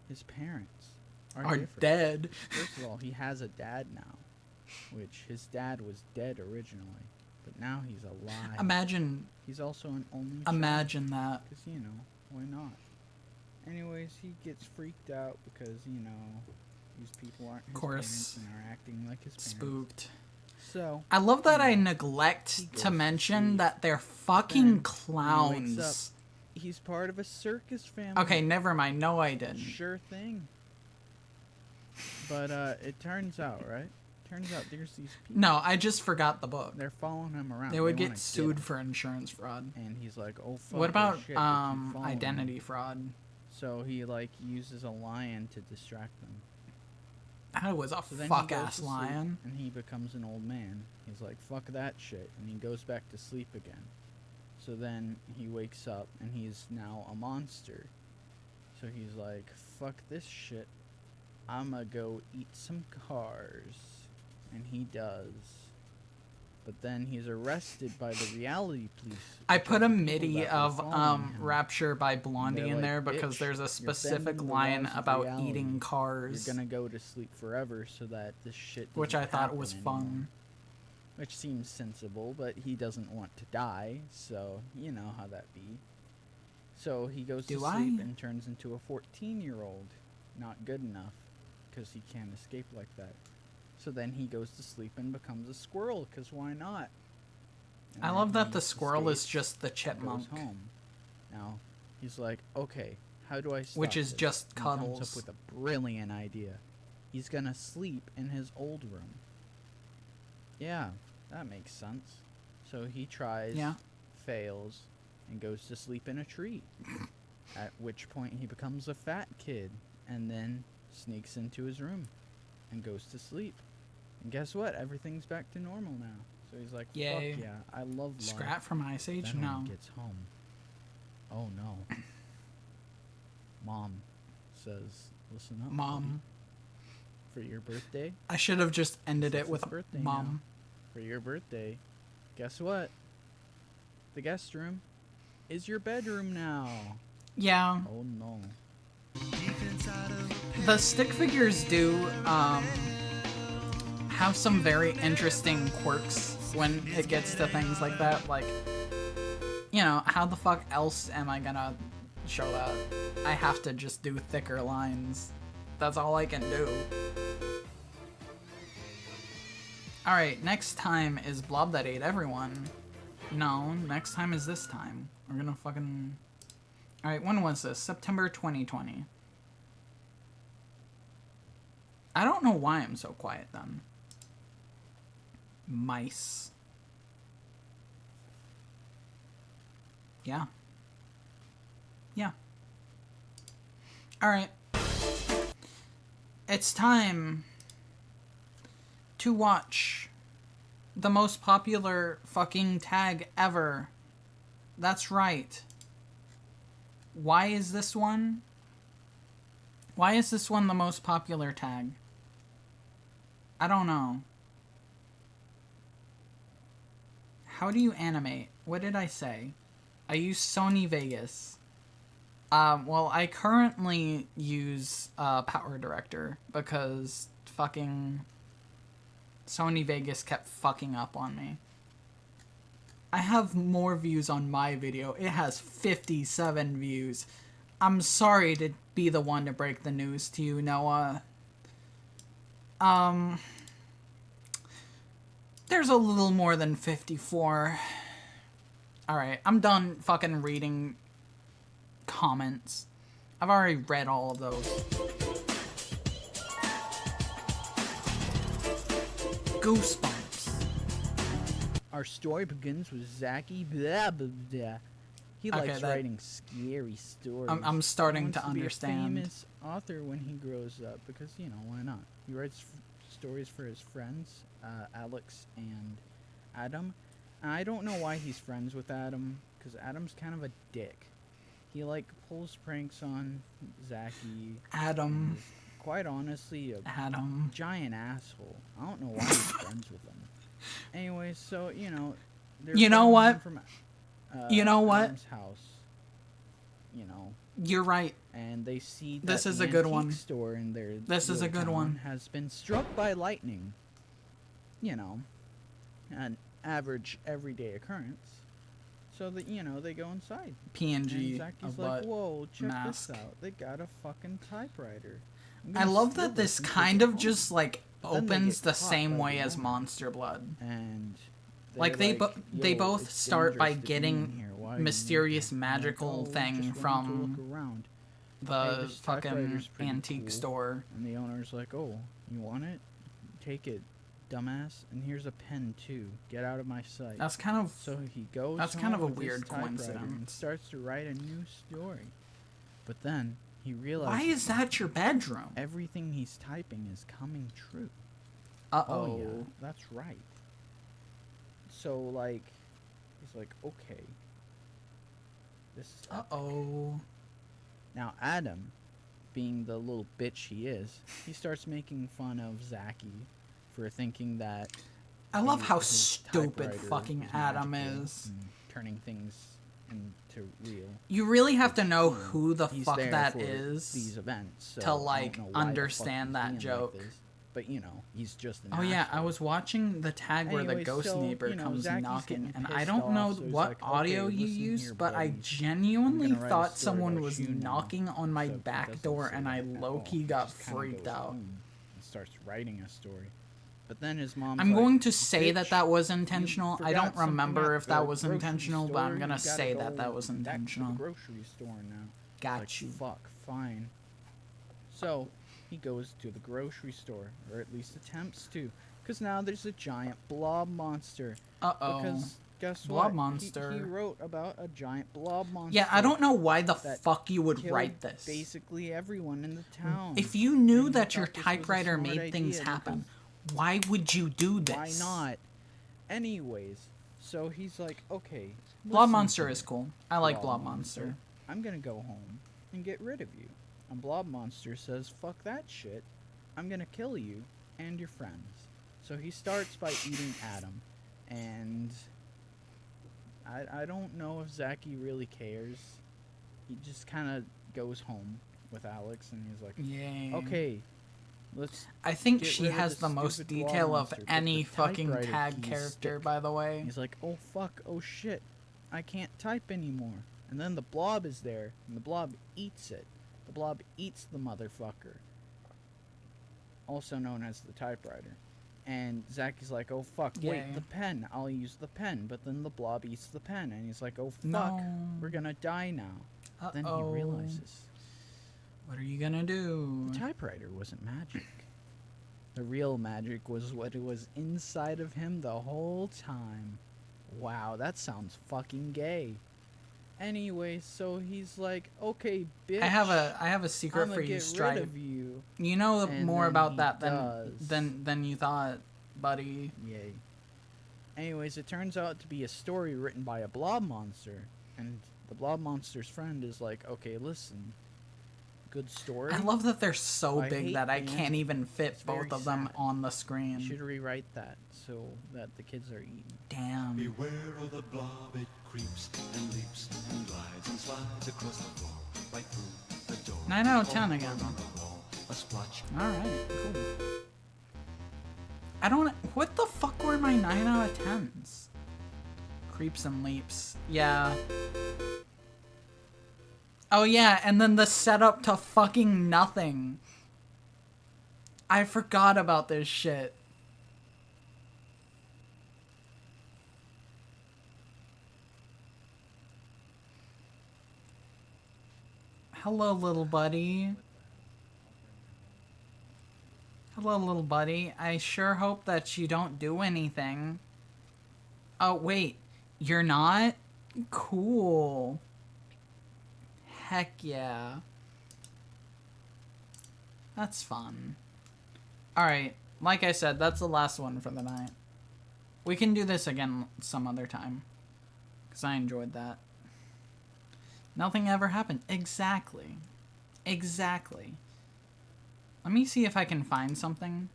His parents are different. Dead. First of all, he has a dad now, which his dad was dead originally, but now he's alive. Imagine, He's also an only imagine that. because, you know, why not? Anyways, he gets freaked out because, you know, these people aren't his Course. parents and are acting like his parents. Spooked. So, I love that I he neglect goes to to mention sleep. that they're Then fucking he wakes clowns. up. He's part of a circus family. Okay, never mind. No, I didn't. Sure thing. But it turns out, right? Turns out there's these people. No, I just forgot the book. They're following him around. They would wanna get sued him. for insurance fraud. And he's like, oh fuck. What oh, about shit, they keep following me. identity fraud? So he like uses a lion to distract them. That was a So then he fuck goes ass to sleep, lion. and he becomes an old man. He's like, fuck that shit, and he goes back to sleep again. So then he wakes up, and he's now a monster. So he's like, fuck this shit. I'ma go eat some cars. And he does. But then he's arrested by the reality police. I which put are a the people MIDI that were of following him. Rapture by Blondie They're in like, there because "Bitch, there's a you're specific bending the line laws of about reality. eating cars, You're gonna go to sleep forever so that this shit which I doesn't thought happen was anymore." fun. Which seems sensible, but he doesn't want to die, so you know how that be. So he goes Do to sleep I? and turns into a 14-year-old. Not good enough, because he can't escape like that. So then he goes to sleep and becomes a squirrel, because why not? And I then love that he the squirrel is escapes just the and goes chipmunk. home. Now, he's like, okay, how do I stop Which is this? just And he comes Cuddles. up with a brilliant idea. He's gonna sleep in his old room. Yeah, that makes sense. So he tries, Yeah. fails, and goes to sleep in a tree. At which point he becomes a fat kid and then sneaks into his room and goes to sleep. And guess what? Everything's back to normal now. So he's like, Yay. fuck yeah, I love life. Scrat from Ice Age? Then No. when he gets home, oh no. Mom says, listen up, Mom. buddy. For your birthday, I should have just ended Since it with it's birthday Mom. for your birthday, guess what? The guest room is your bedroom now. Yeah. Oh no. The stick figures do have some very interesting quirks when it gets to things like that. Like, you know, how the fuck else am I gonna show that? I have to just do thicker lines. That's all I can do. Alright, next time is Blob That Ate Everyone. No, next time is this time. We're gonna fucking... Alright, when was this? September 2020. I don't know why I'm so quiet then. Mice. Yeah. Yeah. Alright. It's time to watch the most popular fucking tag ever. That's right. Why is this one? Why is this one the most popular tag? I don't know. How do you animate? What did I say? I use Sony Vegas. Well, I currently use Power Director because fucking Sony Vegas kept fucking up on me. I have more views on my video. It has 57 views. I'm sorry to be the one to break the news to you, Noah. There's a little more than 54. Alright, I'm done fucking reading comments. I've already read all of those. Goosebumps. Our story begins with Zachy. Blah, blah, blah. He Okay, likes that- writing scary stories. I'm starting He wants to be understand. a famous author when he grows up because, you know, why not? He writes stories for his friends, Alex and Adam. And I don't know why he's friends with Adam because Adam's kind of a dick. He like pulls pranks on Zachy. Adam. He's quite honestly a Adam. giant asshole. I don't know why he's friends with him. Anyway, so you know, they're You know coming what? home From, You know what? Adam's house. You know, You're right. and they see that This is the a good antique one. store in their This is a little good town one. has been struck by lightning. You know, an average everyday occurrence. So that you know they go inside. PNG And Zachy's of like, butt. "Whoa, check mask. this out! They got a fucking typewriter." I'm I gonna love steal that this and take kind it of home." just like But then they opens get the caught same by way the as owner. Monster Blood. And Like they're they "Yo, both it's start by dangerous to be in getting here. Why are you in mysterious here?" I'm like, magical "Oh, thing just wanted to from look around." the this fucking typewriter's pretty antique cool. store. And the owner's like, "Oh, you want it? Take it, dumbass. And here's a pen too. Get out of my sight." That's kind of So he goes. That's kind of home a with his weird typewriter And coincidence. starts to write a new story. But then he realizes. why is that your bedroom? Everything he's typing is coming true. Uh Oh yeah, oh. that's right. So like, he's like, okay. This is Uh oh. Now Adam, being the little bitch he is, he starts making fun of Zachy for thinking that I love how his stupid typewriter fucking is Adam magical is. and turning things into real. You really have to know You know, who the he's fuck there that for is. these events so to, I don't like, know why the fuck understand he's that being joke. Like this. But you know, he's just an Oh yeah, I asshole. was watching the tag where the Anyway, ghost so, neighbor you know, comes Zachy's knocking, getting and I pissed don't know off, so he's what like, audio "Okay, you listen used, here, but I buddy. genuinely I'm gonna write a thought story someone about was you now." knocking on my Except he back doesn't door, say and that I at all. low-key He got just kinda freaked goes out. home and starts writing a story. But then his mom's I'm like, going to say that "Bitch, that was you intentional. I forgot don't something remember at if that the was grocery intentional, but store. I'm gonna You gotta say go that that was back to the intentional. grocery store now." Got Like, you. fuck, fine. So, he goes to the grocery store, or at least attempts to, because now there's a giant blob monster. Uh-oh. Because guess Blob what? monster. He wrote about a giant blob monster. Yeah, I don't know why the that fuck you would killed write this. basically everyone in the town. If you knew And he that your thought this was a typewriter smart made things idea happen, because why would you do this? why not? Anyways, so he's like, okay. Blob listen monster to is me, cool. I like Blob monster. I'm gonna go home and get rid of you. And Blob monster says, fuck that shit. I'm gonna kill you and your friends. So he starts by eating Adam. And I don't know if Zachy really cares. He just kind of goes home with Alex and he's like, Yay. okay, let's I think get she rid of has this the most stupid blob detail of monster, but any the fucking typewriter tag keys character, stick. by the way. He's like, oh fuck, oh shit, I can't type anymore. And then the blob is there, and the blob eats it. The blob eats the motherfucker. Also known as the typewriter. And Zachy's like, oh fuck, wait, Yay. the pen, I'll use the pen. But then the blob eats the pen, and he's like, oh fuck, No. we're gonna die now. Uh-oh. Then he realizes What are you gonna do? the typewriter wasn't magic. The real magic was what was inside of him the whole time. Wow, that sounds fucking gay. Anyway, so he's like, okay, bitch. I have a secret I'ma for you, get Stripe. rid of you. You know And more then about he that does. than you thought, buddy. Yay. Anyways, it turns out to be a story written by a blob monster. And the blob monster's friend is like, okay, listen. Good story. I love that they're so I big hate that I the can't ending. even fit It's both very of them sad. on the You screen. should rewrite that so that the kids are eaten. Damn. Beware of the blob, it creeps and leaps and glides and slides across the floor, right through the door. 9 out of 10 again. On the wall, a splotch. Alright, cool. I don't... What the fuck were my 9 out of 10s? Creeps and leaps. Yeah. Oh yeah, and then the setup to fucking nothing. I forgot about this shit. Hello, little buddy. Hello, little buddy. I sure hope that you don't do anything. Oh, wait. You're not? Cool. Heck yeah. That's fun. Alright, like I said, that's the last one for the night. We can do this again some other time. Because I enjoyed that. Nothing ever happened. Exactly. Exactly. Let me see if I can find something.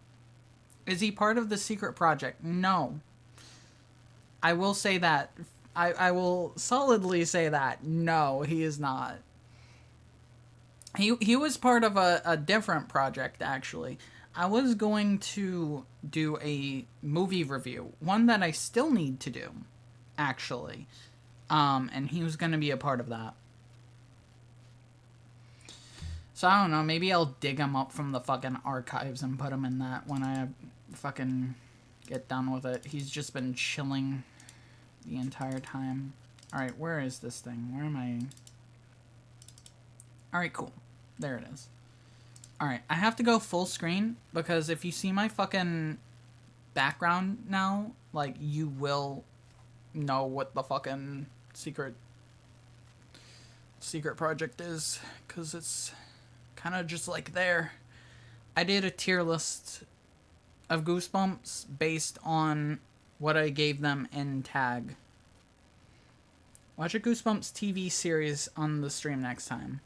Is he part of the secret project? No. I will say that. I will solidly say that. No, he is not. He was part of a different project, actually. I was going to do a movie review. One that I still need to do, actually. And he was going to be a part of that. So I don't know, maybe I'll dig him up from the fucking archives and put him in that when I fucking get done with it. He's just been chilling the entire time. Alright, where is this thing? Where am I? Alright, cool. There it is. Alright, I have to go full screen because if you see my fucking background now, like, you will know what the fucking secret project is, because it's kind of just like there. I did a tier list of Goosebumps based on what I gave them in tag. Watch a Goosebumps TV series on the stream next time.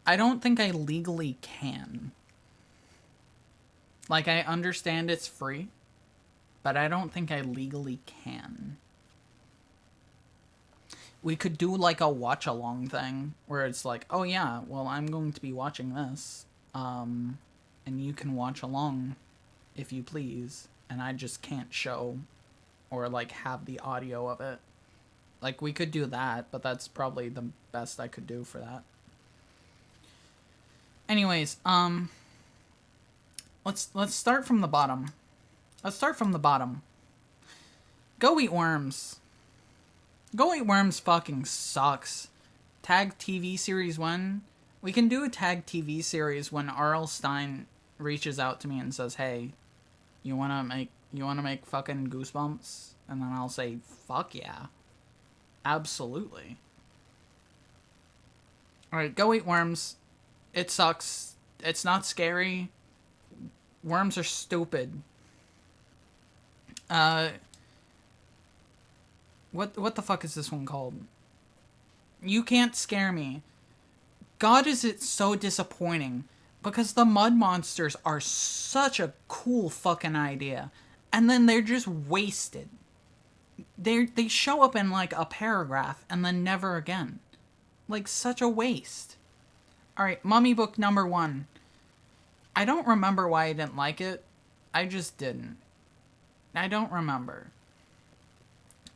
I don't think I legally can. Like, I understand it's free, but I don't think I legally can. We could do like a watch-along thing where it's like, oh yeah, well, I'm going to be watching this, and you can watch along if you please, and I just can't show or like have the audio of it. Like, we could do that, but that's probably the best I could do for that. Anyways, let's start from the bottom. Let's start from the bottom. Go Eat Worms. Go Eat Worms fucking sucks. Tag TV series 1. We can do a tag TV series when R.L. Stine reaches out to me and says, hey, you wanna You want to make fucking Goosebumps? And then I'll say, fuck yeah. Absolutely. Alright, go eat worms. It sucks. It's not scary. Worms are stupid. What the fuck is this one called? You Can't Scare Me. God, is it so disappointing. Because the mud monsters are such a cool fucking idea. And then they're just wasted. They show up in like a paragraph and then never again. Like such a waste. Alright, Mummy Book number 1. I don't remember why I didn't like it. I just didn't. I don't remember.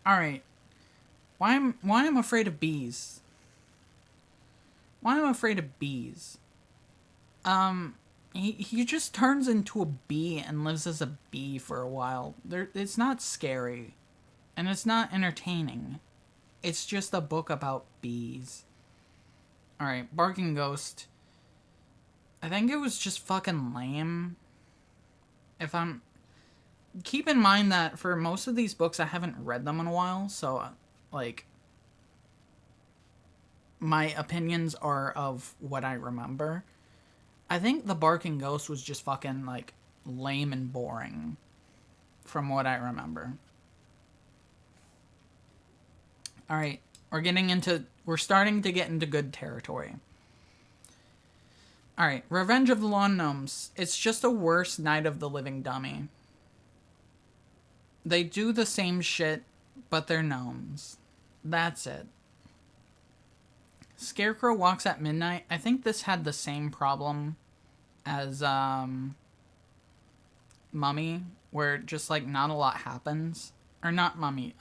Alright. Why I'm afraid of bees. Why I'm afraid of bees. He just turns into a bee and lives as a bee for a while. It's not scary. And it's not entertaining. It's just a book about bees. Alright, Barking Ghost. I think it was just fucking lame. Keep in mind that for most of these books, I haven't read them in a while, so, like, my opinions are of what I remember. I think The Barking Ghost was just fucking, like, lame and boring, from what I remember. Alright, we're starting to get into good territory. Alright, Revenge of the Lawn Gnomes. It's just a worse Night of the Living Dummy. They do the same shit, but they're gnomes. That's it. Scarecrow Walks at Midnight. I think this had the same problem as Mummy, where just like not a lot happens. Or not Mummy,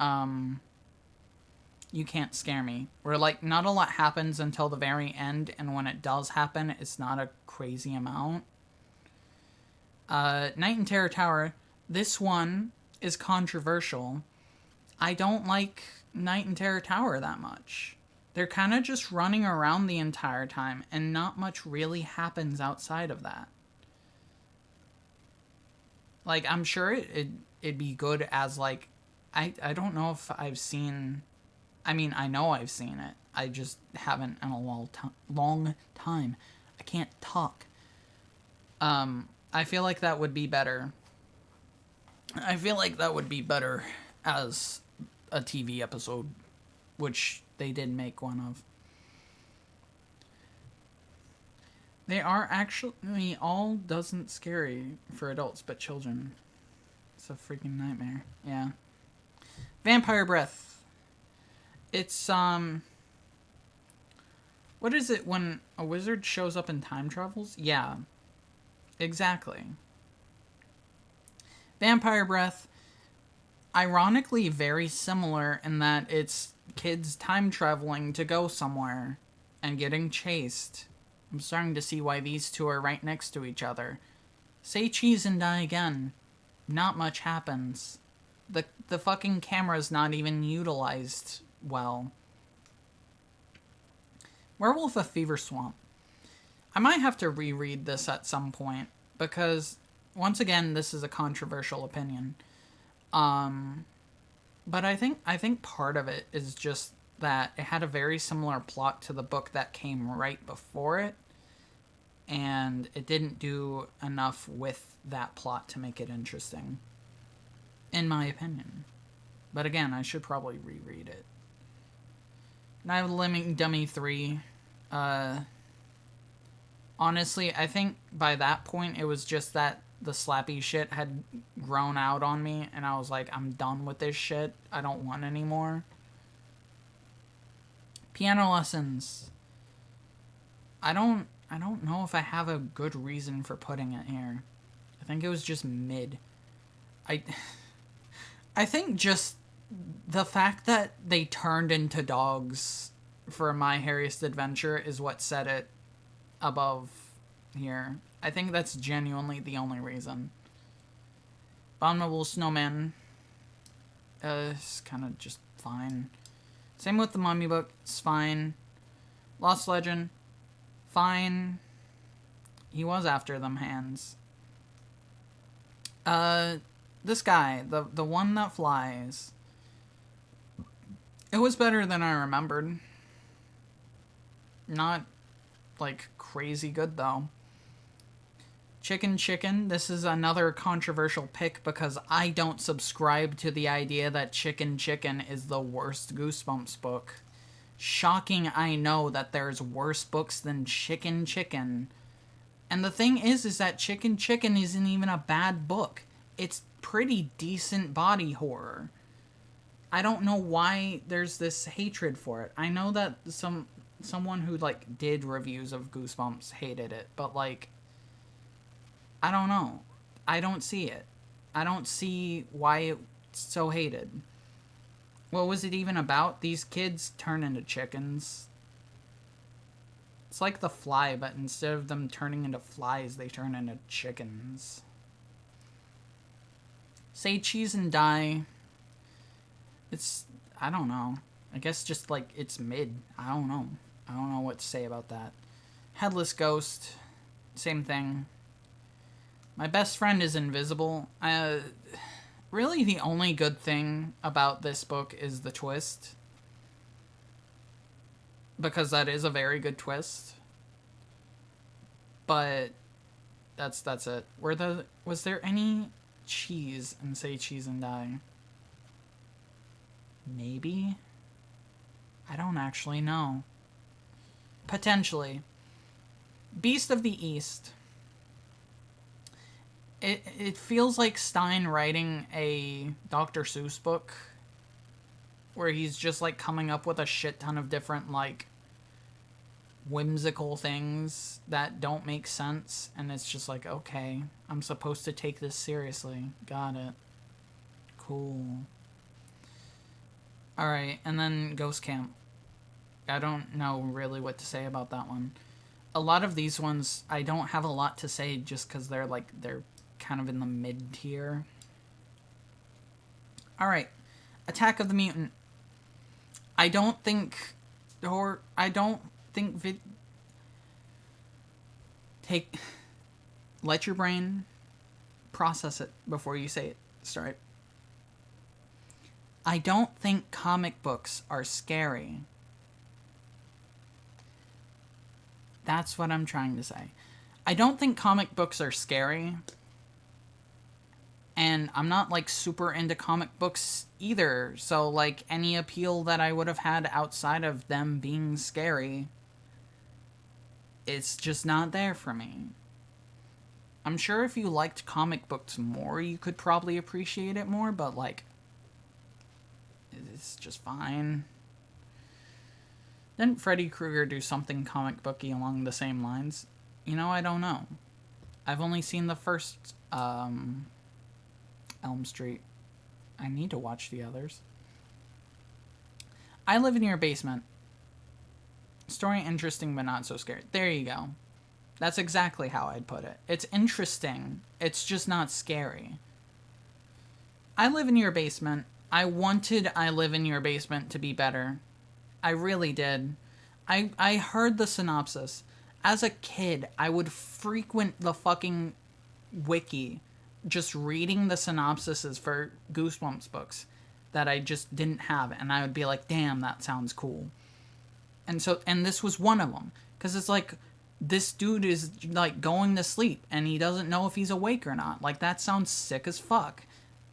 You Can't Scare Me, where like not a lot happens until the very end, and when it does happen, it's not a crazy amount. Night in Terror Tower. This one is controversial. I don't like Night in Terror Tower that much. They're kind of just running around the entire time, and not much really happens outside of that. Like, I'm sure it'd be good as, like, I don't know if I've seen... I mean, I know I've seen it. I just haven't in a long time. I can't talk. I feel like that would be better. I feel like that would be better as a TV episode, which they did make one of. They are actually all doesn't scary for adults, but children. It's a freaking nightmare. Yeah. Vampire Breath. It's, what is it when a wizard shows up and time travels? Yeah. Exactly. Vampire Breath, ironically very similar in that it's kids time traveling to go somewhere and getting chased. I'm starting to see why these two are right next to each other. Say cheese and die again. Not much happens. The fucking camera's not even utilized well. Werewolf of Fever Swamp. I might have to reread this at some point, because, once again, this is a controversial opinion. But I think part of it is just that it had a very similar plot to the book that came right before it, and it didn't do enough with that plot to make it interesting, in my opinion. But again, I should probably reread it. Night of the Living Dummy 3. Honestly, I think by that point it was just that the slappy shit had grown out on me, and I was like, I'm done with this shit. I don't want any more. Piano Lessons. I don't know if I have a good reason for putting it here. I think it was just mid. I think just the fact that they turned into dogs for My Hairiest Adventure is what set it above here. I think that's genuinely the only reason. Abominable Snowman is kind of just fine. Same with the Mummy book, it's fine. Lost Legend, fine. He was after them hands. This guy, the one that flies. It was better than I remembered. Not, like, crazy good, though. Chicken. This is another controversial pick because I don't subscribe to the idea that Chicken is the worst Goosebumps book. Shocking, I know that there's worse books than Chicken. And the thing is that Chicken isn't even a bad book. It's pretty decent body horror. I don't know why there's this hatred for it. I know that someone who, like, did reviews of Goosebumps hated it, but, like, I don't know. I don't see it. I don't see why it's so hated. What was it even about? These kids turn into chickens. It's like The Fly, but instead of them turning into flies, they turn into chickens. Say Cheese and Die. It's, I don't know. I guess just, like, it's mid. I don't know. I don't know what to say about that. Headless Ghost. Same thing. My Best Friend is Invisible. Really, the only good thing about this book is the twist. Because that is a very good twist. But that's it. Was there any cheese in Say Cheese and Die? Maybe? I don't actually know. Potentially. Beast of the East. It feels like Stein writing a Dr. Seuss book where he's just, like, coming up with a shit ton of different, like, whimsical things that don't make sense, and it's just like, okay, I'm supposed to take this seriously. Got it. Cool. Alright, and then Ghost Camp. I don't know really what to say about that one. A lot of these ones, I don't have a lot to say just because they're kind of in the mid tier. Alright, Attack of the Mutant. Let your brain process it before you say it. Sorry. I don't think comic books are scary. That's what I'm trying to say. I don't think comic books are scary. And I'm not, like, super into comic books either. So, like, any appeal that I would have had outside of them being scary, it's just not there for me. I'm sure if you liked comic books more, you could probably appreciate it more, but, like, it's just fine. Didn't Freddy Krueger do something comic booky along the same lines? You know, I don't know. I've only seen the first, Elm Street. I need to watch the others. I Live in Your Basement. Story interesting, but not so scary. There you go. That's exactly how I'd put it. It's interesting. It's just not scary. I Live in Your Basement. I wanted I Live in Your Basement to be better. I really did. I heard the synopsis. As a kid, I would frequent the fucking wiki just reading the synopsises for Goosebumps books that I just didn't have, and I would be like, damn, that sounds cool. And this was one of them, because it's like, this dude is, like, going to sleep, and he doesn't know if he's awake or not. Like, that sounds sick as fuck.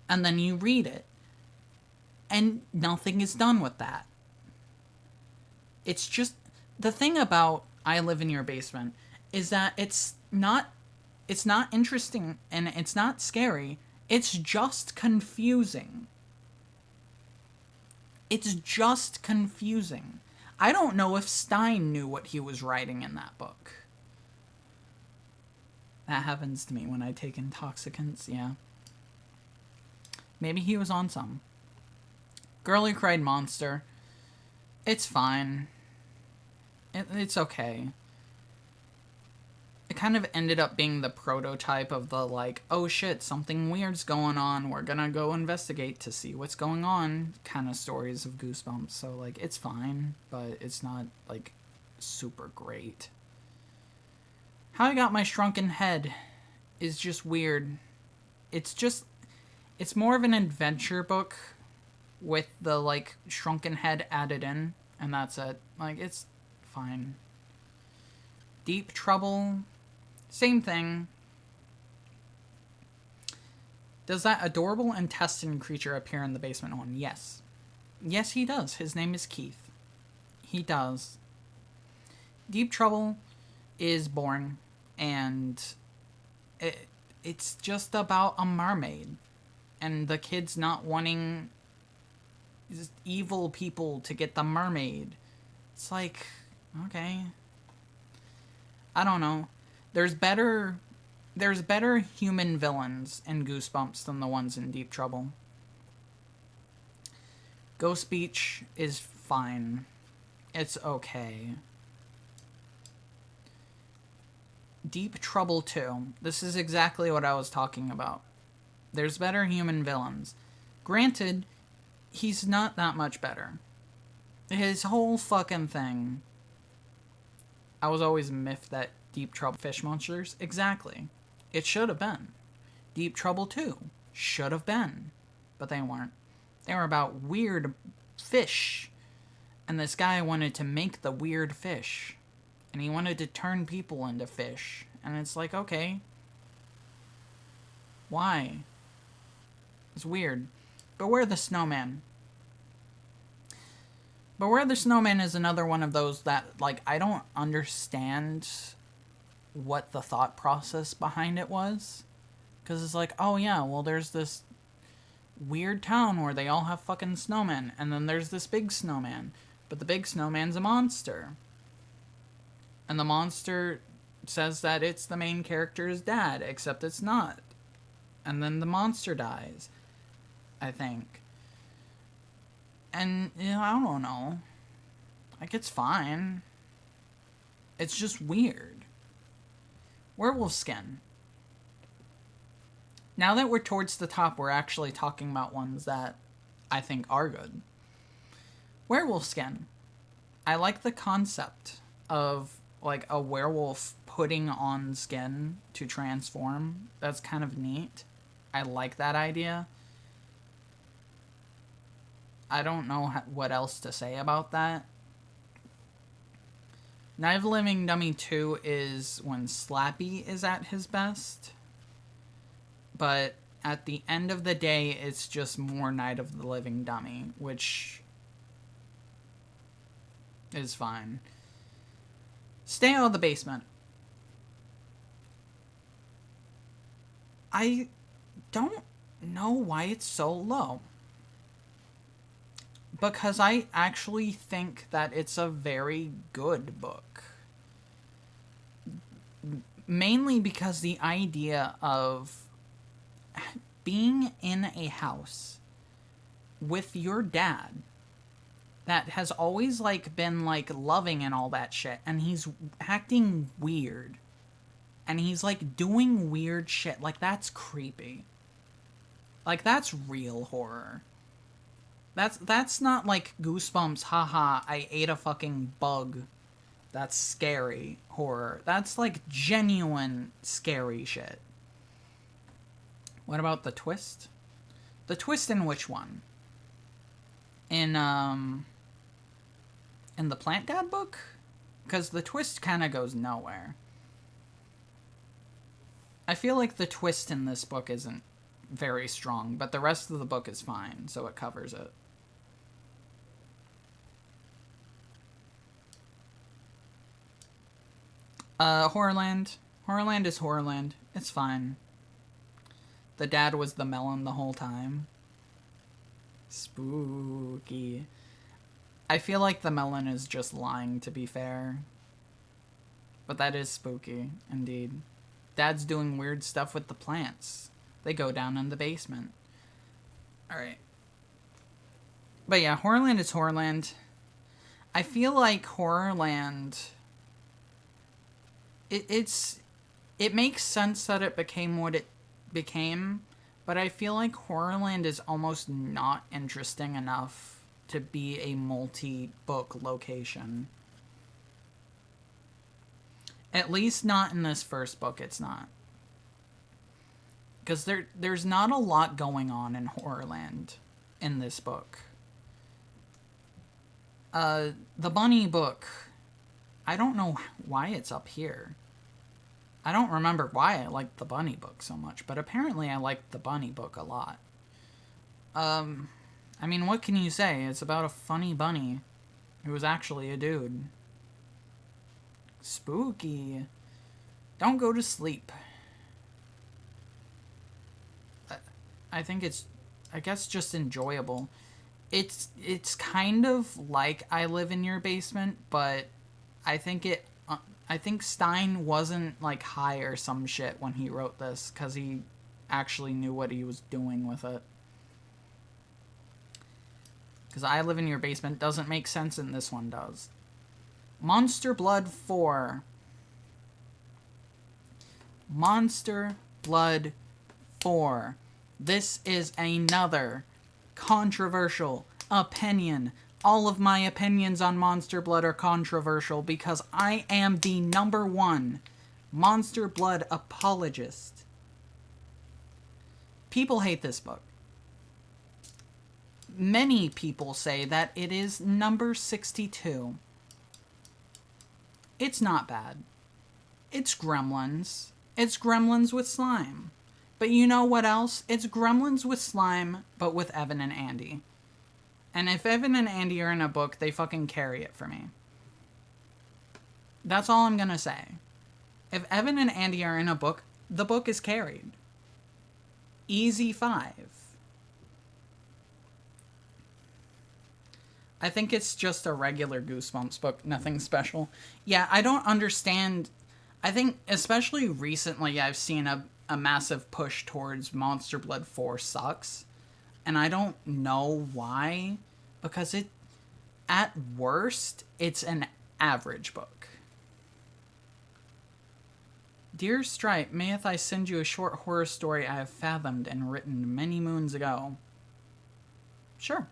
And then you read it, and nothing is done with that. It's just, the thing about I Live in Your Basement is that it's not interesting, and it's not scary. It's just confusing. It's just confusing. I don't know if Stein knew what he was writing in that book. That happens to me when I take intoxicants, yeah. Maybe he was on some. Girl Who Cried Monster. It's fine. It's okay. It kind of ended up being the prototype of the, like, oh shit, something weird's going on, we're gonna go investigate to see what's going on kind of stories of Goosebumps. So, like, it's fine, but it's not, like, super great. How I Got My Shrunken Head is just weird. It's It's more of an adventure book with the, like, shrunken head added in, and that's it. Like, it's fine. Deep Trouble, same thing. Does that adorable intestine creature appear in the basement one? Yes. Yes, he does. His name is Keith. He does. Deep Trouble is boring, and it's just about a mermaid and the kids not wanting evil people to get the mermaid. It's like, okay. I don't know. There's better human villains in Goosebumps than the ones in Deep Trouble. Ghost Beach is fine. It's okay. Deep Trouble 2. This is exactly what I was talking about. There's better human villains. Granted, he's not that much better. His whole fucking thing. I was always miffed that Deep Trouble fish monsters. Exactly. It should have been. Deep Trouble 2 should have been. But they weren't. They were about weird fish. And this guy wanted to make the weird fish. And he wanted to turn people into fish. And it's like, okay. Why? It's weird. Beware the Snowman. Beware the Snowman is another one of those that, like, I don't understand what the thought process behind it was. Because it's like, oh yeah, well there's this weird town where they all have fucking snowmen. And then there's this big snowman. But the big snowman's a monster. And the monster says that it's the main character's dad, except it's not. And then the monster dies, I think. And, you know, I don't know. Like, it's fine. It's just weird. Werewolf Skin. Now that we're towards the top, we're actually talking about ones that I think are good. Werewolf Skin. I like the concept of, like, a werewolf putting on skin to transform. That's kind of neat. I like that idea. I don't know what else to say about that. Night of the Living Dummy 2 is when Slappy is at his best. But at the end of the day, it's just more Night of the Living Dummy, which is fine. Stay Out of the Basement. I don't know why it's so low. Because I actually think that it's a very good book. Mainly because the idea of being in a house with your dad that has always, like, been, like, loving and all that shit, and he's acting weird. And he's, like, doing weird shit. Like, that's creepy. Like, that's real horror. That's not like Goosebumps, haha, I ate a fucking bug. That's scary horror. That's like genuine scary shit. What about the twist? The twist in which one? In the Plant Dad book? Because the twist kind of goes nowhere. I feel like the twist in this book isn't very strong, but the rest of the book is fine, so it covers it. Horrorland. Horrorland is Horrorland. It's fine. The dad was the melon the whole time. Spooky. I feel like the melon is just lying, to be fair. But that is spooky, indeed. Dad's doing weird stuff with the plants. They go down in the basement. Alright. But yeah, Horrorland is Horrorland. I feel like Horrorland... It makes sense that it became what it became, but I feel like Horrorland is almost not interesting enough to be a multi-book location. At least not in this first book, it's not. Because there's not a lot going on in Horrorland in this book. The bunny book, I don't know why it's up here. I don't remember why I liked the bunny book so much, but apparently I liked the bunny book a lot. I mean, what can you say? It's about a funny bunny who was actually a dude. Spooky. Don't go to sleep. I think it's, I guess, just enjoyable. It's kind of like I Live in Your Basement, but I think Stein wasn't like high or some shit when he wrote this, because he actually knew what he was doing with it. Because I Live in Your Basement doesn't make sense, and this one does. Monster Blood 4. Monster Blood 4. This is another controversial opinion. All of my opinions on Monster Blood are controversial because I am the #1 Monster Blood apologist. People hate this book. Many people say that it is number 62. It's not bad. It's Gremlins. It's Gremlins with slime. But you know what else? It's Gremlins with slime, but with Evan and Andy. And if Evan and Andy are in a book, they fucking carry it for me. That's all I'm gonna say. If Evan and Andy are in a book, the book is carried. Easy 5. I think it's just a regular Goosebumps book, nothing special. Yeah, I don't understand. I think, especially recently, I've seen a massive push towards Monster Blood 4 sucks. And I don't know why, because at worst, it's an average book. Dear Stripe, mayeth I send you a short horror story I have fathomed and written many moons ago? Sure.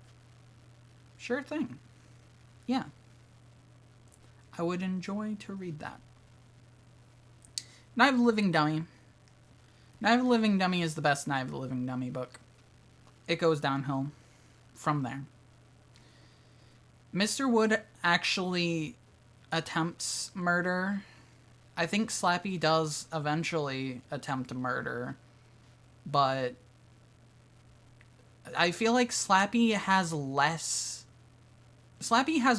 Sure thing. Yeah. I would enjoy to read that. Night of the Living Dummy. Night of the Living Dummy is the best Night of the Living Dummy book. It goes downhill from there. Mr. Wood actually attempts murder. I think Slappy does eventually attempt murder, but I feel like Slappy has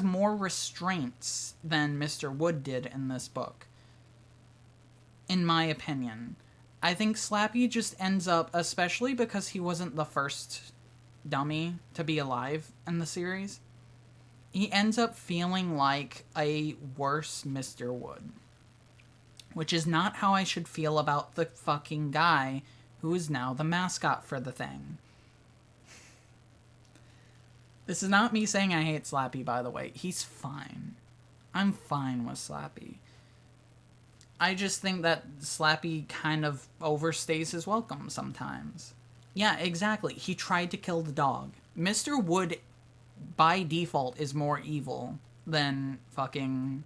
more restraints than Mr. Wood did in this book, in my opinion. I think Slappy just ends up, especially because he wasn't the first dummy to be alive in the series, he ends up feeling like a worse Mr. Wood. Which is not how I should feel about the fucking guy who is now the mascot for the thing. This is not me saying I hate Slappy, by the way. He's fine. I'm fine with Slappy. I just think that Slappy kind of overstays his welcome sometimes. Yeah, exactly. He tried to kill the dog. Mr. Wood, by default, is more evil than Slappy.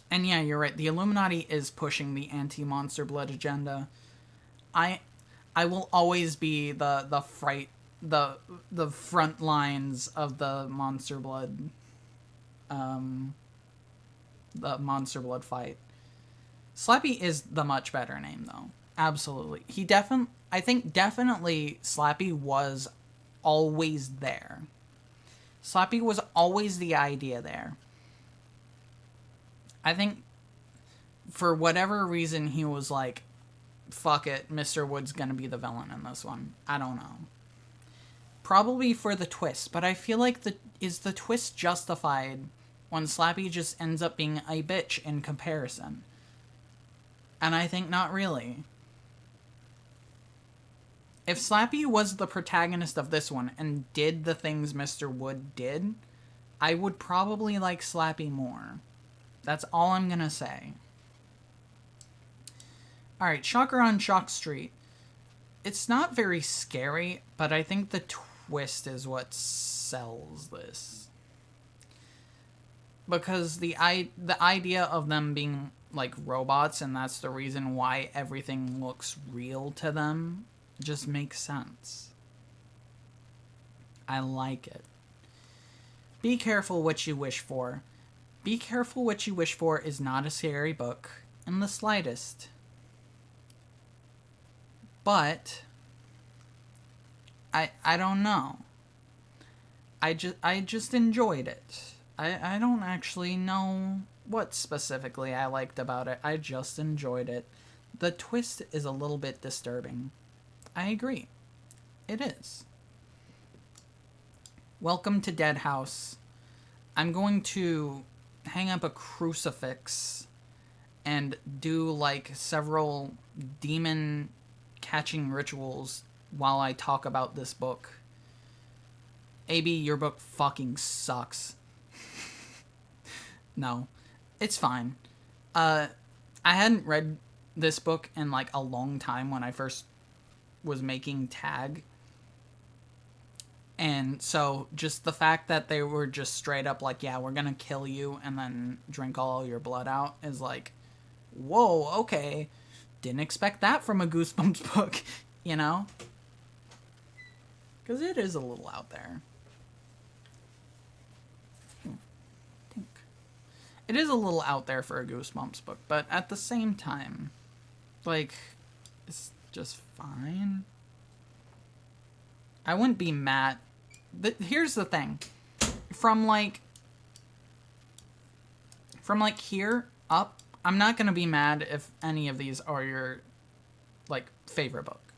And yeah, you're right. The Illuminati is pushing the anti-Monster Blood agenda. I will always be the front lines of the Monster Blood fight. Slappy is the much better name though. Absolutely. I think definitely Slappy was always there. Slappy was always the idea there. I think for whatever reason he was like, fuck it, Mr. Wood's gonna be the villain in this one. I don't know. Probably for the twist, but I feel like is the twist justified when Slappy just ends up being a bitch in comparison? And I think not really. If Slappy was the protagonist of this one and did the things Mr. Wood did, I would probably like Slappy more. That's all I'm gonna say. Alright, Shocker on Shock Street. It's not very scary, but I think the twist is what sells this. Because the idea of them being like robots, and that's the reason why everything looks real to them, just makes sense. I like it. Be careful what you wish for. Be careful what you wish for is not a scary book in the slightest. But I don't know. I just enjoyed it. I don't actually know what specifically I liked about it. I just enjoyed it. The twist is a little bit disturbing. I agree. It is. Welcome to Dead House. I'm going to hang up a crucifix and do like several demon catching rituals while I talk about this book. AB, your book fucking sucks. No, it's fine. I hadn't read this book in like a long time when I first was making Tag. And so just the fact that they were just straight up like, yeah, we're gonna kill you and then drink all your blood out is like, whoa, okay. Didn't expect that from a Goosebumps book, you know? Because it is a little out there. It is a little out there for a Goosebumps book, but at the same time, like, it's just fine. I wouldn't be mad. Here's the thing. From here up, I'm not gonna be mad if any of these are your, like, favorite book.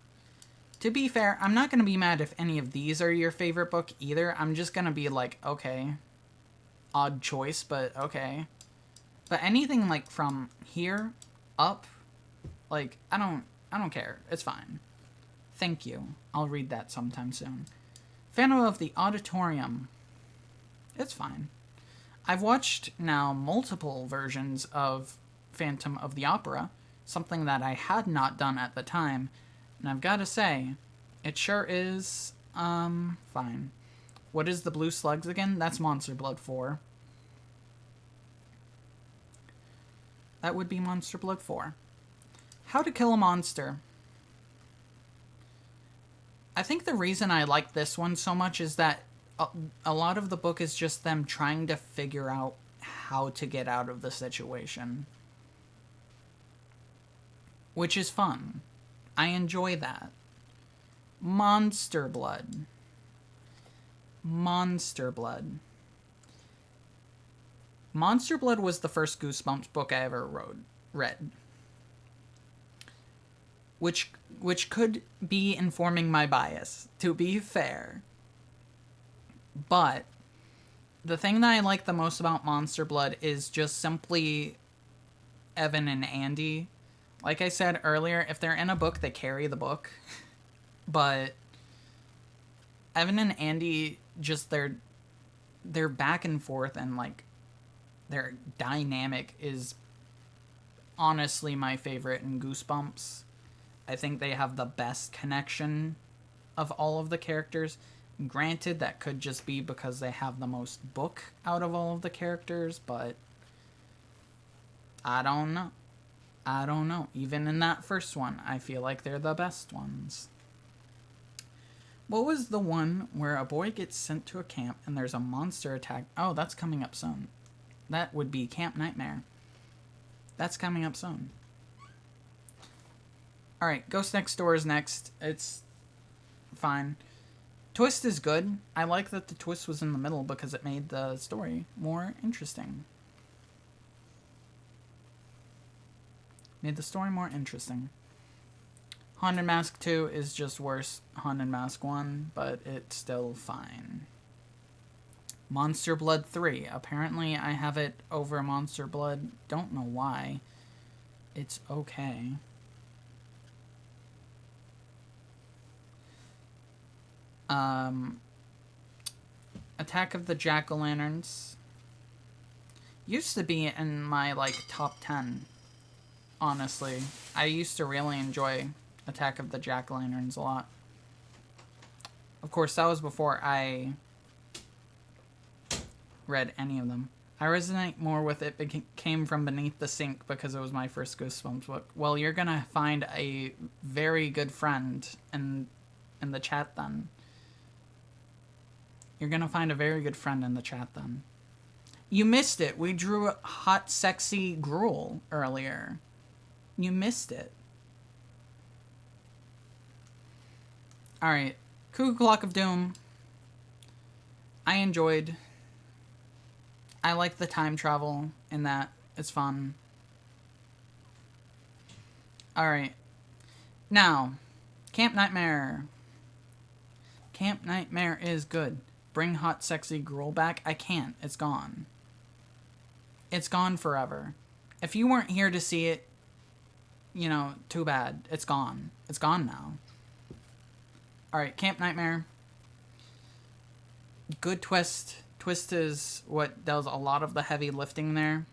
To be fair, I'm not gonna be mad if any of these are your favorite book either. I'm just gonna be like, okay, odd choice, but okay. But anything, like, from here up, like, I don't care. It's fine. Thank you. I'll read that sometime soon. Phantom of the Auditorium. It's fine. I've watched now multiple versions of Phantom of the Opera, something that I had not done at the time, and I've got to say, it sure is, fine. What is the blue slugs again? That's Monster Blood 4. That would be Monster Blood 4. How to Kill a Monster. I think the reason I like this one so much is that a lot of the book is just them trying to figure out how to get out of the situation. Which is fun. I enjoy that. Monster Blood. Monster Blood. Monster Blood was the first Goosebumps book I ever read. Which could be informing my bias, to be fair. But the thing that I like the most about Monster Blood is just simply Evan and Andy. Like I said earlier, if they're in a book, they carry the book. But Evan and Andy, just their back and forth and like their dynamic is honestly my favorite in Goosebumps. I think they have the best connection of all of the characters. Granted, that could just be because they have the most book out of all of the characters, but I don't know. I don't know. Even in that first one, I feel like they're the best ones. What was the one where a boy gets sent to a camp and there's a monster attack? Oh, that's coming up soon. That would be Camp Nightmare. That's coming up soon. Alright, Ghost Next Door is next. It's fine. Twist is good. I like that the twist was in the middle because it made the story more interesting. Made the story more interesting. Haunted Mask 2 is just worse Haunted Mask 1, but it's still fine. Monster Blood 3. Apparently I have it over Monster Blood. Don't know why. It's okay. Attack of the Jack-o'-lanterns. Used to be in my, like, top 10. Honestly. I used to really enjoy Attack of the Jack-o'-lanterns a lot. Of course, that was before I read any of them. I resonate more with it came from beneath the sink because it was my first Goosebumps book. Well, you're gonna find a very good friend in the chat then. You're gonna find a very good friend in the chat then. You missed it. We drew hot, sexy Gruel earlier. You missed it. Alright. Cuckoo Clock of Doom. I enjoyed. I like the time travel in that. It's fun. Alright. Now, Camp Nightmare. Camp Nightmare is good. Bring hot, sexy Gruel back? I can't. It's gone. It's gone forever. If you weren't here to see it, you know, too bad. It's gone. It's gone now. Alright, Camp Nightmare. Good twist. Twist is what does a lot of the heavy lifting there.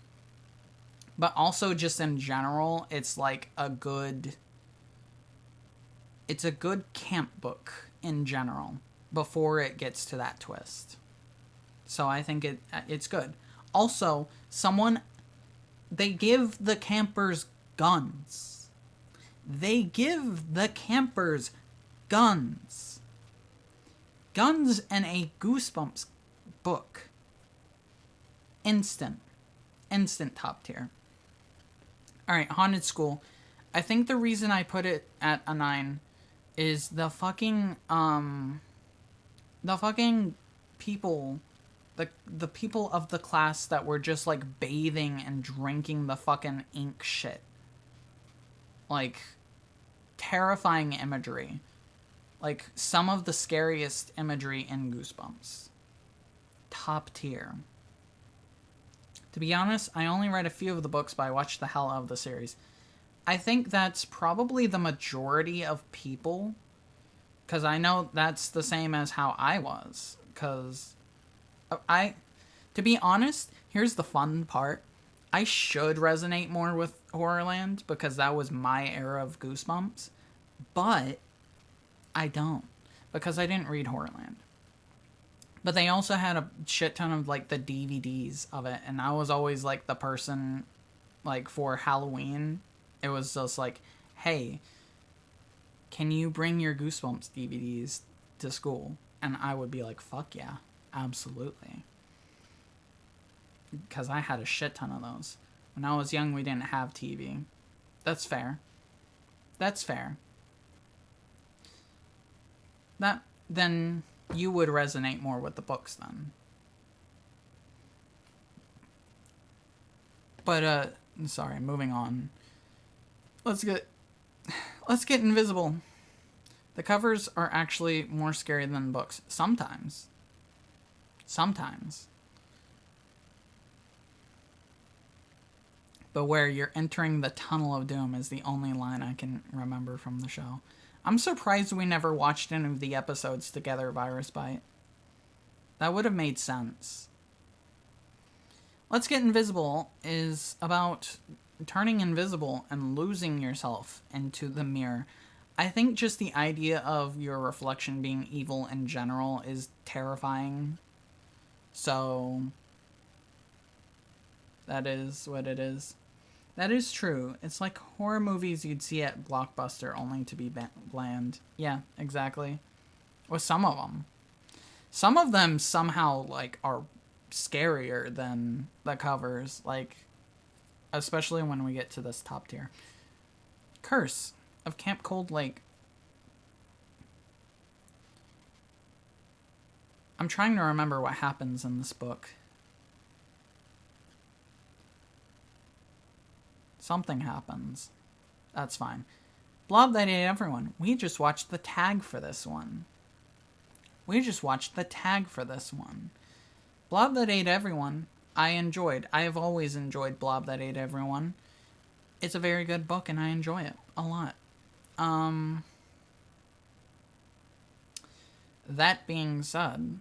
But also just in general, it's like a good... It's a good camp book in general before it gets to that twist. So I think it's good. Also, they give the campers guns. They give the campers guns. Guns in a Goosebumps book. Instant top tier. Alright, Haunted School. I think the reason I put it at a 9 is the fucking people, the people of the class that were just like bathing and drinking the fucking ink shit. Like, terrifying imagery. Like, some of the scariest imagery in Goosebumps. Top tier. To be honest, I only read a few of the books, but I watched the hell out of the series. I think that's probably the majority of people, because I know that's the same as how I was, because to be honest, here's the fun part. I should resonate more with Horrorland, because that was my era of Goosebumps, but I don't, because I didn't read Horrorland. But they also had a shit ton of, like, the DVDs of it, and I was always, like, the person, like, for Halloween, it was just like, hey, can you bring your Goosebumps DVDs to school? And I would be like, fuck yeah, absolutely. Because I had a shit ton of those. When I was young, we didn't have TV. That's fair. That's fair. Then you would resonate more with the books then. But, sorry, moving on. Let's get Invisible. The covers are actually more scary than the books. Sometimes. Sometimes. But where you're entering the tunnel of doom is the only line I can remember from the show. I'm surprised we never watched any of the episodes together, Virus Bite. That would have made sense. Let's Get Invisible is about turning invisible and losing yourself into the mirror. I think just the idea of your reflection being evil in general is terrifying. So, that is what it is. That is true. It's like horror movies you'd see at Blockbuster only to be bland. Yeah, exactly. With some of them. Some of them somehow, like, are scarier than the covers. Like, especially when we get to this top tier. Curse of Camp Cold Lake. I'm trying to remember what happens in this book. Something happens. That's fine. Blob That Ate Everyone. We just watched the tag for this one. Blob That Ate Everyone, I enjoyed. I have always enjoyed Blob That Ate Everyone. It's a very good book, and I enjoy it a lot. That being said,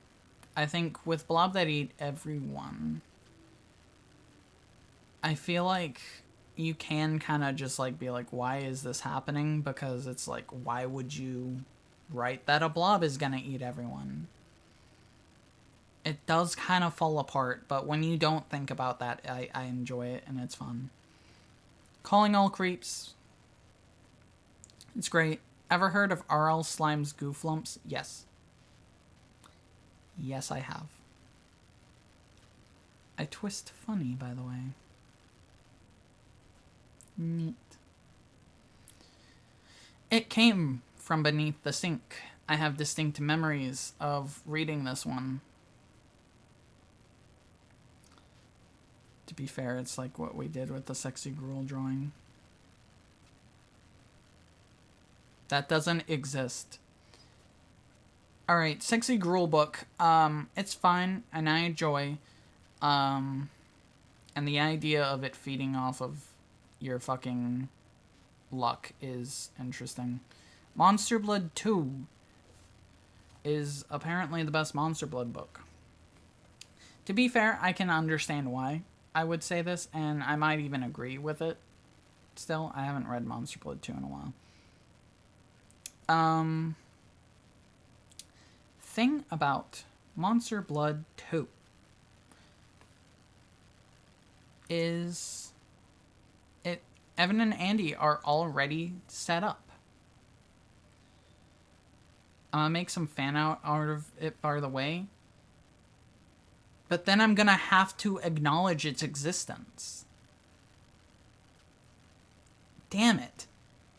I think with Blob That Ate Everyone, I feel like you can kind of just, like, be like, why is this happening? Because it's like, why would you write that a blob is gonna eat everyone? It does kind of fall apart, but when you don't think about that, I enjoy it, and it's fun. Calling All Creeps. It's great. Ever heard of R.L. Slime's Gooflumps? Yes. Yes, I have. I twist funny, by the way. Neat. It came from beneath the sink. I have distinct memories of reading this one. To be fair, it's like what we did with the sexy gruel drawing. That doesn't exist. Alright, sexy gruel book. It's fine, and I enjoy. And the idea of it feeding off of your fucking luck is interesting. Monster Blood 2 is apparently the best Monster Blood book. To be fair, I can understand why I would say this, and I might even agree with it. Still, I haven't read Monster Blood 2 in a while. Thing about Monster Blood 2 is Evan and Andy are already set up. I'm gonna make some fan out of it, by the way. But then I'm gonna have to acknowledge its existence. Damn it.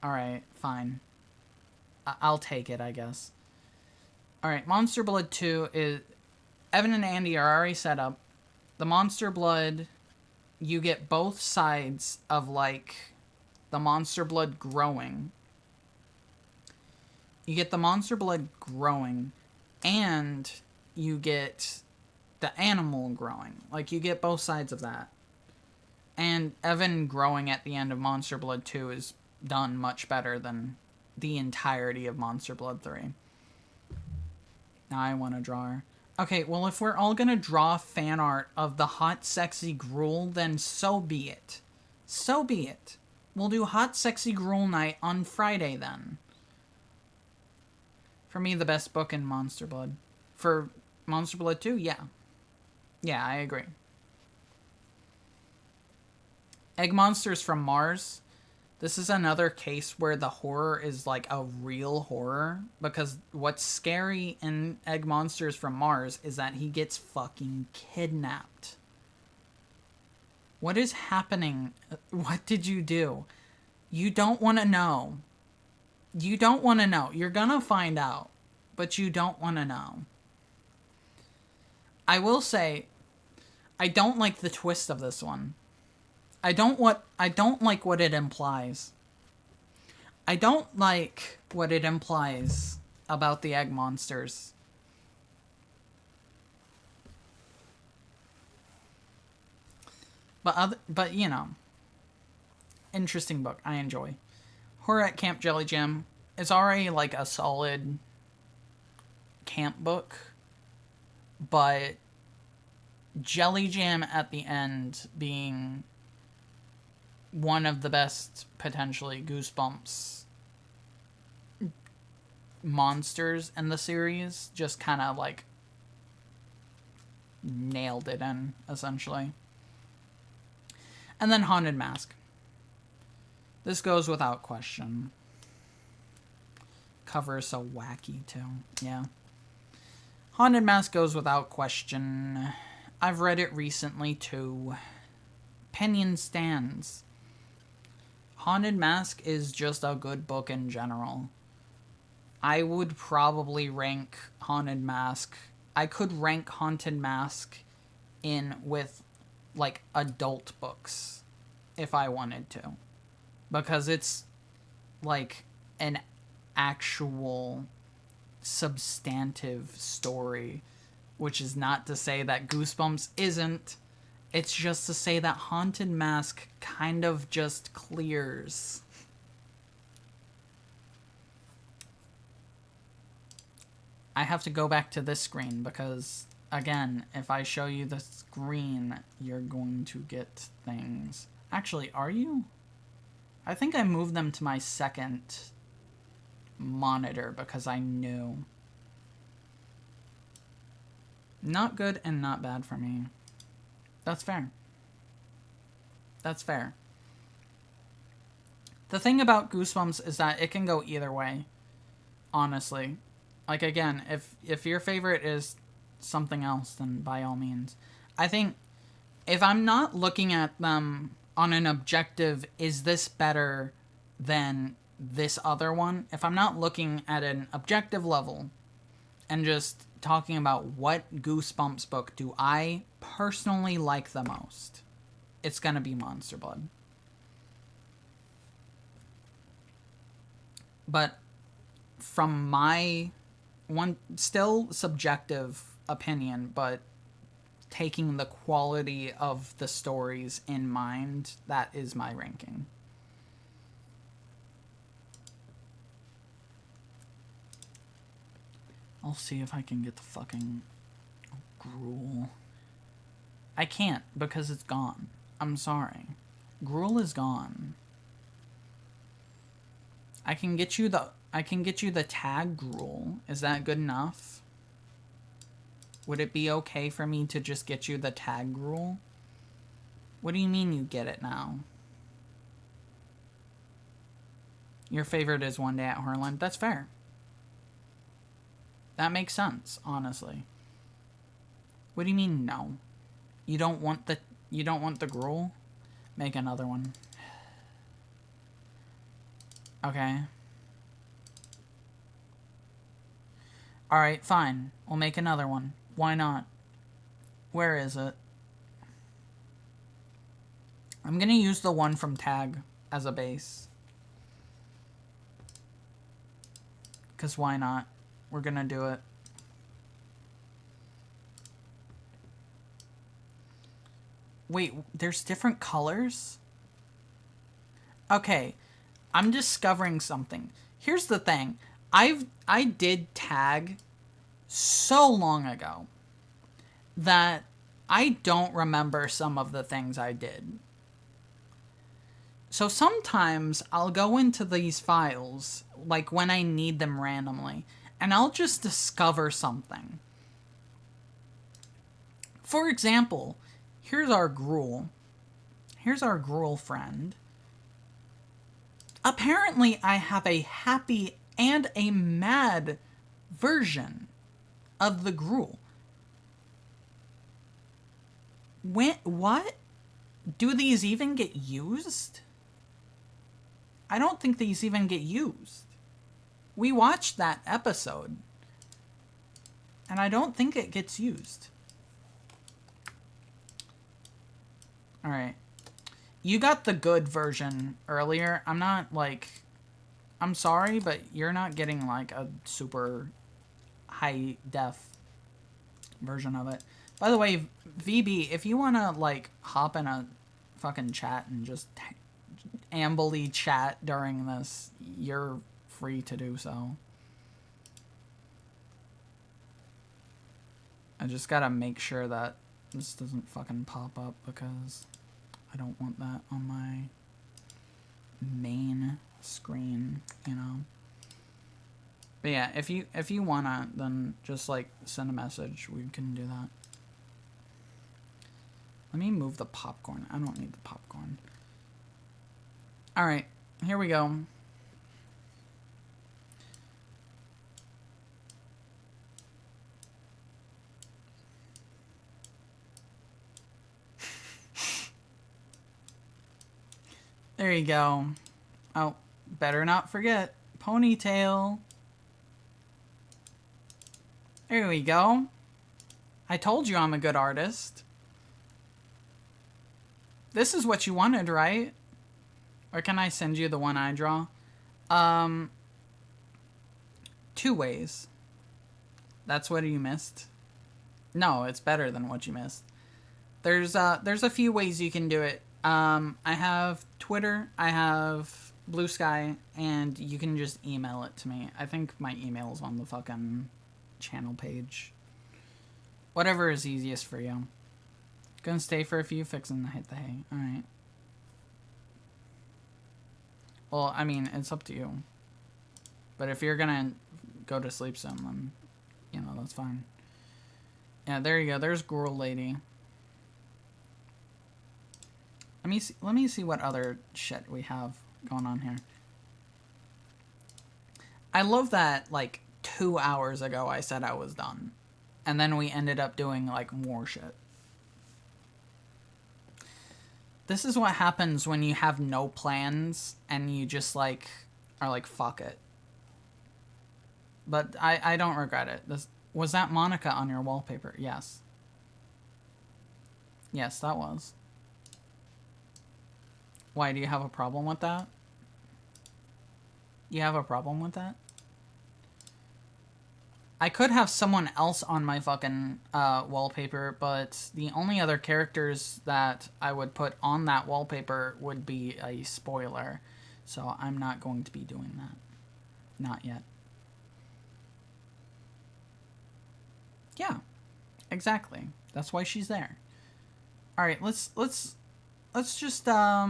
Alright, fine. I'll take it, I guess. Alright, Monster Blood 2 is... Evan and Andy are already set up. The Monster Blood... You get both sides of, like, the Monster Blood growing. You get the Monster Blood growing, and you get the animal growing. Like, you get both sides of that. And Evan growing at the end of Monster Blood 2 is done much better than the entirety of Monster Blood 3. Now I want to draw her. Okay, well, if we're all gonna draw fan art of the hot, sexy gruel, then so be it. So be it. We'll do hot, sexy gruel night on Friday, then. For me, the best book in Monster Blood. For Monster Blood 2, yeah. Yeah, I agree. Egg Monsters from Mars. This is another case where the horror is like a real horror, because what's scary in Egg Monsters from Mars is that he gets fucking kidnapped. What is happening? What did you do? You don't want to know. You don't want to know. You're gonna find out, but you don't want to know. I will say, I don't like the twist of this one. I don't like what it implies. I don't like what it implies about the egg monsters. But you know, interesting book. I enjoy. Horror at Camp Jelly Jam is already like a solid camp book, but Jelly Jam at the end being one of the best, potentially, Goosebumps monsters in the series, just kind of, like, nailed it in, essentially. And then Haunted Mask. This goes without question. Cover is so wacky, too. Yeah. Haunted Mask goes without question. I've read it recently, too. Opinion stands. Haunted Mask is just a good book in general. I would probably rank Haunted Mask... I could rank Haunted Mask in with, like, adult books, if I wanted to. Because it's, like, an actual substantive story. Which is not to say that Goosebumps isn't. It's just to say that Haunted Mask kind of just clears. I have to go back to this screen because, again, if I show you the screen, you're going to get things. Actually, are you? I think I moved them to my second monitor because I knew. Not good and not bad for me. That's fair. That's fair. The thing about Goosebumps is that it can go either way. Honestly. Like, again, if your favorite is something else, then by all means. I think if I'm not looking at them on an objective, is this better than this other one? If I'm not looking at an objective level and just talking about what Goosebumps book do I personally like the most, it's gonna be Monster Blood. But from my one still subjective opinion, but taking the quality of the stories in mind, that is my ranking. I'll see if I can get the fucking Gruel. I can't because it's gone. I'm sorry. Gruel is gone. I can get you the tag Gruel. Is that good enough? Would it be okay for me to just get you the tag Gruel? What do you mean you get it now? Your favorite is One Day at Horrorland. That's fair. That makes sense, honestly. What do you mean no? You don't want the Gruel? Make another one. Okay. Alright, fine. We'll make another one. Why not? Where is it? I'm gonna use the one from Tag as a base. 'Cause why not? We're gonna do it. Wait, there's different colors? Okay, I'm discovering something. Here's the thing. I did Tag so long ago that I don't remember some of the things I did. So sometimes I'll go into these files, like when I need them randomly, and I'll just discover something. For example, here's our Gruel. Here's our Gruel friend. Apparently, I have a happy and a mad version of the Gruel. What? Do these even get used? I don't think these even get used. We watched that episode, and I don't think it gets used. Alright. You got the good version earlier. I'm not, like... I'm sorry, but you're not getting, like, a super high-def version of it. By the way, VB, if you want to, like, hop in a fucking chat and just ambly chat during this, you're free to do so. I just gotta make sure that this doesn't fucking pop up because I don't want that on my main screen, you know. But yeah, if you wanna, then just like send a message. We can do that. Let me move the popcorn. I don't need the popcorn. All right, here we go. There you go. Oh, better not forget. Ponytail. There we go. I told you I'm a good artist. This is what you wanted, right? Or can I send you the one I draw? 2 ways. That's what you missed. No, it's better than what you missed. There's a few ways you can do it. I have Twitter, I have Blue Sky, and you can just email it to me. I think my email's on the fucking channel page. Whatever is easiest for you. Gonna stay for a few, fixing the hit the hay. Alright. Well, I mean, it's up to you. But if you're gonna go to sleep soon, then, you know, that's fine. Yeah, there you go. There's Gruel Lady. Let me see what other shit we have going on here. I love that, like, 2 hours ago I said I was done. And then we ended up doing, like, more shit. This is what happens when you have no plans and you just, like, are like, fuck it. But I don't regret it. Was that Monica on your wallpaper? Yes. Yes, that was. Why, do you have a problem with that? You have a problem with that? I could have someone else on my fucking wallpaper, but the only other characters that I would put on that wallpaper would be a spoiler. So I'm not going to be doing that. Not yet. Yeah, exactly. That's why she's there. All right, let's just I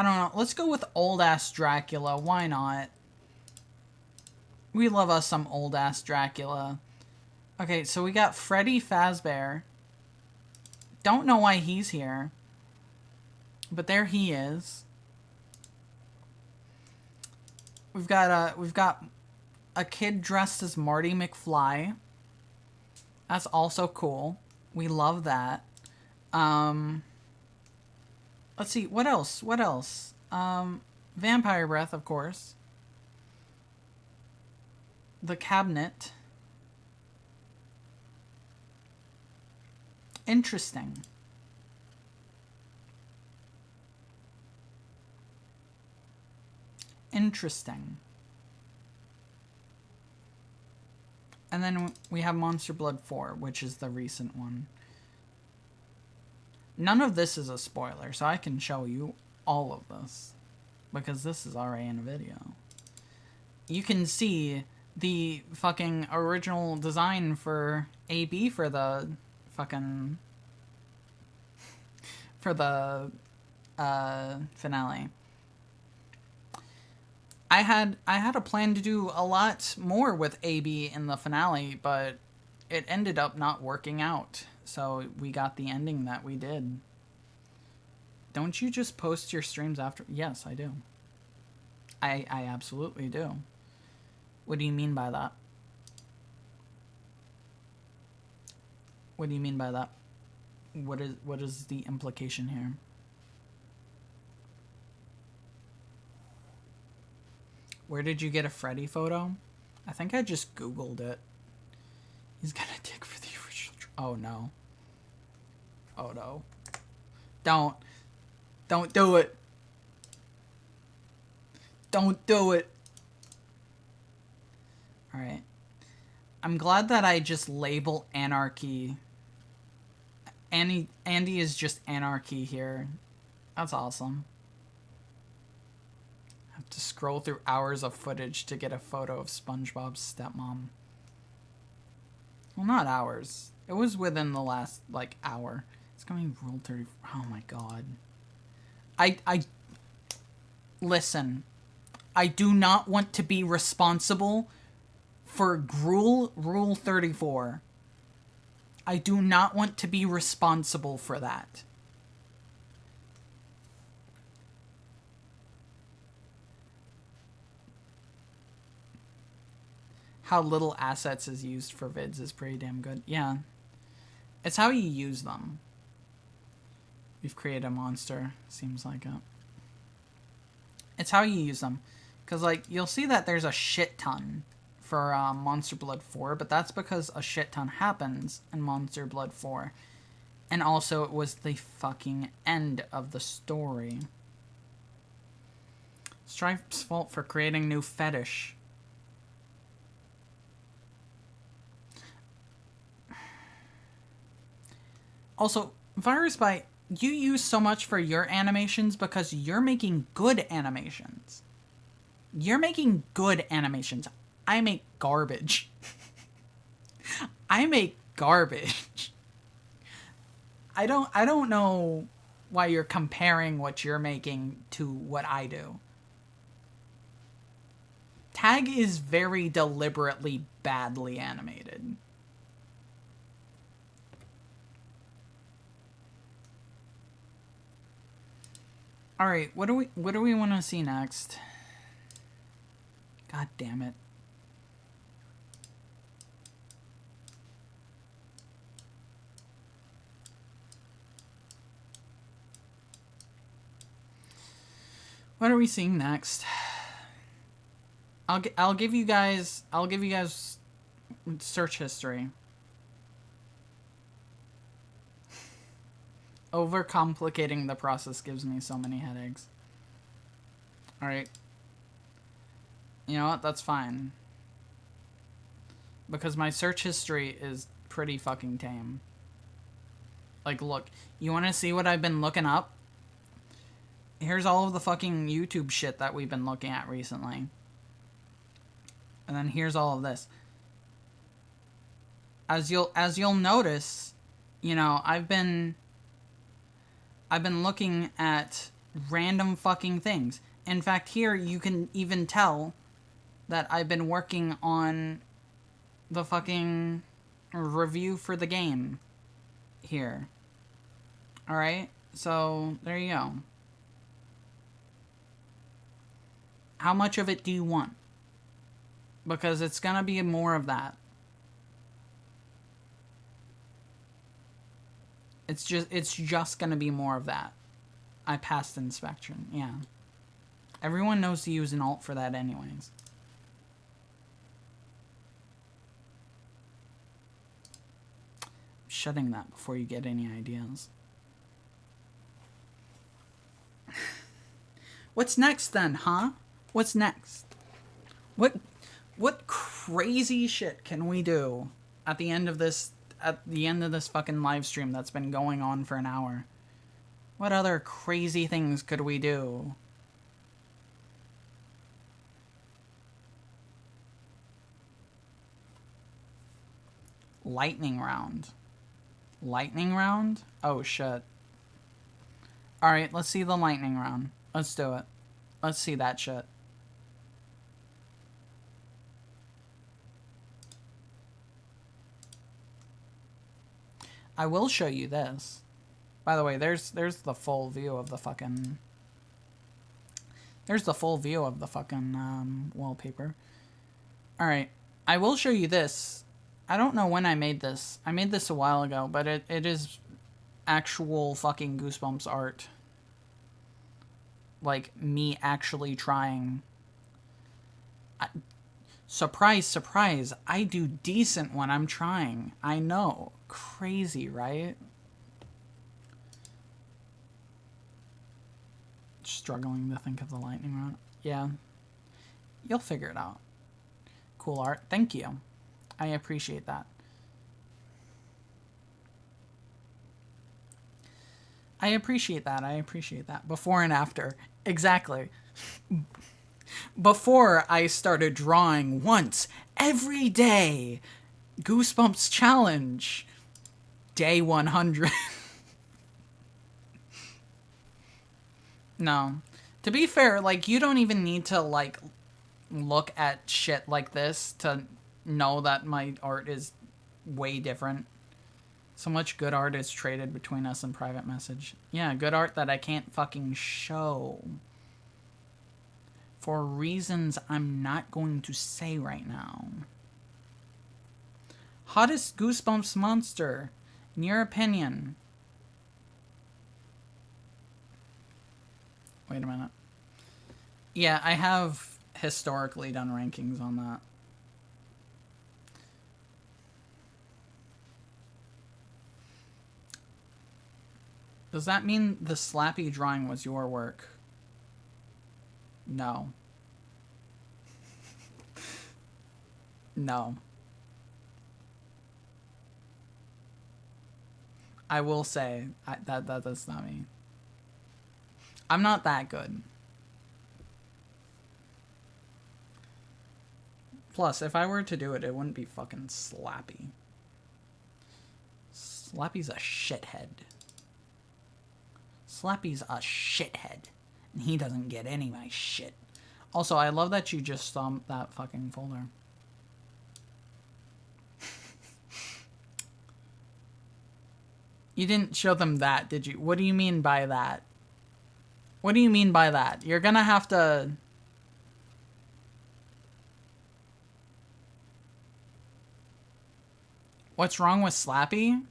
don't know. Let's go with old ass Dracula. Why not? We love us some old ass Dracula. Okay, so we got Freddy Fazbear. Don't know why he's here, but there he is. We've got a kid dressed as Marty McFly. That's also cool. We love that. Let's see, what else? What else? Vampire Breath, of course. The Cabinet. Interesting. Interesting. And then we have Monster Blood 4, which is the recent one. None of this is a spoiler, so I can show you all of this. Because this is already in a video. You can see the fucking original design for AB for the fucking... for the finale. I had a plan to do a lot more with AB in the finale, but it ended up not working out. So we got the ending that we did. Don't you just post your streams after? Yes, I do. I absolutely do. What do you mean by that? What do you mean by that? What is the implication here? Where did you get a Freddy photo? I think I just Googled it. He's gonna dig for the original. Oh no. Oh no. Don't do it. Don't do it. Alright. I'm glad that I just label Anarchy. Andy is just Anarchy here. That's awesome. I have to scroll through hours of footage to get a photo of SpongeBob's stepmom. Well, not hours. It was within the last, like, hour. It's coming Rule 30. Oh my god. Listen. I do not want to be responsible for Gruel Rule 34. I do not want to be responsible for that. How little assets is used for vids is pretty damn good. Yeah. It's how you use them. We've created a monster. Seems like it. It's how you use them. Because, like, you'll see that there's a shit ton for Monster Blood 4, but that's because a shit ton happens in Monster Blood 4. And also, it was the fucking end of the story. Stripe's fault for creating new fetish. Also, Virus Bite, you use so much for your animations because you're making good animations. You're making good animations. I make garbage. I make garbage. I don't know why you're comparing what you're making to what I do. Tag is very deliberately badly animated. All right, what do we want to see next? God damn it. What are we seeing next? I'll give you guys search history. Overcomplicating the process gives me so many headaches. Alright. You know what? That's fine. Because my search history is pretty fucking tame. Like, look. You want to see what I've been looking up? Here's all of the fucking YouTube shit that we've been looking at recently. And then here's all of this. As you'll notice, you know, I've been looking at random fucking things. In fact, here you can even tell that I've been working on the fucking review for the game here. Alright? So, there you go. How much of it do you want? Because it's gonna be more of that. It's just gonna be more of that. I passed inspection, yeah. Everyone knows to use an alt for that anyways. Shutting that before you get any ideas. What's next then, huh? What's next? What crazy shit can we do at the end of this fucking live stream that's been going on for an hour? What other crazy things could we do? Lightning round. Lightning round? Oh shit. Alright, let's see the lightning round. Let's do it. Let's see that shit. I will show you this. By the way, there's the full view of the fucking... There's the full view of the fucking wallpaper. Alright. I will show you this. I don't know when I made this. I made this a while ago, but it is actual fucking Goosebumps art. Like, me actually trying. Surprise, surprise. I do decent when I'm trying. I know. Crazy, right? Struggling to think of the lightning round. Yeah. You'll figure it out. Cool art. Thank you. I appreciate that. I appreciate that. I appreciate that. Before and after. Exactly. Before I started drawing once every day. Goosebumps challenge. Day 100. No. To be fair, like, you don't even need to, like, look at shit like this to know that my art is way different. So much good art is traded between us in private message. Yeah, good art that I can't fucking show. For reasons I'm not going to say right now. Hottest Goosebumps monster, in your opinion? Wait a minute. Yeah, I have historically done rankings on that. Does that mean the Slappy drawing was your work? No. No. I will say, that's not me. I'm not that good. Plus, if I were to do it, it wouldn't be fucking Slappy. Slappy's a shithead. Slappy's a shithead. And he doesn't get any of my shit. Also, I love that you just stomped that fucking folder. You didn't show them that, did you? What do you mean by that? What do you mean by that? You're gonna have to... What's wrong with Slappy?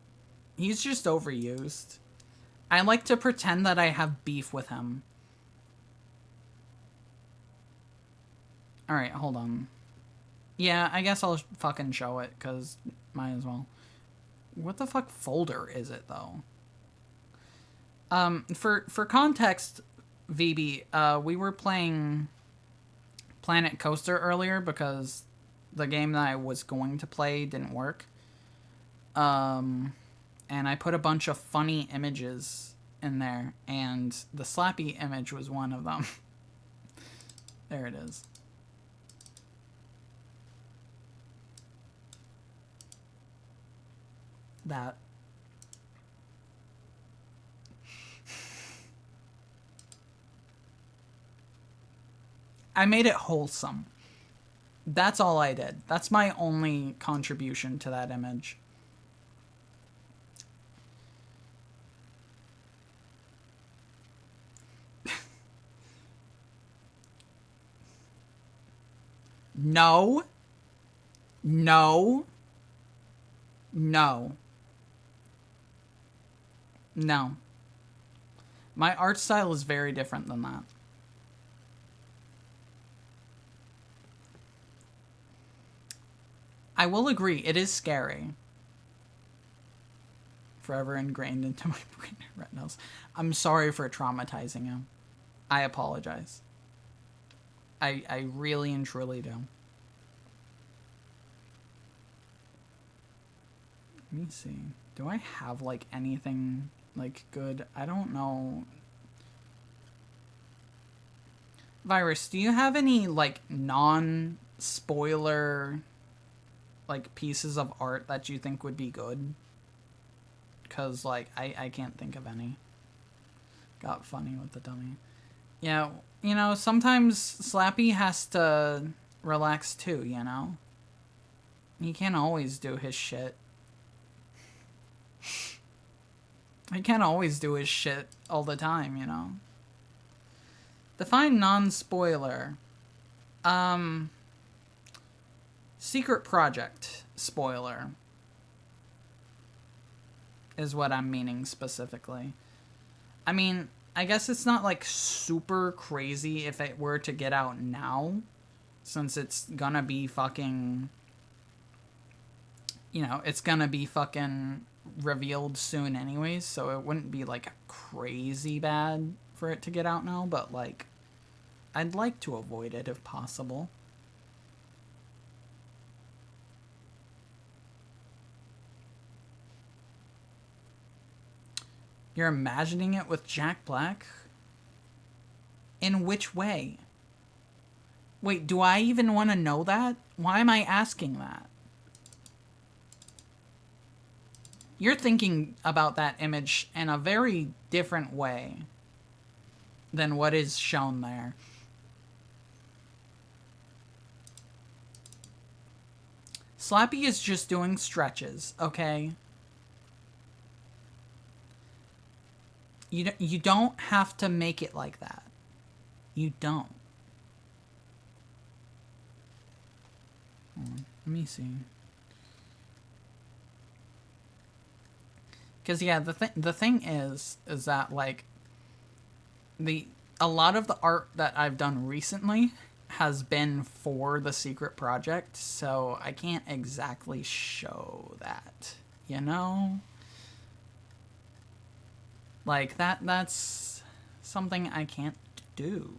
He's just overused. I like to pretend that I have beef with him. Alright, hold on. Yeah, I guess I'll fucking show it, because might as well. What the fuck folder is it, though? For context, VB, we were playing Planet Coaster earlier because the game that I was going to play didn't work. And I put a bunch of funny images in there, and the Slappy image was one of them. There it is. That. I made it wholesome. That's all I did. That's my only contribution to that image. No. No. No. No. My art style is very different than that. I will agree, it is scary. Forever ingrained into my brain and retinas. I'm sorry for traumatizing him. I apologize. I really and truly do. Let me see. Do I have, like, anything, like, good? I don't know. Virus, do you have any, like, non-spoiler, like, pieces of art that you think would be good? Because, like, I can't think of any. Got funny with the dummy. Yeah, you know, sometimes Slappy has to relax too, you know? He can't always do his shit. He can't always do his shit all the time, you know? Define non-spoiler. Secret Project spoiler is what I'm meaning specifically. I mean, I guess it's not like super crazy if it were to get out now, since it's gonna be fucking, you know, it's gonna be fucking revealed soon anyways, so it wouldn't be like crazy bad for it to get out now, but like, I'd like to avoid it if possible. You're imagining it with Jack Black? In which way? Wait, do I even want to know that? Why am I asking that? You're thinking about that image in a very different way than what is shown there. Slappy is just doing stretches, okay? You don't have to make it like that. You don't. Hold on, let me see. Because yeah, the thing is that like a lot of the art that I've done recently has been for the Secret Project, so I can't exactly show that, you know? Like, that's something I can't do.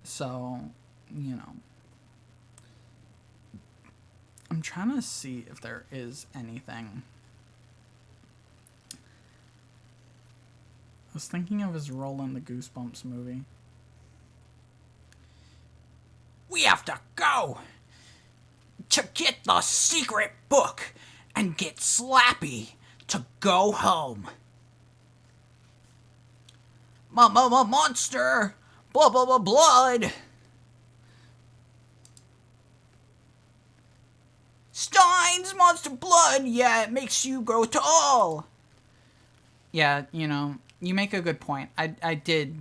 So, you know. I'm trying to see if there is anything. I was thinking of his role in the Goosebumps movie. We have to go to get the secret book and get Slappy to go home. Monster! Blah blah blah blood! Stein! drains monster blood. Yeah, it makes you grow tall. Yeah, you know, you make a good point. I did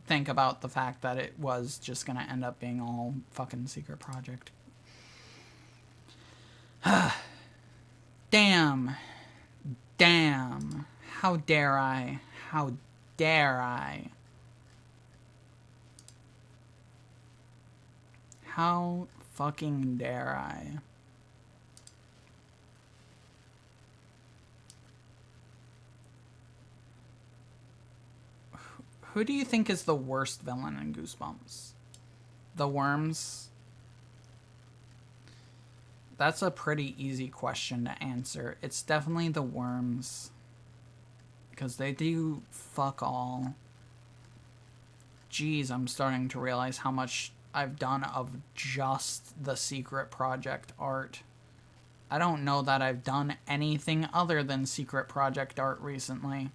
think about the fact that it was just gonna end up being all fucking secret project. Damn. Damn. How dare I? How dare I? How fucking dare I? Who do you think is the worst villain in Goosebumps? The worms? That's a pretty easy question to answer. It's definitely the worms. Because they do fuck all. Jeez, I'm starting to realize how much I've done of just the secret project art. I don't know that I've done anything other than secret project art recently.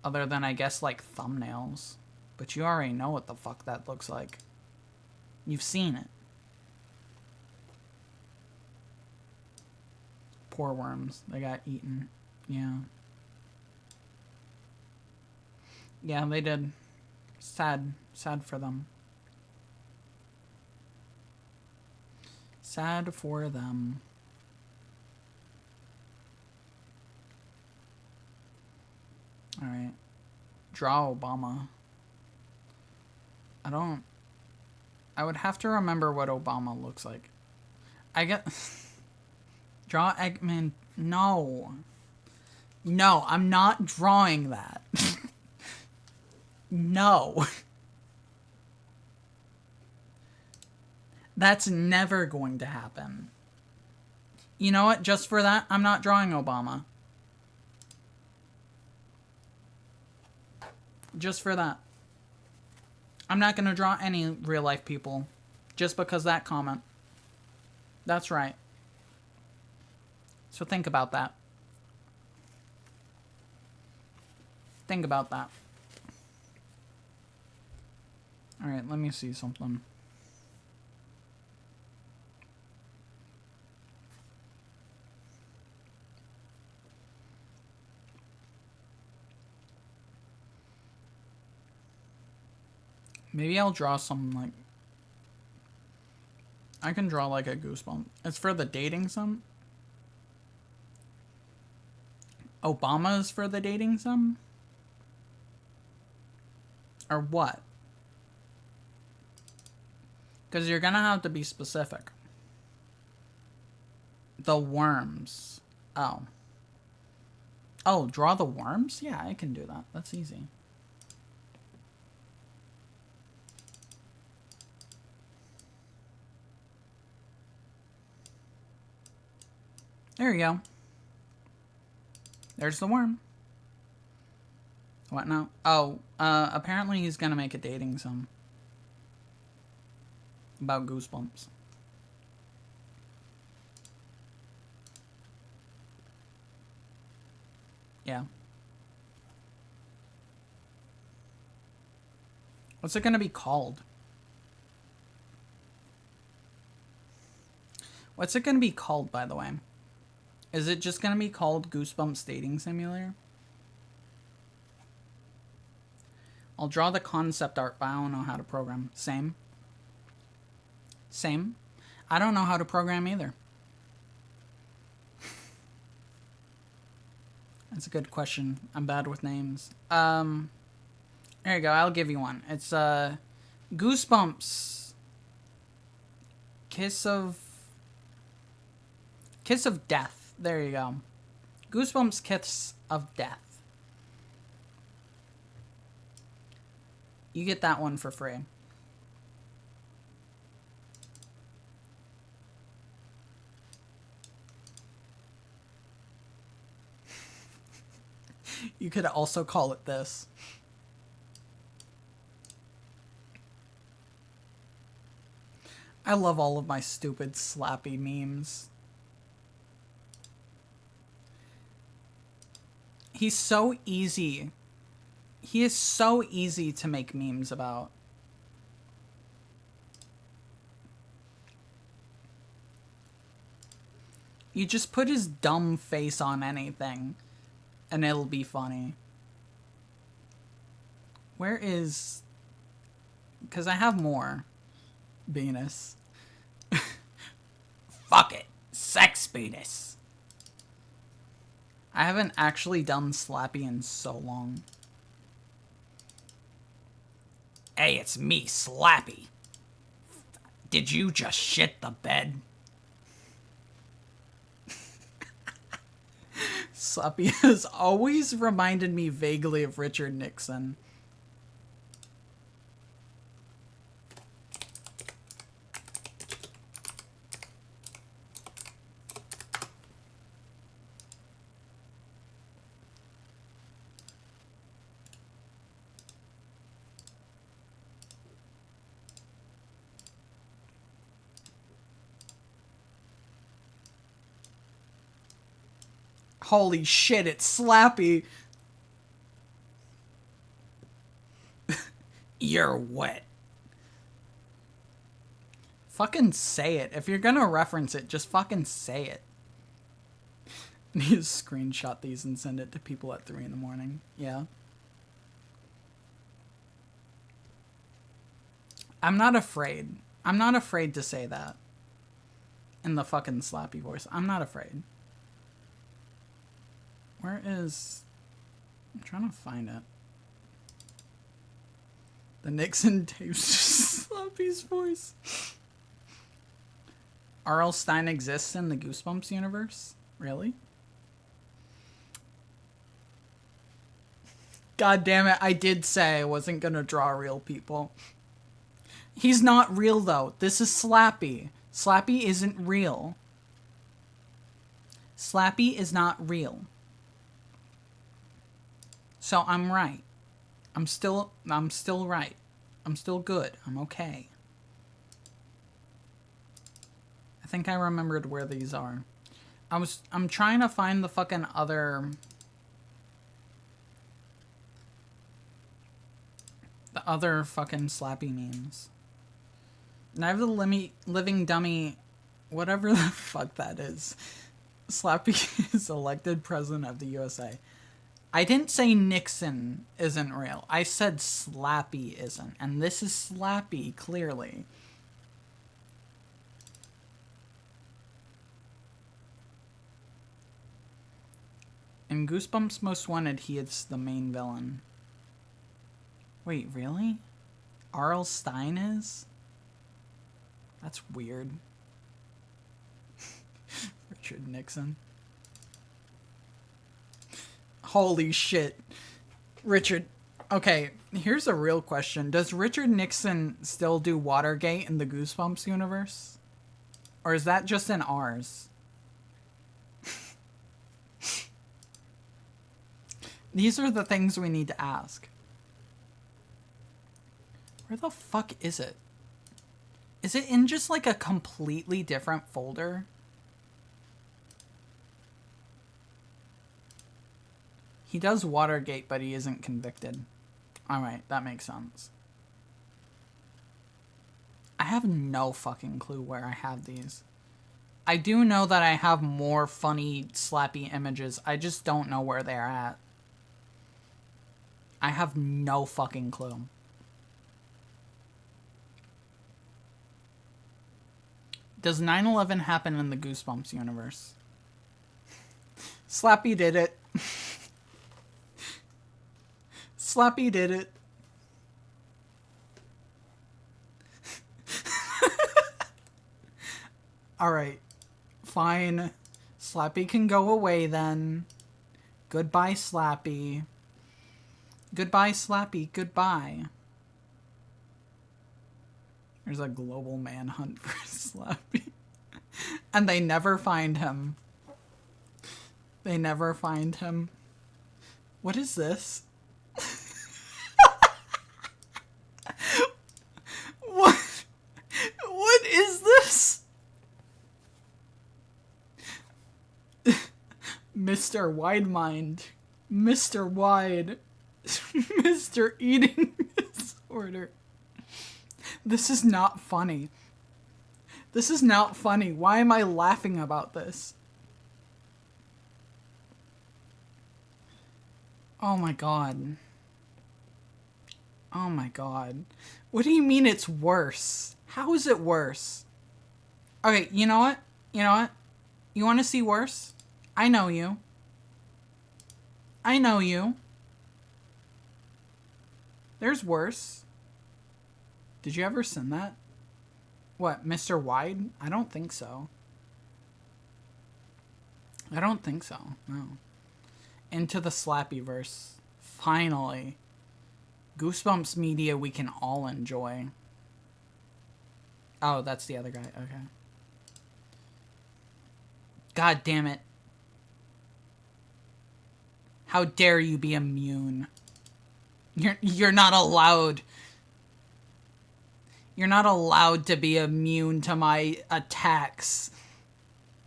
Other than, I guess, like, thumbnails. But you already know what the fuck that looks like. You've seen it. Poor worms. They got eaten. Yeah. Yeah, they did. Sad. Sad for them. Sad for them. Alright. Draw Obama. I would have to remember what Obama looks like. I get... Draw Eggman. No. No, I'm not drawing that. No. That's never going to happen. You know what? Just for that, I'm not drawing Obama. Just for that. I'm not going to draw any real-life people. Just because that comment. That's right. So think about that. Think about that. Alright, let me see something. Maybe I'll draw some, like... I can draw, like, a Goosebump. It's for the dating sim? Obama is for the dating sim? Or what? Because you're gonna have to be specific. The worms. Oh. Oh, draw the worms? Yeah, I can do that. That's easy. There you go. There's the worm. What now? Oh, apparently he's gonna make a dating sim. About Goosebumps. Yeah. What's it gonna be called? What's it gonna be called, by the way? Is it just gonna be called Goosebumps Dating Simulator? I'll draw the concept art, but I don't know how to program. Same. Same. I don't know how to program either. That's a good question. I'm bad with names. There you go. I'll give you one. It's Goosebumps. Kiss of Death. There you go. Goosebumps Kiss of Death. You get that one for free. You could also call it this. I love all of my stupid slappy memes. He's so easy. He is so easy to make memes about. You just put his dumb face on anything, and it'll be funny. Where is... Because I have more. Venus. Fuck it. Sex penis. I haven't actually done Slappy in so long. Hey, it's me, Slappy. Did you just shit the bed? Slappy has always reminded me vaguely of Richard Nixon. Holy shit, it's Slappy. You're wet. Fucking say it. If you're gonna reference it, just fucking say it. I need to screenshot these and send it to people at 3 in the morning. Yeah. I'm not afraid. I'm not afraid to say that. In the fucking Slappy voice. I'm not afraid. Where is... I'm trying to find it. The Nixon tapes Slappy's voice. R.L. Stine exists in the Goosebumps universe? Really? God damn it, I did say I wasn't gonna draw real people. He's not real though. This is Slappy. Slappy isn't real. Slappy is not real. So I'm right. I'm still right. I'm still good. I'm okay. I think I remembered where these are. I'm trying to find the fucking other... The other fucking Slappy memes. And I have the living dummy... Whatever the fuck that is. Slappy is elected president of the USA. I didn't say Nixon isn't real. I said Slappy isn't. And this is Slappy, clearly. In Goosebumps Most Wanted, he is the main villain. Wait, really? R.L. Stine is? That's weird. Richard Nixon. Holy shit. Richard. Okay, here's a real question. Does Richard Nixon still do Watergate in the Goosebumps universe? Or is that just in ours? These are the things we need to ask. Where the fuck is it? Is it in just like a completely different folder? He does Watergate, but he isn't convicted. Alright, that makes sense. I have no fucking clue where I have these. I do know that I have more funny, Slappy images. I just don't know where they're at. I have no fucking clue. Does 9/11 happen in the Goosebumps universe? Slappy did it. Slappy did it. Alright. Fine. Slappy can go away then. Goodbye, Slappy. Goodbye, Slappy. Goodbye. There's a global manhunt for Slappy. And they never find him. They never find him. What is this? What is this? Mr. Wide Mind. Mr. Wide. Mr. Eating Disorder. This is not funny. This is not funny. Why am I laughing about this? Oh my god. Oh my god. What do you mean it's worse? How is it worse? Okay, you know what? You know what? You want to see worse? I know you. I know you. There's worse. Did you ever send that? What, Mr. Wide? I don't think so. I don't think so, no. Into the Slappyverse. Finally. Goosebumps media we can all enjoy. Oh, that's the other guy. Okay. God damn it. How dare you be immune? You're not allowed. You're not allowed to be immune to my attacks.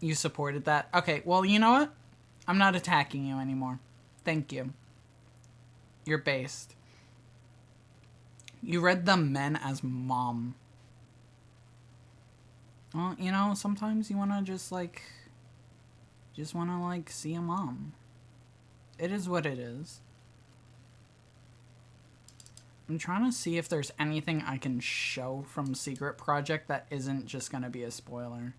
You supported that? Okay, well, you know what? I'm not attacking you anymore. Thank you. You're based. You read the men as mom. Well, you know, sometimes you want to just want to, see a mom. It is what it is. I'm trying to see if there's anything I can show from Secret Project that isn't just going to be a spoiler.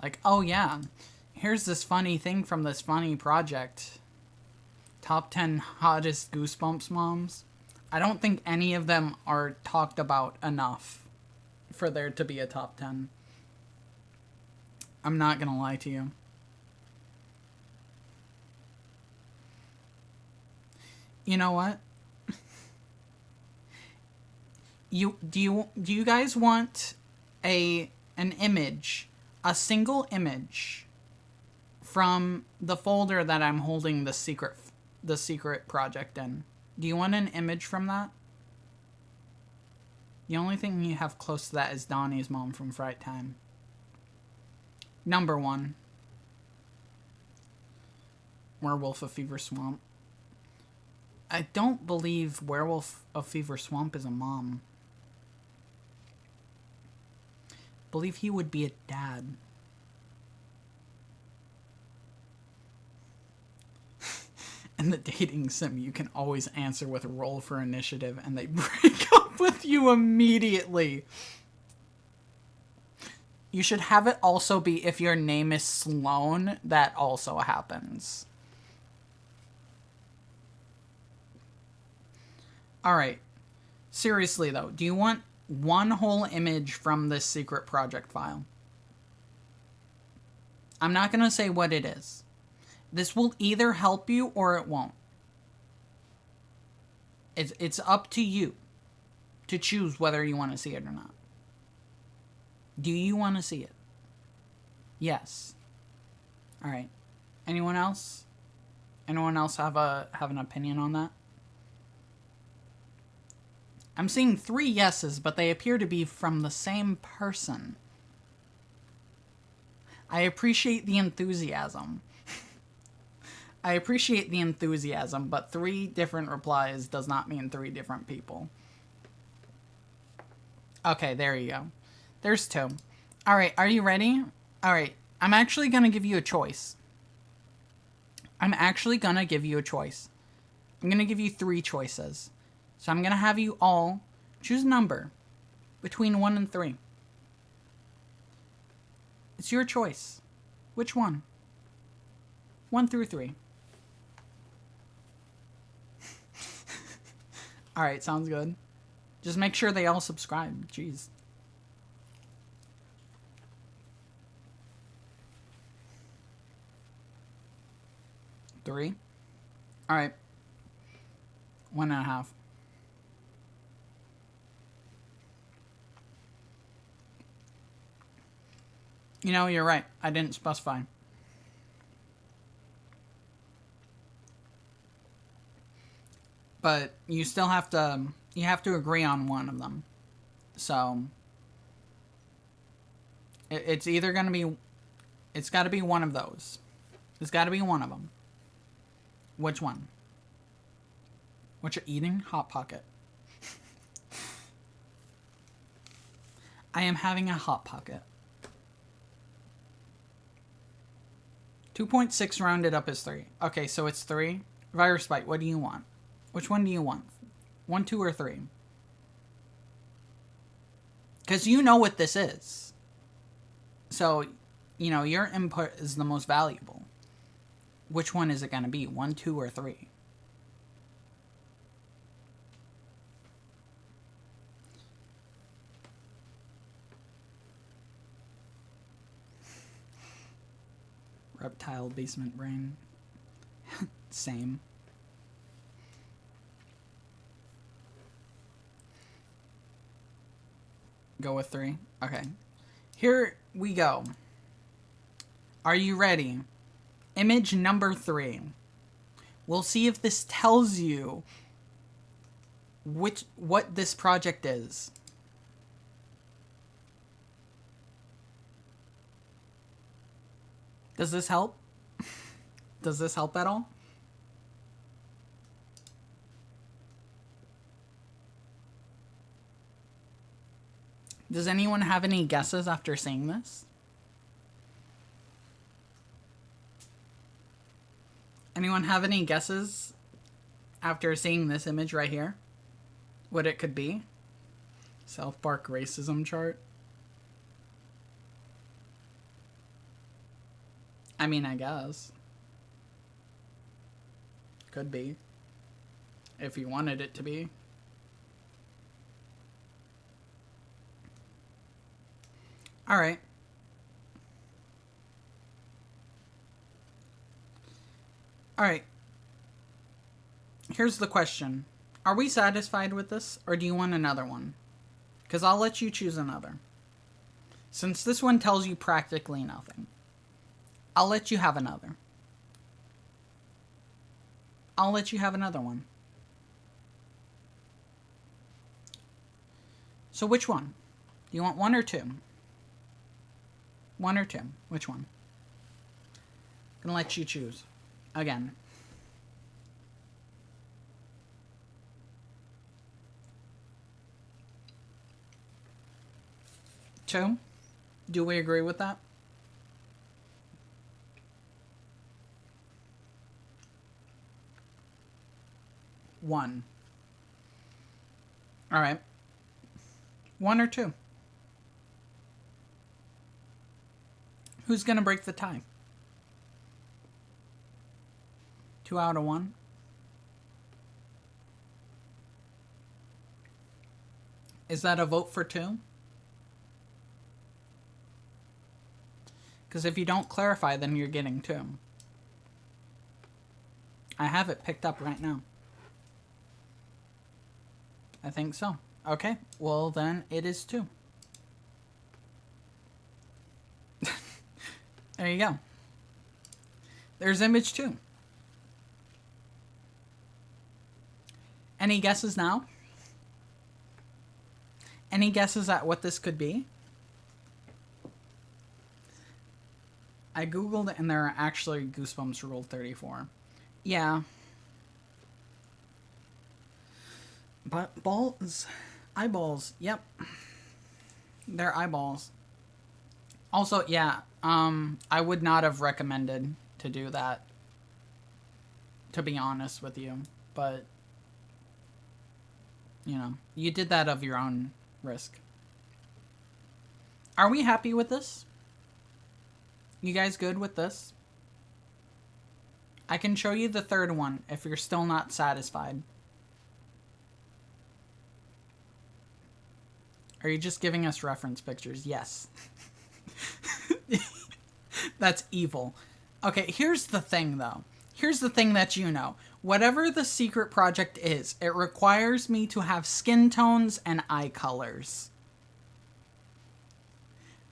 Like, oh yeah, here's this funny thing from this funny project. Top 10 hottest Goosebumps moms. I don't think any of them are talked about enough for there to be a top 10. I'm not gonna lie to you. You know what? Do you guys want an image, a single image from the folder that I'm holding the secret project in? Do you want an image from that? The only thing you have close to that is Donnie's mom from Fright Time. Number 1. Werewolf of Fever Swamp. I don't believe Werewolf of Fever Swamp is a mom. Believe he would be a dad. In the dating sim, you can always answer with roll for initiative and they break up with you immediately. You should have it also be if your name is Sloan, that also happens. Alright. Seriously though, do you want one whole image from this secret project file? I'm not going to say what it is. This will either help you or it won't. It's up to you to choose whether you want to see it or not. Do you want to see it? Yes. All right. Anyone else? Anyone else have an opinion on that? I'm seeing 3 yeses, but they appear to be from the same person. I appreciate the enthusiasm. I appreciate the enthusiasm, but 3 different replies does not mean 3 different people. Okay, there you go. There's 2. Alright, are you ready? Alright, I'm actually going to give you a choice. I'm going to give you 3 choices. So I'm going to have you all choose a number between 1 and 3. It's your choice. Which one? 1 through 3. Alright, sounds good. Just make sure they all subscribe. Jeez. Three. Alright. 1.5. You know, you're right. I didn't specify. But you still have to, you have to agree on one of them. So, it's either going to be, it's got to be one of those. It's got to be one of them. Which one? What you're eating? Hot Pocket. I am having a Hot Pocket. 2.6 rounded up is 3. Okay, so it's 3. Virus Bite, what do you want? Which one do you want? 1, 2, or 3? Because you know what this is. So, you know, your input is the most valuable. Which one is it going to be? 1, 2, or 3? Reptile basement brain. Same. Go with 3? Okay. Here we go. Are you ready? Image number 3. We'll see if this tells you what this project is. Does this help? Does this help at all? Does anyone have any guesses after seeing this? Anyone have any guesses after seeing this image right here? What it could be? South Park racism chart? I mean, I guess. Could be. If you wanted it to be. Alright. Alright. Here's the question. Are we satisfied with this, or do you want another one? Because I'll let you choose another. Since this one tells you practically nothing, I'll let you have another. I'll let you have another one. So which one? Do you want 1 or 2? 1 or 2? Which one? I'm gonna let you choose. Again. Two? Do we agree with that? One. Alright. 1 or 2? Who's gonna break the tie? 2 out of 1? Is that a vote for 2? Because if you don't clarify, then you're getting 2. I have it picked up right now. I think so. Okay, well then it is 2. There you go. There's image 2. Any guesses now? Any guesses at what this could be? I googled it and there are actually Goosebumps Rule 34. Yeah. But balls, eyeballs, yep. They're eyeballs. Also, yeah, I would not have recommended to do that, to be honest with you, but, you know, you did that of your own risk. Are we happy with this? You guys good with this? I can show you the third one if you're still not satisfied. Are you just giving us reference pictures? Yes. That's evil. Okay, here's the thing, though. Here's the thing that you know. Whatever the secret project is, it requires me to have skin tones and eye colors.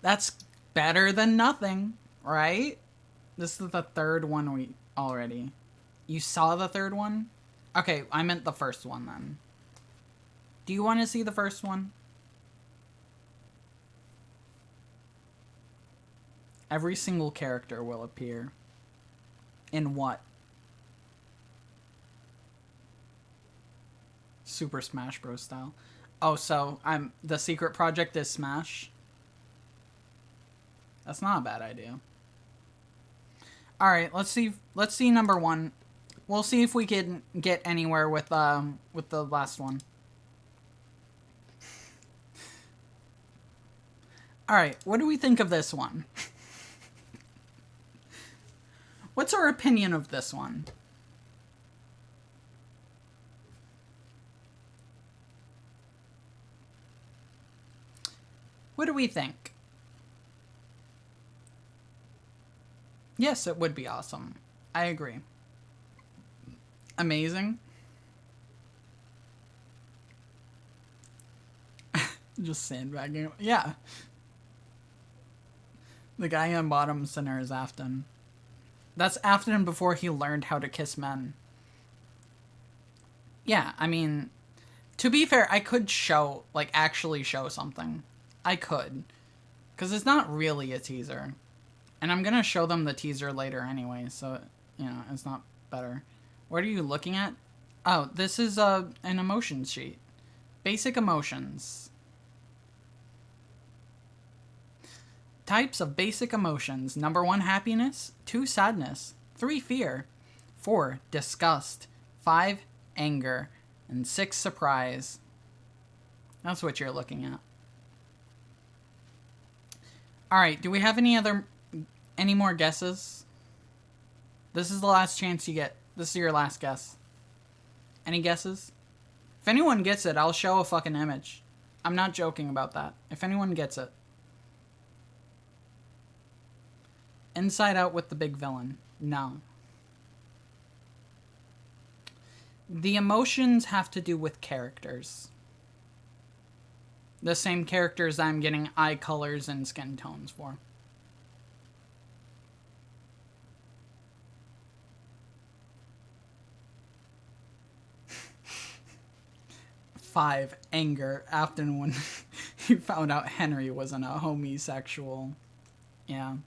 That's better than nothing, right? This is the third one we already... You saw the third one? Okay, I meant the first one, then. Do you want to see the first one? Every single character will appear. In what? Super Smash Bros. Style. Oh, so the secret project is Smash? That's not a bad idea. All right, let's see number 1. We'll see if we can get anywhere with the last one. All right, what do we think of this one? What's our opinion of this one? What do we think? Yes, it would be awesome. I agree. Amazing. Just sandbagging. Yeah. The guy on bottom center is Afton. That's Afton before he learned how to kiss men. Yeah, I mean, to be fair, I could show, like, actually show something. I could. Because it's not really a teaser. And I'm gonna show them the teaser later anyway, so, you know, it's not better. What are you looking at? Oh, this is an emotion sheet. Basic emotions. Types of basic emotions. Number 1, happiness. 2, sadness. 3, fear. 4, disgust. 5, anger. And 6, surprise. That's what you're looking at. Alright, do we have any more guesses? This is the last chance you get. This is your last guess. Any guesses? If anyone gets it, I'll show a fucking image. I'm not joking about that. If anyone gets it. Inside Out with the big villain. No. The emotions have to do with characters. The same characters I'm getting eye colors and skin tones for. Five, anger. Afton when he found out Henry wasn't a homosexual. Yeah.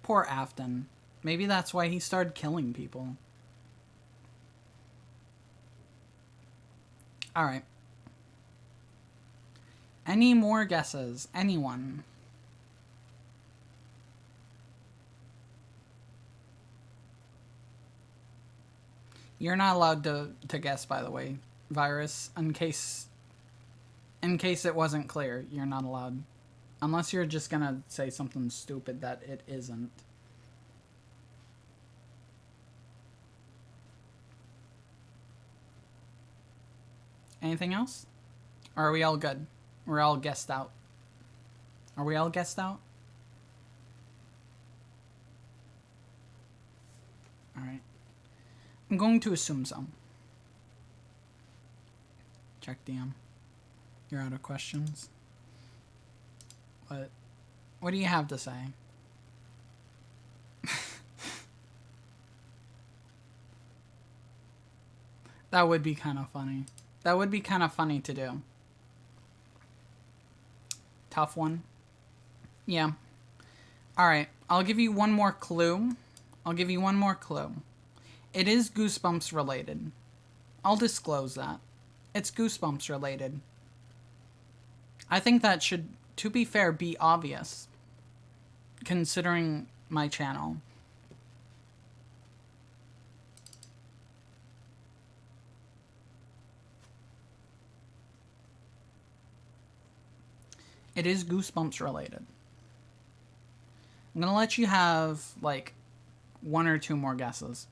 Poor Afton. Maybe that's why he started killing people. Alright. Any more guesses? Anyone? You're not allowed to guess, by the way, Virus. In case it wasn't clear, you're not allowed. Unless you're just gonna say something stupid that it isn't. Anything else? Or are we all good? We're all guessed out. Are we all guessed out? Alright. I'm going to assume so. Check DM. You're out of questions. What do you have to say? That would be kind of funny. That would be kind of funny to do. Tough one. Yeah. Alright, I'll give you one more clue. It is Goosebumps related. I'll disclose that. It's Goosebumps related. I think that should, to be fair, be obvious. Considering my channel. It is Goosebumps related. I'm gonna let you have, like, 1 or 2 more guesses.